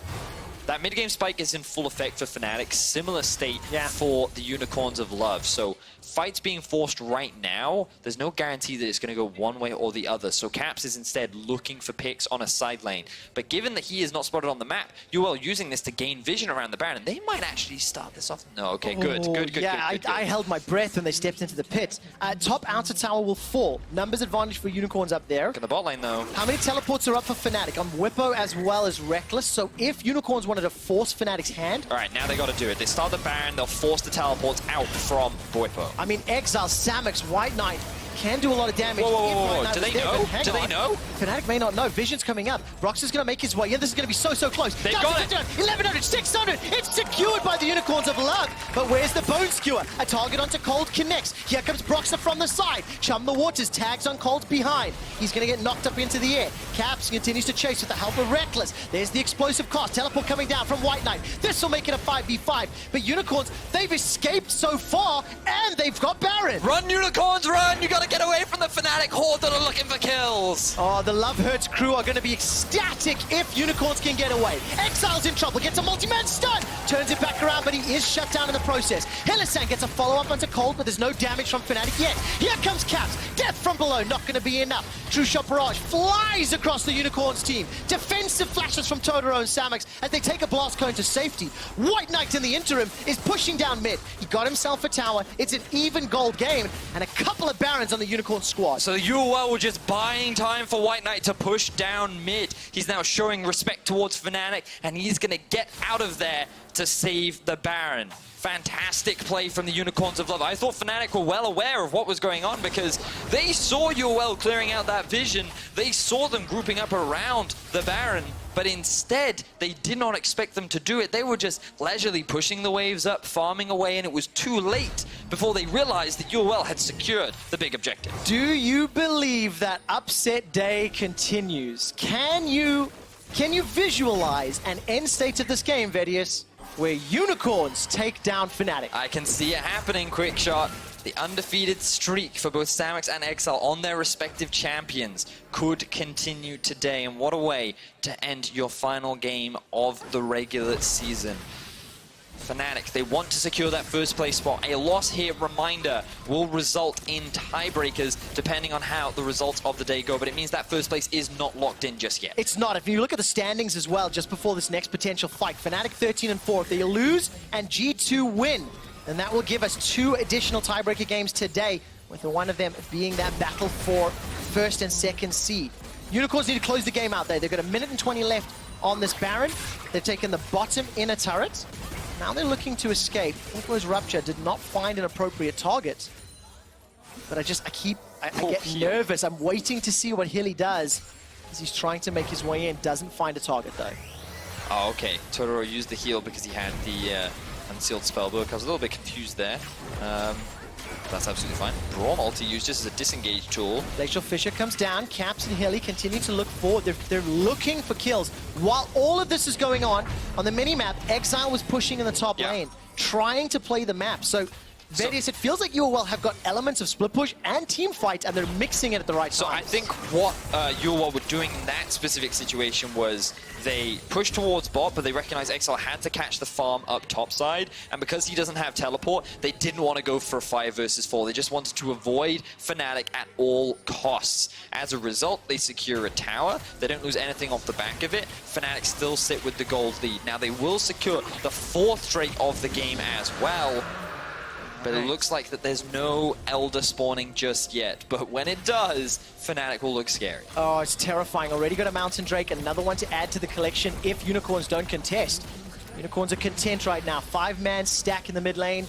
that mid-game spike is in full effect for Fnatic. Similar state for the Unicorns of Love. So fights being forced right now, there's no guarantee that it's going to go one way or the other. So Caps is instead looking for picks on a side lane. But given that he is not spotted on the map, UL using this to gain vision around the Baron. They might actually start this off. No, okay, good. I held my breath when they stepped into the pit. Top outer tower will fall. Numbers advantage for Unicorns up there. Look at the bot lane though. How many teleports are up for Fnatic? On Bwipo as well as Reckless. So if Unicorns wanted to force Fnatic's hand... All right, now they got to do it. They start the Baron, they'll force the teleports out from Bwipo. I mean, Exile, Samex, White Knight can do a lot of damage. Whoa. Do they know? Do they know? Fnatic may not know. Vision's coming up. Broxah's going to make his way. Yeah, this is going to be so close. They got it. 1100, 600. It's secured by the Unicorns of Love. But where's the Bone Skewer? A target onto Cold connects. Here comes Broxah from the side. Chum the Waters tags on Cold behind. He's going to get knocked up into the air. Caps continues to chase with the help of Reckless. There's the explosive cost. Teleport coming down from White Knight. This will make it a 5v5. But Unicorns, they've escaped so far, and they've got Baron. Run, Unicorns, run! You got to get away from the Fnatic horde that are looking for kills. Oh, the Love Hurts crew are going to be ecstatic if Unicorns can get away. Exile's in trouble, gets a multi-man stun, turns it back around, but he is shut down in the process. Helisan gets a follow-up onto Cold, but there's no damage from Fnatic yet. Here comes Caps, death from below, not going to be enough. True Shot Barrage flies across the Unicorns team. Defensive flashes from Totoro and Samex as they take a blast cone to safety. White Knight in the interim is pushing down mid. He got himself a tower. It's an even gold game, and a couple of Barons on the Unicorn squad. So UL were just buying time for White Knight to push down mid. He's now showing respect towards Fnatic, and he's going to get out of there to save the Baron. Fantastic play from the Unicorns of Love. I thought Fnatic were well aware of what was going on because they saw UL clearing out that vision. They saw them grouping up around the Baron, but instead they did not expect them to do it. They were just leisurely pushing the waves up, farming away, and it was too late before they realized that UL had secured the big objective. Do you believe that upset day continues? Can you visualize an end state of this game, Vedius, where Unicorns take down Fnatic? I can see it happening, Quick Shot. The undefeated streak for both Samex and Exile on their respective champions could continue today. And what a way to end your final game of the regular season. Fnatic, they want to secure that first place spot. A loss here, reminder, will result in tiebreakers depending on how the results of the day go. But it means that first place is not locked in just yet. It's not. If you look at the standings as well, just before this next potential fight, Fnatic 13 and 4. If they lose and G2 win, then that will give us 2 additional tiebreaker games today, with one of them being that battle for first and second seed. Unicorns need to close the game out there. They've got 1 minute and 20 left on this Baron. They've taken the bottom inner turret. Now they're looking to escape. Info's Rupture did not find an appropriate target. But I get nervous. I'm waiting to see what Hilly does as he's trying to make his way in. Doesn't find a target though. Oh, okay. Totoro used the heal because he had the unsealed spellbook. I was a little bit confused there. That's absolutely fine. Braum ulti used just as a disengage tool. Glacial Fissure comes down. Caps and Hilly continue to look forward. They're looking for kills. While all of this is going on the mini-map, Exile was pushing in the top lane. trying to play the map. So, Vedius, it feels like EULCS have got elements of split push and team fight, and they're mixing it at the right time. So I think what EULCS were doing in that specific situation was they pushed towards bot, but they recognized Exile had to catch the farm up top side, and because he doesn't have teleport, they didn't want to go for a 5 versus 4. They just wanted to avoid Fnatic at all costs. As a result, they secure a tower. They don't lose anything off the back of it. Fnatic still sit with the gold lead. Now they will secure the 4th straight of the game as well. But it looks like that there's no Elder spawning just yet. But when it does, Fnatic will look scary. Oh, it's terrifying. Already got a Mountain Drake, another one to add to the collection if Unicorns don't contest. Unicorns are content right now. 5-man stack in the mid lane.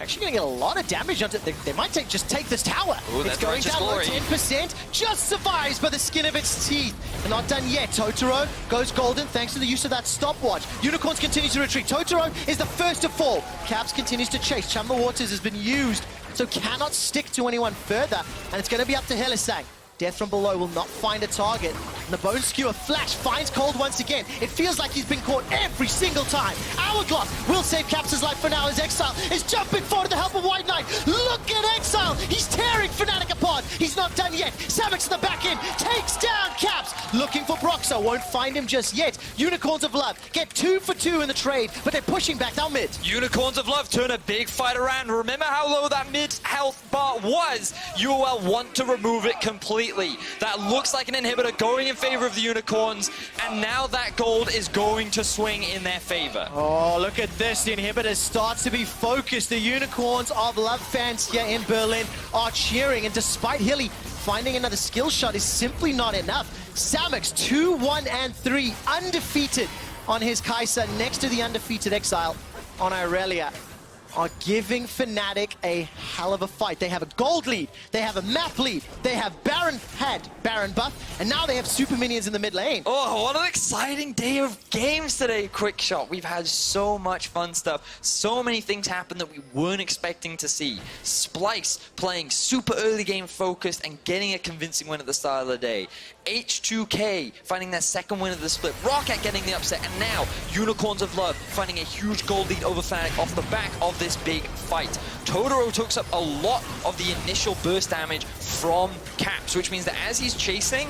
Actually going to get a lot of damage onto it. They might just take this tower. Ooh, it's going down low, 10%. Just survives by the skin of its teeth. They're not done yet. Totoro goes golden thanks to the use of that stopwatch. Unicorns continue to retreat. Totoro is the first to fall. Caps continues to chase. Chamba Waters has been used, so cannot stick to anyone further. And it's going to be up to Helisang. Death from below will not find a target. And the Bone Skewer Flash finds Cold once again. It feels like he's been caught every single time. Hourglass will save Caps' life for now as Exile is jumping forward to the help of White Knight. Look at Exile. He's tearing Fnatic apart. He's not done yet. Samix in the back end takes down Caps. Looking for Broxo. Won't find him just yet. Unicorns of Love get 2 for 2 in the trade, but they're pushing back down mid. Unicorns of Love turn a big fight around. Remember how low that mid health bar was? EULCS want to remove it completely. That looks like an inhibitor going in favor of the Unicorns, and now that gold is going to swing in their favor. Oh, look at this. The inhibitor starts to be focused. The Unicorns of Love fans here in Berlin are cheering, and despite Hilly finding another skill shot is simply not enough. Samix 2-1-3, undefeated on his Kai'Sa next to the undefeated Exile on Irelia. Are giving Fnatic a hell of a fight. They have a gold lead, they have a map lead, they have Baron buff, and now they have super minions in the mid lane. Oh, what an exciting day of games today, Quick Shot. We've had so much fun stuff. So many things happen that we weren't expecting to see. Splyce playing super early game focused and getting a convincing win at the start of the day. H2K finding their 2nd win of the split. Roccat getting the upset, and now Unicorns of Love finding a huge gold lead over Fnatic off the back of this big fight. Totoro takes up a lot of the initial burst damage from Caps, which means that as he's chasing,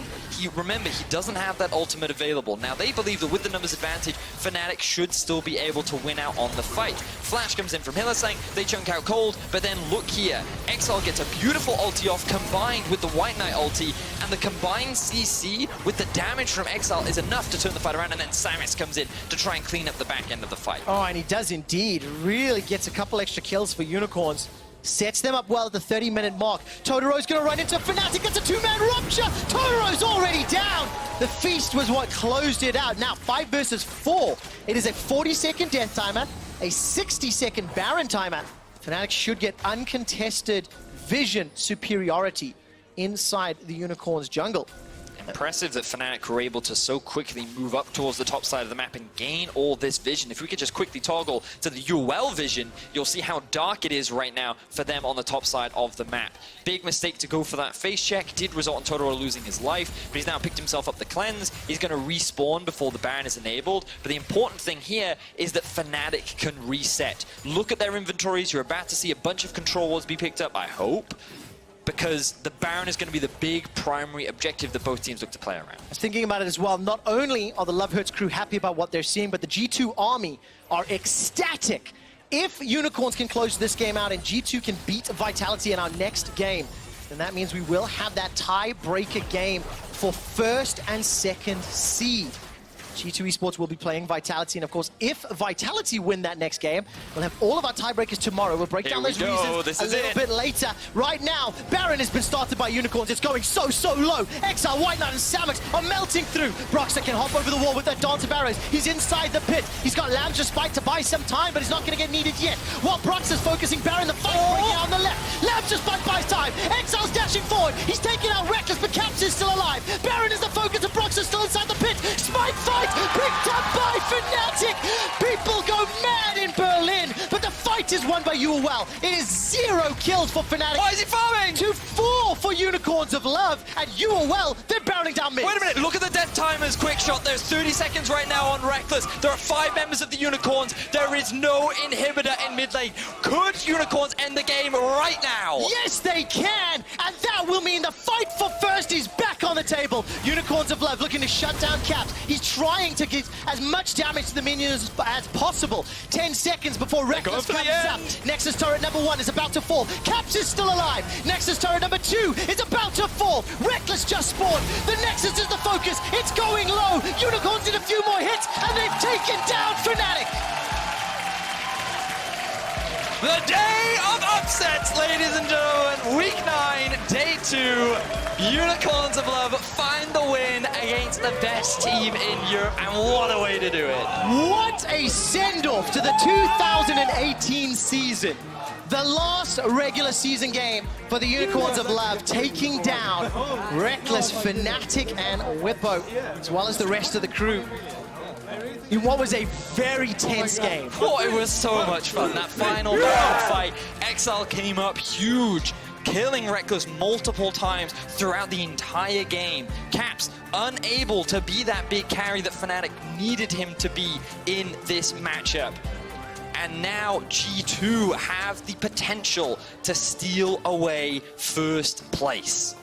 remember, he doesn't have that ultimate available. Now, they believe that with the numbers advantage, Fnatic should still be able to win out on the fight. Flash comes in from Helisang, they chunk out Cold, but then look here. Exile gets a beautiful ulti off combined with the White Knight ulti, and the combined CC with the damage from Exile is enough to turn the fight around, and then Samus comes in to try and clean up the back end of the fight. Oh, and he does indeed. Really gets a couple extra kills for Unicorns. Sets them up well at the 30-minute mark. Totoro's going to run into Fnatic. It's a 2-man rupture. Totoro's already down. The feast was what closed it out. Now 5 versus 4. It is a 40-second death timer, a 60-second Baron timer. Fnatic should get uncontested vision superiority inside the Unicorns jungle. Impressive that Fnatic were able to so quickly move up towards the top side of the map and gain all this vision. If we could just quickly toggle to the EULCS vision, you'll see how dark it is right now for them on the top side of the map. Big mistake to go for that face check. Did result in Totoro losing his life, but he's now picked himself up the cleanse. He's going to respawn before the Baron is enabled. But the important thing here is that Fnatic can reset. Look at their inventories. You're about to see a bunch of control wards be picked up, I hope, because the Baron is going to be the big primary objective that both teams look to play around. I was thinking about it as well. Not only are the Love Hurts crew happy about what they're seeing, but the G2 army are ecstatic. If Unicorns can close this game out and G2 can beat Vitality in our next game, then that means we will have that tiebreaker game for 1st and 2nd seed. G2 Esports will be playing Vitality, and of course, if Vitality win that next game, we'll have all of our tiebreakers tomorrow. We'll break down those reasons a little bit later. Right now, Baron has been started by Unicorns. It's going so low. Exile, White Knight, and Samix are melting through. Broxer can hop over the wall with that dance of arrows. He's inside the pit. He's got Lamb's Respite to buy some time, but he's not going to get needed yet. While Broxer's focusing, Baron, the fight breaking out on the left. Lamb's Respite buys time. Exile's dashing forward. He's taking out Reckless, but Caps is still alive. Baron is the focus, and Broxer's still inside the pit. Spike fight! Picked up by Fnatic! People go mad in Berlin, but the fight fight is won by EULCS. It is 0 kills for Fnatic. Why is he farming? To 4 for Unicorns of Love, and EULCS, they're bounding down mid. Wait a minute, look at the death timers. Quick shot, there's 30 seconds right now on Reckless. There are 5 members of the Unicorns. There is no inhibitor in mid lane. Could Unicorns end the game right now? Yes, they can, and that will mean the fight for first is back on the table. Unicorns of Love looking to shut down Caps. He's trying to get as much damage to the minions as possible. 10 seconds before Reckless comes up. Nexus turret number 1 is about to fall. Caps is still alive. Nexus turret number 2 is about to fall. Reckless just spawned. The Nexus is the focus. It's going low. Unicorns need a few more hits, and they've taken down Fnatic. The day of upsets, ladies and gentlemen. Week 9, day 2. Unicorns of Love find the win against the best team in Europe, and what a way to do it. What a send-off to the 2018 season. The last regular season game for the Unicorns of Love, taking down Reckless, Fnatic, and Whippo, as well as the rest of the crew. In what was a very tense game. Oh, it was so much fun. That final round fight, Exile came up huge, killing Reckless multiple times throughout the entire game. Caps unable to be that big carry that Fnatic needed him to be in this matchup. And now G2 have the potential to steal away first place.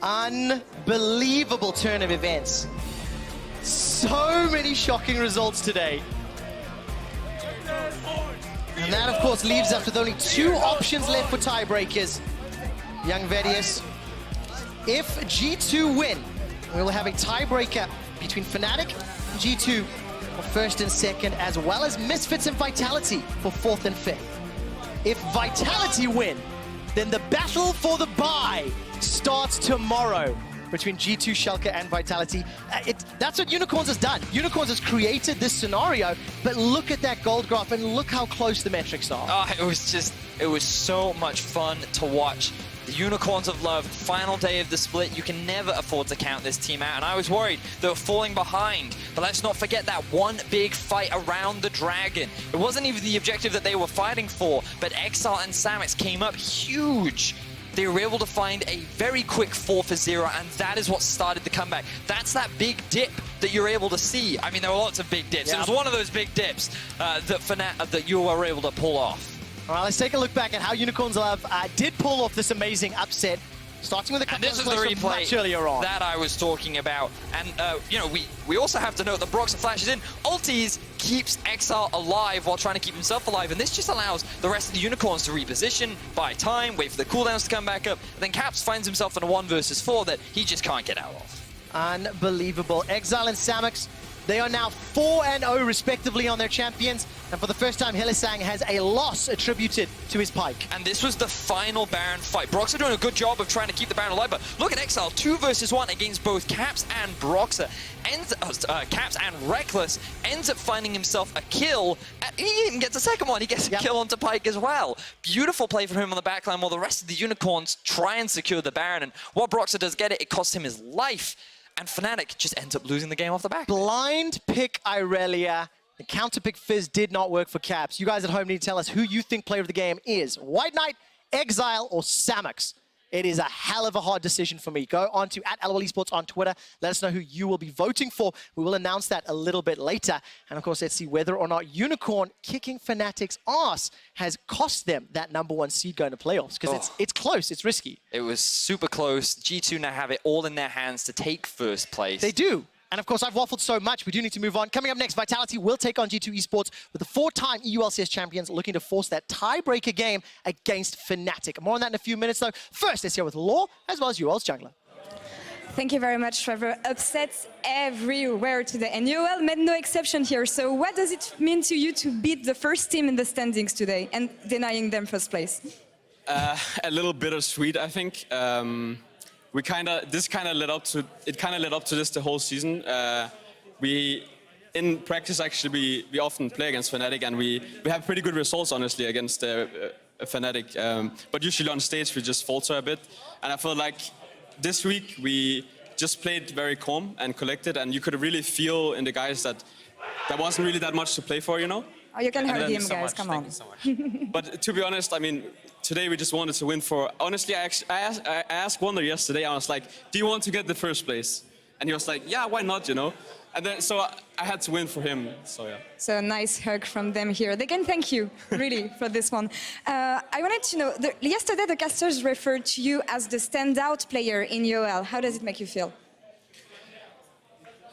Unbelievable turn of events. So many shocking results today. And that, of course, leaves us with only 2 options left for tiebreakers. Young Vedius, if G2 win, we will have a tiebreaker between Fnatic and G2 for first and second, as well as Misfits and Vitality for 4th and 5th. If Vitality win, then the battle for the bye starts tomorrow between G2, Schalke, and Vitality. That's what Unicorns has done. Unicorns has created this scenario, but look at that gold graph and look how close the metrics are. Oh, it was so much fun to watch. The Unicorns of Love, final day of the split. You can never afford to count this team out, and I was worried they were falling behind. But let's not forget that one big fight around the dragon. It wasn't even the objective that they were fighting for, but Exile and Samix came up huge. They were able to find a very quick 4-0, and that is what started the comeback. That's that big dip that you're able to see. I mean, there were lots of big dips. It was one of those big dips that you were able to pull off. All right, let's take a look back at how Unicorns of Love did pull off this amazing upset. Starting with a couple of plays much earlier on. That I was talking about. And, you know, we also have to note that Broxah flashes in. Ultis keeps Exile alive while trying to keep himself alive. And this just allows the rest of the Unicorns to reposition, buy time, wait for the cooldowns to come back up. And then Caps finds himself in a 1 versus 4 that he just can't get out of. Unbelievable. Exile and Samix, they are now 4-0 respectively on their champions. And for the first time, Hylissang has a loss attributed to his Pyke. And this was the final Baron fight. Broxah doing a good job of trying to keep the Baron alive, but look at Exile, 2 versus 1 against both Caps and Broxah. Caps and Reckless ends up finding himself a kill. He even gets a second one. He gets a kill onto Pyke as well. Beautiful play from him on the backline while the rest of the Unicorns try and secure the Baron. And while Broxah does get it, it costs him his life. And Fnatic just ends up losing the game off the back. Blind pick Irelia. The counter pick Fizz did not work for Caps. You guys at home need to tell us who you think player of the game is. White Knight, Exile, or Samix? It is a hell of a hard decision for me. Go on to @LOL Esports on Twitter. Let us know who you will be voting for. We will announce that a little bit later. And of course, let's see whether or not Unicorn kicking Fnatic's ass has cost them that #1 seed going to playoffs. Because it's close, it's risky. It was super close. G2 now have it all in their hands to take first place. They do. And of course, I've waffled so much, we do need to move on. Coming up next, Vitality will take on G2 Esports with the 4-time EULCS champions looking to force that tiebreaker game against Fnatic. More on that in a few minutes, though. First, let's hear with Law, as well as EUL's jungler. Thank you very much, Trevor. Upsets everywhere today, and EUL made no exception here. So what does it mean to you to beat the first team in the standings today and denying them first place? A little bittersweet, I think. This kind of led up to this the whole season. In practice, actually, we often play against Fnatic, and we have pretty good results, honestly, against Fnatic. But usually on stage, we just falter a bit. And I felt like this week, we just played very calm and collected, and you could really feel in the guys that there wasn't really that much to play for, you know? Oh, you can hug Thank you him, so guys. much. Come Thank on. you so much. But to be honest, I mean, today we just wanted to win for... Honestly, I asked Wonder yesterday, I was like, do you want to get the first place? And he was like, yeah, why not, you know? And then, so I had to win for him, so yeah. So a nice hug from them here. They can thank you, really, for this one. I wanted to know, yesterday the casters referred to you as the standout player in EUL. How does it make you feel?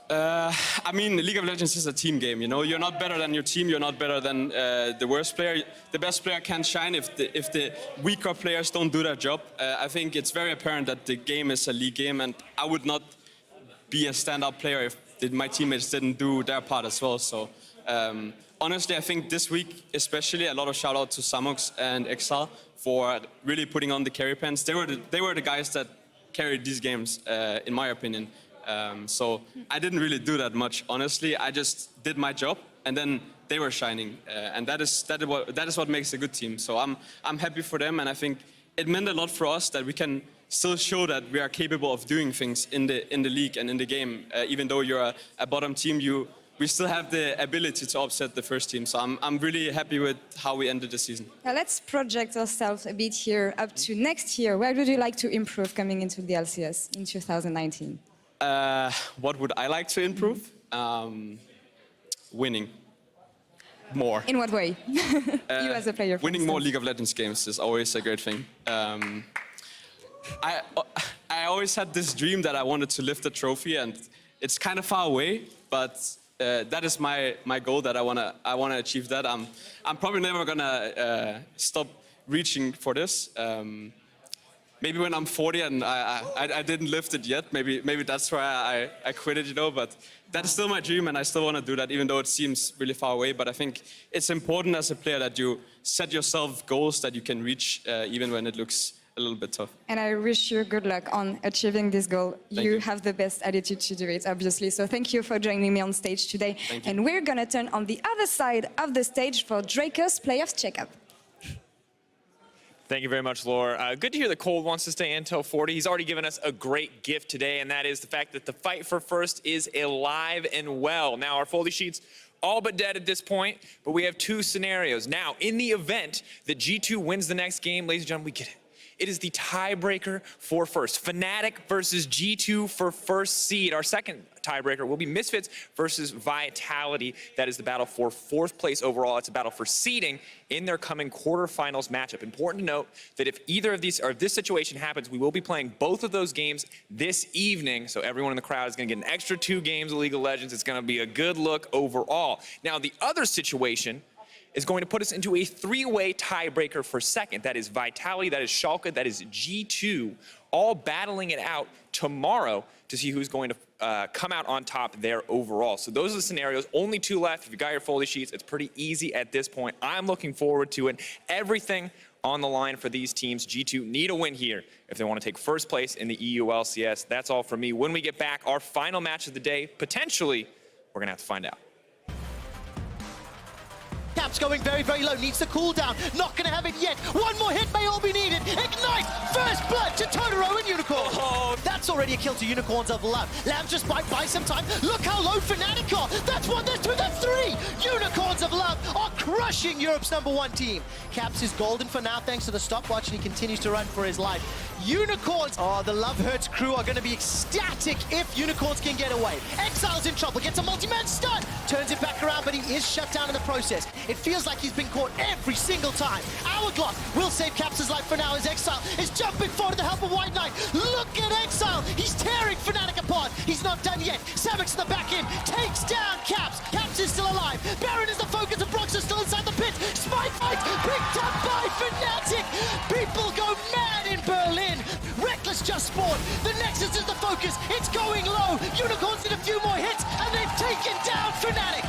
I mean, League of Legends is a team game, you know? You're not better than your team, you're not better than the worst player. The best player can't shine if the weaker players don't do their job. I think it's very apparent that the game is a league game, and I would not be a standout player if my teammates didn't do their part as well. So honestly, I think this week, especially, a lot of shout out to Samox and Exile for really putting on the carry pants. They were the guys that carried these games, in my opinion. So I didn't really do that much, honestly. I just did my job, and then they were shining, and that is what makes a good team. So I'm happy for them, and I think it meant a lot for us that we can still show that we are capable of doing things in the league and in the game. Even though you're a bottom team, we still have the ability to upset the first team. So I'm really happy with how we ended the season. Now let's project ourselves a bit here up to next year. Where would you like to improve coming into the LCS in 2019? What would I like to improve? Winning more. In what way? You as a player. Winning more League of Legends games is always a great thing. I always had this dream that I wanted to lift a trophy, and it's kind of far away, but that is my goal, that I wanna achieve that. I'm probably never gonna stop reaching for this. Maybe when I'm 40 and I didn't lift it yet, maybe that's why I quit it, you know, but that's still my dream, and I still want to do that, even though it seems really far away. But I think it's important as a player that you set yourself goals that you can reach, even when it looks a little bit tough. And I wish you good luck on achieving this goal. You have the best attitude to do it, obviously. So thank you for joining me on stage today. And we're going to turn on the other side of the stage for Draco's playoffs checkup. Thank you very much, Laura. Good to hear that Cold wants to stay until 40. He's already given us a great gift today, and that is the fact that the fight for first is alive and well. Now, our Foldy sheets all but dead at this point, but we have two scenarios. Now, in the event that G2 wins the next game, ladies and gentlemen, we get it. It is the tiebreaker for first. Fnatic versus G2 for first seed. Our second tiebreaker will be Misfits versus Vitality. That is the battle for fourth place overall. It's a battle for seeding in their coming quarterfinals matchup. Important to note that if either of these, or if this situation happens, we will be playing both of those games this evening. So everyone in the crowd is going to get an extra 2 games of League of Legends. It's going to be a good look overall. Now, the other situation is going to put us into a 3-way tiebreaker for second. That is Vitality, that is Schalke, that is G2, all battling it out tomorrow to see who's going to come out on top there overall. So those are the scenarios. Only 2 left. If you got your Foldy sheets, it's pretty easy at this point. I'm looking forward to it. Everything on the line for these teams. G2 need a win here if they want to take first place in the EULCS. That's all from me. When we get back, our final match of the day, potentially, we're going to have to find out. Caps going very, very low. Needs the cooldown. Not going to have it yet. One more hit may all be needed. Ignite! First blood to Totoro and Unicorn. Oh, that's already a kill to Unicorns of Love. Lamb just buy some time. Look how low Fnatic are. That's 1, that's 2, that's 3. Unicorns of Love are crushing Europe's #1 team. Caps is golden for now thanks to the stopwatch, and he continues to run for his life. Unicorns, the Love Hurts crew are going to be ecstatic if Unicorns can get away. Exile's in trouble, gets a multi-man stun, turns it back around, but he is shut down in the process. It feels like he's been caught every single time. Hourglass will save Caps' life for now as Exile is jumping forward to the help of White Knight. Look at Exile, he's tearing Fnatic apart. He's not done yet. Savik's in the back end, takes down Caps. Caps is still alive. Baron is the focus, and Brox is still inside the pit. Spike fight picked up by Fnatic. People go mad in Berlin. Reckless just spawned. The Nexus is the focus. It's going low. Unicorns need a few more hits, and they've taken down Fnatic.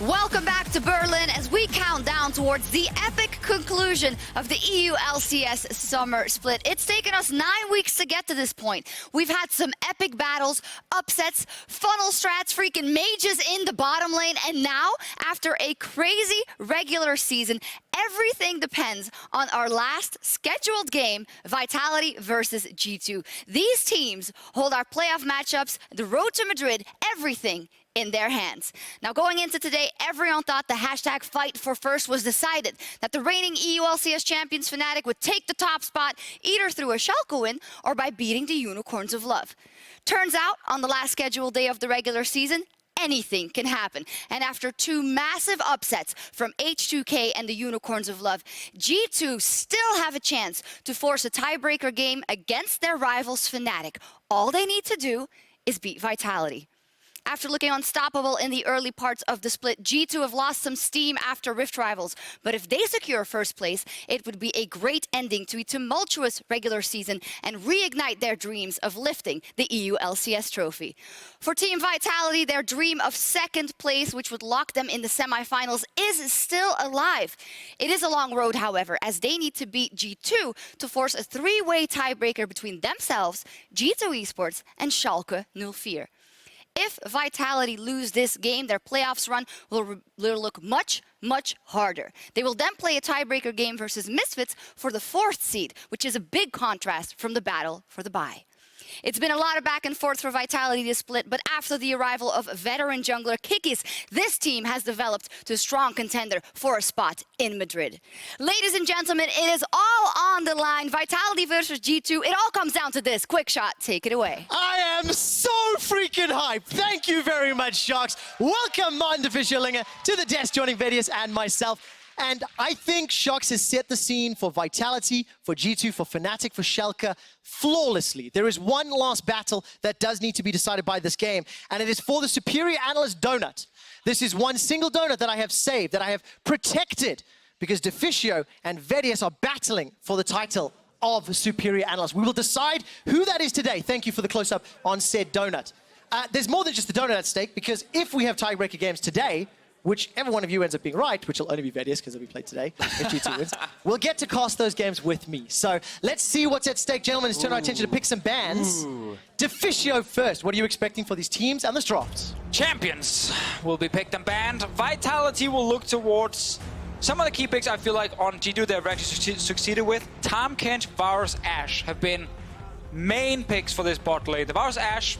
Welcome back to Berlin as we count down towards the epic conclusion of the EULCS summer split. It's taken us 9 weeks to get to this point. We've had some epic battles, upsets, funnel strats, freaking mages in the bottom lane, and now, after a crazy regular season, everything depends on our last scheduled game, Vitality versus G2. These teams hold our playoff matchups, the road to Madrid, everything in their hands. Now, going into today, everyone thought the hashtag fight for first was decided, that the reigning EULCS champions Fnatic would take the top spot either through a Schalke win or by beating the Unicorns of Love. Turns out, on the last scheduled day of the regular season, anything can happen. And after two massive upsets from H2K and the Unicorns of Love, G2 still have a chance to force a tiebreaker game against their rivals Fnatic. All they need to do is beat Vitality. After looking unstoppable in the early parts of the split, G2 have lost some steam after Rift Rivals. But if they secure first place, it would be a great ending to a tumultuous regular season and reignite their dreams of lifting the EULCS trophy. For Team Vitality, their dream of second place, which would lock them in the semifinals, is still alive. It is a long road, however, as they need to beat G2 to force a three-way tiebreaker between themselves, G2 Esports, and Schalke 04. If Vitality lose this game, their playoffs run will look much, much harder. They will then play a tiebreaker game versus Misfits for the 4th seed, which is a big contrast from the battle for the bye. It's been a lot of back and forth for Vitality this split, but after the arrival of veteran jungler Kikis, this team has developed to a strong contender for a spot in Madrid. Ladies and gentlemen, it is all on the line. Vitality versus G2. It all comes down to this. Quick shot, take it away. I am so freaking hyped. Thank you very much, Sharks. Welcome, Martin Fischerlinger, to the desk, joining Vedius and myself. And I think Sharks has set the scene for Vitality, for G2, for Fnatic, for Schalke flawlessly. There is one last battle that does need to be decided by this game, and it is for the Superior Analyst donut. This is one single donut that I have saved, that I have protected, because Deficio and Vedius are battling for the title of Superior Analyst. We will decide who that is today. Thank you for the close-up on said donut. There's more than just the donut at stake, because if we have tiebreaker games today, whichever one of you ends up being right, which will only be Vedius because it'll be played today, if G2 wins, we'll get to cast those games with me. So let's see what's at stake, gentlemen. Let's turn our attention to pick some bans. Deficio first. What are you expecting for these teams and this draft? Champions will be picked and banned. Vitality will look towards some of the key picks I feel like on G2 they've actually succeeded with. Tahm Kench, Varus, Ashe have been main picks for this bot lane. The Varus, Ashe,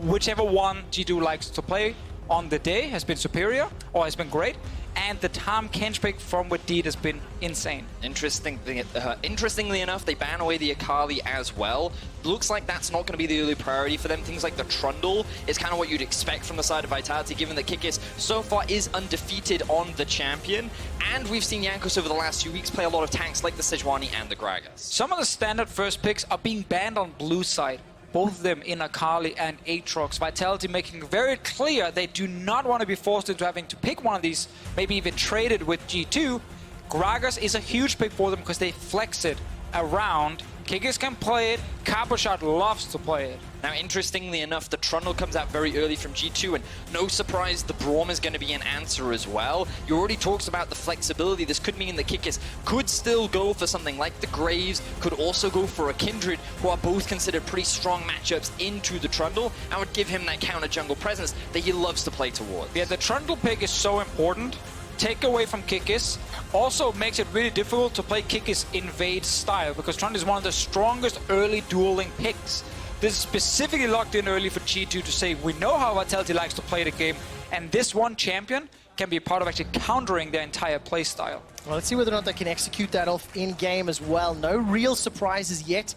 whichever one G2 likes to play on the day has been superior or has been great, and the Tahm Kench pick from Wadid has been insane. Interestingly enough, they ban away the Akali as well. Looks like that's not going to be the early priority for them. Things like the Trundle is kind of what you'd expect from the side of Vitality, given that Kikis so far is undefeated on the champion. And we've seen Jankos over the last few weeks play a lot of tanks like the Sejuani and the Gragas. Some of the standard first picks are being banned on blue side. Both of them in Akali and Aatrox. Vitality making very clear they do not want to be forced into having to pick one of these, maybe even traded with G2. Gragas is a huge pick for them because they flex it around. Kikis can play it, Caboshot loves to play it. Now, interestingly enough, the Trundle comes out very early from G2, and no surprise, the Braum is going to be an answer as well. You already talked about the flexibility. This could mean that Kikis could still go for something like the Graves, could also go for a Kindred, who are both considered pretty strong matchups into the Trundle, and would give him that counter jungle presence that he loves to play towards. Yeah, the Trundle pick is so important take away from Kikis. Also makes it really difficult to play Kikis invade style because Trond is one of the strongest early dueling picks. This is specifically locked in early for G2 to say we know how Vitality likes to play the game, and this one champion can be part of actually countering their entire play style. Well, let's see whether or not they can execute that off in-game as well. No real surprises yet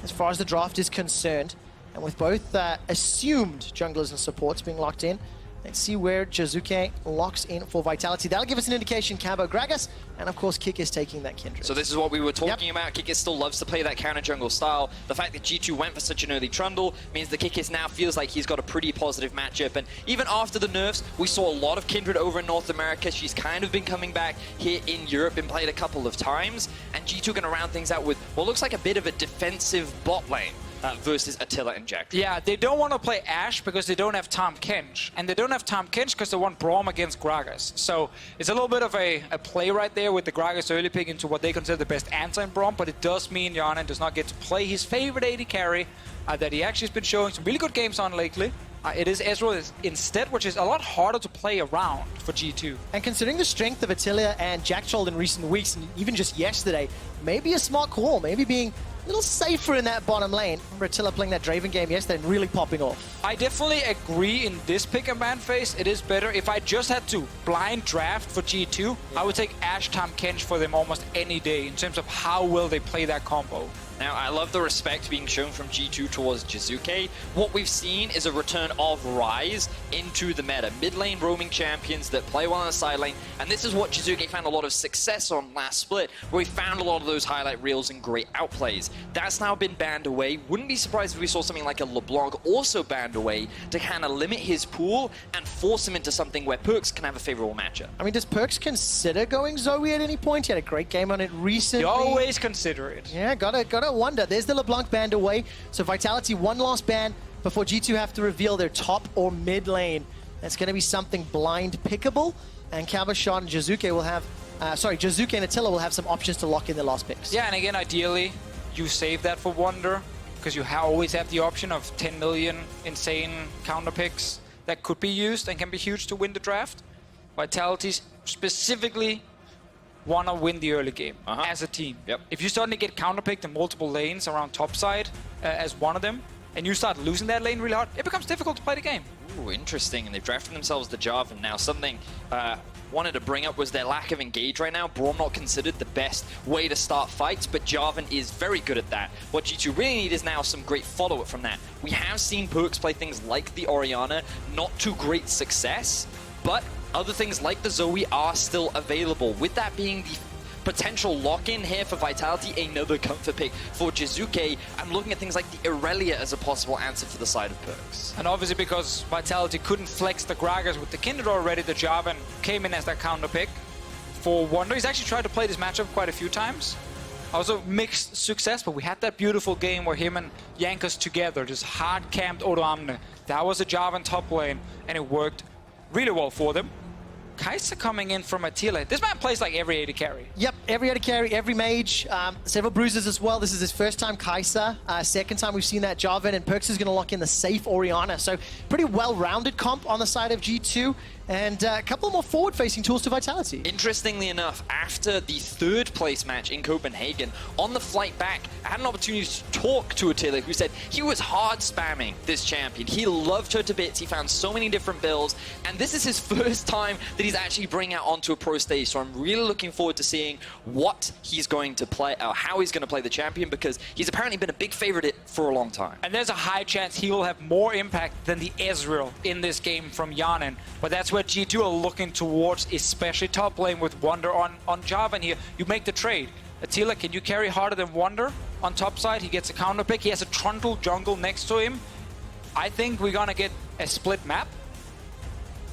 as far as the draft is concerned. And with both assumed junglers and supports being locked in, let's see where Jizuke locks in for Vitality. That'll give us an indication. Cabo, Gragas, and of course Kik is taking that Kindred. So this is what we were talking about. Kikis still loves to play that counter jungle style. The fact that G2 went for such an early trundle means that Kikis now feels like he's got a pretty positive matchup. And even after the nerfs, we saw a lot of Kindred over in North America. She's kind of been coming back here in Europe and played a couple of times. And G2 going to round things out with what looks like a bit of a defensive bot lane. Versus Attila and Jack. Yeah, they don't want to play Ashe because they don't have Tahm Kench. And they don't have Tahm Kench because they want Braum against Gragas. So it's a little bit of a play right there with the Gragas early pick into what they consider the best answer in Braum, but it does mean Yanan does not get to play his favorite AD carry that he actually has been showing some really good games on lately. It is Ezreal instead, which is a lot harder to play around for G2. And considering the strength of Attila and Jacktroll in recent weeks, and even just yesterday, maybe a smart call, maybe being a little safer in that bottom lane. Remember Attila playing that Draven game yesterday and really popping off. I definitely agree in this pick and ban phase. It is better. If I just had to blind draft for G2, I would take Ashe Tahm Kench for them almost any day in terms of how well they play that combo. Now, I love the respect being shown from G2 towards Jizuke. What we've seen is a return of Ryze into the meta. Mid lane roaming champions that play well on the side lane. And this is what Jizuke found a lot of success on last split, where he found a lot of those highlight reels and great outplays. That's now been banned away. Wouldn't be surprised if we saw something like a LeBlanc also banned away to kind of limit his pool and force him into something where Perkz can have a favorable matchup. I mean, does Perkz consider going Zoe at any point? He had a great game on it recently. You always consider it. Yeah, gotta wonder. There's the LeBlanc banned away. So Vitality, one last ban before G2 have to reveal their top or mid lane. That's going to be something blind pickable. And Cabashot and Jizuke will have, Jizuke and Attila will have some options to lock in their last picks. Yeah, and again, ideally, you save that for Wonder, because you always have the option of 10 million insane counter picks that could be used and can be huge to win the draft. Vitality specifically want to win the early game as a team. If you suddenly get counterpicked in multiple lanes around top side as one of them, and you start losing that lane really hard, it becomes difficult to play the game. Ooh, interesting. And they've drafted themselves the Jarvan. Now, something wanted to bring up was their lack of engage right now. Braum not considered the best way to start fights, but Jarvan is very good at that. What G2 really need is now some great follow-up from that. We have seen Perkz play things like the Orianna, not to great success, but other things like the Zoe are still available. With that being the potential lock-in here for Vitality, another comfort pick for Jizuke. I'm looking at things like the Irelia as a possible answer for the side of Perkz. And obviously because Vitality couldn't flex the Gragas with the Kindred already, the Jarvan came in as that counter pick. For Wonder, he's actually tried to play this matchup quite a few times. Also mixed success, but we had that beautiful game where him and Jankos together just hard-camped Odoamne. That was a Jarvan top lane, and it worked really well for them. Kai'Sa coming in from Attila. This man plays like every AD carry. Yep, every AD carry, every mage, several bruises as well. This is his first time Kai'Sa, second time we've seen that Jarvan, and Perkz is going to lock in the safe Orianna. So pretty well-rounded comp on the side of G2, and a couple more forward-facing tools to Vitality. Interestingly enough, after the third place match in Copenhagen, on the flight back, I had an opportunity to talk to Attila, who said he was hard spamming this champion. He loved her to bits. He found so many different builds, and this is his first time that he's actually bringing out onto a pro stage. So I'm really looking forward to seeing what he's going to play, or how he's going to play the champion, because he's apparently been a big favorite for a long time. And there's a high chance he will have more impact than the Ezreal in this game from Yanan. But that's where G2 are looking towards, especially top lane with Wonder on Jarvan here. You make the trade. Attila, can you carry harder than Wonder on top side? He gets a counter pick. He has a Trundle jungle next to him. I think we're gonna get a split map.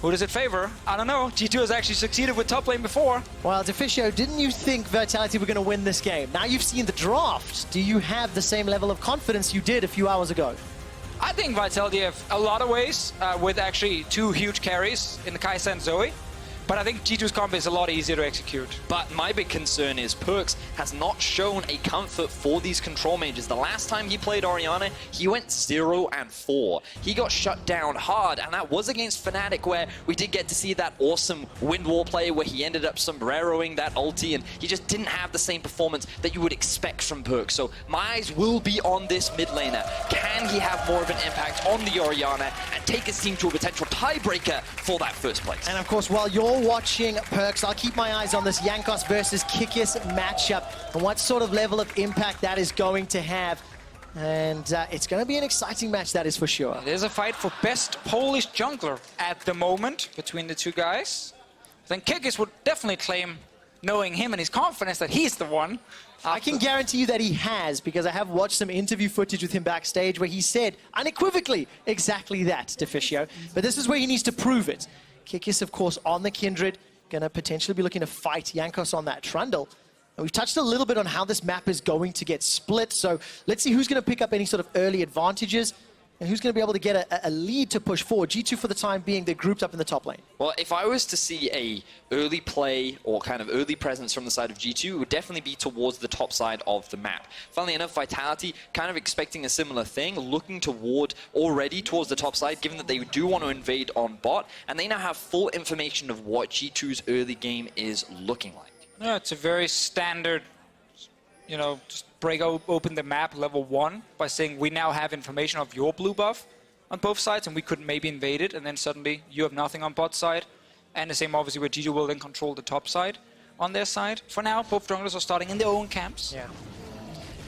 Who does it favor? I don't know. G2 has actually succeeded with top lane before. Well, Deficio, didn't you think Vitality were going to win this game? Now you've seen the draft. Do you have the same level of confidence you did a few hours ago? I think Vitality have a lot of ways with actually two huge carries in the Kai'Sa and Zoe. But I think G2's comp is a lot easier to execute. But my big concern is Perkz has not shown a comfort for these control mages. The last time he played Orianna, he went 0-4. He got shut down hard, and that was against Fnatic, where we did get to see that awesome wind wall play where he ended up sombreroing that ulti, and he just didn't have the same performance that you would expect from Perkz. So my eyes will be on this mid laner. Can he have more of an impact on the Orianna and take his team to a potential tiebreaker for that first place? And of course, while you're watching Perkz, I'll keep my eyes on this Jankos versus Kikis matchup and what sort of level of impact that is going to have. And it's going to be an exciting match, that is for sure. There's a fight for best Polish jungler at the moment between the two guys. Then Kikis would definitely claim, knowing him and his confidence, that he's the one. I can guarantee you that he has, because I have watched some interview footage with him backstage where he said unequivocally exactly that, Deficio. But this is where he needs to prove it. Kikis, of course, on the Kindred, going to potentially be looking to fight Jankos on that Trundle. And we've touched a little bit on how this map is going to get split, so let's see who's going to pick up any sort of early advantages and who's going to be able to get a lead to push forward. G2, for the time being, they're grouped up in the top lane. Well, if I was to see a early play or kind of early presence from the side of G2, it would definitely be towards the top side of the map. Funnily enough, Vitality kind of expecting a similar thing, looking toward already towards the top side, given that they do want to invade on bot, and they now have full information of what G2's early game is looking like. Yeah, it's a very standard, you know, just break open the map level 1 by saying we now have information of your blue buff on both sides and we could maybe invade it, and then suddenly you have nothing on bot side. And the same obviously where G2 will then control the top side on their side. For now, both junglers are starting in their own camps. Yeah.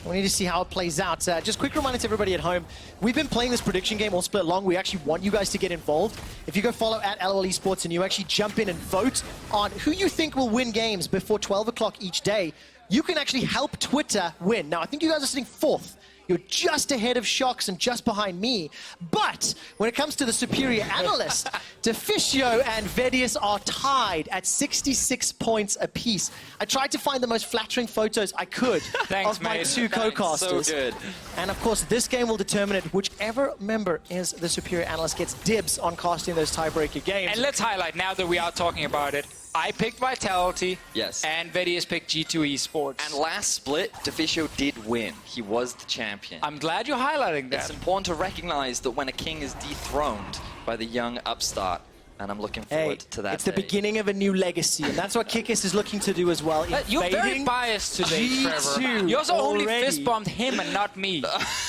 We need to see how it plays out. Just quick reminder to everybody at home, we've been playing this prediction game all split long. We actually want you guys to get involved. If you go follow at LOL Esports and you actually jump in and vote on who you think will win games before 12 o'clock each day, you can actually help Twitter win. Now, I think you guys are sitting 4th. You're just ahead of Shox and just behind me. But when it comes to the superior analyst, Deficio and Vedius are tied at 66 points apiece. I tried to find the most flattering photos I could of my two co-casters. So good. And of course, this game will determine it. Whichever member is the superior analyst gets dibs on casting those tiebreaker games. And let's highlight, now that we are talking about it, I picked Vitality, yes, and Vedius picked G2 Esports. And last split, Deficio did win. He was the champion. I'm glad you're highlighting that. It's important to recognize that when a king is dethroned by the young upstart, and I'm looking forward to that. It's the beginning of a new legacy, and that's what Kikis is looking to do as well. You're very biased today, Trevor. You also only fist-bumped him and not me.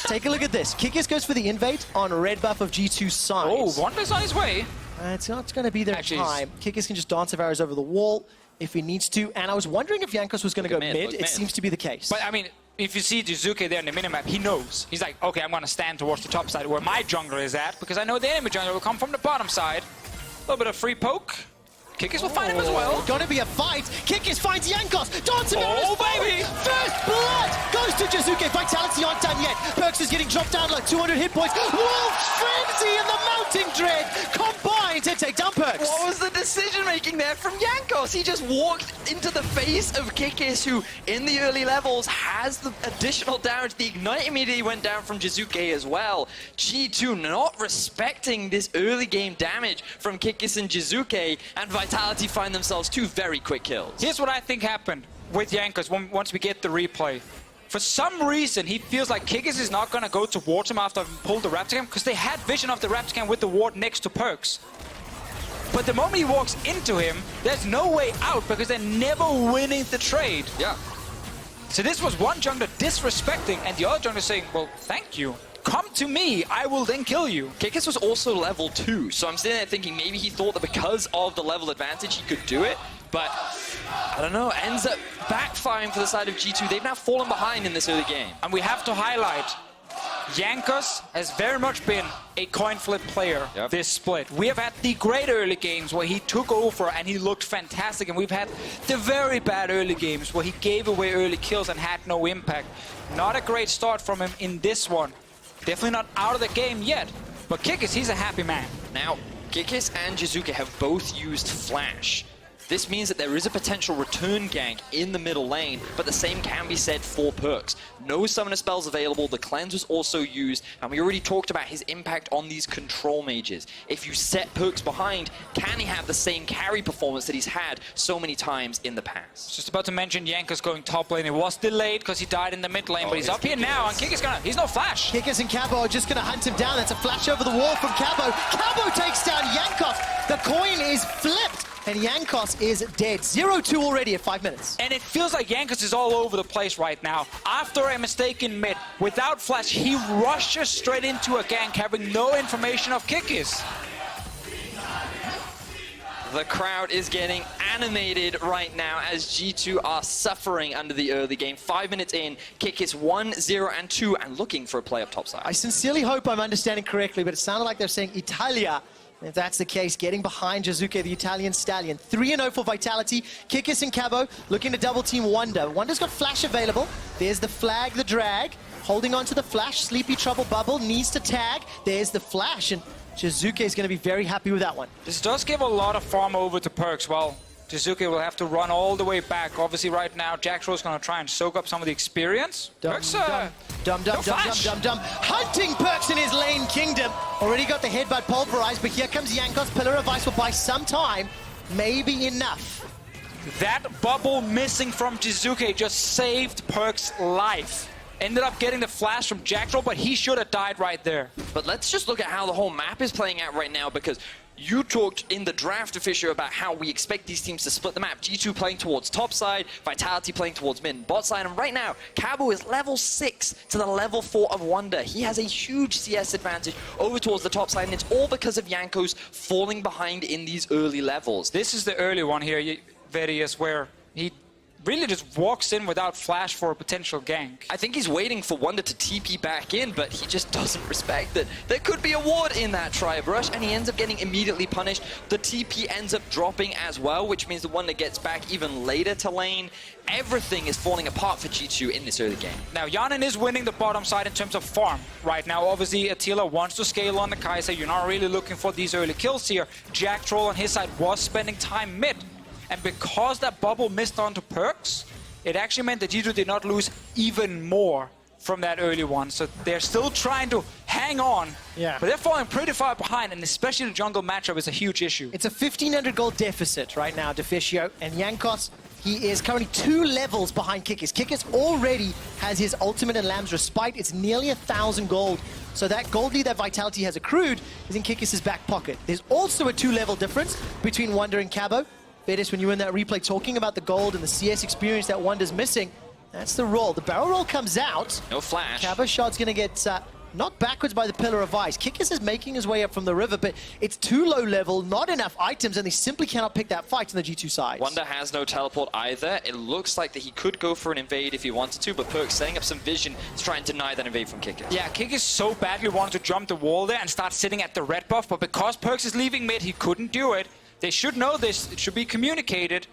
Take a look at this. Kikis goes for the invade on red buff of G2's side. Oh, Wonder's on his way. It's not going to be their time. Kikis can just dance of arrows over the wall if he needs to. And I was wondering if Jankos was going to go mid. It seems to be the case. But I mean, if you see Jizuke there in the minimap, he knows. He's like, okay, I'm going to stand towards the top side where my jungler is at, because I know the enemy jungler will come from the bottom side. A little bit of free poke. Kikis will find him as well. Gonna be a fight. Kikis finds Jankos. Dancing oh, baby! First blood goes to Jizuke. Vitality aren't done yet. Perkz is getting dropped down like 200 hit points. Wolf's Frenzy and the Mounting Dread combined to take down Perkz. What was the decision-making there from Jankos? He just walked into the face of Kikis, who in the early levels has the additional damage. The Ignite immediately went down from Jizuke as well. G2 not respecting this early game damage from Kikis and Jizuke, and Vitality find themselves 2 very quick kills. Here's what I think happened with Jankos once we get the replay. For some reason, he feels like Kikis is not going to go towards him after having pulled the Raptor Cam, because they had vision of the Raptor Cam with the ward next to Perkz. But the moment he walks into him, there's no way out, because they're never winning the trade. Yeah. So this was one jungler disrespecting, and the other jungler saying, well, thank you. Come to me, I will then kill you. Kikis was also level 2, so I'm sitting there thinking maybe he thought that because of the level advantage he could do it, but I don't know, ends up backfiring for the side of G2. They've now fallen behind in this early game. And we have to highlight, Jankos has very much been a coin flip player this split. We have had the great early games where he took over and he looked fantastic, and we've had the very bad early games where he gave away early kills and had no impact. Not a great start from him in this one. Definitely not out of the game yet, but Kikis, he's a happy man. Now, Kikis and Jizuke have both used Flash. This means that there is a potential return gank in the middle lane, but the same can be said for Perkz. No summoner spells available, the cleanse was also used, and we already talked about his impact on these control mages. If you set Perkz behind, can he have the same carry performance that he's had so many times in the past? Just about to mention Jankos going top lane. It was delayed because he died in the mid lane, but he's up here now, and he's no flash. Kickers and Cabo are just going to hunt him down. That's a flash over the wall from Cabo. Cabo takes down Jankos. The coin is flipped, and Jankos is dead. 0-2 already at 5 minutes. And it feels like Jankos is all over the place right now. After a mistake in mid, without flash, he rushes straight into a gank, having no information of Kikis. The crowd is getting animated right now as G2 are suffering under the early game. 5 minutes in, Kikis 1-0-2 and looking for a play up topside. I sincerely hope I'm understanding correctly, but it sounded like they're saying Italia. If that's the case, getting behind Jizuke, the Italian stallion. 3-0 for Vitality. Kikis and Cabo looking to double team Wonder. Wonder's got flash available. There's the flag, the drag. Holding on to the flash. Sleepy Trouble Bubble needs to tag. There's the flash, and Jizuke is going to be very happy with that one. This does give a lot of farm over to Perkz. Well, Jizuke will have to run all the way back. Obviously, right now, Jackro's going to try and soak up some of the experience. Perkz, Dum. Hunting Perkz in his lane kingdom. Already got the headbutt pulverized, but here comes Jankos. Pillar of Ice will buy some time. Maybe enough. That bubble missing from Jizuke just saved Perkz' life. Ended up getting the flash from Jackro, but he should have died right there. But let's just look at how the whole map is playing out right now, because you talked in the draft, Fisher, about how we expect these teams to split the map. G2 playing towards top side, Vitality playing towards mid and bot side, and right now, Cabo is level 6 to the level 4 of Wonder. He has a huge CS advantage over towards the top side, and it's all because of Jankos falling behind in these early levels. This is the early one here, Verius, where he really just walks in without flash for a potential gank. I think he's waiting for Wonder to TP back in, but he just doesn't respect it. There could be a ward in that tri-brush, and he ends up getting immediately punished. The TP ends up dropping as well, which means the Wonder gets back even later to lane. Everything is falling apart for G2 in this early game. Now, Yanin is winning the bottom side in terms of farm right now. Obviously, Attila wants to scale on the Kai'Sa. You're not really looking for these early kills here. Jack Troll on his side was spending time mid. And because that bubble missed onto Perkz, it actually meant that G2 did not lose even more from that early one. So they're still trying to hang on, but they're falling pretty far behind, and especially the jungle matchup is a huge issue. It's a 1,500 gold deficit right now, Deficio, and Jankos, he is currently 2 levels behind Kikis. Kikis already has his ultimate and Lamb's Respite. It's nearly 1,000 gold. So that gold lead that Vitality has accrued is in Kikis' back pocket. There's also a 2-level difference between Wonder and Cabo. Betis, when you were in that replay talking about the gold and the CS experience that Wonder's missing, that's the roll. The barrel roll comes out. No flash. Cabo shot's going to get knocked backwards by the Pillar of Ice. Kikis is making his way up from the river, but it's too low level, not enough items, and they simply cannot pick that fight on the G2 side. Wonder has no teleport either. It looks like that he could go for an invade if he wanted to, but Perkz setting up some vision to try and deny that invade from Kikis. Yeah, Kikis so badly wanted to jump the wall there and start sitting at the red buff, but because Perkz is leaving mid, he couldn't do it. They should know this, it should be communicated.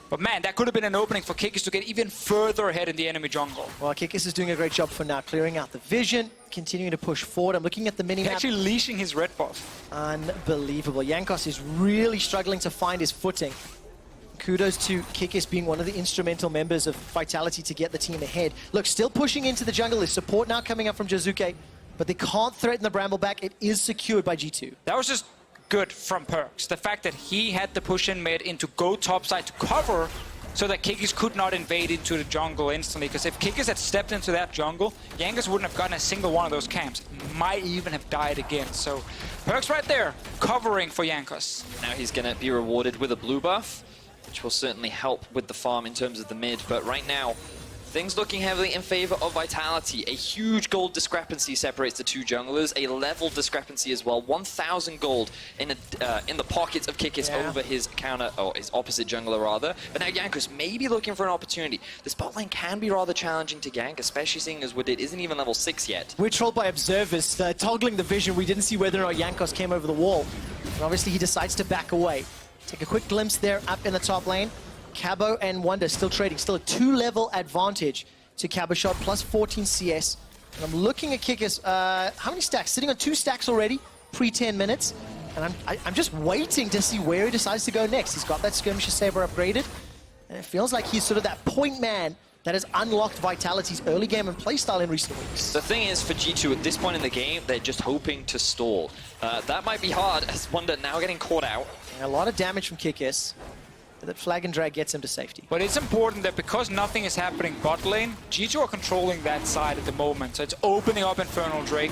But man, that could have been an opening for Kikis to get even further ahead in the enemy jungle. Well, Kikis is doing a great job for now, clearing out the vision, continuing to push forward. I'm looking at the mini-map. Actually leashing his red buff. Unbelievable. Jankos is really struggling to find his footing. Kudos to Kikis being one of the instrumental members of Vitality to get the team ahead. Look, still pushing into the jungle. There's support now coming up from Jizuke, but they can't threaten the Brambleback. It is secured by G2. That was just good from Perkz. The fact that he had the push in mid into go topside to cover so that Kikis could not invade into the jungle instantly. Because if Kikis had stepped into that jungle, Jankos wouldn't have gotten a single one of those camps. Might even have died again. So Perkz right there, covering for Jankos. Now he's going to be rewarded with a blue buff, which will certainly help with the farm in terms of the mid. But right now, things looking heavily in favor of Vitality. A huge gold discrepancy separates the two junglers. A level discrepancy as well. 1,000 gold in the pockets of Kikis over his counter, or his opposite jungler rather. But now Jankos may be looking for an opportunity. The spot lane can be rather challenging to gank, especially seeing as Wooded isn't even level 6 yet. We're trolled by observers toggling the vision. We didn't see whether or not Jankos came over the wall. And obviously he decides to back away. Take a quick glimpse there up in the top lane. Cabo and Wonder still trading, still a 2-level advantage to Cabo Shot, plus 14 CS. And I'm looking at Kikis, how many stacks? Sitting on 2 stacks already, pre-10 minutes. And I'm just waiting to see where he decides to go next. He's got that skirmishes saber upgraded, and it feels like he's sort of that point man that has unlocked Vitality's early game and playstyle in recent weeks. The thing is, for G2 at this point in the game, they're just hoping to stall. That might be hard, as Wonder now getting caught out. And a lot of damage from Kikis. That flag and drag gets him to safety. But it's important that because nothing is happening bot lane, G2 are controlling that side at the moment. So it's opening up Infernal Drake.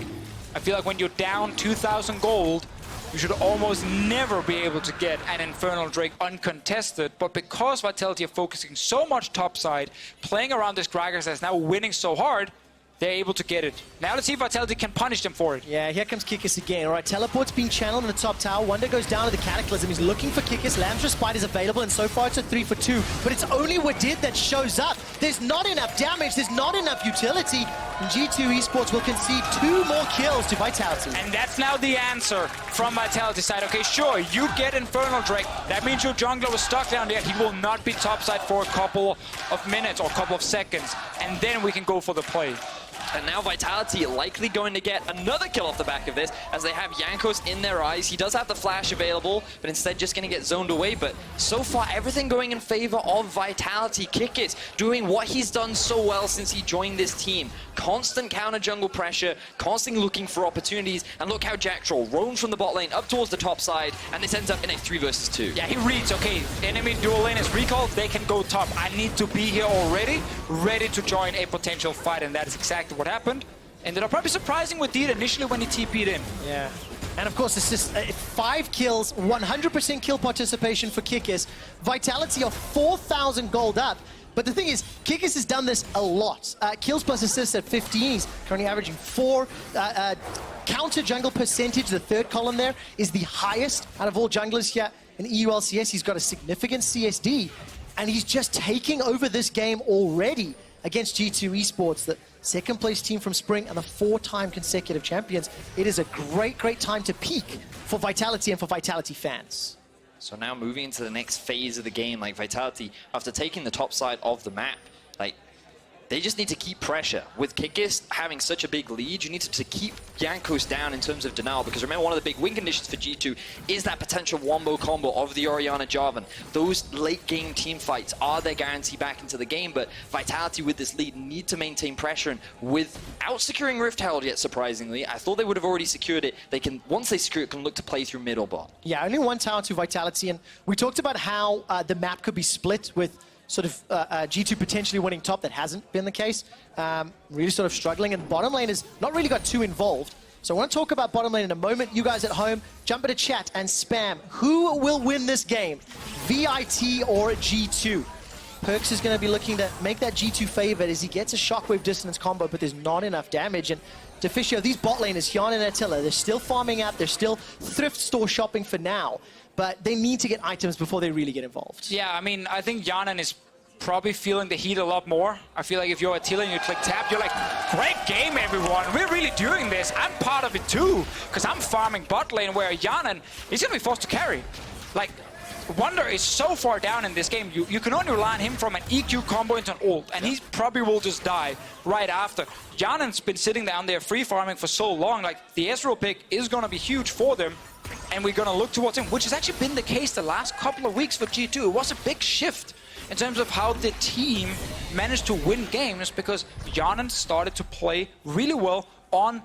I feel like when you're down 2,000 gold, you should almost never be able to get an Infernal Drake uncontested. But because Vitality are focusing so much topside, playing around this Gragas that's now winning so hard, they're able to get it. Now let's see if Vitality can punish them for it. Yeah, here comes Kikis again. All right, teleport's being channeled in the top tower. Wonder goes down to the Cataclysm. He's looking for Kikis. Lamb's Respite is available, and so far it's a 3 for 2. But it's only Wadid that shows up. There's not enough damage. There's not enough utility. And G2 Esports will concede 2 more kills to Vitality. And that's now the answer from Vitality side. Okay, sure, you get Infernal Drake. That means your jungler was stuck down there. He will not be topside for a couple of minutes or a couple of seconds. And then we can go for the play. And now Vitality likely going to get another kill off the back of this, as they have Jankos in their eyes. He does have the flash available, but instead just going to get zoned away. But so far, everything going in favor of Vitality. Kikis doing what he's done so well since he joined this team. Constant counter jungle pressure, constantly looking for opportunities. And look how Jack Troll roams from the bot lane up towards the top side, and this ends up in a 3 versus 2. Yeah, he reads, okay, enemy dual lane is recalled, they can go top. I need to be here already, ready to join a potential fight, and that is exactly what happened. Ended up probably surprising with Deed initially when he TP'd in. Yeah. And of course, it's just 5 kills, 100% kill participation for Kikis. Vitality are 4,000 gold up. But the thing is, Kikis has done this a lot. Kills plus assists at 15. He's currently averaging 4. Counter jungle percentage, the third column there, is the highest out of all junglers here in EULCS. He's got a significant CSD. And he's just taking over this game already against G2 Esports, the second place team from Spring and the 4-time consecutive champions. It is a great, great time to peak for Vitality and for Vitality fans. So now moving into the next phase of the game, like Vitality, after taking the top side of the map, like they just need to keep pressure. With Kikis having such a big lead, you need to keep Jankos down in terms of denial, because remember, one of the big win conditions for G2 is that potential wombo combo of the Orianna Jarvan. Those late game team fights are their guarantee back into the game, but Vitality with this lead need to maintain pressure, and without securing Rift Herald yet, surprisingly, I thought they would have already secured it. They can, once they secure it, can look to play through mid or bot. Yeah, only one tower to Vitality, and we talked about how the map could be split with sort of G2 potentially winning top. That hasn't been the case. Really sort of struggling, and bottom lane has not really got too involved. So I want to talk about bottom lane in a moment. You guys at home, jump into chat and spam. Who will win this game? VIT or G2? Perks is going to be looking to make that G2 favored as he gets a shockwave dissonance combo, but there's not enough damage. And Deficio, these bot laners, Hyun and Attila, they're still farming out. They're still thrift store shopping for now. But they need to get items before they really get involved. Yeah, I mean, I think Yanan is probably feeling the heat a lot more. I feel like if you're Attila and you click tab, you're like, great game, everyone. We're really doing this. I'm part of it too, because I'm farming bot lane, where Yanan is going to be forced to carry. Like, Wonder is so far down in this game, you can only rely on him from an EQ combo into an ult, and he probably will just die right after. Yanan's been sitting down there free farming for so long, like, the Ezreal pick is going to be huge for them. And we're going to look towards him, which has actually been the case the last couple of weeks for G2. It was a big shift in terms of how the team managed to win games, because Yanan started to play really well on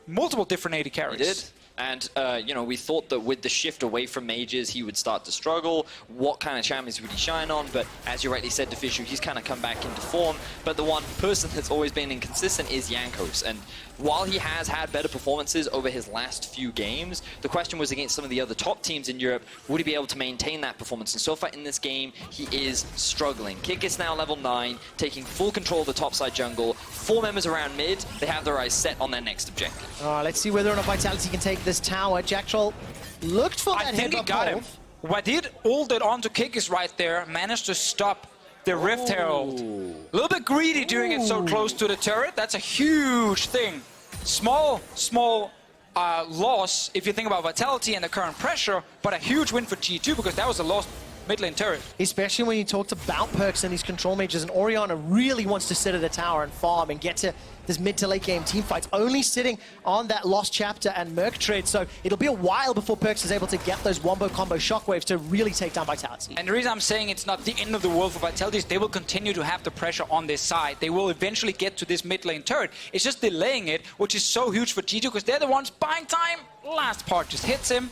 multiple different AD carries. He did. And, you know, we thought that with the shift away from mages, he would start to struggle. What kind of champions would he shine on? But as you rightly said, Deficio, he's kind of come back into form. But the one person that's always been inconsistent is Jankos. And while he has had better performances over his last few games, the question was against some of the other top teams in Europe, would he be able to maintain that performance? And so far in this game, he is struggling. Kikis now level 9, taking full control of the topside jungle. 4 members around mid, they have their eyes set on their next objective. Let's see whether or not Vitality can take this tower. Jack Troll looked for that I think he got him. Wadid ulted onto Kikis right there, managed to stop the Rift Herald. A little bit greedy doing it so close to the turret. That's a huge thing. Small loss if you think about Vitality and the current pressure, but a huge win for G2, because that was a loss mid lane turret. Especially when you talked about perks and these control mages, and Orianna really wants to sit at a tower and farm and get to this mid to late game team fights, only sitting on that Lost Chapter and Merc trade, so it'll be a while before Perks is able to get those wombo combo shockwaves to really take down Vitality. And the reason I'm saying it's not the end of the world for Vitality is they will continue to have the pressure on their side. They will eventually get to this mid lane turret. It's just delaying it, which is so huge for G2 because they're the ones buying time. Last part just hits him.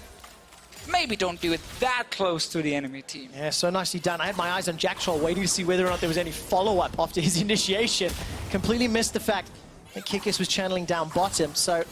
Maybe don't do it that close to the enemy team. Yeah, so nicely done. I had my eyes on Jack Troll, waiting to see whether or not there was any follow-up after his initiation. Completely missed the fact that Kikis was channeling down bottom. So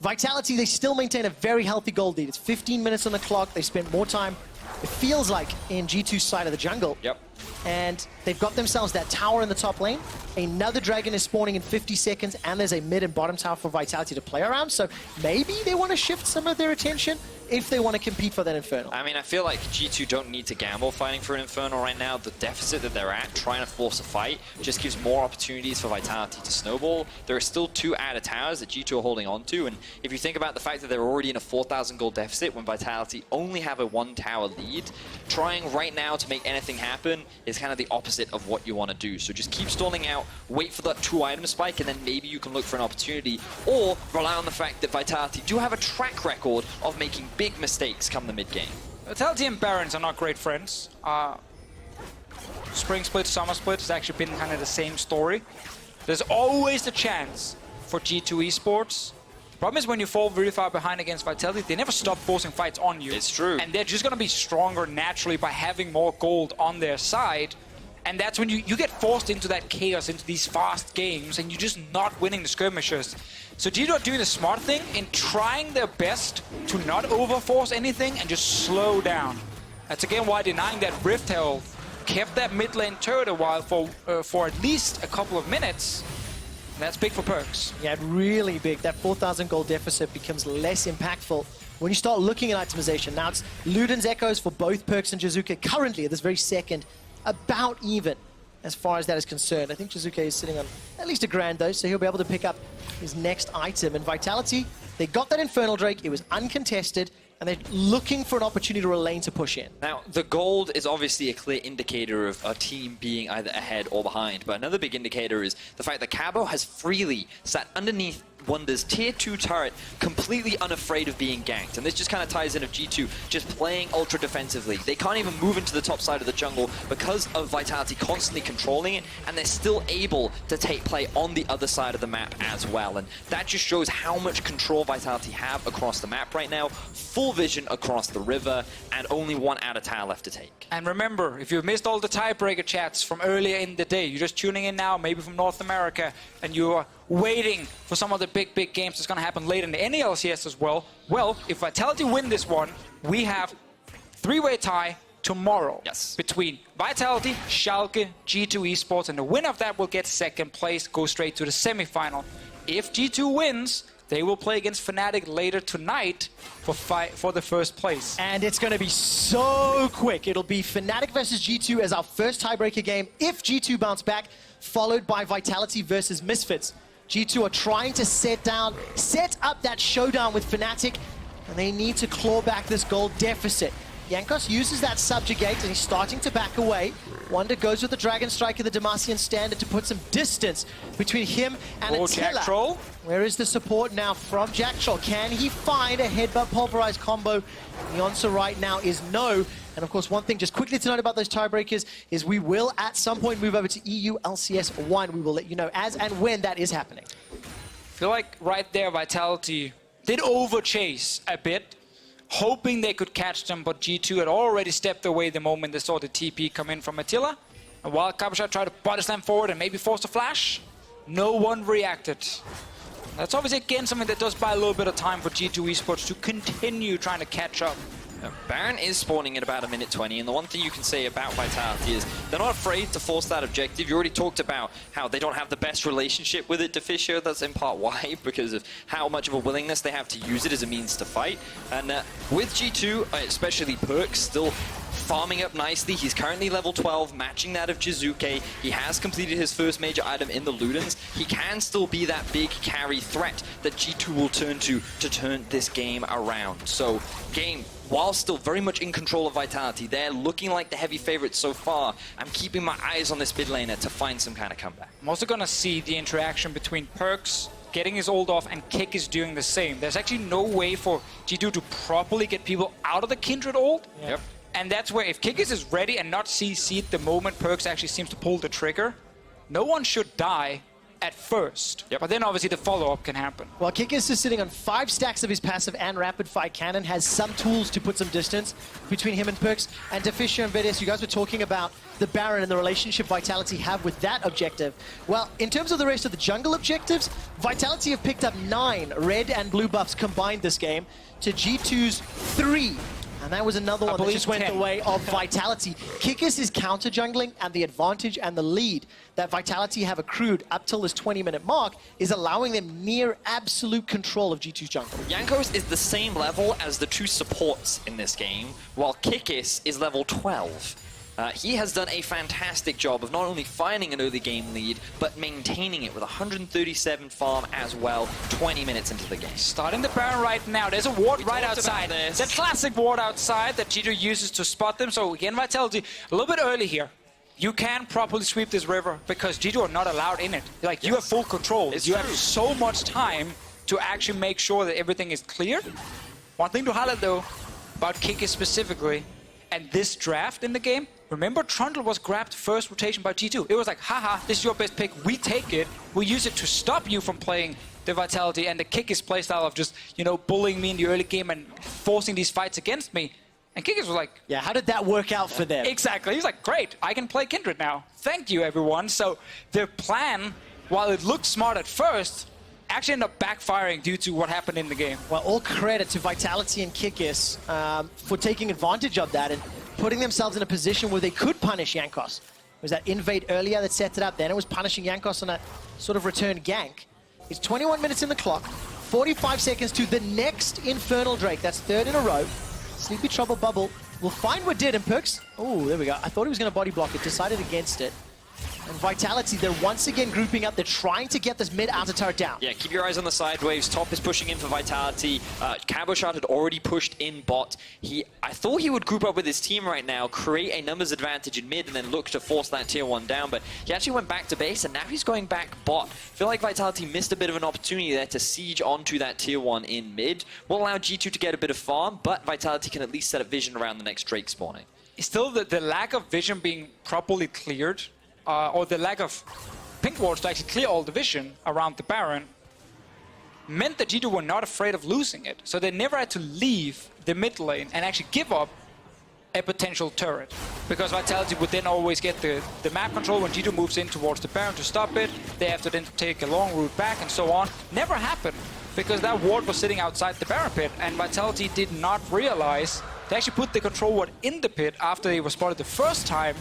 Vitality, they still maintain a very healthy gold lead. It's 15 minutes on the clock. They spent more time, it feels like, in G2's side of the jungle. Yep. And they've got themselves that tower in the top lane. Another dragon is spawning in 50 seconds, and there's a mid and bottom tower for Vitality to play around. So maybe they want to shift some of their attention if they want to compete for that Infernal. I mean, I feel like G2 don't need to gamble fighting for an Infernal right now. The deficit that they're at, trying to force a fight, just gives more opportunities for Vitality to snowball. There are still 2 added towers that G2 are holding on to, and if you think about the fact that they're already in a 4,000 gold deficit when Vitality only have a 1 tower lead, trying right now to make anything happen is kind of the opposite of what you want to do. So just keep stalling out, wait for that 2-item spike, and then maybe you can look for an opportunity, or rely on the fact that Vitality do have a track record of making big mistakes come the mid game. Vitality and Barons are not great friends. Spring split, summer split has actually been kind of the same story. There's always the chance for G2 Esports. The problem is when you fall really far behind against Vitality, they never stop forcing fights on you. It's true. And they're just going to be stronger naturally by having more gold on their side. And that's when you get forced into that chaos, into these fast games, and you're just not winning the skirmishes. So G2 are doing the smart thing in trying their best to not overforce anything and just slow down. That's again why denying that Rift Herald kept that mid lane turret a while for at least a couple of minutes. That's big for Perks. Yeah, really big. That 4,000 gold deficit becomes less impactful when you start looking at itemization. Now it's Luden's Echoes for both Perks and Jizuke currently at this very second, about even as far as that is concerned. I think Jizuke is sitting on at least $1,000 though, so he'll be able to pick up his next item. And Vitality, they got that Infernal Drake, it was uncontested, and they're looking for an opportunity to a lane to push in. Now, the gold is obviously a clear indicator of a team being either ahead or behind, but another big indicator is the fact that Cabo has freely sat underneath Wonder's tier 2 turret, completely unafraid of being ganked. And this just kind of ties in of G2 just playing ultra defensively. They can't even move into the top side of the jungle because of Vitality constantly controlling it, and they're still able to take play on the other side of the map as well. And that just shows how much control Vitality have across the map right now. Full vision across the river, and only 1 out of tower left to take. And remember, if you've missed all the tiebreaker chats from earlier in the day, you're just tuning in now, maybe from North America, and you're waiting for some of the big games that's going to happen later in the LCS as well. Well, if Vitality win this one, we have 3-way tie tomorrow between Vitality, Schalke, G2 Esports, and the winner of that will get second place, go straight to the semifinal. If G2 wins, they will play against Fnatic later tonight for the first place. And it's going to be so quick. It'll be Fnatic versus G2 as our first tiebreaker game if G2 bounce back, followed by Vitality versus Misfits. G2 are trying to set up that showdown with Fnatic, and they need to claw back this gold deficit. Jankos uses that subjugate, and he's starting to back away. Wonder goes with the Dragon Strike of the Demacian Standard to put some distance between him and Attila. Jack Troll. Where is the support now from Jack Troll? Can he find a headbutt pulverized combo? The answer right now is no. And of course, one thing just quickly to note about those tiebreakers is we will at some point move over to EULCS 1. We will let you know as and when that is happening. I feel like right there, Vitality did overchase a bit, hoping they could catch them, but G2 had already stepped away the moment they saw the TP come in from Attila. And while Kabasha tried to body slam forward and maybe force a flash, no one reacted. That's obviously, again, something that does buy a little bit of time for G2 Esports to continue trying to catch up. Baron is spawning in about 1:20, and the one thing you can say about Vitality is they're not afraid to force that objective. You already talked about how they don't have the best relationship with it, Deficio. That's in part why, because of how much of a willingness they have to use it as a means to fight. And with G2, especially Perks, still farming up nicely. He's currently level 12, matching that of Jizuke. He has completed his first major item in the Ludens. He can still be that big carry threat that G2 will turn to turn this game around. So, game while still very much in control of Vitality. They're looking like the heavy favorites so far. I'm keeping my eyes on this mid laner to find some kind of comeback. I'm also gonna see the interaction between Perks getting his ult off and Kick is doing the same. There's actually no way for G2 to properly get people out of the Kindred ult. Yep. And that's where if Kickis is ready and not CC'd the moment Perks actually seems to pull the trigger, no one should die at first. But then obviously the follow-up can happen. Well, Kikis is sitting on 5 stacks of his passive and rapid fire cannon, has some tools to put some distance between him and Perks. And Deficio and Vedius, you guys were talking about the Baron and the relationship Vitality have with that objective. Well, in terms of the rest of the jungle objectives, Vitality have picked up 9 red and blue buffs combined this game to G2's 3. And that was another one that just went the way of Vitality. Kikis is counter-jungling, and the advantage and the lead that Vitality have accrued up till this 20-minute mark is allowing them near absolute control of G2's jungle. Jankos is the same level as the 2 supports in this game, while Kikis is level 12. He has done a fantastic job of not only finding an early game lead, but maintaining it with 137 farm as well, 20 minutes into the game. Starting the Baron right now. There's a ward right outside. The classic ward outside that G2 uses to spot them. So again, Vitality, a little bit early here. You can properly sweep this river because G2 are not allowed in it. Like, you have full control. You have so much time to actually make sure that everything is cleared. One thing to highlight, though, about Kikis specifically, and this draft in the game, remember Trundle was grabbed first rotation by G2. It was like, haha, this is your best pick, we take it. We use it to stop you from playing the Vitality and the Kikis playstyle of just, you know, bullying me in the early game and forcing these fights against me. And Kikis was like... Yeah, how did that work out for them? Exactly. He's like, great, I can play Kindred now. Thank you, everyone. So their plan, while it looked smart at first, actually ended up backfiring due to what happened in the game. Well, all credit to Vitality and Kikis for taking advantage of that and putting themselves in a position where they could punish Jankos. It was that invade earlier that set it up, then it was punishing Jankos on that sort of return gank. It's 21 minutes in the clock, 45 seconds to the next Infernal Drake. That's 3rd in a row. Sleepy Trouble Bubble will find what did, and Perks, oh, there we go. I thought he was going to body block it, decided against it. And Vitality, they're once again grouping up. They're trying to get this mid-outer turret down. Yeah, keep your eyes on the side waves. Top is pushing in for Vitality. Cabochard had already pushed in bot. I thought he would group up with his team right now, create a numbers advantage in mid, and then look to force that tier 1 down. But he actually went back to base, and now he's going back bot. I feel like Vitality missed a bit of an opportunity there to siege onto that tier 1 in mid. Will allow G2 to get a bit of farm, but Vitality can at least set up vision around the next Drake spawning. Still, the lack of vision being properly cleared, or the lack of pink wards to actually clear all the vision around the Baron, meant that G2 were not afraid of losing it. So they never had to leave the mid lane and actually give up a potential turret. Because Vitality would then always get the map control when G2 moves in towards the Baron to stop it. They have to then take a long route back and so on. Never happened, because that ward was sitting outside the Baron pit, and Vitality did not realize they actually put the control ward in the pit after they were spotted the first time.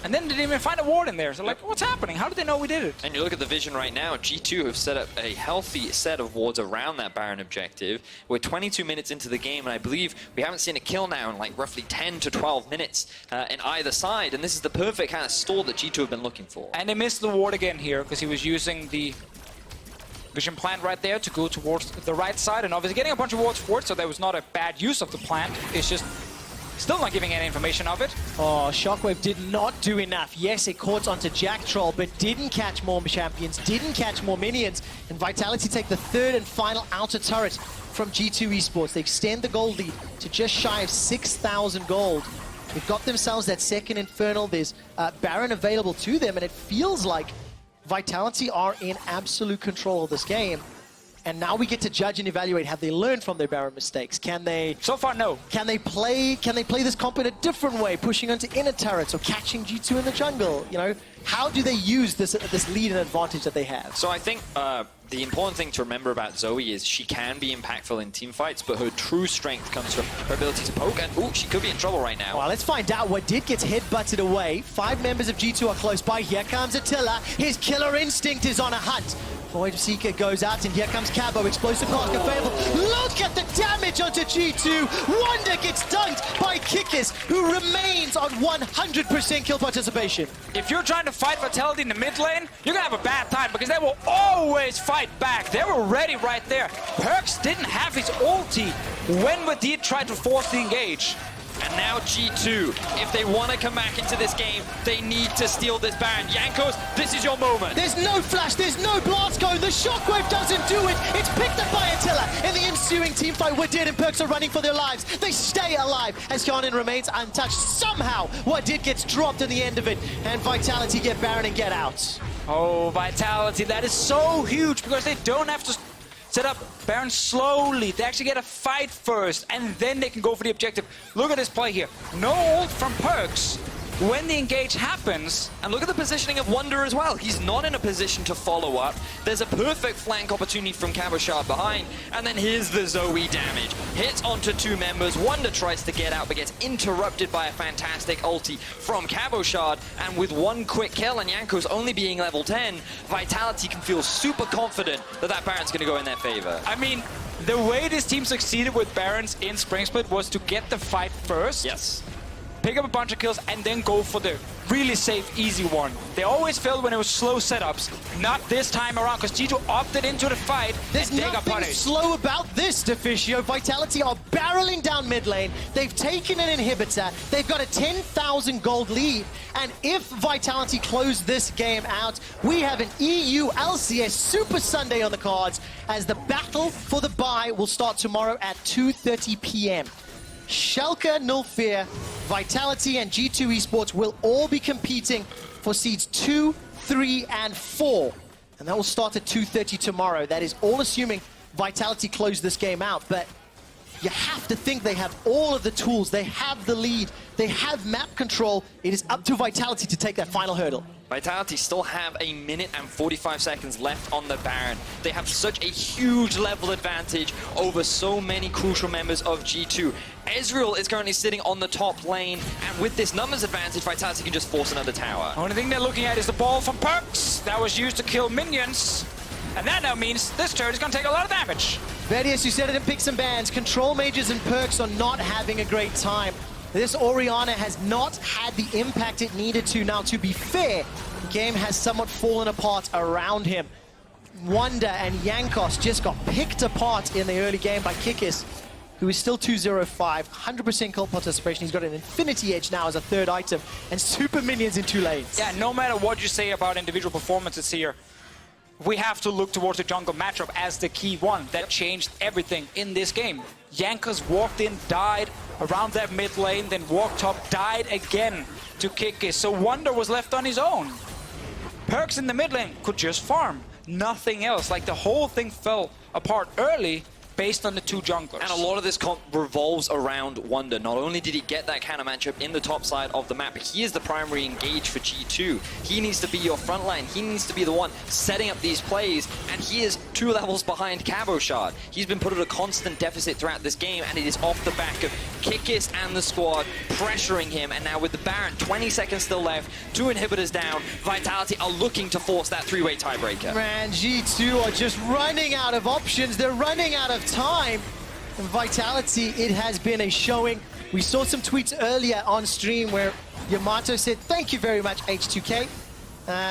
And then they didn't even find a ward in there. So like, what's happening? How did they know we did it? And you look at the vision right now, G2 have set up a healthy set of wards around that Baron objective. We're 22 minutes into the game, and I believe we haven't seen a kill now in like roughly 10 to 12 minutes in either side. And this is the perfect kind of stall that G2 have been looking for. And they missed the ward again here, because he was using the vision plant right there to go towards the right side. And obviously getting a bunch of wards forward, so there was not a bad use of the plant. It's just still not giving any information of it. Oh, Shockwave did not do enough. Yes, it caught onto Jack Troll, but didn't catch more champions, didn't catch more minions. And Vitality take the 3rd and final outer turret from G2 Esports. They extend the gold lead to just shy of 6,000 gold. They've got themselves that 2nd Infernal. There's Baron available to them, and it feels like Vitality are in absolute control of this game. And now we get to judge and evaluate, have they learned from their Baron mistakes? Can they... So far, no. Can they play this comp in a different way, pushing onto inner turrets or catching G2 in the jungle? You know, how do they use this lead and advantage that they have? So I think the important thing to remember about Zoe is she can be impactful in team fights, but her true strength comes from her ability to poke, and ooh, she could be in trouble right now. Well, let's find out what did get headbutted away. 5 members of G2 are close by. Here comes Attila. His killer instinct is on a hunt Void Seeker goes out, and here comes Cabo. Explosive cast available. Look at the damage onto G2. Wonder gets dunked by Kickers, who remains on 100% kill participation. If you're trying to fight Vitality in the mid lane, you're gonna have a bad time because they will always fight back. They were ready right there. Perks didn't have his ulti when Madid tried to force the engage. And now G2, if they want to come back into this game, they need to steal this Baron. Jankos, this is your moment. There's no flash, there's no blast going. The shockwave doesn't do it. It's picked up by Attila. In the ensuing teamfight, Wadid and Perks are running for their lives. They stay alive as Hyanin remains untouched. Somehow, Wadid gets dropped in the end of it, and Vitality get Baron and get out. Oh, Vitality, that is so huge because they don't have to set up Baron slowly. They actually get a fight first, and then they can go for the objective. Look at this play here. No ult from Perks when the engage happens. And look at the positioning of Wonder as well. He's not in a position to follow up. There's a perfect flank opportunity from Cabochard behind. And then here's the Zoe damage. Hits onto two members. Wonder tries to get out, but gets interrupted by a fantastic ulti from Cabochard. And with one quick kill and Jankos only being level 10, Vitality can feel super confident that that Baron's going to go in their favor. I mean, the way this team succeeded with Barons in Spring Split was to get the fight first. Yes. Pick up a bunch of kills and then go for the really safe, easy one. They always failed when it was slow setups. Not this time around, because G2 opted into the fight. There's and they got nothing punished. slow about this, Deficio. Vitality are barreling down mid lane. They've taken an inhibitor. They've got a 10,000 gold lead. And if Vitality close this game out, we have an EULCS Super Sunday on the cards, as the battle for the bye will start tomorrow at 2:30 p.m. Schalke, Nulfear, Vitality, and G2 Esports will all be competing for seeds 2, 3, and 4. And that will start at 2:30 tomorrow. That is all assuming Vitality close this game out. But you have to think they have all of the tools. They have the lead. They have map control. It is up to Vitality to take that final hurdle. Vitality still have 1 minute and 45 seconds left on the Baron. They have such a huge level advantage over so many crucial members of G2. Ezreal is currently sitting on the top lane, and with this numbers advantage, Vitality can just force another tower. Only thing they're looking at is the ball from Perks that was used to kill minions. And that now means this turret is going to take a lot of damage. Vedius, you said it in picks and bans. Control mages and Perks are not having a great time. This Orianna has not had the impact it needed to. Now, to be fair, the game has somewhat fallen apart around him. Wonder and Jankos just got picked apart in the early game by Kikis, who is still 205, 100% cult participation. He's got an Infinity Edge now as a third item, and super minions in 2 lanes. Yeah, no matter what you say about individual performances here, we have to look towards the jungle matchup as the key one that changed everything in this game. Jankos walked in, died around that mid lane, then walked top, died again to Kikis. So Wonder was left on his own. Perks in the mid lane could just farm, nothing else. Like the whole thing fell apart early based on the two junglers. And a lot of this comp revolves around Wonder. Not only did he get that kind of matchup in the top side of the map, but he is the primary engage for G2. He needs to be your front line. He needs to be the one setting up these plays, and he is 2 levels behind Cabochard. He's been put at a constant deficit throughout this game, and it is off the back of Kikist and the squad pressuring him. And now with the Baron, 20 seconds still left, 2 inhibitors down, Vitality are looking to force that 3-way tiebreaker. Man, G2 are just running out of options. They're running out of time. And Vitality, it has been a showing. We saw some tweets earlier on stream where Yamato said, "Thank you very much, H2K.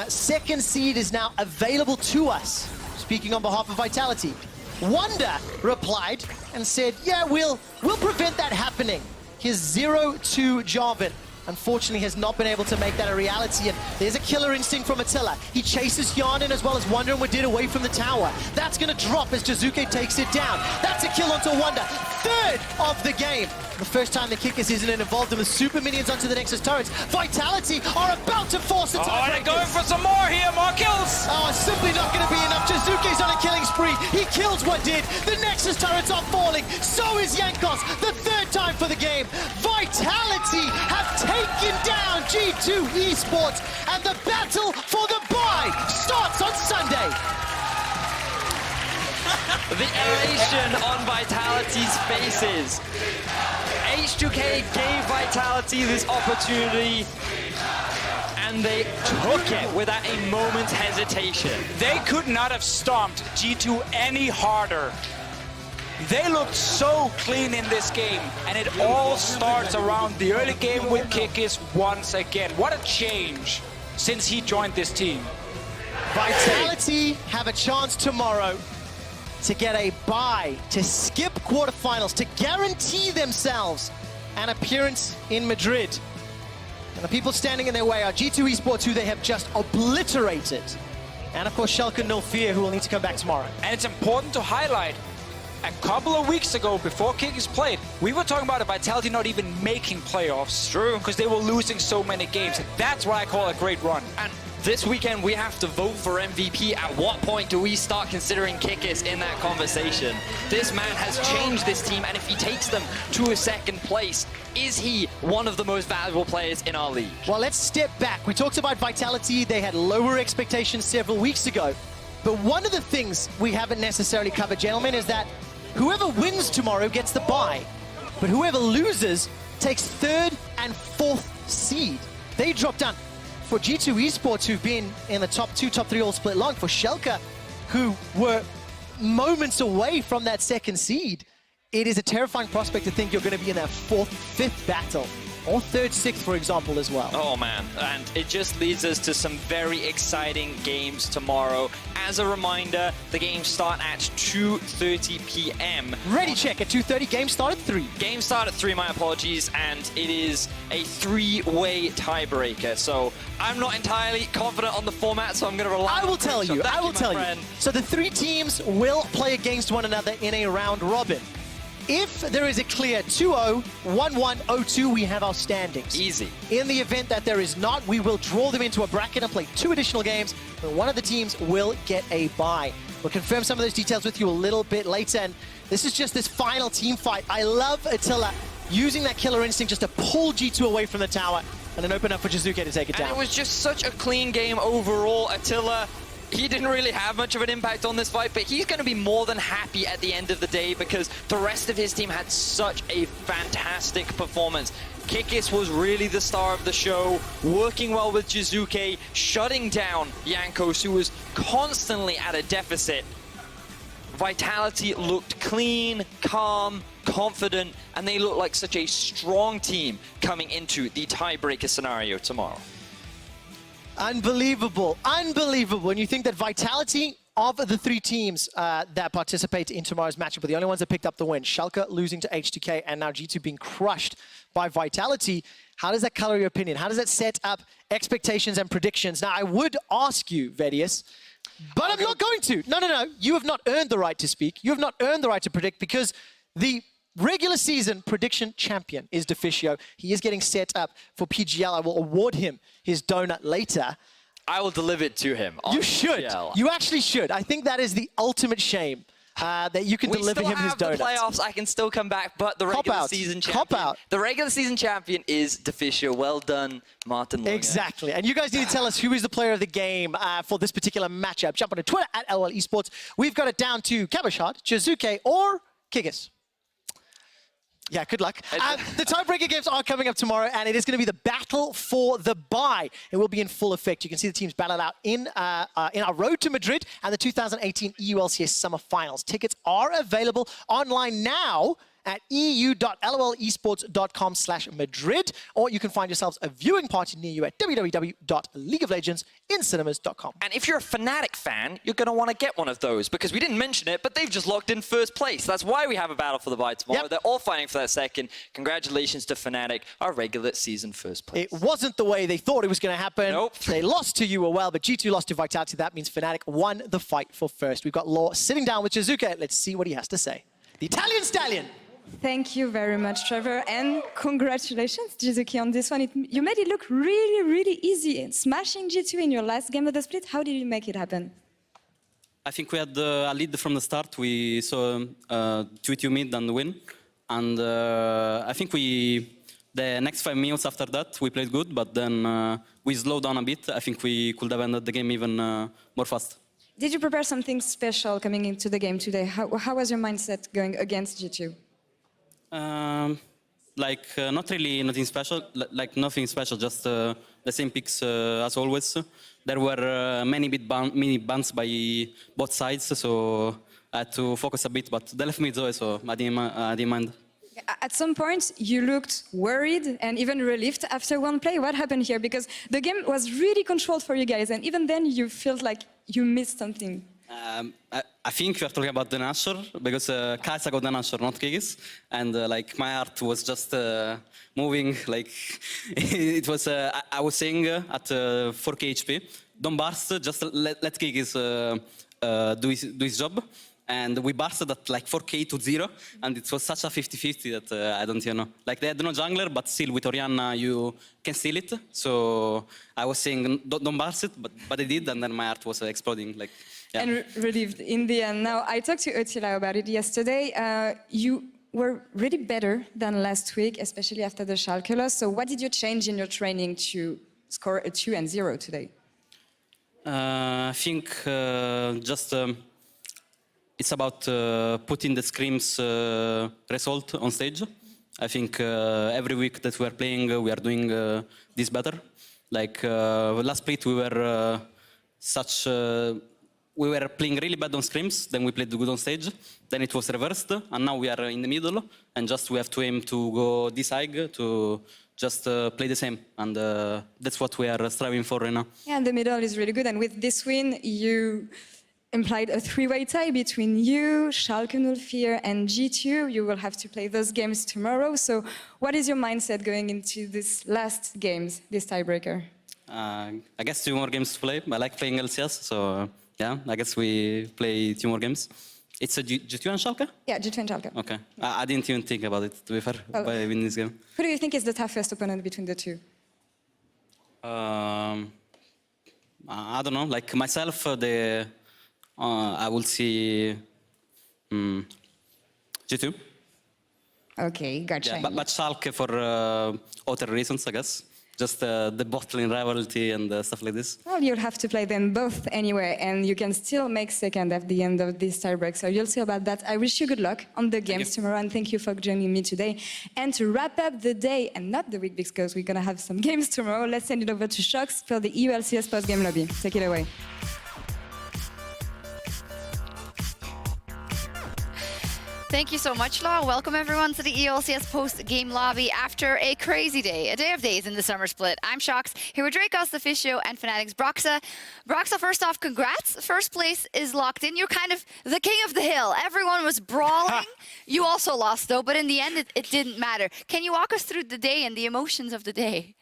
Second seed is now available to us." Speaking on behalf of Vitality. Wonder replied and said, "Yeah, we'll prevent that happening." His 0-2 Jarvan unfortunately has not been able to make that a reality, and there's a killer instinct from Attila. He chases Hyanin as well as Wonder and Wadid away from the tower. That's going to drop as Jizuke takes it down. That's a kill onto Wonder. 3rd of the game. The first time the Kickers isn't involved in the super minions onto the Nexus turrets. Vitality are about to force the tiebreakers. They're going for some more here, more kills! Oh, it's simply not going to be enough. Jizuke's on a killing spree. He kills Wadid. The Nexus turrets are falling. So is Jankos. The 3rd time for the game. Vitality have taken down G2 Esports, and the battle for the bye starts on Sunday. The elation on Vitality's faces. H2K gave Vitality this opportunity, and and they took it without a moment's hesitation. They could not have stomped G2 any harder. They looked so clean in this game, and it all starts around the early game with Kikis once again. What a change since he joined this team. Vitality have a chance tomorrow to get a bye, to skip quarterfinals, to guarantee themselves an appearance in Madrid. And the people standing in their way are G2 Esports, who they have just obliterated. And of course, Schalke no fear, who will need to come back tomorrow. And it's important to highlight, a couple of weeks ago, before Kikis played, we were talking about a Vitality not even making playoffs. True. Because they were losing so many games. And that's what I call a great run. And this weekend, we have to vote for MVP. At what point do we start considering Kikis in that conversation? This man has changed this team, and if he takes them to a second place, is he one of the most valuable players in our league? Well, let's step back. We talked about Vitality. They had lower expectations several weeks ago. But one of the things we haven't necessarily covered, gentlemen, is that whoever wins tomorrow gets the bye. But whoever loses takes 3rd and 4th seed. They drop down. For G2 Esports, who've been in the top 2, top 3 all split long, for Schalke, who were moments away from that 2nd seed, it is a terrifying prospect to think you're going to be in that 4th, 5th battle. Or 3rd, 6th, for example, as well. Oh, man. And it just leads us to some very exciting games tomorrow. As a reminder, the games start at 2:30 p.m. Ready check at 2:30. Game start at 3. Game start at 3, my apologies. And it is a 3-way tiebreaker. So I'm not entirely confident on the format, so I'm going to rely on... I will tell you. So the 3 teams will play against one another in a round robin. If there is a clear 2-0, 1-1, 0-2, we have our standings. Easy. In the event that there is not, we will draw them into a bracket and play 2 additional games, but one of the teams will get a bye. We'll confirm some of those details with you a little bit later, and this is just this final team fight. I love Attila using that killer instinct just to pull G2 away from the tower and then open up for Jizuke to take it down. And it was just such a clean game overall. Attila, he didn't really have much of an impact on this fight, but he's going to be more than happy at the end of the day because the rest of his team had such a fantastic performance. Kikis was really the star of the show, working well with Jizuke, shutting down Jankos, who was constantly at a deficit. Vitality looked clean, calm, confident, and they look like such a strong team coming into the tiebreaker scenario tomorrow. Unbelievable, unbelievable. And you think that Vitality, of the 3 teams that participate in tomorrow's matchup, were the only ones that picked up the win. Schalke losing to H2K and now G2 being crushed by Vitality. How does that color your opinion? How does that set up expectations and predictions? Now, I would ask you, Vedius, but I'm not going to. No. You have not earned the right to speak. You have not earned the right to predict because the regular season prediction champion is Deficio. He is getting set up for PGL. I will award him his donut later. I will deliver it to him. You should. You actually should. I think that is the ultimate shame that you can deliver him his donut. We still have the playoffs. I can still come back, but the regular season champion. The regular season champion is Deficio. Well done, Martin Lunger. Exactly. And you guys need to tell us who is the player of the game for this particular matchup. Jump onto Twitter at LOL Esports. We've got it down to Kabashad, Jizuke, or Kikis. Yeah, good luck. The tiebreaker games are coming up tomorrow, and it is going to be the battle for the bye. It will be in full effect. You can see the teams battle out in our road to Madrid and the 2018 EULCS Summer Finals. Tickets are available online now at eu.lolesports.com/Madrid, or you can find yourselves a viewing party near you at www.leagueoflegendsincinemas.com. And if you're a Fnatic fan, you're going to want to get one of those because we didn't mention it, but they've just locked in 1st place. That's why we have a battle for the bye tomorrow. Yep. They're all fighting for that 2nd. Congratulations to Fnatic, our regular season 1st place. It wasn't the way they thought it was going to happen. Nope. They lost to you well, but G2 lost to Vitality. That means Fnatic won the fight for 1st. We've got Law sitting down with Jizuke. Let's see what he has to say. The Italian Stallion. Thank you very much, Trevor, and congratulations, Jizuke, on this one. You made it look really, really easy. Smashing G2 in your last game of the split, how did you make it happen? I think we had a lead from the start. We saw 2-2 mid and win. And I think the next 5 minutes after that, we played good, but then we slowed down a bit. I think we could have ended the game even more fast. Did you prepare something special coming into the game today? How was your mindset going against G2? Not really nothing special, nothing special, just the same picks as always. There were many mini bans by both sides, so I had to focus a bit, but they left me Zoe, so I didn't mind. At some point, you looked worried and even relieved after one play. What happened here? Because the game was really controlled for you guys, and even then, you felt like you missed something. I think you are talking about the Nashor, because Kai'Sa got the Nashor, not Kigis. And like my heart was just moving, like it was, I was saying at 4k HP, don't burst, just let Kigis do his job. And we bursted at like 4k to 0, and it was such a 50-50 that I don't know. Like they had no jungler, but still with Orianna you can steal it. So I was saying don't burst it, but I did, and then my heart was exploding. Like, yeah. And relieved in the end. Now, I talked to Attila about it yesterday. You were really better than last week, especially after the Schalke loss. So what did you change in your training to score a 2-0 today? I think just... it's about putting the scrims result on stage. I think every week that we are playing, we are doing this better. Like last split, we were we were playing really bad on scrims, then we played good on stage, then it was reversed, and now we are in the middle, and just we have to aim to go this high to just play the same, and that's what we are striving for right now. Yeah, and the middle is really good, and with this win, you implied a three-way tie between you, Schalke 04, and G2. You will have to play those games tomorrow. So what is your mindset going into this last games, this tiebreaker? I guess 2 more games to play. I like playing LCS, so yeah, I guess we play 2 more games. It's a G2 and Schalke? Yeah, G2 and Schalke. Okay. I didn't even think about it, to be fair, by winning this game. Who do you think is the toughest opponent between the two? I don't know. Like myself, I will see G2. Okay, gotcha. Yeah, but Schalke for other reasons, I guess. Just the bottling rivalry and stuff like this. Well, you'll have to play them both anyway, and you can still make second at the end of this tiebreak. So you'll see about that. I wish you good luck on the games tomorrow, and thank you for joining me today. And to wrap up the day, and not the week, because we're going to have some games tomorrow, let's send it over to Shox for the EULCS post-game lobby. Take it away. Thank you so much, Law. Welcome everyone to the EULCS post-game lobby after a crazy day, a day of days in the summer split. I'm Shox, here with Dracos, the Fisio, and Fnatic's Broxa. Broxa, first off, congrats. First place is locked in. You're kind of the king of the hill. Everyone was brawling. You also lost, though, but in the end, it didn't matter. Can you walk us through the day and the emotions of the day?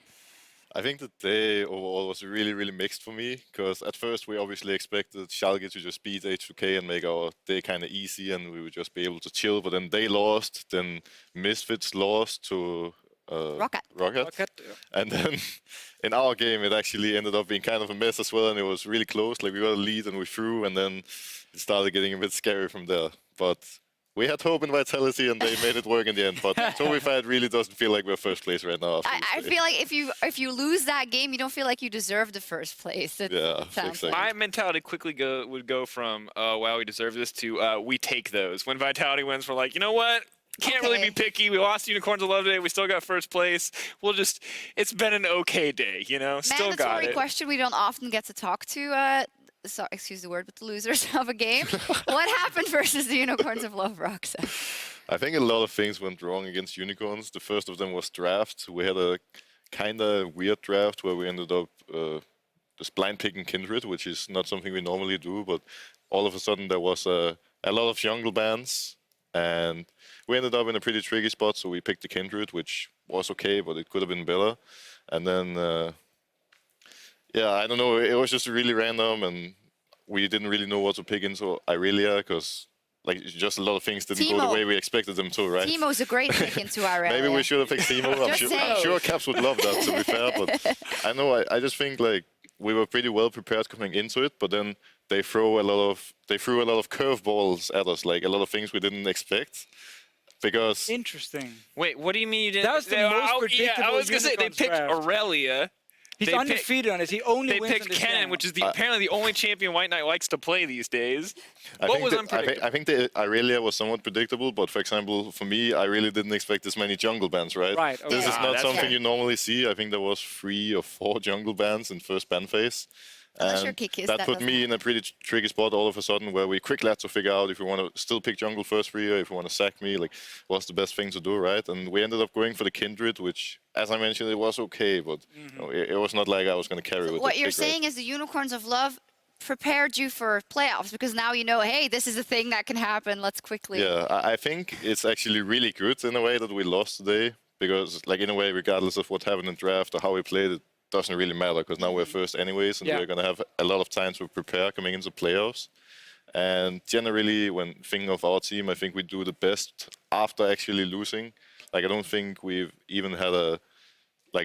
I think the day overall was really, really mixed for me, because at first we obviously expected Schalke to just beat H2K and make our day kind of easy and we would just be able to chill, but then they lost, then Misfits lost to Roccat. Yeah. And then in our game it actually ended up being kind of a mess as well, and it was really close. Like we got a lead and we threw, and then it started getting a bit scary from there. But we had hope and vitality, and they made it work in the end. But Tobii really doesn't feel like we're first place right now. I feel like if you lose that game, you don't feel like you deserve the first place. Yeah, exactly. My mentality quickly would go from, wow, we deserve this, to we take those. When Vitality wins, we're like, you know what? Can't really be picky. We lost Unicorns of Love today. We still got first place. It's been an okay day, you know? Still got it. Mandatory question we don't often get to talk to. So, excuse the word, but the losers of a game. What happened versus the Unicorns of Love, Roxa? I think a lot of things went wrong against Unicorns. The first of them was draft. We had a kind of weird draft where we ended up just blind picking Kindred, which is not something we normally do, but all of a sudden there was a lot of jungle bans, and we ended up in a pretty tricky spot, so we picked the Kindred, which was okay, but it could have been better. And then yeah, I don't know, it was just really random, and we didn't really know what to pick into Irelia, because like just a lot of things didn't go the way we expected them to, right? Teemo's a great pick into Irelia. Maybe we should have picked Teemo. I'm sure Caps would love that, to be fair, but I know, I just think like we were pretty well prepared coming into it, but then they threw a lot of curveballs at us, like a lot of things we didn't expect. Because interesting. Wait, what do you mean you didn't? That was the most predictable. Yeah, I was gonna say they picked Aurelia. He's undefeated on this. He only They wins picked on this Kennen, game. which is apparently the only champion White Knight likes to play these days. I What think was that- unpredictable? I think the Irelia was somewhat predictable, but for example, for me, I really didn't expect this many jungle bans, right? Right, okay. This is Ah, not that's something fair. you normally see. I think there was 3 or 4 jungle bans in first ban phase. Unless you're And Kikis, that that put doesn't me in a pretty tricky spot all of a sudden where we quickly had to figure out if we want to still pick jungle first free or if we want to sack me, like what's the best thing to do, right? And we ended up going for the Kindred, which, as I mentioned, it was okay, but you know, it was not like I was going to carry with What the you're pick, right? saying is the Unicorns of Love prepared you for playoffs because now you know, hey, this is a thing that can happen. Let's quickly. Yeah, I think it's actually really good in a way that we lost today because, like, in a way, regardless of what happened in draft or how we played, it doesn't really matter because now we're first anyways and we're going to have a lot of time to prepare coming into playoffs. And generally, when thinking of our team, I think we do the best after actually losing. Like, I don't think we've even had a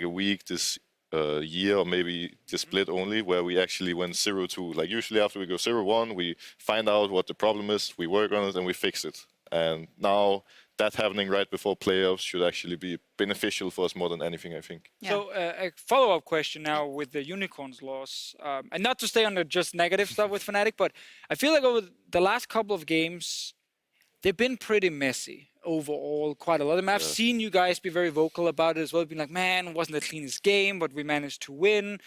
week this year, or maybe the split only, where we actually went 0-2. Like, usually after we go 0-1, we find out what the problem is, we work on it, and we fix it. And now that happening right before playoffs should actually be beneficial for us more than anything, I think. So a follow-up question now with the Unicorns loss, and not to stay on the just negative stuff with Fnatic, but I feel like over the last couple of games, they've been pretty messy overall, quite a lot. I mean, I've seen you guys be very vocal about it as well, being like, man, it wasn't the cleanest game, but we managed to win.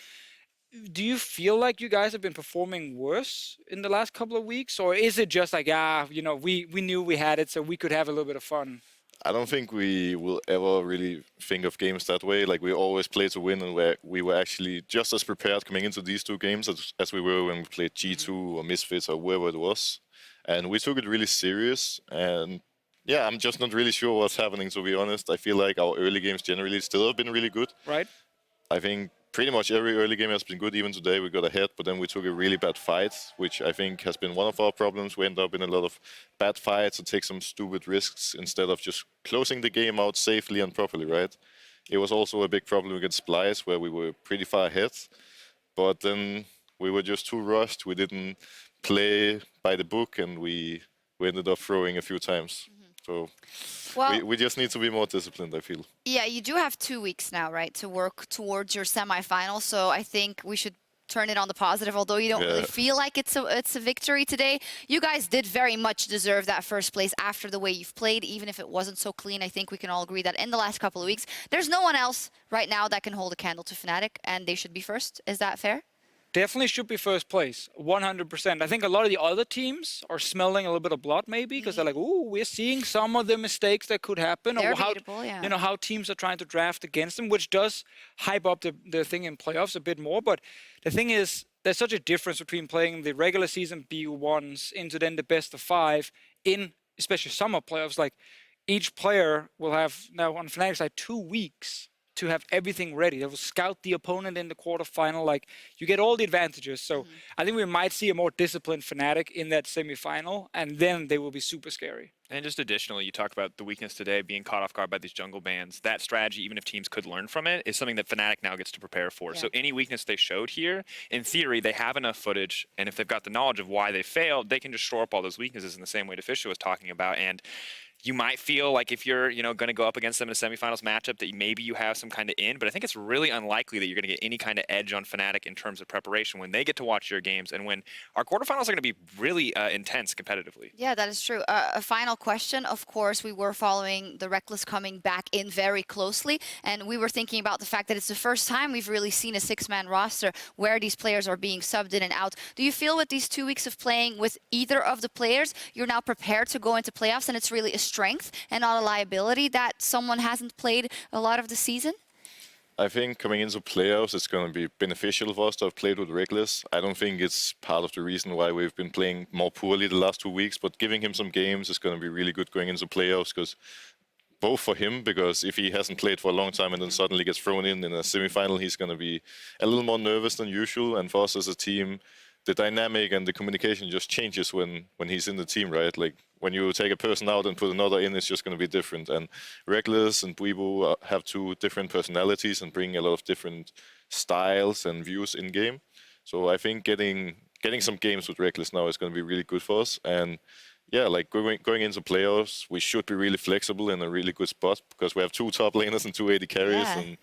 Do you feel like you guys have been performing worse in the last couple of weeks? Or is it just like, you know, we knew we had it, so we could have a little bit of fun? I don't think we will ever really think of games that way. Like, we always play to win, and we were actually just as prepared coming into these 2 games as we were when we played G2 or Misfits or wherever it was. And we took it really serious. And yeah, I'm just not really sure what's happening, to be honest. I feel like our early games generally still have been really good. Right. I think pretty much every early game has been good. Even today we got ahead, but then we took a really bad fight, which I think has been one of our problems. We end up in a lot of bad fights and take some stupid risks instead of just closing the game out safely and properly, right? It was also a big problem against Splyce, where we were pretty far ahead, but then we were just too rushed. We didn't play by the book, and we ended up throwing a few times. So we just need to be more disciplined, I feel. Yeah, you do have 2 weeks now, right, to work towards your semifinal. So I think we should turn it on the positive, although you don't really feel like it's a victory today. You guys did very much deserve that first place after the way you've played, even if it wasn't so clean. I think we can all agree that in the last couple of weeks, there's no one else right now that can hold a candle to Fnatic, and they should be first. Is that fair? Definitely should be first place, 100%. I think a lot of the other teams are smelling a little bit of blood, maybe, because they're like, "Ooh, we're seeing some of the mistakes that could happen." They're or how, beatable, yeah. you know, how teams are trying to draft against them, which does hype up the thing in playoffs a bit more. But the thing is, there's such a difference between playing the regular season BU1s into then the best of 5 in, especially summer playoffs. Like, each player will have now on Fnatic's side 2 weeks to have everything ready. They will scout the opponent in the quarterfinal. Like, you get all the advantages. So I think we might see a more disciplined Fnatic in that semifinal, and then they will be super scary. And just additionally, you talk about the weakness today, being caught off guard by these jungle bans. That strategy, even if teams could learn from it, is something that Fnatic now gets to prepare for. So any weakness they showed here, in theory, they have enough footage, and if they've got the knowledge of why they failed, they can just shore up all those weaknesses in the same way that Fisher was talking about. And you might feel like if you're, going to go up against them in a semifinals matchup that maybe you have some kind of in, but I think it's really unlikely that you're going to get any kind of edge on Fnatic in terms of preparation when they get to watch your games and when our quarterfinals are going to be really intense competitively. Yeah, that is true. A final question. Of course, we were following the Reckless coming back in very closely, and we were thinking about the fact that it's the first time we've really seen a 6-man roster where these players are being subbed in and out. Do you feel with these 2 weeks of playing with either of the players, you're now prepared to go into playoffs and it's really a strength and not a liability that someone hasn't played a lot of the season? I think coming into playoffs, it's going to be beneficial for us to have played with Reckless. I don't think it's part of the reason why we've been playing more poorly the last 2 weeks, but giving him some games is going to be really good going into playoffs, because both for him, because if he hasn't played for a long time and then suddenly gets thrown in a semifinal, he's going to be a little more nervous than usual. And for us as a team, the dynamic and the communication just changes when he's in the team, right? Like, when you take a person out and put another in, it's just going to be different. And Reckless and Bwibu have 2 different personalities and bring a lot of different styles and views in game. So I think getting some games with Reckless now is going to be really good for us. And yeah, like going into playoffs, we should be really flexible in a really good spot because we have 2 top laners and 2 AD carries, and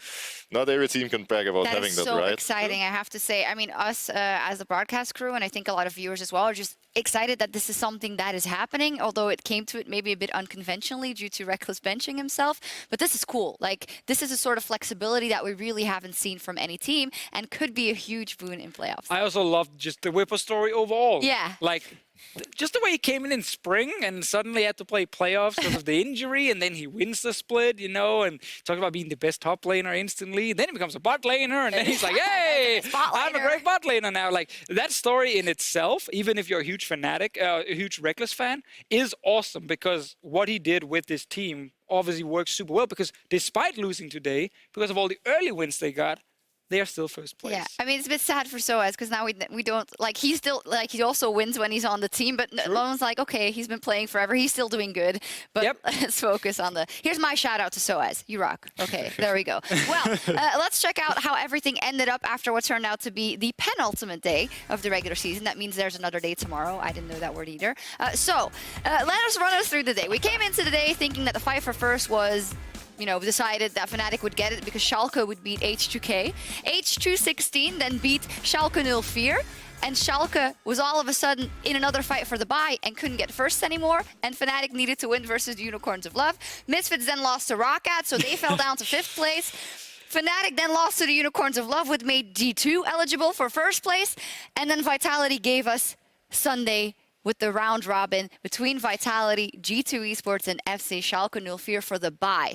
not every team can brag about having that, right? That is so exciting, I have to say. I mean, us as the broadcast crew, and I think a lot of viewers as well, are just excited that this is something that is happening, although it came to it maybe a bit unconventionally due to Reckless benching himself. But this is cool. Like, this is a sort of flexibility that we really haven't seen from any team and could be a huge boon in playoffs. I also loved just the Whipper story overall. Yeah. Like, just the way he came in spring and suddenly had to play playoffs because of the injury, and then he wins the split, you know, and talking about being the best top laner instantly. Then he becomes a bot laner, and then he's like, hey, I'm a great bot laner now. Like, that story in itself, even if you're a huge Fnatic, a huge Reckless fan, is awesome because what he did with this team obviously works super well because despite losing today, because of all the early wins they got, they are still first place. Yeah, I mean, it's a bit sad for Soaz because now we don't, like, he still, like, he also wins when he's on the team, but no one's like, okay, he's been playing forever, he's still doing good, but let's focus on the, here's my shout out to Soaz, you rock. Okay, there we go. Well, let's check out how everything ended up after what turned out to be the penultimate day of the regular season. That means there's another day tomorrow. I didn't know that word either. Let us run us through the day. We came into the day thinking that the fight for first was, you know, decided that Fnatic would get it because Schalke would beat H2K. H216 then beat Schalke 04. And Schalke was all of a sudden in another fight for the bye and couldn't get first anymore. And Fnatic needed to win versus the Unicorns of Love. Misfits then lost to Roccat, so they fell down to 5th place. Fnatic then lost to the Unicorns of Love, which made G2 eligible for 1st place. And then Vitality gave us Sunday with the round robin between Vitality, G2 Esports, and FC Schalke 04 for the bye.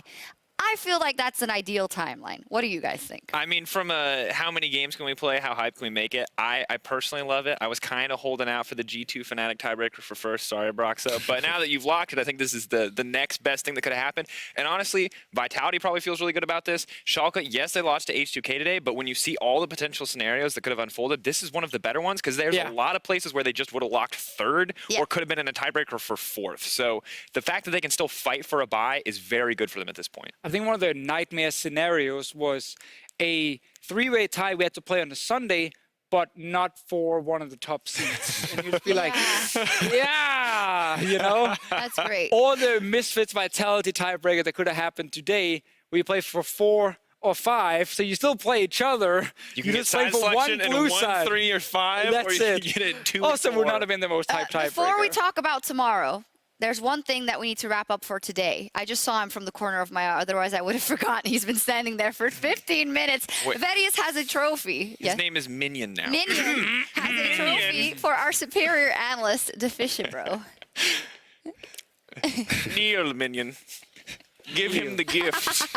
I feel like that's an ideal timeline. What do you guys think? I mean, from how many games can we play, how hyped can we make it, I personally love it. I was kind of holding out for the G2 Fnatic tiebreaker for first. Sorry, Broxa. But now that you've locked it, I think this is the next best thing that could have happened. And honestly, Vitality probably feels really good about this. Schalke, yes, they lost to H2K today, but when you see all the potential scenarios that could have unfolded, this is one of the better ones because there's a lot of places where they just would have locked 3rd or could have been in a tiebreaker for 4th. So the fact that they can still fight for a bye is very good for them at this point. I think one of the nightmare scenarios was a 3-way tie we had to play on a Sunday, but not for one of the top seeds. And you'd be like, yeah, you know? That's great. Or the Misfits Vitality tiebreaker that could have happened today, we play for 4 or 5, so you still play each other. You can just get play for one blue 1, side. 3, or 5, That's or you it. can get it 2 Also, or 4. would not have been the most hyped tiebreaker. Before we talk about tomorrow, there's one thing that we need to wrap up for today. I just saw him from the corner of my eye, otherwise I would have forgotten. He's been standing there for 15 minutes. Vedius has a trophy. His name is Minion now. Minion has a trophy for our superior analyst, Deficient Bro. Kneel, Minion. Give him the gift.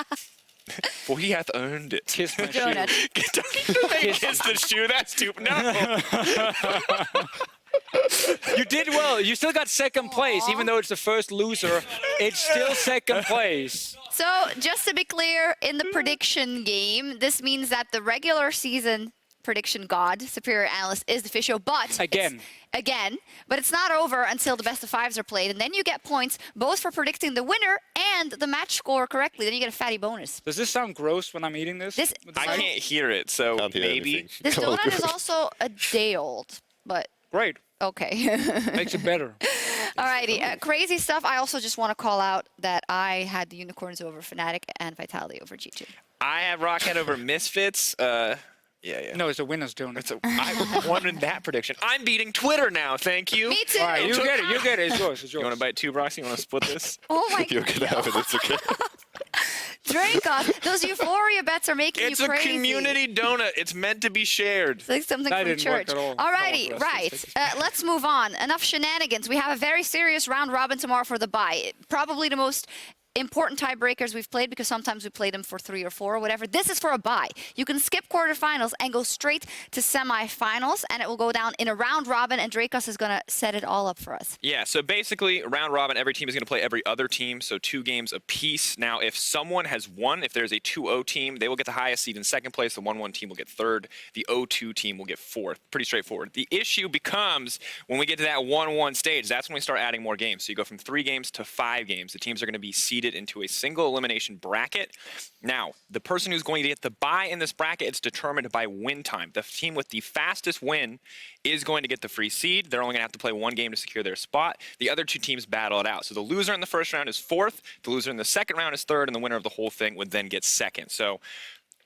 For he hath earned it. Kiss my Donut. Kiss the shoe. That's too. No. You did well. You still got 2nd place, even though it's the first loser. It's still 2nd place. So, just to be clear, in the prediction game, this means that the regular season prediction god, superior analyst, is the official, but but it's not over until the best of 5s are played, and then you get points both for predicting the winner and the match score correctly. Then you get a fatty bonus. Does this sound gross when I'm eating this? I can't hear it, so maybe. This donut is also a day old, but great. Okay. Makes it better. Alrighty, crazy stuff. I also just want to call out that I had the Unicorns over Fnatic and Vitality over G2. I have Roccat over Misfits. Yeah. No, it's a winner's donut. I wanted that prediction. I'm beating Twitter now, thank you. Me too. All right, you get it. You get it. It's yours. It's yours. You want to bite 2, Broxy? You want to split this? Oh my God. You can have it, it's okay. Dracos, those Euphoria bets are making you crazy. It's a community donut. It's meant to be shared. It's like something from church. Alrighty, right. Let's move on. Enough shenanigans. We have a very serious round robin tomorrow for the bye. Probably the most important tiebreakers we've played because sometimes we play them for 3 or 4 or whatever. This is for a bye. You can skip quarterfinals and go straight to semifinals, and it will go down in a round robin, and Dracos is going to set it all up for us. Yeah, so basically, round robin, every team is going to play every other team, so 2 games apiece. Now, if someone has won, if there's a 2-0 team, they will get the highest seed in 2nd place. The 1-1 team will get 3rd. The 0-2 team will get 4th. Pretty straightforward. The issue becomes when we get to that 1-1 stage, that's when we start adding more games. So you go from 3 games to 5 games. The teams are going to be seeded seeded into a single elimination bracket. Now, the person who's going to get the bye in this bracket is determined by win time. The team with the fastest win is going to get the free seed. They're only going to have to play one game to secure their spot. The other two teams battle it out. So the loser in the first round is fourth, the loser in the second round is third, and the winner of the whole thing would then get second. So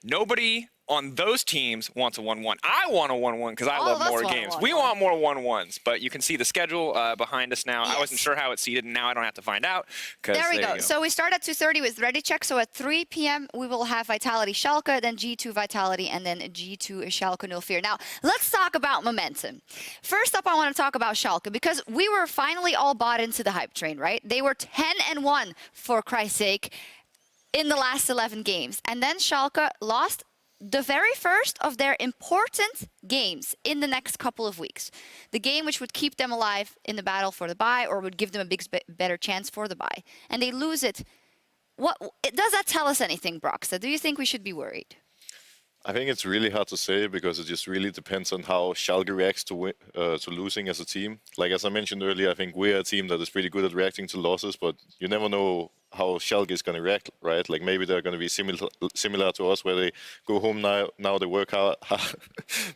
nobody on those teams wants a 1-1. I want a 1-1 because I love more games. We want more 1-1s, but you can see the schedule behind us now. Yes. I wasn't sure how it's seeded, and now I don't have to find out. There we go. So we start at 2:30 with Ready Check. So at 3 p.m. we will have Vitality Schalke, then G2 Vitality, and then G2 Schalke No Fear. Now, let's talk about momentum. First up, I want to talk about Schalke because we were finally all bought into the hype train, right? They were 10-1, for Christ's sake, in the last 11 games. And then Schalke lost the very first of their important games in the next couple of weeks. The game which would keep them alive in the battle for the bye or would give them a better chance for the bye. And they lose it. Does that tell us anything, Broxa? Do you think we should be worried? I think it's really hard to say because it just really depends on how Schalke reacts to losing as a team. Like as I mentioned earlier, I think we're a team that is pretty good at reacting to losses, but you never know how Schalke is going to react, right? Like maybe they're going to be similar to us, where they go home now they work hard,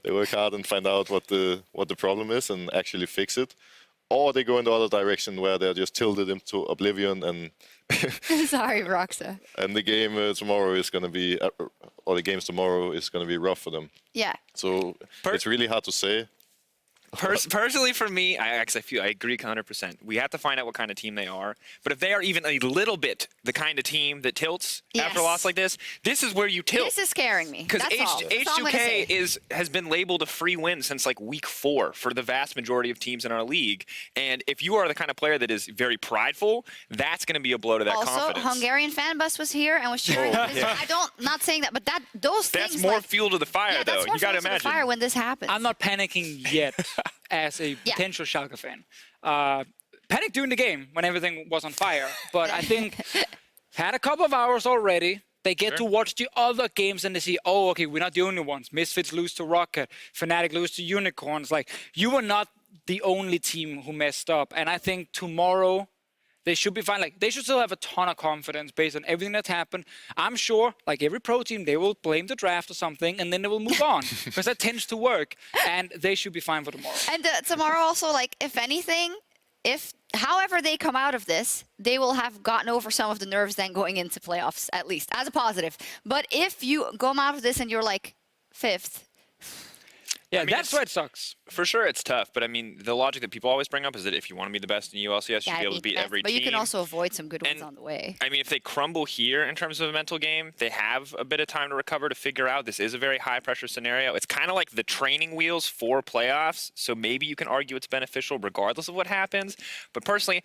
they work hard and find out what the problem is and actually fix it, or they go in the other direction where they're just tilted into oblivion and. Sorry, Broxa. And the game tomorrow is going to be, or the games tomorrow is going to be rough for them. Yeah. So it's really hard to say. Personally, for me, I agree 100%. We have to find out what kind of team they are. But if they are even a little bit the kind of team that tilts after a loss like this is where you tilt. This is scaring me. Because H2K has been labeled a free win since like week 4 for the vast majority of teams in our league. And if you are the kind of player that is very prideful, that's going to be a blow to that confidence. Also, Hungarian fan bus was here and was cheering. Not saying that, but those things. That's more fuel to the fire, though. You got to imagine. Fire when this happens. I'm not panicking yet. As a potential Schalke fan. Panicked during the game when everything was on fire, but I think had a couple of hours already. They get to watch the other games and they see, oh, okay, we're not the only ones. Misfits lose to Roccat, Fnatic lose to Unicorns. Like, you were not the only team who messed up. And I think tomorrow they should be fine. Like, they should still have a ton of confidence based on everything that's happened. I'm sure, like every pro team, they will blame the draft or something, and then they will move on because that tends to work. And they should be fine for tomorrow. And tomorrow also, like, if anything, however they come out of this, they will have gotten over some of the nerves then going into playoffs, at least, as a positive. But if you come out of this and you're like 5th, yeah, that's where it sucks. For sure, it's tough. But I mean, the logic that people always bring up is that if you want to be the best in EULCS, you should be able to beat every team. But you can also avoid some good ones on the way. I mean, if they crumble here in terms of a mental game, they have a bit of time to recover to figure out this is a very high-pressure scenario. It's kind of like the training wheels for playoffs, so maybe you can argue it's beneficial regardless of what happens. But personally,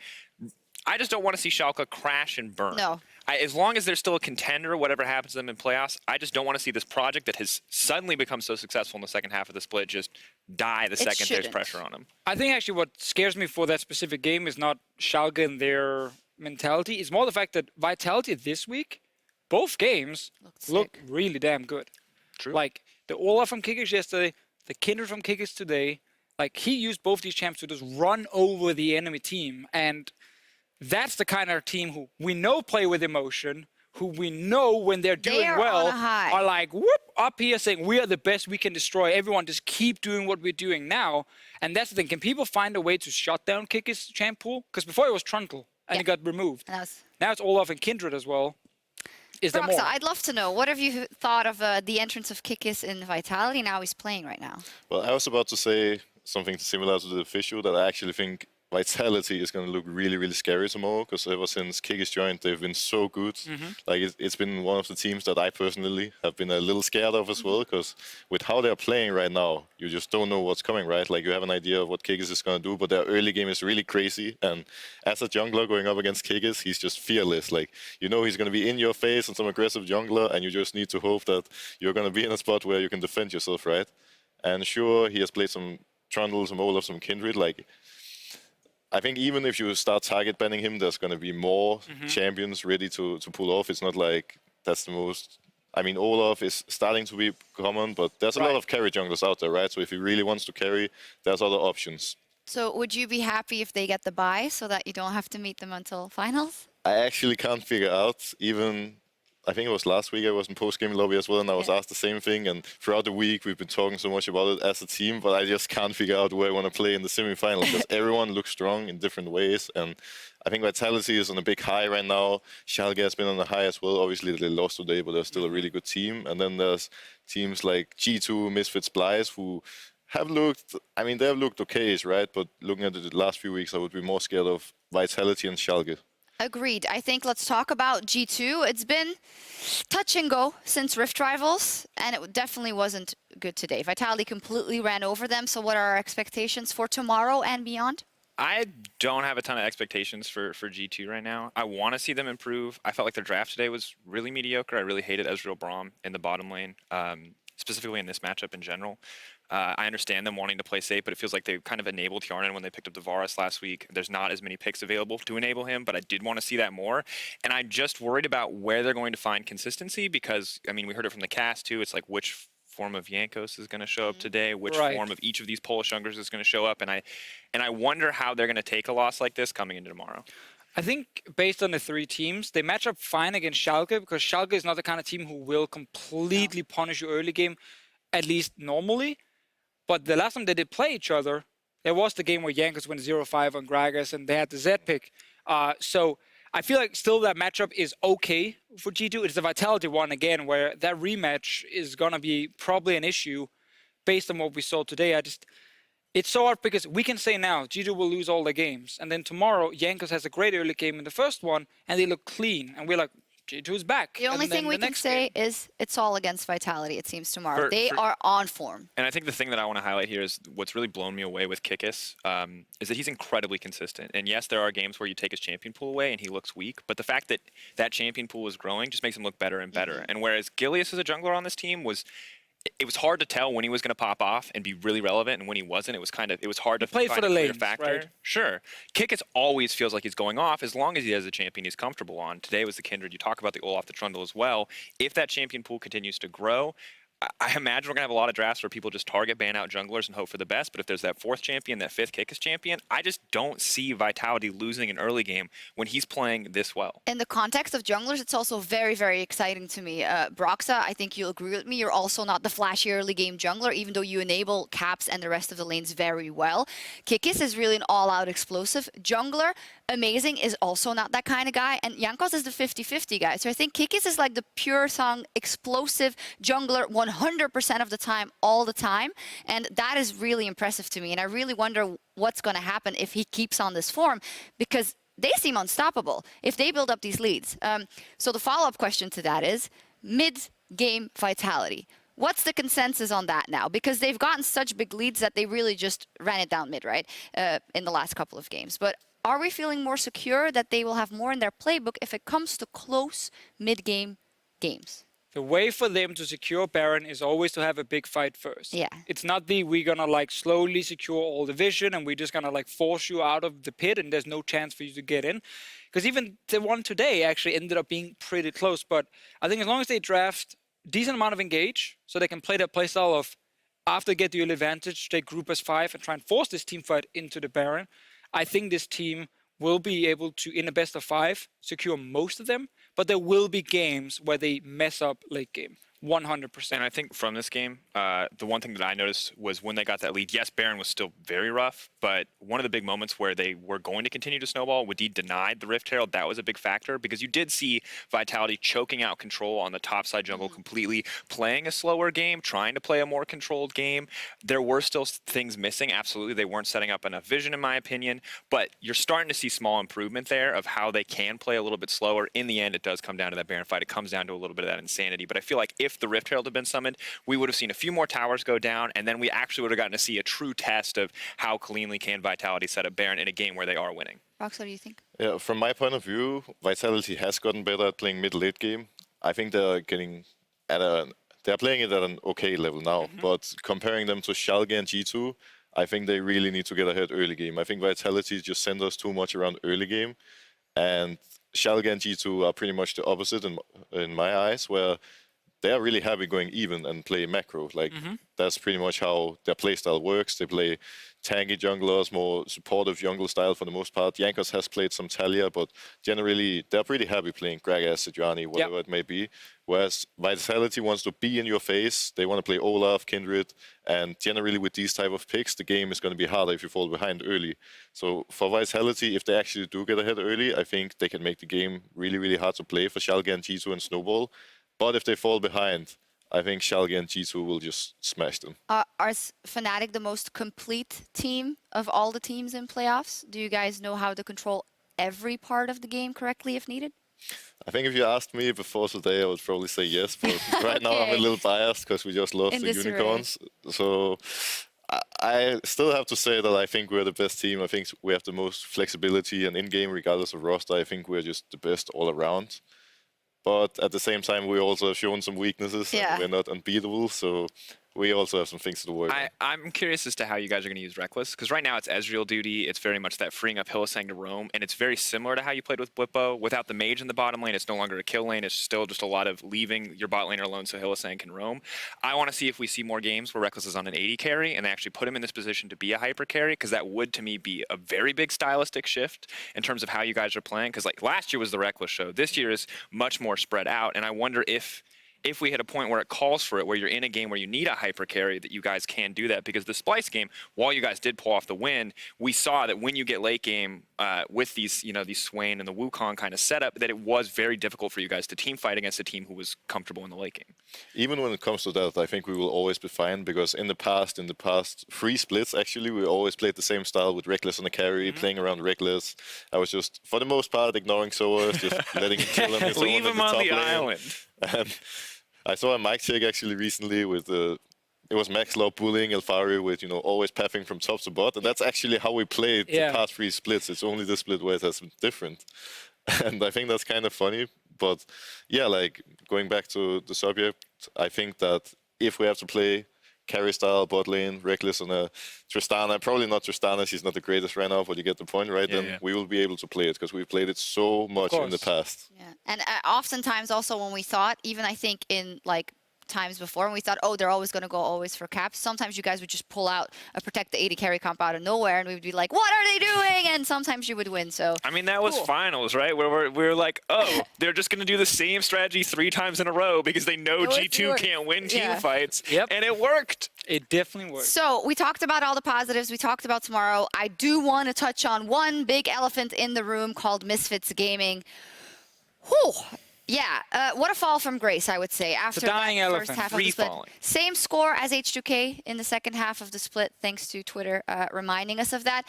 I just don't want to see Schalke crash and burn. No. As long as they're still a contender, whatever happens to them in playoffs, I just don't want to see this project that has suddenly become so successful in the second half of the split just die the second there's pressure on them. I think actually what scares me for that specific game is not Schalke and their mentality. It's more the fact that Vitality this week, both games look really damn good. True. Like the Olaf from Kickers yesterday, the Kindred from Kickers today. Like he used both these champs to just run over the enemy team, and that's the kind of team who we know play with emotion, who we know when they're doing well are like, whoop, up here saying, we are the best, we can destroy everyone, just keep doing what we're doing now. And that's the thing. Can people find a way to shut down Kickers' champ pool? Because before it was Trundle, and it got removed. Now it's Olaf and Kindred as well. Is there more? I'd love to know, what have you thought of the entrance of Kickers in Vitality? Now he's playing right now. Well, I was about to say something similar to the official, that I actually think Vitality is going to look really, really scary tomorrow, because ever since Kickers joined, they've been so good. Like it's been one of the teams that I personally have been a little scared of as well, because with how they're playing right now, you just don't know what's coming, right? Like you have an idea of what Kickers is going to do, but their early game is really crazy. And as a jungler going up against Kickers, he's just fearless. Like, you know, he's going to be in your face and some aggressive jungler, and you just need to hope that you're going to be in a spot where you can defend yourself, right? And sure, he has played some Trundle, some Olaf, some Kindred. Like, I think even if you start target banning him, there's going to be more champions ready to pull off. It's not like that's the most... I mean, Olaf is starting to be common, but there's a lot of carry junglers out there, right? So if he really wants to carry, there's other options. So would you be happy if they get the bye so that you don't have to meet them until finals? I actually can't figure out. Even I think it was last week I was in post-game lobby as well, and I was asked the same thing. And throughout the week we've been talking so much about it as a team, but I just can't figure out where I want to play in the semi-final because everyone looks strong in different ways. And I think Vitality is on a big high right now. Schalke has been on a high as well. Obviously they lost today, but they're still a really good team. And then there's teams like G2, Misfits, Splyce, who have looked, I mean, they've looked okay, right? But looking at the last few weeks, I would be more scared of Vitality and Schalke. Agreed. I think let's talk about G2. It's been touch and go since Rift Rivals, and it definitely wasn't good today. Vitality completely ran over them. So what are our expectations for tomorrow and beyond? I don't have a ton of expectations for G2 right now. I want to see them improve. I felt like their draft today was really mediocre. I really hated Ezreal Braum in the bottom lane, specifically in this matchup in general. I understand them wanting to play safe, but it feels like they kind of enabled Hjarnan when they picked up the Varus last week. There's not as many picks available to enable him, but I did want to see that more. And I'm just worried about where they're going to find consistency because, I mean, we heard it from the cast too. It's like which form of EULCS is going to show up today, which form of each of these Polish junglers is going to show up. And I wonder how they're going to take a loss like this coming into tomorrow. I think based on the three teams, they match up fine against Schalke because Schalke is not the kind of team who will completely punish you early game, at least normally. But the last time they did play each other, there was the game where EULCS went 0-5 on Gragas and they had the Z pick. So I feel like still that matchup is okay for G2. It's the Vitality one again, where that rematch is going to be probably an issue based on what we saw today. It's so hard because we can say now G2 will lose all their games. And then tomorrow, EULCS has a great early game in the first one and they look clean. And we're like, G2's back. The only thing we can say is it's all against Vitality, it seems, tomorrow. They are on form. And I think the thing that I want to highlight here is what's really blown me away with Kikis is that he's incredibly consistent. And yes, there are games where you take his champion pool away and he looks weak, but the fact that that champion pool is growing just makes him look better and better. And whereas Gilius as a jungler on this team it was hard to tell when he was going to pop off and be really relevant, and when he wasn't, it was hard to play find for the clear lanes, factor. right? Sure, Kikis always feels like he's going off as long as he has a champion he's comfortable on. Today was the Kindred. You talk about the Olaf, the Trundle as well. If that champion pool continues to grow, I imagine we're going to have a lot of drafts where people just target ban out junglers and hope for the best, but if there's that fourth champion, that fifth Kikis champion, I just don't see Vitality losing an early game when he's playing this well. In the context of junglers, it's also very, very exciting to me. Broxa, I think you'll agree with me, you're also not the flashy early game jungler, even though you enable Caps and the rest of the lanes very well. Kikis is really an all-out explosive jungler. Amazing is also not that kind of guy, and Jankos is the 50-50 guy. So I think Kikis is like the pure song explosive jungler 100% of the time, all the time, and that is really impressive to me. And I really wonder what's going to happen if he keeps on this form, because they seem unstoppable if they build up these leads. So the follow-up question to that is mid-game Vitality. What's the consensus on that now? Because they've gotten such big leads that they really just ran it down mid, right, in the last couple of games. But are we feeling more secure that they will have more in their playbook if it comes to close mid-game games? The way for them to secure Baron is always to have a big fight first. Yeah. It's not we're going to like slowly secure all the vision and we're just going to like force you out of the pit and there's no chance for you to get in. Because even the one today actually ended up being pretty close. But I think as long as they draft decent amount of engage so they can play their playstyle of after they get the early advantage, they group as 5 and try and force this team fight into the Baron. I think this team will be able to, in a best of 5, secure most of them, but there will be games where they mess up late game. 100%. And I think from this game, the one thing that I noticed was when they got that lead, yes, Baron was still very rough, but one of the big moments where they were going to continue to snowball, Wadid denied the Rift Herald. That was a big factor because you did see Vitality choking out control on the top side jungle completely, playing a slower game, trying to play a more controlled game. There were still things missing. Absolutely, they weren't setting up enough vision, in my opinion, but you're starting to see small improvement there of how they can play a little bit slower. In the end, it does come down to that Baron fight. It comes down to a little bit of that insanity, but I feel like if the Rift Herald had been summoned, we would have seen a few more towers go down, and then we actually would have gotten to see a true test of how cleanly can Vitality set up Baron in a game where they are winning. Rox, what do you think? Yeah, from my point of view, Vitality has gotten better at playing mid-late game. I think they're getting they're playing it at an okay level now, but comparing them to Schalke and G2, I think they really need to get ahead early game. I think Vitality just send us too much around early game, and Schalke and G2 are pretty much the opposite in my eyes, where they are really happy going even and play macro. Like that's pretty much how their playstyle works. They play tanky junglers, more supportive jungle style for the most part. Jankos has played some Talia, but generally they're pretty happy playing Gragas, Sejuani, whatever it may be. Whereas Vitality wants to be in your face. They want to play Olaf, Kindred, and generally with these type of picks, the game is going to be harder if you fall behind early. So for Vitality, if they actually do get ahead early, I think they can make the game really, really hard to play for Schalke and G2 and Snowball. But if they fall behind, I think Schalke and G2 will just smash them. Are Fnatic the most complete team of all the teams in playoffs? Do you guys know how to control every part of the game correctly if needed? I think if you asked me before today, I would probably say yes. But right now I'm a little biased because we just lost the Unicorns. So I still have to say that I think we're the best team. I think we have the most flexibility and in-game, regardless of roster. I think we're just the best all around. But at the same time, we also have shown some weaknesses. Yeah. And we're not unbeatable, so we also have some things to worry about. I'm curious as to how you guys are going to use Reckless, because right now it's Ezreal duty. It's very much that freeing up Hylissang to roam, and it's very similar to how you played with Blippo. Without the mage in the bottom lane, it's no longer a kill lane. It's still just a lot of leaving your bot laner alone so Hylissang can roam. I want to see if we see more games where Reckless is on an 80 carry, and they actually put him in this position to be a hyper carry, because that would, to me, be a very big stylistic shift in terms of how you guys are playing. Because like last year was the Reckless show. This year is much more spread out, and I wonder if we hit a point where it calls for it, where you're in a game where you need a hyper carry, that you guys can do that. Because the Splyce game, while you guys did pull off the win, we saw that when you get late game with these, these Swain and the Wukong kind of setup, that it was very difficult for you guys to team fight against a team who was comfortable in the late game. Even when it comes to that, I think we will always be fine, because in the past 3 splits, actually, we always played the same style with Reckless on the carry, playing around Reckless. I was just, for the most part, ignoring Soas, just letting him kill him. Leave him on the island. And I saw a mic check actually recently with it was Maxlaw bullying Elfari with, always pathing from top to bot. And that's actually how we played the past 3 splits. It's only this split where it has been different. And I think that's kind of funny. But yeah, like going back to the subject, I think that if we have to play carry style, bot lane, Reckless on a Tristana, probably not Tristana, she's not the greatest right now, but you get the point, right? Then we will be able to play it, because we've played it so much in the past. Yeah, and oftentimes also when we thought, even I think in like times before, when we thought, oh, they're always going to go always for caps, sometimes you guys would just pull out a protect the 80 carry comp out of nowhere, and we would be like, what are they doing? And sometimes you would win. So I mean, that was finals, right? Where we were like, oh, they're just going to do the same strategy 3 times in a row because they know G2 can't win team fights. And it worked. It definitely worked. So we talked about all the positives. We talked about tomorrow. I do want to touch on one big elephant in the room called Misfits Gaming. Whew. Yeah, what a fall from grace, I would say, after the first half of the split. Same score as H2K in the second half of the split, thanks to Twitter reminding us of that.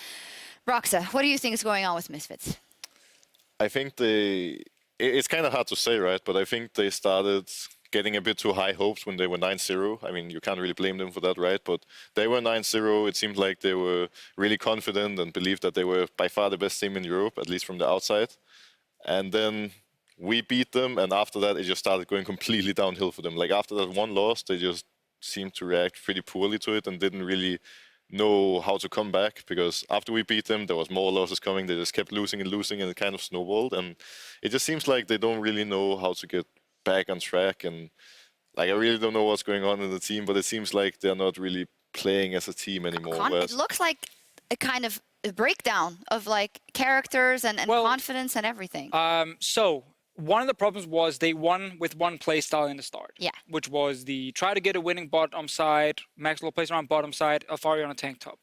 Roxa, what do you think is going on with Misfits? I think it's kind of hard to say, right? But I think they started getting a bit too high hopes when they were 9-0. I mean, you can't really blame them for that, right? But they were 9-0. It seemed like they were really confident and believed that they were by far the best team in Europe, at least from the outside. And then we beat them, and after that, it just started going completely downhill for them. Like, after that one loss, they just seemed to react pretty poorly to it and didn't really know how to come back, because after we beat them, there was more losses coming. They just kept losing, and it kind of snowballed. And it just seems like they don't really know how to get back on track. And, like, I really don't know what's going on in the team, but it seems like they're not really playing as a team anymore. It looks like a kind of a breakdown of, like, characters and confidence and everything. So one of the problems was they won with one play style in the start. Yeah. Which was the try to get a winning bottom side, Maxwell plays around bottom side, Alfari on a tank top.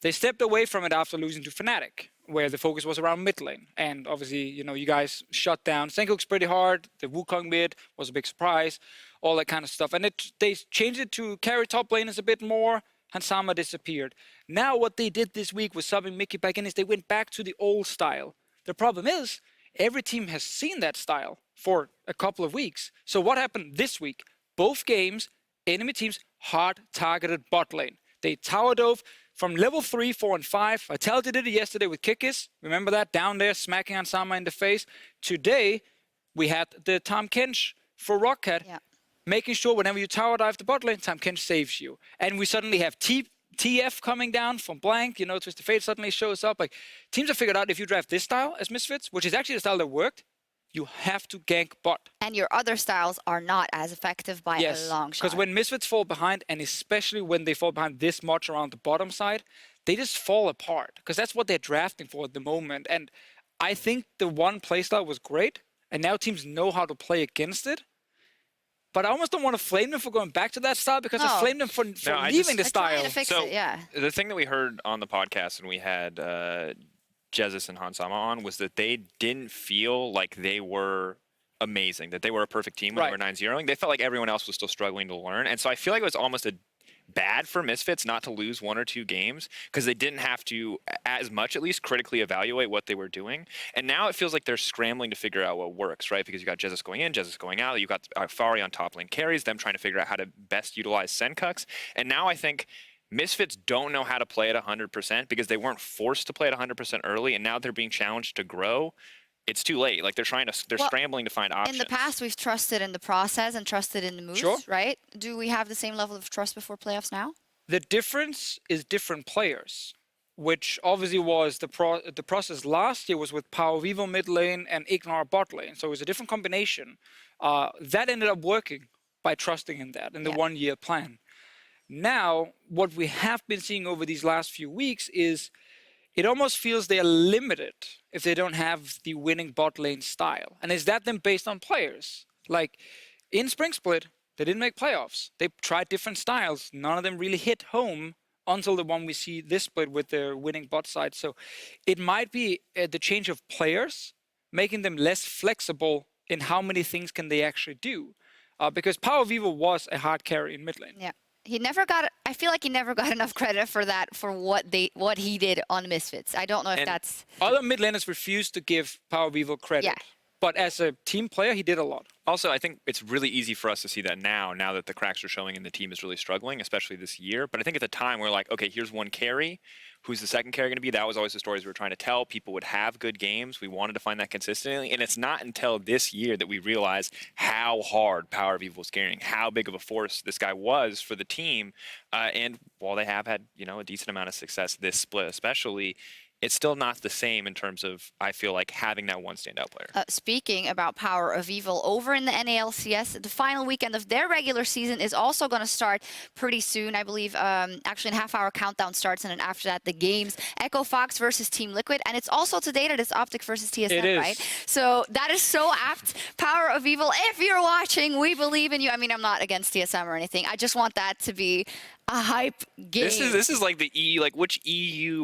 They stepped away from it after losing to Fnatic, where the focus was around mid lane. And obviously, you guys shut down Senkooks pretty hard. The Wukong mid was a big surprise, all that kind of stuff. And they changed it to carry top laners a bit more. Hansama disappeared. Now what they did this week with subbing Mickey back in is they went back to the old style. The problem is, every team has seen that style for a couple of weeks. So what happened this week? Both games, enemy teams hard-targeted bot lane. They tower dove from level 3, 4, and 5. Vitality did it yesterday with Kikis. Remember that? Down there, smacking Hansama in the face. Today, we had the Tahm Kench for Roccat, making sure whenever you tower dive the bot lane, Tahm Kench saves you. And we suddenly have TF coming down from blank, Twisted Fate suddenly shows up. Like, teams have figured out if you draft this style as Misfits, which is actually the style that worked, you have to gank bot. And your other styles are not as effective by a long shot. Because when Misfits fall behind, and especially when they fall behind this much around the bottom side, they just fall apart because that's what they're drafting for at the moment. And I think the one playstyle was great, and now teams know how to play against it. But I almost don't want to flame them for going back to that style because I flame them for leaving the style. So the thing that we heard on the podcast, and we had Jesus and Hansama on, was that they didn't feel like they were amazing, that they were a perfect team when they were 9-0ing. They felt like everyone else was still struggling to learn. And so I feel like it was almost bad for Misfits not to lose 1 or 2 games because they didn't have to, as much at least, critically evaluate what they were doing. And now it feels like they're scrambling to figure out what works, right? Because you got Jesus going in, Jesus going out. You got Fari on top lane carries, them trying to figure out how to best utilize Senkux. And now I think Misfits don't know how to play at 100% because they weren't forced to play at 100% early, and now they're being challenged to grow. It's too late. Like they're scrambling to find options. In the past, we've trusted in the process and trusted in the moves, right? Do we have the same level of trust before playoffs now? The difference is different players, which obviously was the process last year was with Power Vivo mid lane and Ignore bot lane. So it was a different combination. That ended up working by trusting in that in the 1-year plan. Now, what we have been seeing over these last few weeks is it almost feels they are limited if they don't have the winning bot lane style. And is that then based on players? Like in Spring Split, they didn't make playoffs. They tried different styles. None of them really hit home until the one we see this split with their winning bot side. So it might be the change of players, making them less flexible in how many things can they actually do. Because Power Vivo was a hard carry in mid lane. Yeah. He never got. I feel like he never got enough credit for that, for what he did on Misfits. I don't know if that's. Other mid laners refused to give Power Vivo credit. Yeah. But as a team player, he did a lot. Also, I think it's really easy for us to see that now that the cracks are showing and the team is really struggling, especially this year. But I think at the time, we're like, okay, here's one carry. Who's the second carry going to be? That was always the stories we were trying to tell. People would have good games. We wanted to find that consistently. And it's not until this year that we realized how hard Power Vivo was carrying, how big of a force this guy was for the team. And while they have had, a decent amount of success this split especially, it's still not the same in terms of, I feel like, having that one standout player. Speaking about Power of Evil, over in the LCS, the final weekend of their regular season is also going to start pretty soon. I believe actually a half-hour countdown starts, and then after that, the games. Echo Fox versus Team Liquid, and it's also today that it's Optic versus TSM, right? So that is so apt. Power of Evil, if you're watching, we believe in you. I mean, I'm not against TSM or anything. I just want that to be a hype game. This is like the which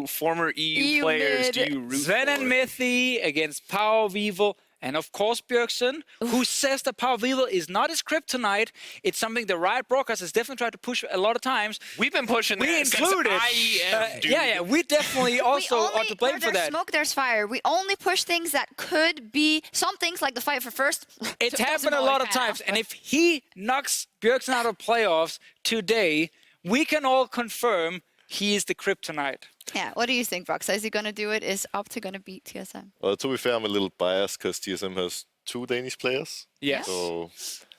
former EU players do you root for? Sven and Mithy against Power of Evil, and of course Bjergsen, who says that Power of Evil is not his kryptonite. It's something the Riot broadcast has definitely tried to push a lot of times. We've been pushing that since IEM, dude. Yeah, we definitely also are to blame for that. There's smoke, there's fire. We only push things that could be, some things like the fight for first. It's happened a lot of times, and if he knocks Bjergsen out of playoffs today, we can all confirm he is the kryptonite. Yeah, what do you think, Brox? Is he going to do it? Is Optic going to beat TSM? Well, to be fair, I'm a little biased because TSM has 2 Danish players. Yes. So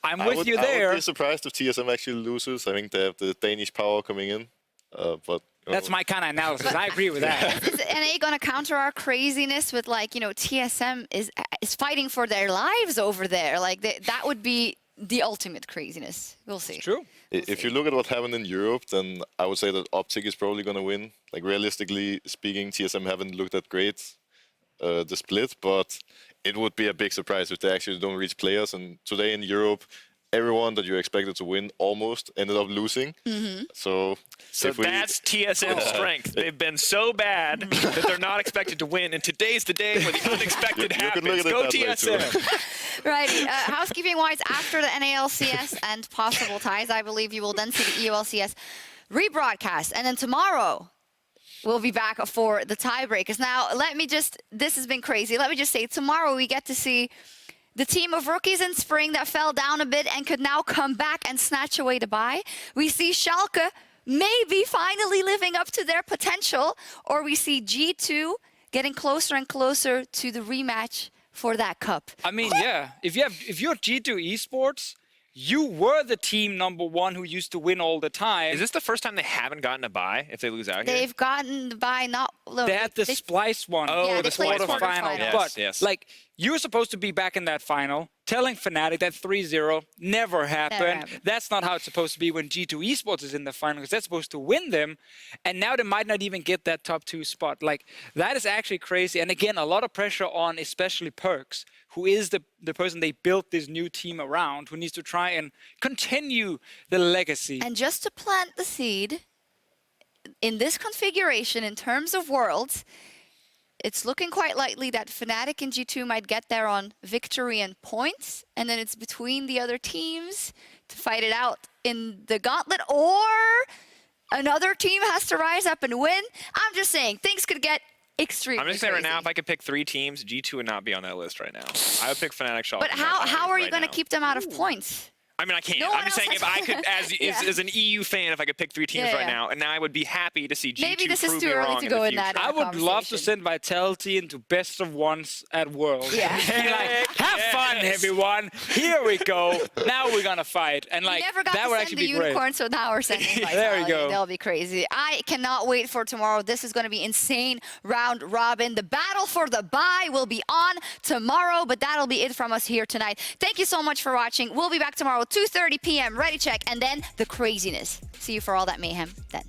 I'm with you there. I would be surprised if TSM actually loses. I think they have the Danish power coming in. But that's my kind of analysis. I agree with that. Is NA going to counter our craziness with, like, TSM is fighting for their lives over there? Like, that would be the ultimate craziness. We'll see. It's true. If you look at what happened in Europe, then I would say that Optic is probably going to win. Like, realistically speaking, TSM haven't looked that great, the split, but it would be a big surprise if they actually don't reach players. And today in Europe, everyone that you expected to win almost ended up losing. Mm-hmm. So that's TSM's strength. They've been so bad that they're not expected to win. And today's the day where the unexpected happens. Go TSM. Righty. Housekeeping-wise, after the NALCS and possible ties, I believe you will then see the EULCS rebroadcast. And then tomorrow, we'll be back for the tiebreakers. Now, this has been crazy. Let me just say, tomorrow we get to see the team of rookies in spring that fell down a bit and could now come back and snatch away the bye. We see Schalke maybe finally living up to their potential, or we see G2 getting closer and closer to the rematch for that cup. I mean, yeah, if you're G2 Esports, you were the team #1 who used to win all the time. Is this the first time they haven't gotten a bye if they lose out here? They've gotten the bye, not... They had the Splyce one. Oh, yeah, the Splyce quarterfinal. Yes, But, yes. like, you were supposed to be back in that final. telling Fnatic that 3-0 never happened. That's not how it's supposed to be when G2 Esports is in the final, because they're supposed to win them. And now they might not even get that top 2 spot. Like, that is actually crazy. And again, a lot of pressure on especially Perks, who is the person they built this new team around, who needs to try and continue the legacy. And just to plant the seed, in this configuration, in terms of worlds, it's looking quite likely that Fnatic and G2 might get there on victory and points, and then it's between the other teams to fight it out in the gauntlet, or another team has to rise up and win. I'm just saying, things could get extremely I'm just saying right now, if I could pick 3 teams, G2 would not be on that list right now. I would pick Fnatic, Schalke. But how are you going to keep them out of points? I mean, I can't. No I'm just saying, if I could, as an EU fan, if I could pick 3 teams right now, and I would be happy to see G2 Maybe this is prove too me early wrong to in go the in that. future. I would love to send Vitality into best of ones at Worlds. Yeah. And like, have fun, everyone. Here we go. Now we're gonna fight, and like We never got that to would send actually the be great. unicorn, so now we're sending Vitality. There you go. That'll be crazy. I cannot wait for tomorrow. This is going to be insane round robin. The battle for the bye will be on tomorrow, but that'll be it from us here tonight. Thank you so much for watching. We'll be back tomorrow, 2:30 p.m. Ready check, and then the craziness. See you for all that mayhem then.